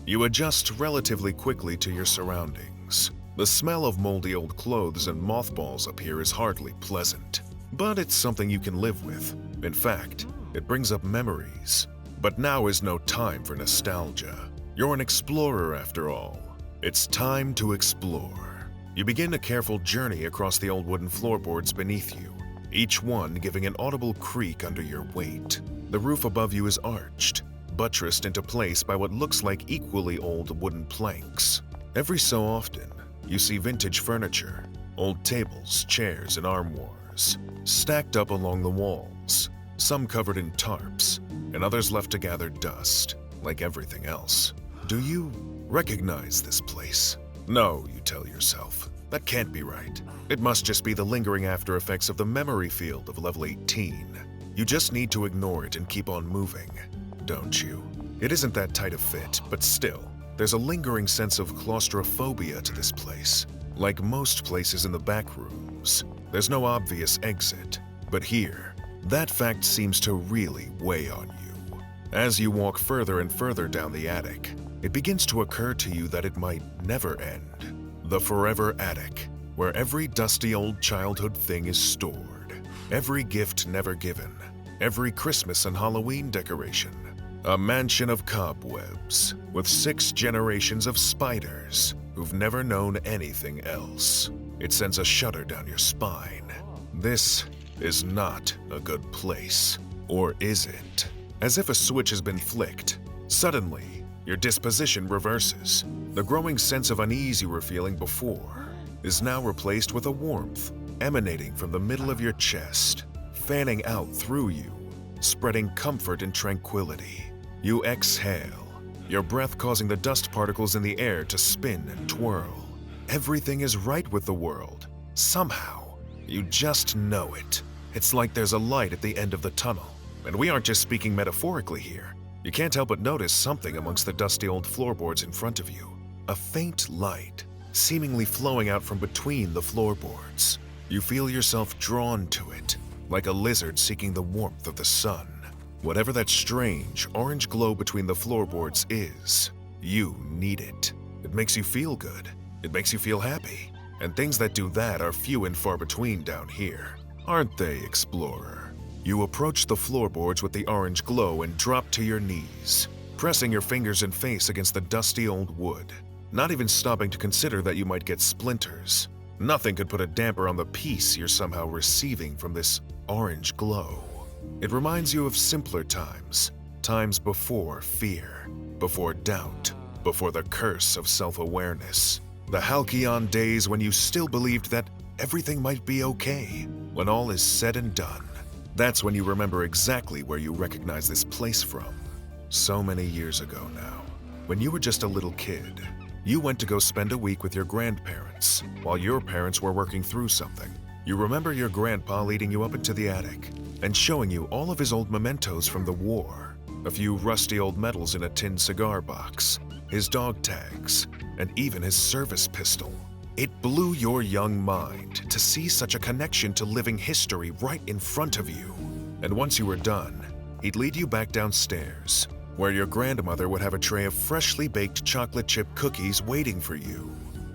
You adjust relatively quickly to your surroundings. The smell of moldy old clothes and mothballs up here is hardly pleasant, but it's something you can live with. In fact, it brings up memories. But now is no time for nostalgia. You're an explorer after all. It's time to explore. You begin a careful journey across the old wooden floorboards beneath you, each one giving an audible creak under your weight. The roof above you is arched, buttressed into place by what looks like equally old wooden planks. Every so often, you see vintage furniture, old tables, chairs, and armoires, stacked up along the walls, some covered in tarps, and others left to gather dust, like everything else. Do you recognize this place? No, you tell yourself. That can't be right. It must just be the lingering after effects of the memory field of level 18. You just need to ignore it and keep on moving, don't you? It isn't that tight a fit, but still, there's a lingering sense of claustrophobia to this place. Like most places in the backrooms, there's no obvious exit, but here, that fact seems to really weigh on you. As you walk further and further down the attic, it begins to occur to you that it might never end. The forever attic, where every dusty old childhood thing is stored, every gift never given, every Christmas and Halloween decoration. A mansion of cobwebs, with 6 generations of spiders who've never known anything else. It sends a shudder down your spine. This is not a good place. Or is it? As if a switch has been flicked, suddenly, your disposition reverses. The growing sense of unease you were feeling before is now replaced with a warmth emanating from the middle of your chest, fanning out through you, spreading comfort and tranquility. You exhale, your breath causing the dust particles in the air to spin and twirl. Everything is right with the world. Somehow, you just know it. It's like there's a light at the end of the tunnel. And we aren't just speaking metaphorically here. You can't help but notice something amongst the dusty old floorboards in front of you. A faint light, seemingly flowing out from between the floorboards. You feel yourself drawn to it, like a lizard seeking the warmth of the sun. Whatever that strange orange glow between the floorboards is, you need it. It makes you feel good. It makes you feel happy. And things that do that are few and far between down here. Aren't they, explorer? You approach the floorboards with the orange glow and drop to your knees, pressing your fingers and face against the dusty old wood, not even stopping to consider that you might get splinters. Nothing could put a damper on the peace you're somehow receiving from this orange glow. It reminds you of simpler times, times before fear, before doubt, before the curse of self-awareness. The halcyon days when you still believed that everything might be okay when all is said and done. That's when you remember exactly where you recognize this place from. So many years ago now, when you were just a little kid, you went to go spend a week with your grandparents while your parents were working through something. You remember your grandpa leading you up into the attic and showing you all of his old mementos from the war, a few rusty old medals in a tin cigar box, his dog tags, and even his service pistol. It blew your young mind to see such a connection to living history right in front of you. And once you were done, he'd lead you back downstairs, where your grandmother would have a tray of freshly baked chocolate chip cookies waiting for you.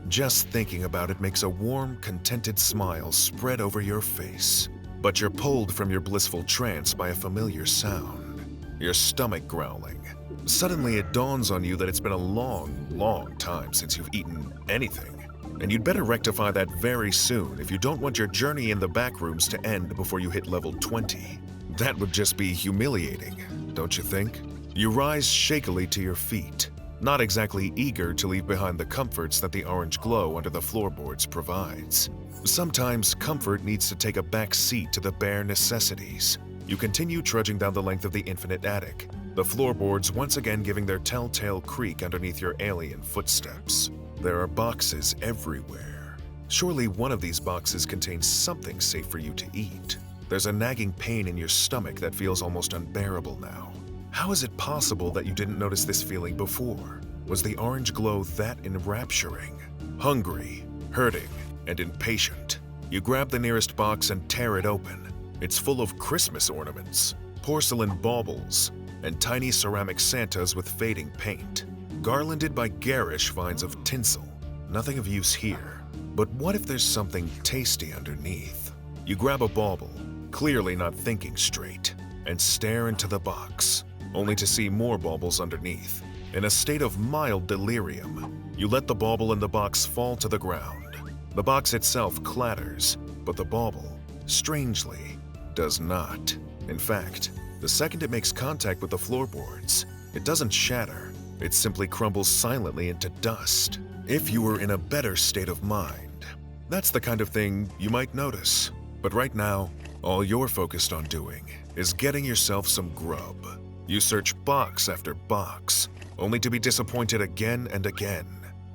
Just thinking about it makes a warm, contented smile spread over your face. But you're pulled from your blissful trance by a familiar sound, your stomach growling. Suddenly it dawns on you that it's been a long, long time since you've eaten anything. And you'd better rectify that very soon if you don't want your journey in the backrooms to end before you hit level 20. That would just be humiliating, don't you think? You rise shakily to your feet, not exactly eager to leave behind the comforts that the orange glow under the floorboards provides. Sometimes comfort needs to take a back seat to the bare necessities. You continue trudging down the length of the infinite attic, the floorboards once again giving their telltale creak underneath your alien footsteps. There are boxes everywhere. Surely one of these boxes contains something safe for you to eat. There's a nagging pain in your stomach that feels almost unbearable now. How is it possible that you didn't notice this feeling before? Was the orange glow that enrapturing? Hungry, hurting, and impatient, you grab the nearest box and tear it open. It's full of Christmas ornaments, porcelain baubles, and tiny ceramic Santas with fading paint, garlanded by garish vines of tinsel. Nothing of use here. But what if there's something tasty underneath? You grab a bauble, clearly not thinking straight, and stare into the box, only to see more baubles underneath. In a state of mild delirium, you let the bauble in the box fall to the ground. The box itself clatters, but the bauble, strangely, does not. In fact, the second it makes contact with the floorboards, it doesn't shatter. It simply crumbles silently into dust. If you were in a better state of mind, that's the kind of thing you might notice. But right now, all you're focused on doing is getting yourself some grub. You search box after box, only to be disappointed again and again.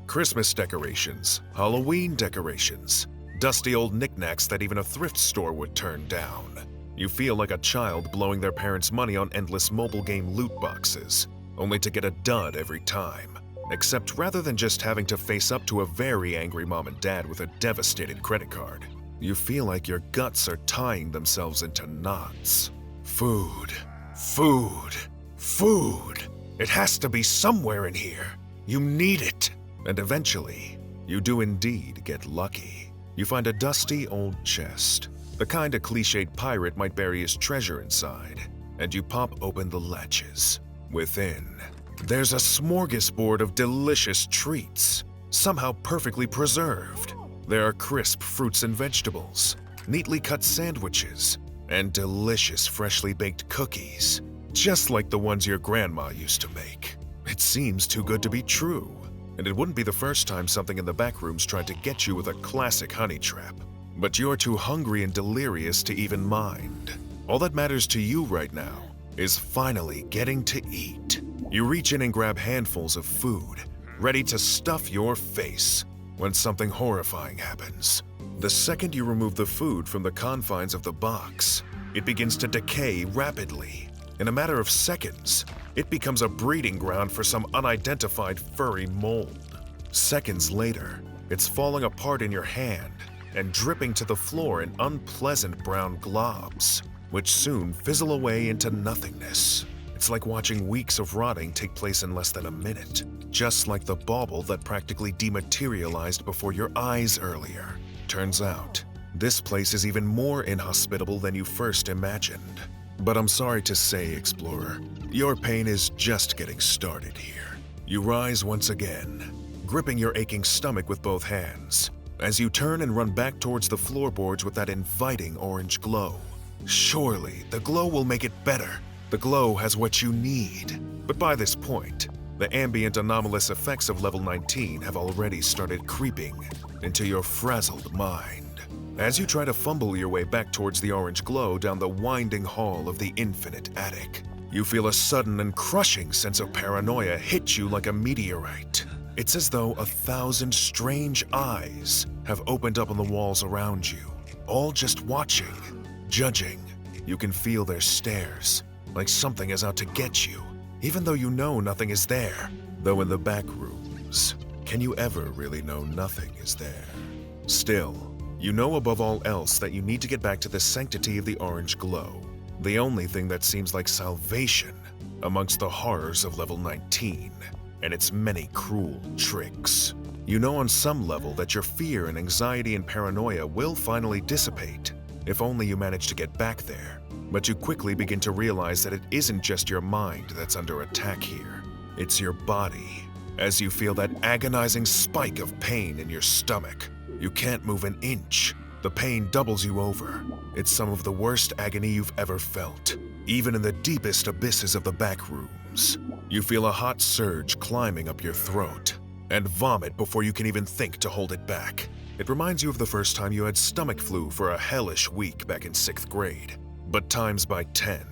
Christmas decorations, Halloween decorations, dusty old knickknacks that even a thrift store would turn down. You feel like a child blowing their parents' money on endless mobile game loot boxes, only to get a dud every time. Except rather than just having to face up to a very angry mom and dad with a devastated credit card, you feel like your guts are tying themselves into knots. Food, food, food. It has to be somewhere in here. You need it. And eventually, you do indeed get lucky. You find a dusty old chest, the kind a cliched pirate might bury his treasure inside, and you pop open the latches. Within, there's a smorgasbord of delicious treats, somehow perfectly preserved. There are crisp fruits and vegetables, neatly cut sandwiches, and delicious freshly baked cookies, just like the ones your grandma used to make. It seems too good to be true, and it wouldn't be the first time something in the Backrooms tried to get you with a classic honey trap. But you're too hungry and delirious to even mind. All that matters to you right now is finally getting to eat. You reach in and grab handfuls of food, ready to stuff your face, when something horrifying happens. The second you remove the food from the confines of the box, it begins to decay rapidly. In a matter of seconds, it becomes a breeding ground for some unidentified furry mold. Seconds later, it's falling apart in your hand and dripping to the floor in unpleasant brown globs, which soon fizzle away into nothingness. It's like watching weeks of rotting take place in less than a minute, just like the bauble that practically dematerialized before your eyes earlier. Turns out, this place is even more inhospitable than you first imagined. But I'm sorry to say, Explorer, your pain is just getting started here. You rise once again, gripping your aching stomach with both hands, as you turn and run back towards the floorboards with that inviting orange glow. Surely, the glow will make it better. The glow has what you need. But by this point, the ambient anomalous effects of level 19 have already started creeping into your frazzled mind. As you try to fumble your way back towards the orange glow down the winding hall of the infinite attic, you feel a sudden and crushing sense of paranoia hit you like a meteorite. It's as though 1,000 strange eyes have opened up on the walls around you, all just watching, judging. You can feel their stares, like something is out to get you, even though you know nothing is there. Though in the Backrooms, can you ever really know nothing is there? Still, you know above all else that you need to get back to the sanctity of the orange glow, the only thing that seems like salvation amongst the horrors of level 19 and its many cruel tricks. You know on some level that your fear and anxiety and paranoia will finally dissipate, if only you manage to get back there. But you quickly begin to realize that it isn't just your mind that's under attack here. It's your body. As you feel that agonizing spike of pain in your stomach, you can't move an inch. The pain doubles you over. It's some of the worst agony you've ever felt, even in the deepest abysses of the Backrooms. You feel a hot surge climbing up your throat, and vomit before you can even think to hold it back. It reminds you of the first time you had stomach flu for a hellish week back in 6th grade, but times by 10.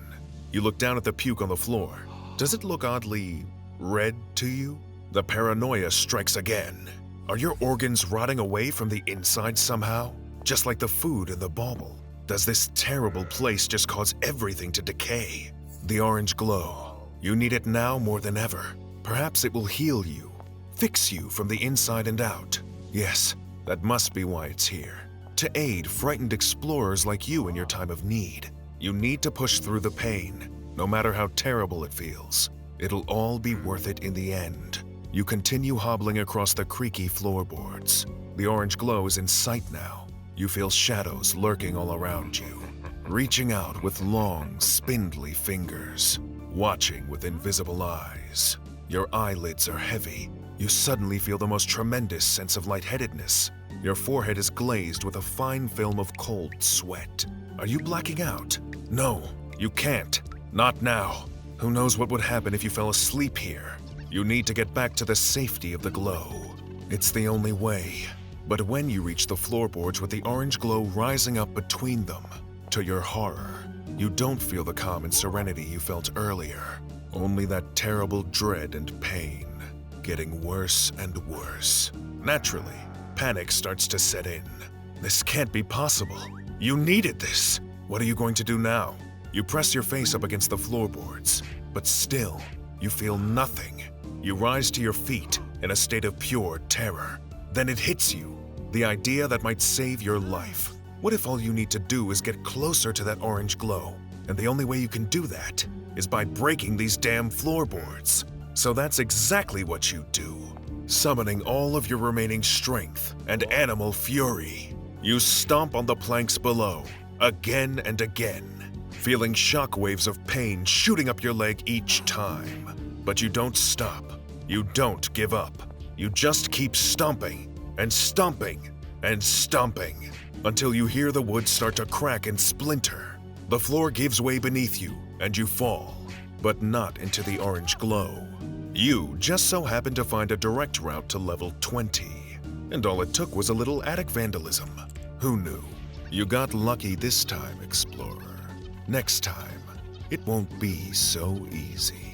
You look down at the puke on the floor. Does it look oddly red to you? The paranoia strikes again. Are your organs rotting away from the inside somehow? Just like the food in the bauble? Does this terrible place just cause everything to decay? The orange glow. You need it now more than ever. Perhaps it will heal you, fix you from the inside and out. Yes, that must be why it's here. To aid frightened explorers like you in your time of need. You need to push through the pain, no matter how terrible it feels. It'll all be worth it in the end. You continue hobbling across the creaky floorboards. The orange glow is in sight now. You feel shadows lurking all around you, reaching out with long, spindly fingers, watching with invisible eyes. Your eyelids are heavy. You suddenly feel the most tremendous sense of lightheadedness. Your forehead is glazed with a fine film of cold sweat. Are you blacking out? No, you can't. Not now. Who knows what would happen if you fell asleep here? You need to get back to the safety of the glow. It's the only way. But when you reach the floorboards with the orange glow rising up between them, to your horror, you don't feel the calm and serenity you felt earlier. Only that terrible dread and pain, getting worse and worse. Naturally, panic starts to set in. This can't be possible. You needed this. What are you going to do now? You press your face up against the floorboards, but still, you feel nothing. You rise to your feet in a state of pure terror. Then it hits you, the idea that might save your life. What if all you need to do is get closer to that orange glow? And the only way you can do that is by breaking these damn floorboards. So that's exactly what you do. Summoning all of your remaining strength and animal fury, you stomp on the planks below, again and again, feeling shockwaves of pain shooting up your leg each time. But you don't stop. You don't give up. You just keep stomping and stomping and stomping until you hear the wood start to crack and splinter. The floor gives way beneath you, and you fall, but not into the orange glow. You just so happen to find a direct route to level 20, and all it took was a little attic vandalism. Who knew? You got lucky this time, Explorer. Next time, it won't be so easy.